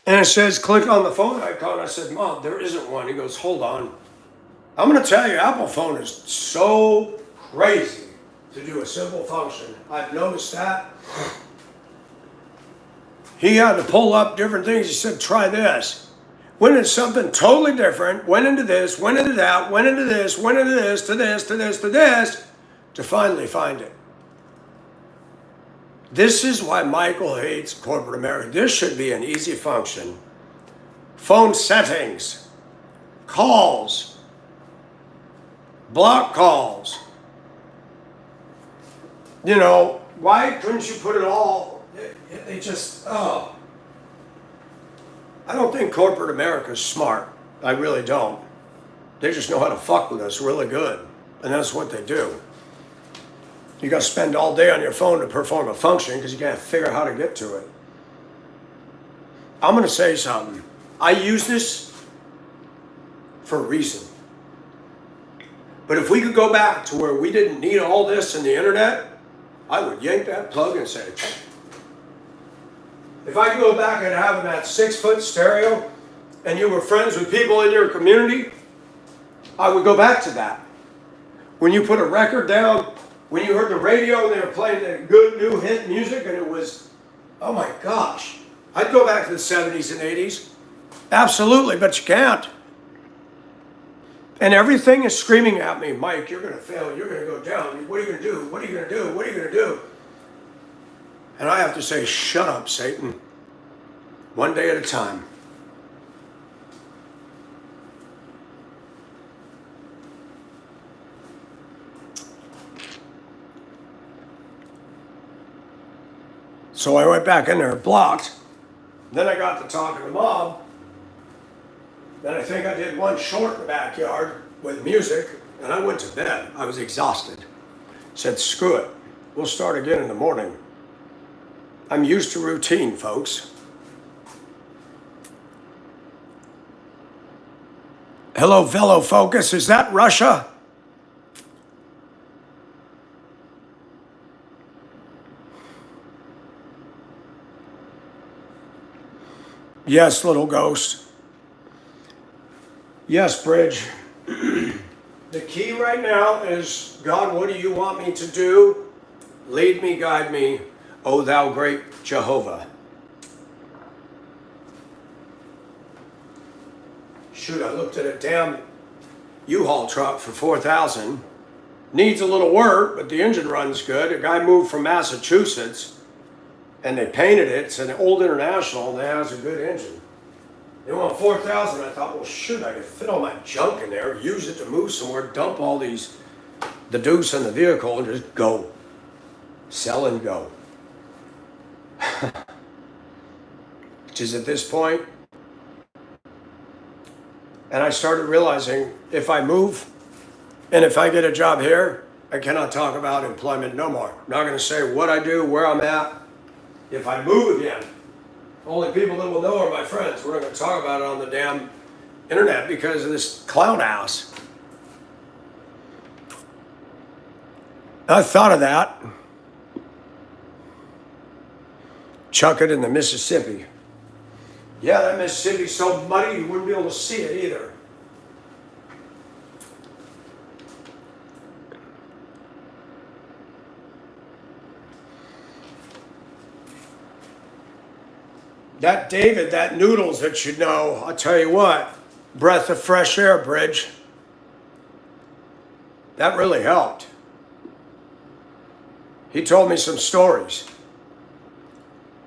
And it says, click on the phone icon. I said, Mom, there isn't one. He goes, hold on. I'm going to tell you, Apple phone is so crazy to do a simple function. I've noticed that. He had to pull up different things. He said, try this. Went into something totally different, went into this, went into that, went into this, went into this, to this, to this, to this, to finally find it. This is why Michael hates corporate America. This should be an easy function. Phone settings, calls, block calls. You know, why couldn't you put it all? They just, oh. I don't think corporate America is smart. I really don't. They just know how to fuck with us really good. And that's what they do. You got to spend all day on your phone to perform a function because you can't figure out how to get to it. I'm going to say something. I use this for a reason. But if we could go back to where we didn't need all this in the internet, I would yank that plug and say, if I could go back and having that 6-foot stereo and you were friends with people in your community, I would go back to that. When you put a record down, when you heard the radio and they were playing the good new hit music and it was, oh my gosh, I'd go back to the 70s and 80s. Absolutely, but you can't. And everything is screaming at me, Mike, you're going to fail, you're going to go down, what are you going to do, what are you going to do, what are you going to do? And I have to say, shut up, Satan. One day at a time. So I went back in there, blocked. Then I got to talking to Mom. Then I think I did one short in the backyard with music, and I went to bed. I was exhausted. Said, screw it. We'll start again in the morning. I'm used to routine, folks. Hello, Velo Focus. Is that Russia? Yes, little ghost. Yes, Bridge. The key right now is, God, what do you want me to do? Lead me, guide me, O thou great Jehovah. Shoot, I looked at a damn U-Haul truck for $4,000. Needs a little work, but the engine runs good. A guy moved from Massachusetts, and they painted it. It's an old International, and it has a good engine. They want $4,000. I thought, well, shoot, I could fit all my junk in there, use it to move somewhere, dump all the deuce in the vehicle, and just go. Sell and go. Which is at this point. And I started realizing if I move and if I get a job here, I cannot talk about employment no more. I'm not going to say what I do, where I'm at. If I move again, only people that will know are my friends. We're not going to talk about it on the damn internet because of this clown ass. I thought of that. Chuck it in the Mississippi. Yeah, that Mississippi's so muddy you wouldn't be able to see it either. That David, that noodles that you know, I'll tell you what, breath of fresh air, Bridge. That really helped. He told me some stories.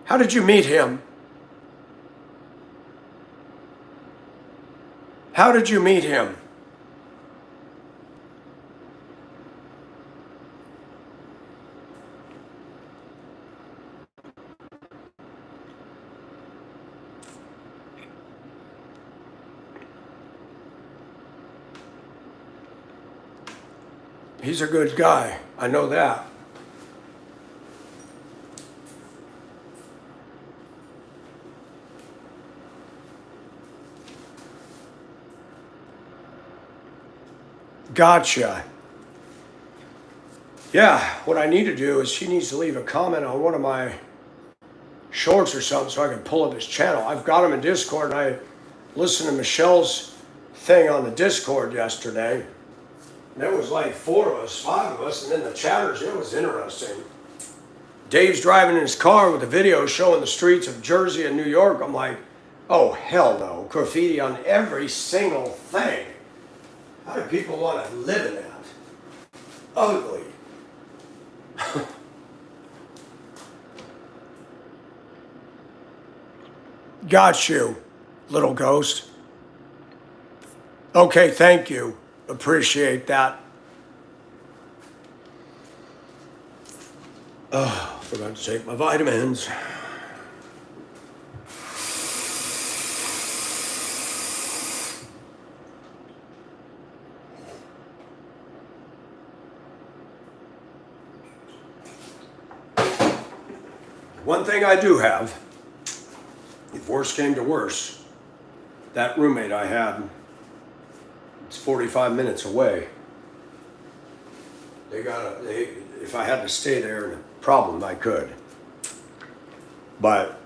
How did you meet him? How did you meet him? He's a good guy. I know that. Gotcha. Yeah, what I need to do is she needs to leave a comment on one of my shorts or something so I can pull up his channel. I've got him in Discord, and I listened to Michelle's thing on the Discord yesterday. And there was like 4 of us, 5 of us, and then the chatters, it was interesting. Dave's driving in his car with a video showing the streets of Jersey and New York. I'm like, oh, hell no. Graffiti on every single thing. How do people want to live in that? Ugly. Got you, little ghost. Okay, thank you. Appreciate that. Oh, forgot to take my vitamins. One thing I do have, if worse came to worse, that roommate I had, it's 45 minutes away. If I had to stay there in a problem, I could. But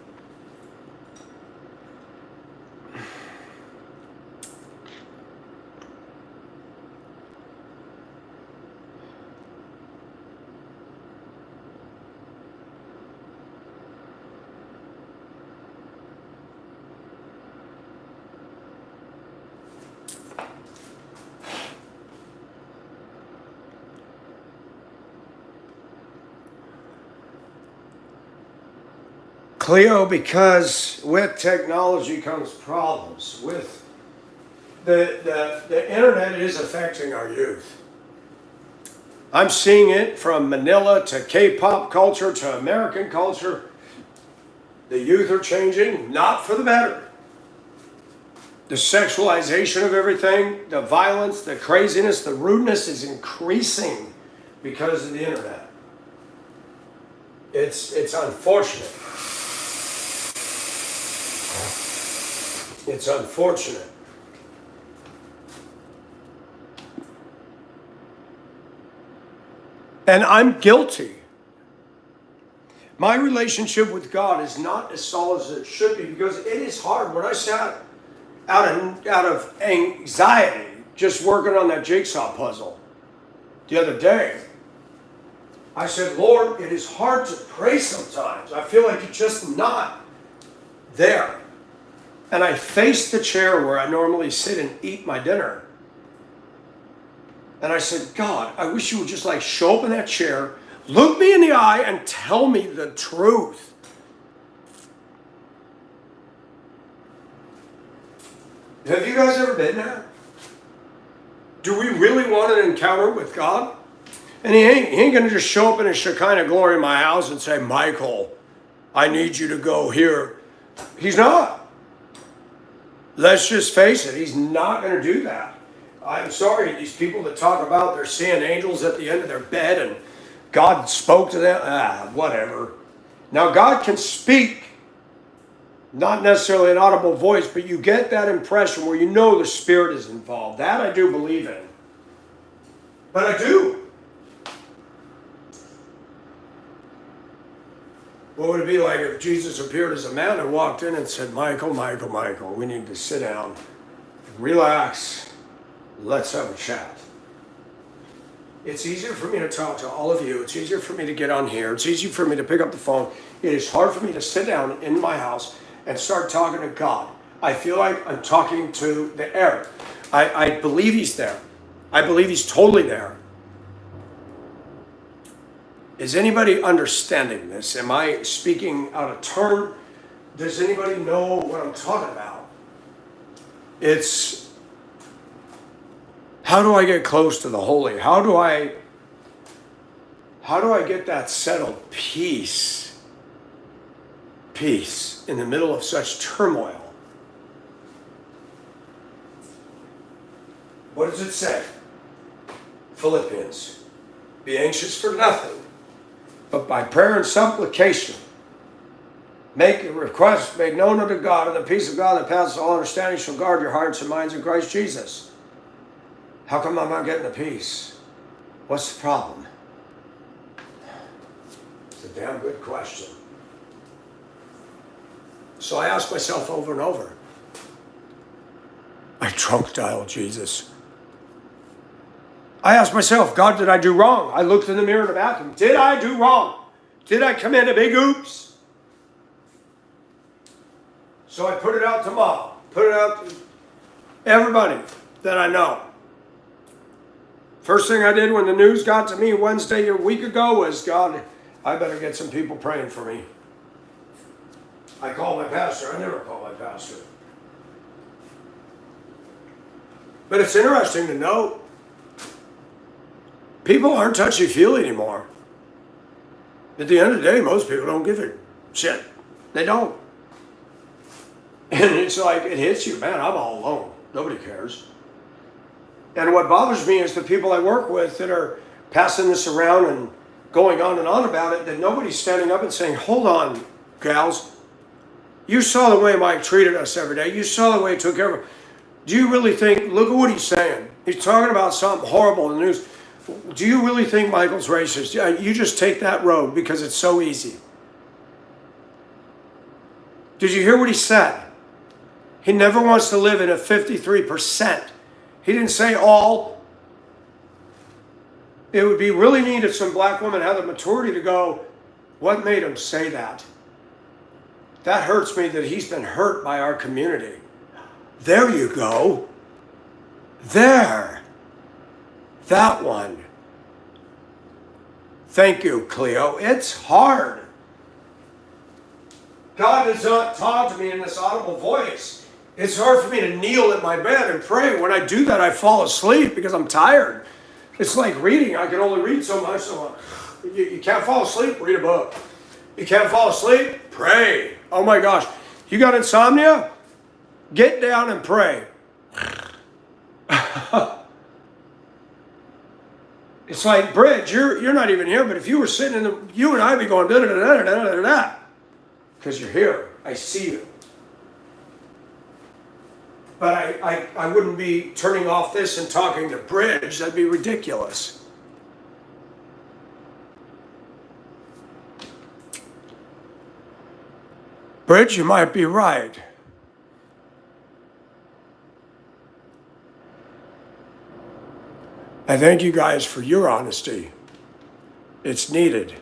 Cleo, because with technology comes problems. With the internet is affecting our youth. I'm seeing it from Manila to K-pop culture to American culture. The youth are changing, not for the better. The sexualization of everything, the violence, the craziness, the rudeness is increasing because of the internet. It's unfortunate. It's unfortunate. And I'm guilty. My relationship with God is not as solid as it should be because it is hard. When I sat out of anxiety just working on that jigsaw puzzle the other day, I said, Lord, it is hard to pray sometimes. I feel like you're just not there. And I faced the chair where I normally sit and eat my dinner. And I said, God, I wish you would just like show up in that chair, look me in the eye, and tell me the truth. Have you guys ever been there? Do we really want an encounter with God? And he ain't going to just show up in a Shekinah glory in my house and say, Michael, I need you to go here. He's not. Let's just face it. He's not going to do that. I'm sorry, these people that talk about they're seeing angels at the end of their bed and God spoke to them. Whatever. Now, God can speak, not necessarily an audible voice, but you get that impression where you know the Spirit is involved. That I do believe in. But I do. What would it be like if Jesus appeared as a man and walked in and said, Michael, Michael, Michael, we need to sit down, relax, let's have a chat. It's easier for me to talk to all of you. It's easier for me to get on here. It's easier for me to pick up the phone. It is hard for me to sit down in my house and start talking to God. I feel like I'm talking to the air. I believe he's there. I believe he's totally there. Is anybody understanding this? Am I speaking out of turn? Does anybody know what I'm talking about? It's, how do I get close to the holy? How do I get that settled peace? Peace in the middle of such turmoil. What does it say? Philippians. Be anxious for nothing, but by prayer and supplication, make a request made known unto God, and the peace of God that passes all understanding shall guard your hearts and minds in Christ Jesus. How come I'm not getting the peace? What's the problem? It's a damn good question. So I ask myself over and over, I drunk dialed Jesus. I ask myself, God, did I do wrong? I looked in the mirror in the bathroom. Did I do wrong? Did I commit a big oops? So I put it out to Mom. Put it out to everybody that I know. First thing I did when the news got to me Wednesday a week ago was, God, I better get some people praying for me. I called my pastor. I never call my pastor. But it's interesting to note, people aren't touchy-feely anymore. At the end of the day, most people don't give a shit. They don't. And it's like, it hits you, man, I'm all alone. Nobody cares. And what bothers me is the people I work with that are passing this around and going on and on about it, that nobody's standing up and saying, hold on, gals. You saw the way Mike treated us every day. You saw the way he took care of us. Do you really think, look at what he's saying. He's talking about something horrible in the news. Do you really think Michael's racist? Yeah, you just take that road because it's so easy. Did you hear what he said? He never wants to live in a 53%. He didn't say all. It would be really neat if some black women had the maturity to go, what made him say that? That hurts me that he's been hurt by our community. There you go. There. That one. Thank you, Cleo. It's hard. God does not talk to me in this audible voice. It's hard for me to kneel at my bed and pray. When I do that, I fall asleep because I'm tired. It's like reading. I can only read so much. So you can't fall asleep? Read a book. You can't fall asleep? Pray. Oh my gosh. You got insomnia? Get down and pray. It's like, Bridge, you're not even here, but if you were sitting in the, you and I be going da da da da da da da, because you're here. I see you. But I wouldn't be turning off this and talking to Bridge. That'd be ridiculous. Bridge, you might be right. I thank you guys for your honesty. It's needed.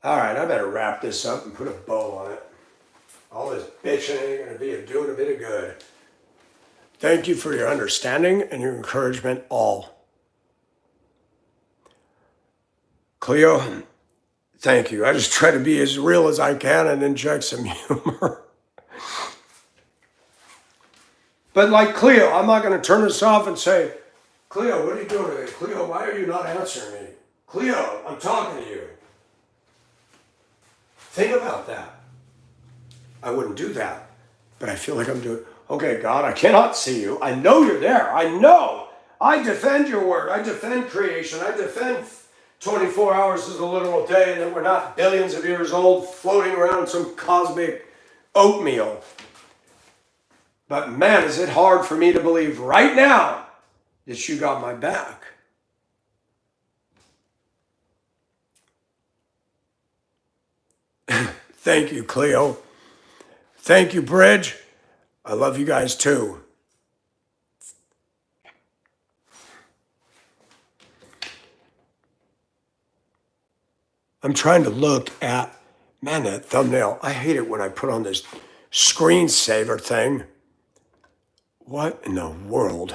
All right, I better wrap this up and put a bow on it. All this bitching ain't going to be doing a bit of good. Thank you for your understanding and your encouragement, all. Cleo, thank you. I just try to be as real as I can and inject some humor. But like Cleo, I'm not going to turn this off and say, Cleo, what are you doing today? Cleo, why are you not answering me? Cleo, I'm talking to you. Think about that. I wouldn't do that, but I feel like I'm doing, okay, God, I cannot see you. I know you're there. I know. I defend your word. I defend creation. I defend 24 hours is a literal day and that we're not billions of years old floating around in some cosmic oatmeal. But man, is it hard for me to believe right now that you got my back. Thank you, Cleo. Thank you, Bridge. I love you guys too. I'm trying to look at, man, that thumbnail. I hate it when I put on this screensaver thing. What in the world?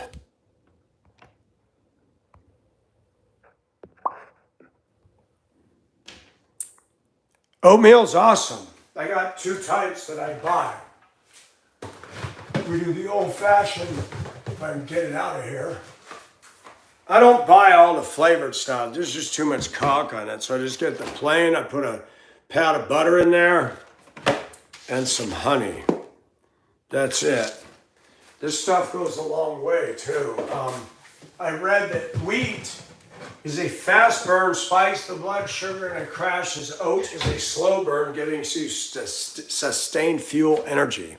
Oatmeal's awesome. I got 2 types that I buy. We do the old-fashioned, if I can get it out of here. I don't buy all the flavored stuff. There's just too much cock on it. So I just get the plain. I put a pat of butter in there and some honey. That's it. This stuff goes a long way too. I read that wheat is a fast burn, spikes the blood sugar, and it crashes. Oat is a slow burn, giving you sustained fuel energy.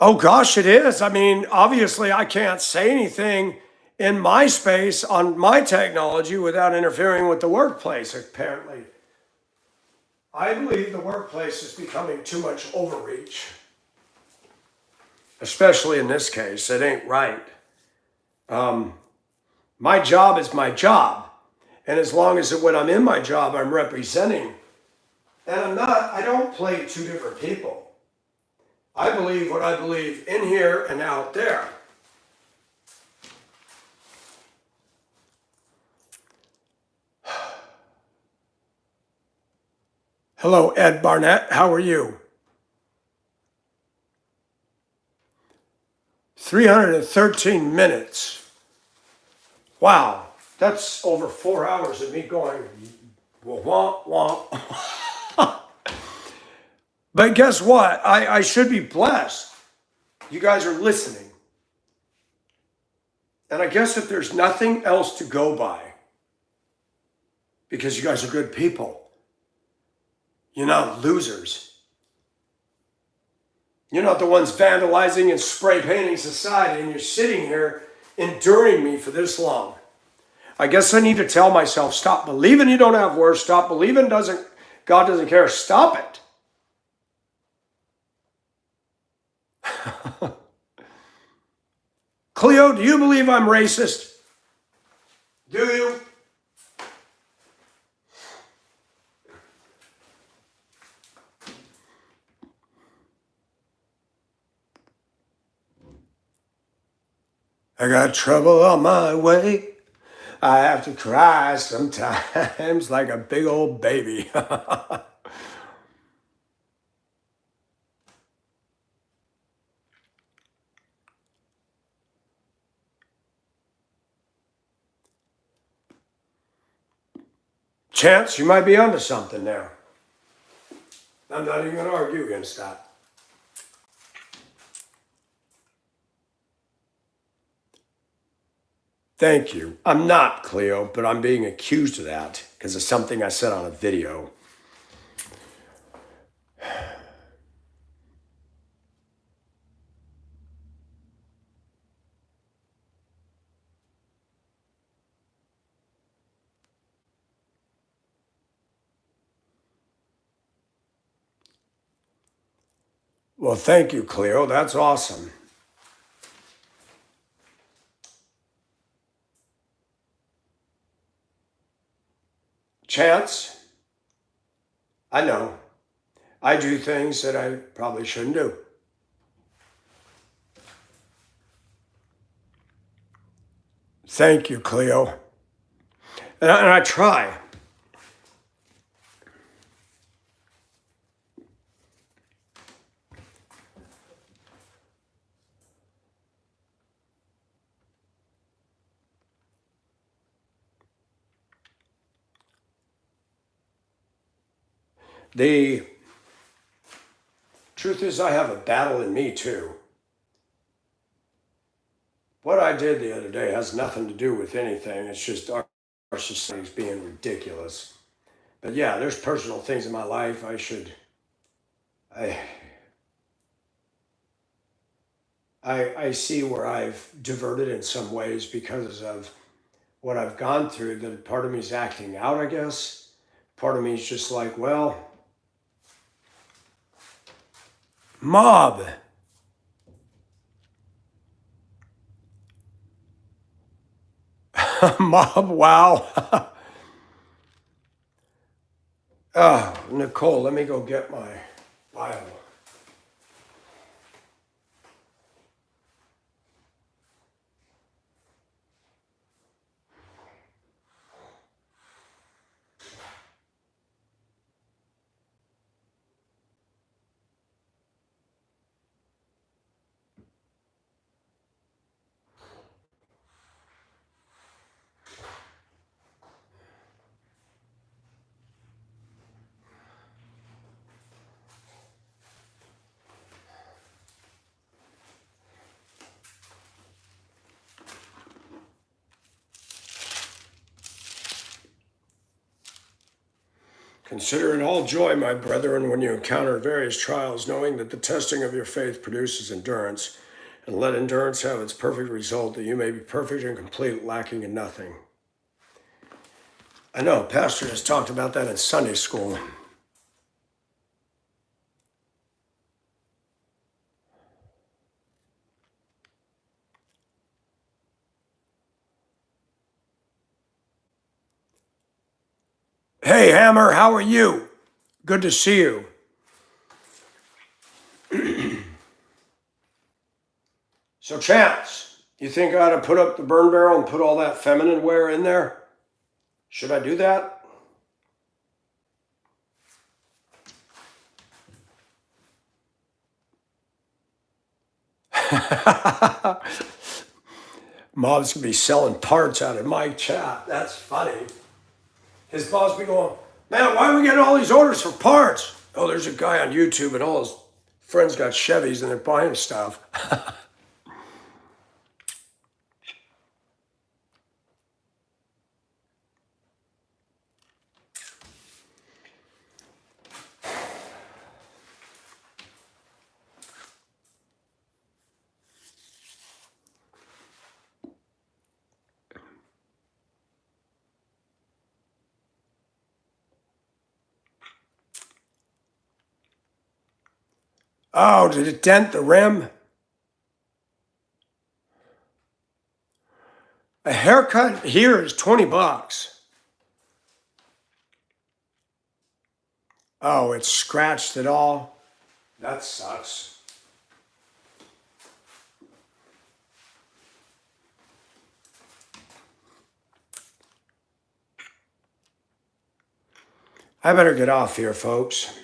Oh gosh, it is. I mean, obviously I can't say anything in my space on my technology without interfering with the workplace, apparently. I believe the workplace is becoming too much overreach. Especially in this case, it ain't right. My job is my job. And as long as when I'm in my job, I'm representing. And I don't play 2 different people. I believe what I believe in here and out there. Hello, Ed Barnett. How are you? 313 minutes. Wow, that's over 4 hours of me going, wah, wah. But guess what? I should be blessed. You guys are listening. And I guess if there's nothing else to go by, because you guys are good people, you're not losers. You're not the ones vandalizing and spray painting society, and you're sitting here enduring me for this long. I guess I need to tell myself, stop believing you don't have worth, stop believing God doesn't care, stop it. Cleo, do you believe I'm racist? Do you? I got trouble on my way. I have to cry sometimes like a big old baby. Chance, you might be onto something there. I'm not even going to argue against that. Thank you. I'm not, Cleo, but I'm being accused of that because of something I said on a video. Well, thank you, Cleo. That's awesome. Chance, I know. I do things that I probably shouldn't do. Thank you, Cleo. And I try. The truth is, I have a battle in me too. What I did the other day has nothing to do with anything. It's just our society's being ridiculous. But yeah, there's personal things in my life I I see where I've diverted in some ways because of what I've gone through. That part of me is acting out, I guess. Part of me is just like, well, mob. Mob, wow. Oh, Nicole, let me go get my Bible. Consider it all joy, my brethren, when you encounter various trials, knowing that the testing of your faith produces endurance, and let endurance have its perfect result, that you may be perfect and complete, lacking in nothing. I know, Pastor has talked about that in Sunday school. Hey, Hammer, how are you? Good to see you. So, Chance, you think I ought to put up the burn barrel and put all that feminine wear in there? Should I do that? Mob's gonna be selling parts out of my chat. That's funny. His boss be going, man, why are we getting all these orders for parts? Oh, there's a guy on YouTube and all his friends got Chevys and they're buying stuff. Oh, did it dent the rim? A haircut here is 20 bucks. Oh, it's scratched it all. That sucks. I better get off here, folks.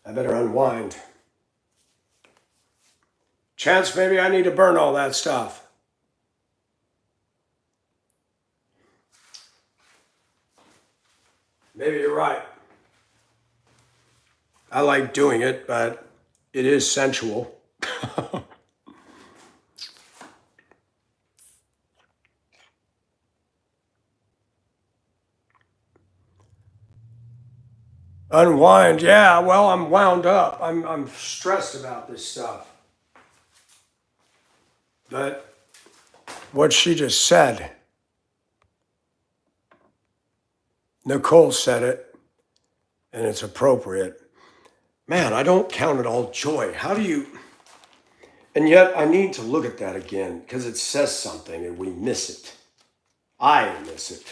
I better unwind. Chance, maybe I need to burn all that stuff. Maybe you're right. I like doing it, but it is sensual. Unwind, yeah, well, I'm wound up. I'm stressed about this stuff. But what she just said, Nicole said it, and it's appropriate. Man, I don't count it all joy. How do you? And yet I need to look at that again because it says something and we miss it. I miss it.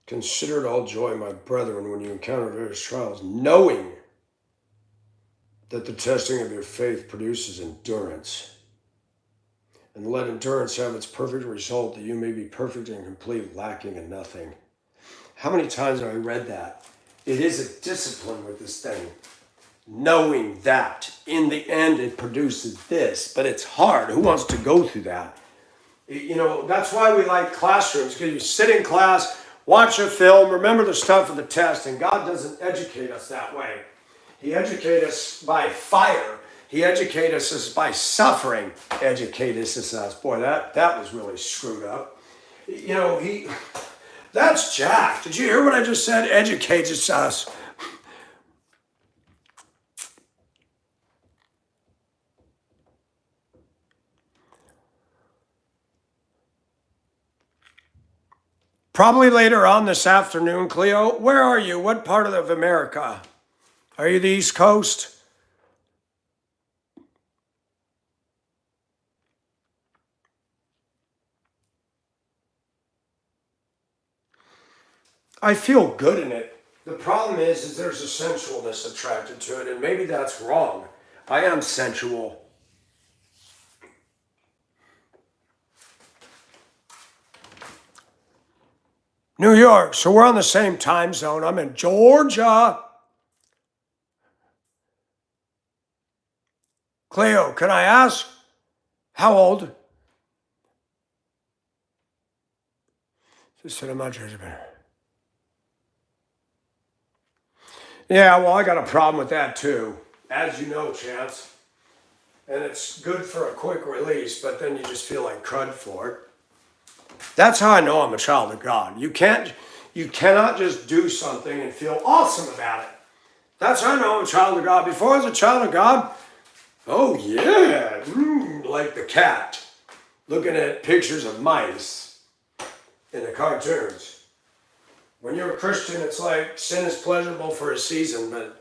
Consider it all joy, my brethren, when you encounter various trials, knowing that the testing of your faith produces endurance. And let endurance have its perfect result, that you may be perfect and complete, lacking in nothing. How many times have I read that? It is a discipline with this thing. Knowing that in the end it produces this, but it's hard. Who wants to go through that? You know, that's why we like classrooms, because you sit in class, watch a film, remember the stuff of the test, and God doesn't educate us that way. He educates us by fire. He educates us by suffering. Educates us. Boy, that was really screwed up. You know, that's Jack. Did you hear what I just said? Educates us. Probably later on this afternoon, Cleo. Where are you? What part of America? Are you the East Coast? I feel good in it. The problem is there's a sensualness attracted to it, and maybe that's wrong. I am sensual. New York, so we're on the same time zone. I'm in Georgia. Cleo, can I ask? How old? Just said I'm not Jersey. Yeah, well, I got a problem with that too. As you know, Chance. And it's good for a quick release, but then you just feel like crud for it. That's how I know I'm a child of God. You cannot just do something and feel awesome about it. That's how I know I'm a child of God. Before I was a child of God, oh yeah, like the cat, looking at pictures of mice in the cartoons. When you're a Christian, it's like sin is pleasurable for a season, but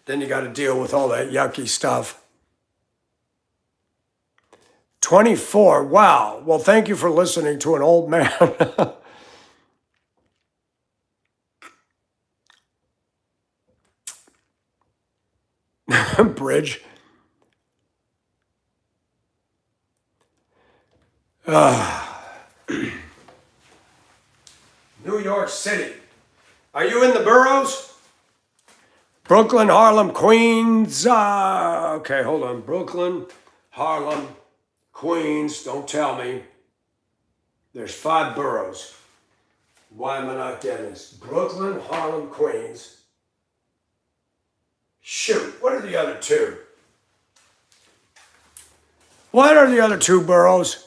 then you got to deal with all that yucky stuff. 24, wow. Well, thank you for listening to an old man. Bridge. New York City. Are you in the boroughs? Brooklyn, Harlem, Queens. Okay, hold on. Brooklyn, Harlem, Queens. Don't tell me. There's 5 boroughs. Why am I not getting this? Brooklyn, Harlem, Queens. Shoot, what are the other 2? What are the other 2 boroughs?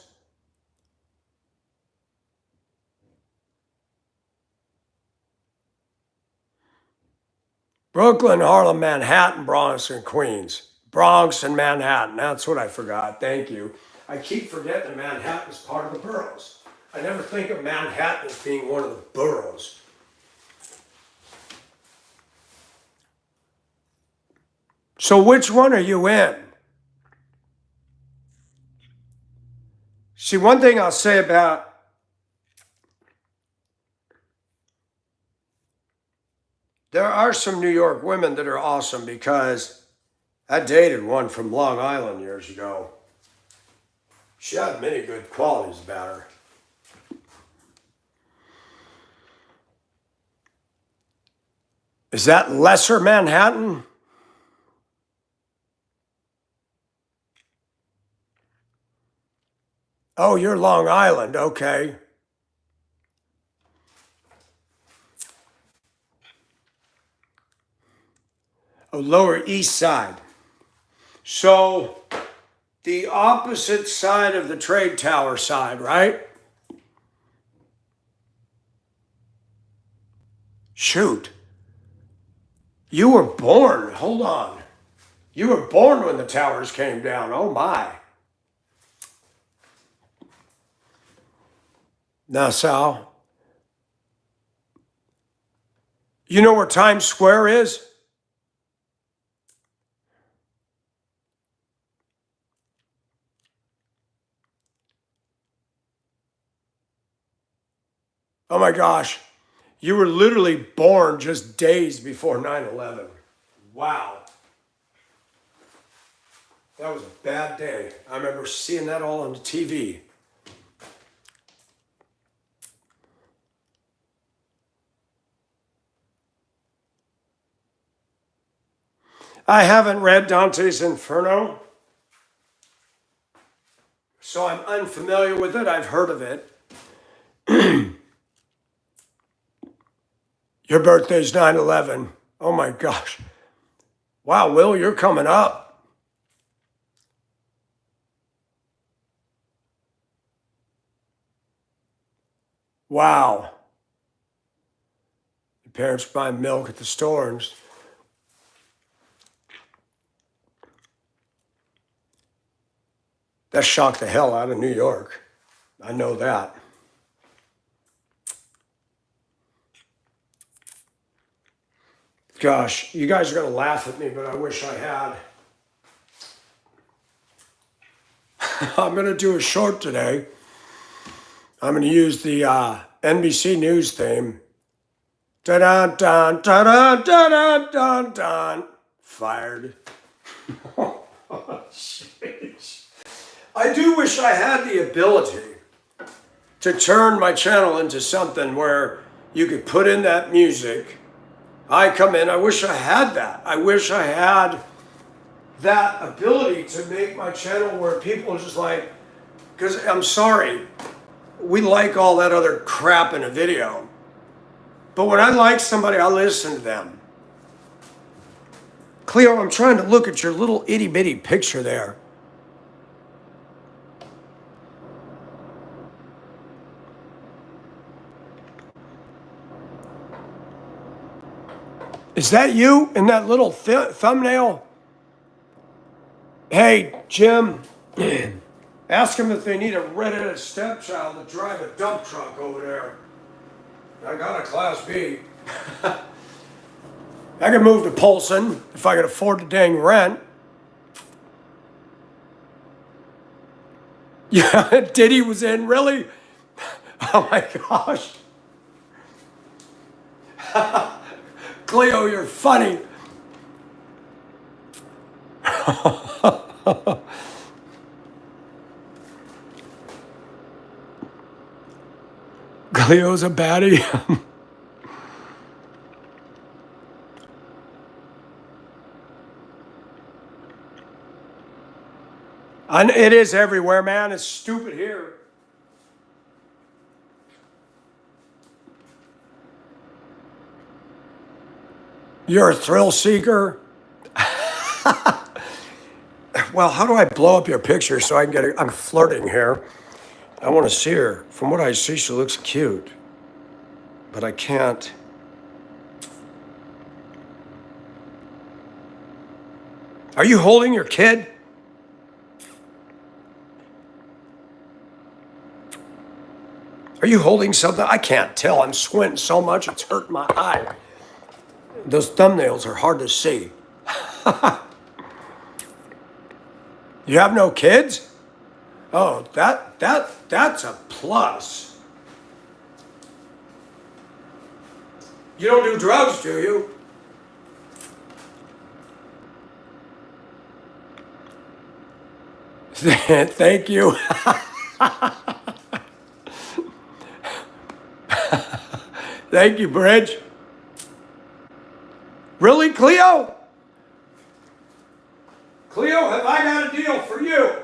Brooklyn, Harlem, Manhattan, Bronx, and Queens. Bronx and Manhattan. That's what I forgot. Thank you. I keep forgetting that Manhattan is part of the boroughs. I never think of Manhattan as being one of the boroughs. So which one are you in? See, one thing I'll say about there are some New York women that are awesome, because I dated one from Long Island years ago. She had many good qualities about her. Is that lesser Manhattan? Oh, you're Long Island. Okay. Oh, Lower East Side. So the opposite side of the trade tower side, right? Shoot. You were born. Hold on. You were born when the towers came down. Oh my. Nassau. You know where Times Square is? Oh my gosh. You were literally born just days before 9/11. Wow. That was a bad day. I remember seeing that all on the TV. I haven't read Dante's Inferno, so I'm unfamiliar with it. I've heard of it. Your birthday's 9/11. Oh my gosh. Wow, Will, you're coming up. Wow. Your parents buy milk at the store and that shocked the hell out of New York. I know that. Gosh, you guys are going to laugh at me, but I wish I had. I'm going to do a short today. I'm going to use the NBC News theme. Da-dun, dun, da-dun, da-dun, dun, dun. Fired. Jeez. I do wish I had the ability to turn my channel into something where you could put in that music. I come in, I wish I had that. I wish I had that ability to make my channel where people are just like, because I'm sorry, we like all that other crap in a video. But when I like somebody, I listen to them. Cleo, I'm trying to look at your little itty bitty picture there. Is that you in that little thumbnail? Hey, Jim, ask them if they need a redheaded stepchild to drive a dump truck over there. I got a Class B. I could move to Polson if I could afford the dang rent. Yeah, Diddy was in, really? Oh my gosh. Cleo, you're funny. Cleo's a baddie. It is everywhere, man. It's stupid here. You're a thrill seeker. Well, how do I blow up your picture so I can get it? I'm flirting here. I want to see her. From what I see, she looks cute. But I can't. Are you holding your kid? Are you holding something? I can't tell. I'm squinting so much it's hurting my eye. Those thumbnails are hard to see. You have no kids? Oh, that's a plus. You don't do drugs, do you? Thank you. Thank you, Bridge. Really, Cleo? Cleo, have I got a deal for you?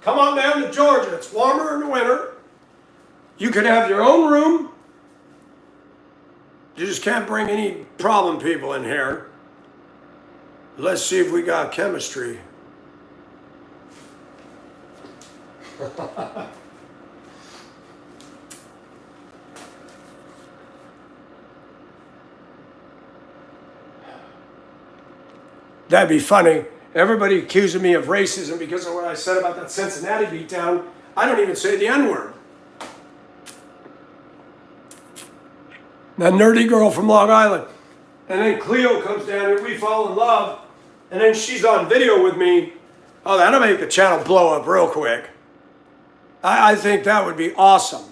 Come on down to Georgia. It's warmer in the winter. You can have your own room. You just can't bring any problem people in here. Let's see if we got chemistry. That'd be funny. Everybody accusing me of racism because of what I said about that Cincinnati beatdown. I don't even say the N-word. That nerdy girl from Long Island. And then Cleo comes down and we fall in love. And then she's on video with me. Oh, that'll make the channel blow up real quick. I think that would be awesome.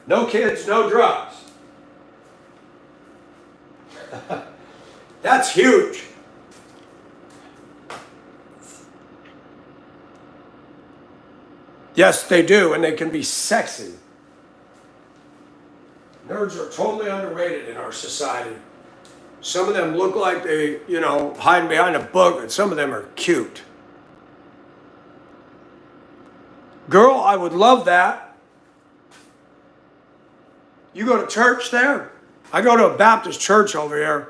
No kids, no drugs. That's huge. Yes, they do, and they can be sexy. Nerds are totally underrated in our society. Some of them look like they, hiding behind a book, and some of them are cute. Girl, I would love that. You go to church there? I go to a Baptist church over here.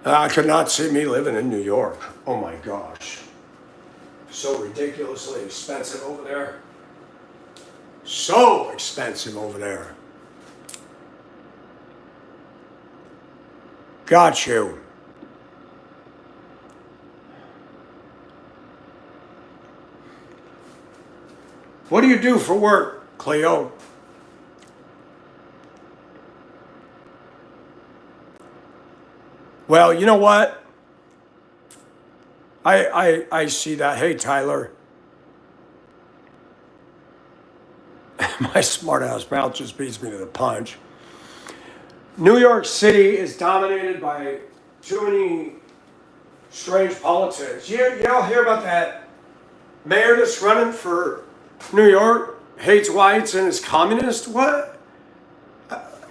I could not see me living in New York. Oh my gosh. So ridiculously expensive over there. So expensive over there. Got you. What do you do for work, Cleo? Well, you know what? I see that. Hey, Tyler. My smart ass mouth just beats me to the punch. New York City is dominated by too many strange politics. Y'all hear about that mayor that's running for New York? Hates whites and is communist? What?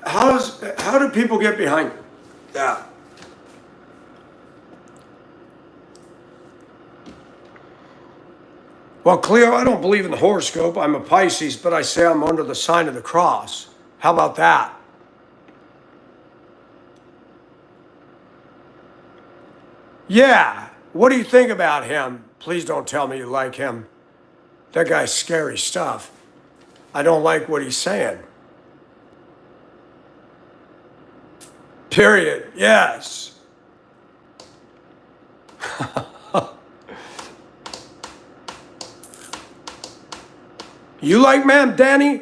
How do people get behind that? Well, Cleo, I don't believe in the horoscope. I'm a Pisces, but I say I'm under the sign of the cross. How about that? Yeah. What do you think about him? Please don't tell me you like him. That guy's scary stuff. I don't like what he's saying. Period. Yes. You like Ma'am Danny?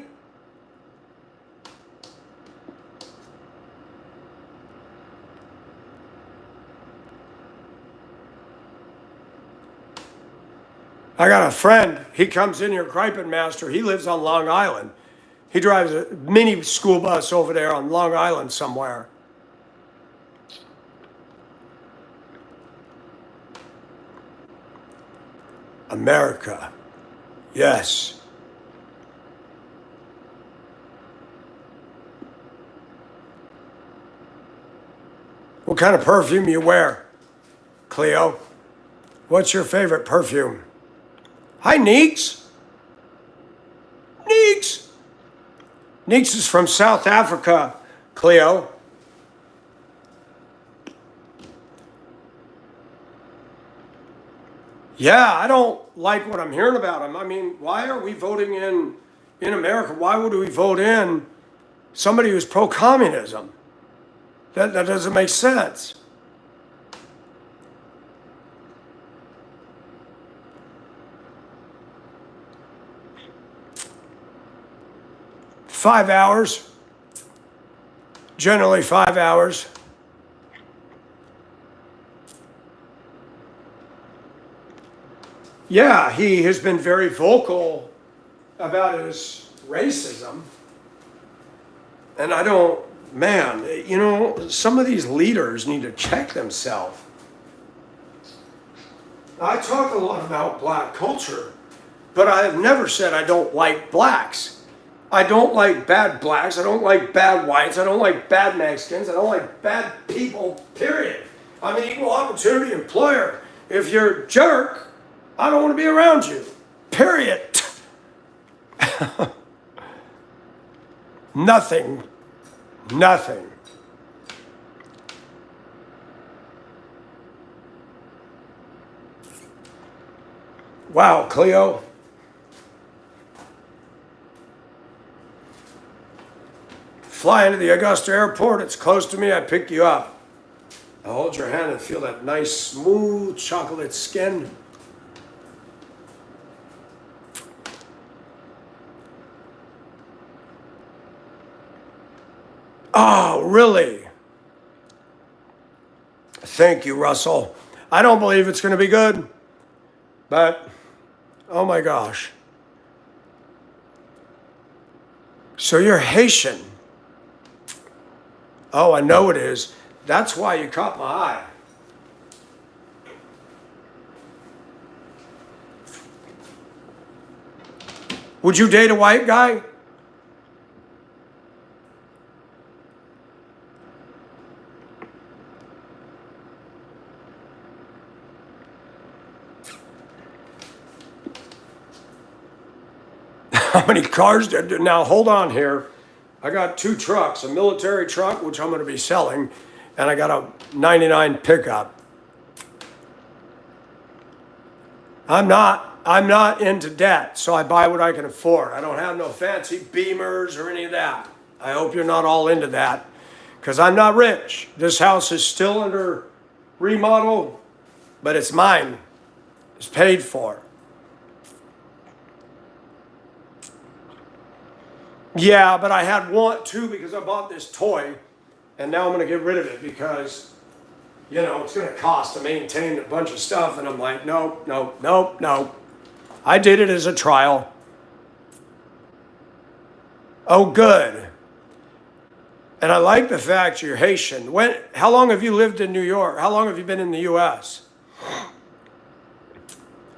I got a friend. He comes in here, Griping Master. He lives on Long Island. He drives a mini school bus over there on Long Island somewhere. America. Yes. What kind of perfume you wear, Cleo? What's your favorite perfume? Hi, Neeks. Neeks. Neeks is from South Africa, Cleo. Yeah, I don't like what I'm hearing about him. I mean, why are we voting in America? Why would we vote in somebody who's pro-communism? That doesn't make sense. Five hours. Generally 5 hours. Yeah, he has been very vocal about his racism. And I don't, man, some of these leaders need to check themselves. I talk a lot about black culture, but I have never said I don't like blacks. I don't like bad blacks. I don't like bad whites. I don't like bad Mexicans. I don't like bad people, period. I'm an equal opportunity employer. If you're a jerk, I don't want to be around you, period. Nothing. Wow, Cleo. fly into the Augusta airport. It's close to me. I pick you up. I hold your hand and feel that nice, smooth chocolate skin. Oh, really? Thank you, Russell. I don't believe it's going to be good, but oh my gosh. So you're Haitian. Oh, I know it is. That's why you caught my eye. Would you date a white guy? How many cars did now? Hold on here. I got 2 trucks, a military truck, which I'm going to be selling, and I got a 99 pickup. I'm not into debt, so I buy what I can afford. I don't have no fancy Beamers or any of that. I hope you're not all into that, because I'm not rich. This house is still under remodel, but it's mine. It's paid for. Yeah, but I had two because I bought this toy, and now I'm going to get rid of it because, it's going to cost to maintain a bunch of stuff, and I'm like, nope, nope, nope, nope. I did it as a trial. Oh, good. And I like the fact you're Haitian. How long have you lived in New York? How long have you been in the U.S.?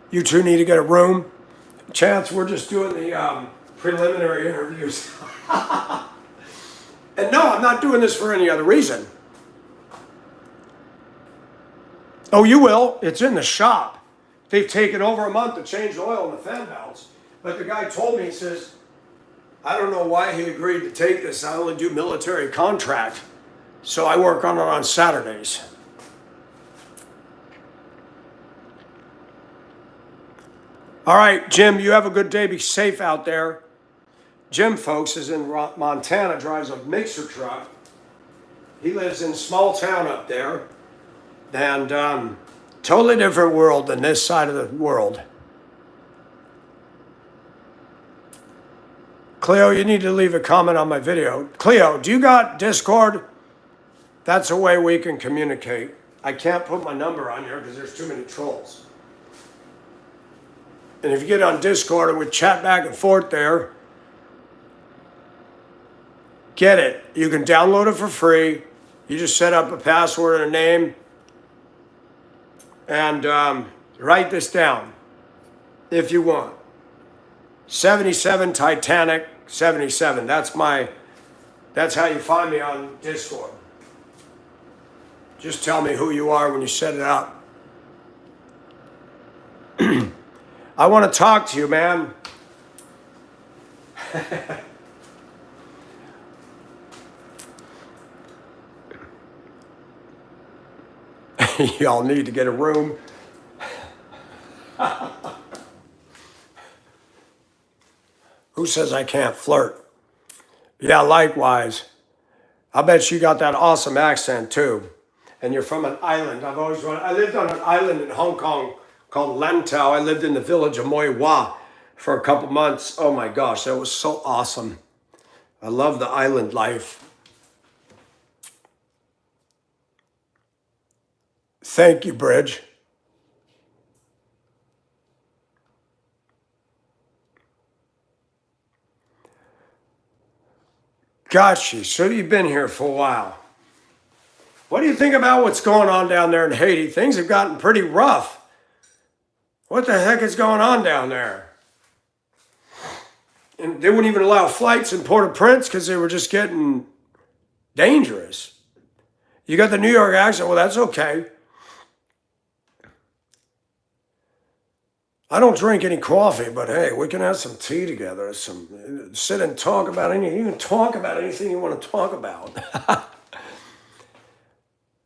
You two need to get a room. Chance, we're just doing the preliminary interviews. And no, I'm not doing this for any other reason. Oh, you will. It's in the shop. They've taken over a month to change the oil in the fan belts. But the guy told me, he says, I don't know why he agreed to take this. I only do military contract. So I work on it on Saturdays. All right, Jim, you have a good day. Be safe out there. Jim, folks, is in Montana, drives a mixer truck. He lives in a small town up there. And totally different world than this side of the world. Cleo, you need to leave a comment on my video. Cleo, do you got Discord? That's a way we can communicate. I can't put my number on here because there's too many trolls. And if you get on Discord and we chat back and forth there, get it. You can download it for free. You just set up a password and a name. And write this down if you want. 77 Titanic 77. That's how you find me on Discord. Just tell me who you are when you set it up. I want to talk to you, man. Y'all need to get a room. Who says I can't flirt? Yeah, likewise. I bet you got that awesome accent too. And you're from an island. I lived on an island in Hong Kong called Lantau. I lived in the village of Moi Hua for a couple months. Oh my gosh, that was so awesome. I love the island life. Thank you, Bridge. Gotcha. So you've been here for a while. What do you think about what's going on down there in Haiti? Things have gotten pretty rough. What the heck is going on down there? And they wouldn't even allow flights in Port-au-Prince because they were just getting dangerous. You got the New York accent. Well, that's okay. I don't drink any coffee, but hey, we can have some tea together. Sit and talk about anything. You can talk about anything you want to talk about.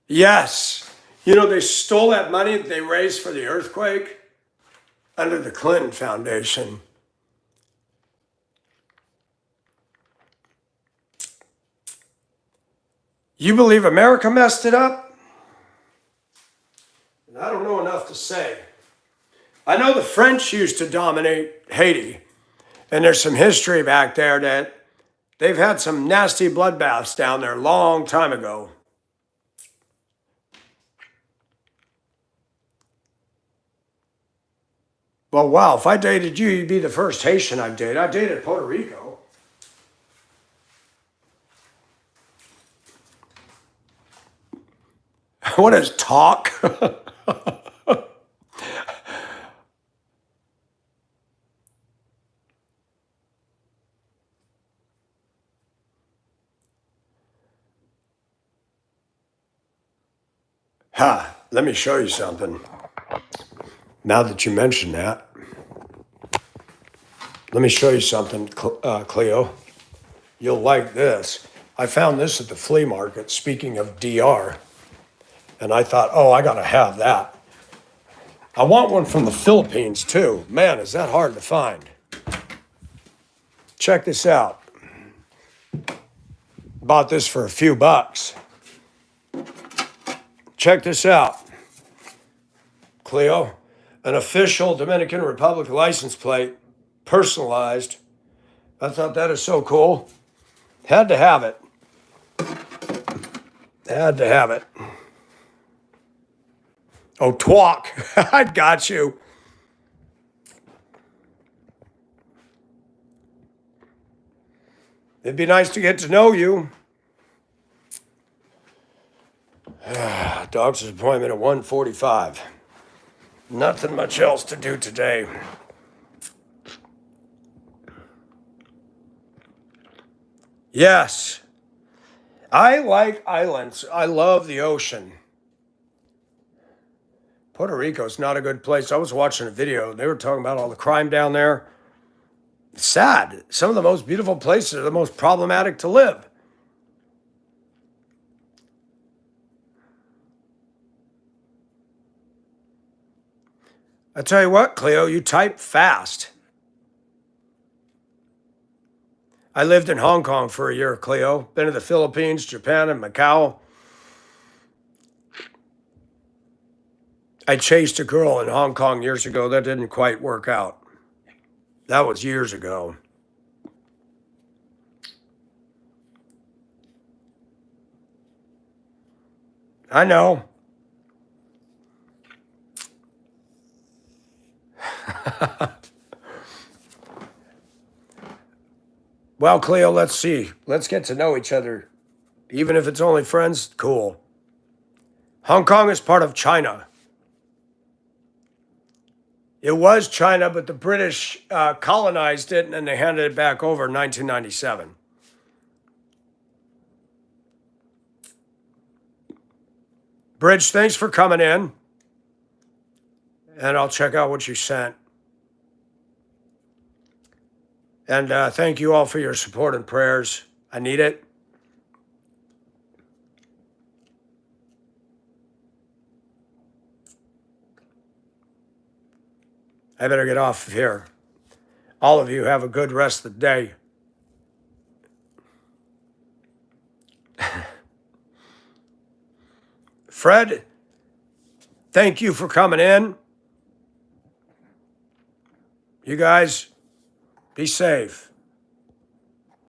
Yes. They stole that money that they raised for the earthquake under the Clinton Foundation. You believe America messed it up? I don't know enough to say. I know the French used to dominate Haiti, and there's some history back there that they've had some nasty bloodbaths down there a long time ago. Well, wow, if I dated you, you'd be the first Haitian I've dated. I dated Puerto Rico. What is talk? Ha, let me show you something. Now that you mention that, let me show you something, Cleo. You'll like this. I found this at the flea market, speaking of DR, and I thought, oh, I gotta have that. I want one from the Philippines too. Man, is that hard to find. Check this out. Bought this for a few bucks. Check this out. Cleo, an official Dominican Republic license plate, personalized. I thought that is so cool. Had to have it. Had to have it. Oh, twalk. I got you. It'd be nice to get to know you. Doctor's appointment at 1:45. Nothing much else to do today. Yes. I like islands. I love the ocean. Puerto Rico's not a good place. I was watching a video. They were talking about all the crime down there. It's sad. Some of the most beautiful places are the most problematic to live. I tell you what, Cleo, you type fast. I lived in Hong Kong for a year, Cleo. Been to the Philippines, Japan, and Macau. I chased a girl in Hong Kong years ago. That didn't quite work out. That was years ago. I know. Well, Cleo, let's see. Let's get to know each other. Even if it's only friends, cool. Hong Kong is part of China. It was China, but the British colonized it and then they handed it back over in 1997. Bridge, thanks for coming in. And I'll check out what you sent. And thank you all for your support and prayers. I need it. I better get off of here. All of you have a good rest of the day. Fred, thank you for coming in. You guys, be safe.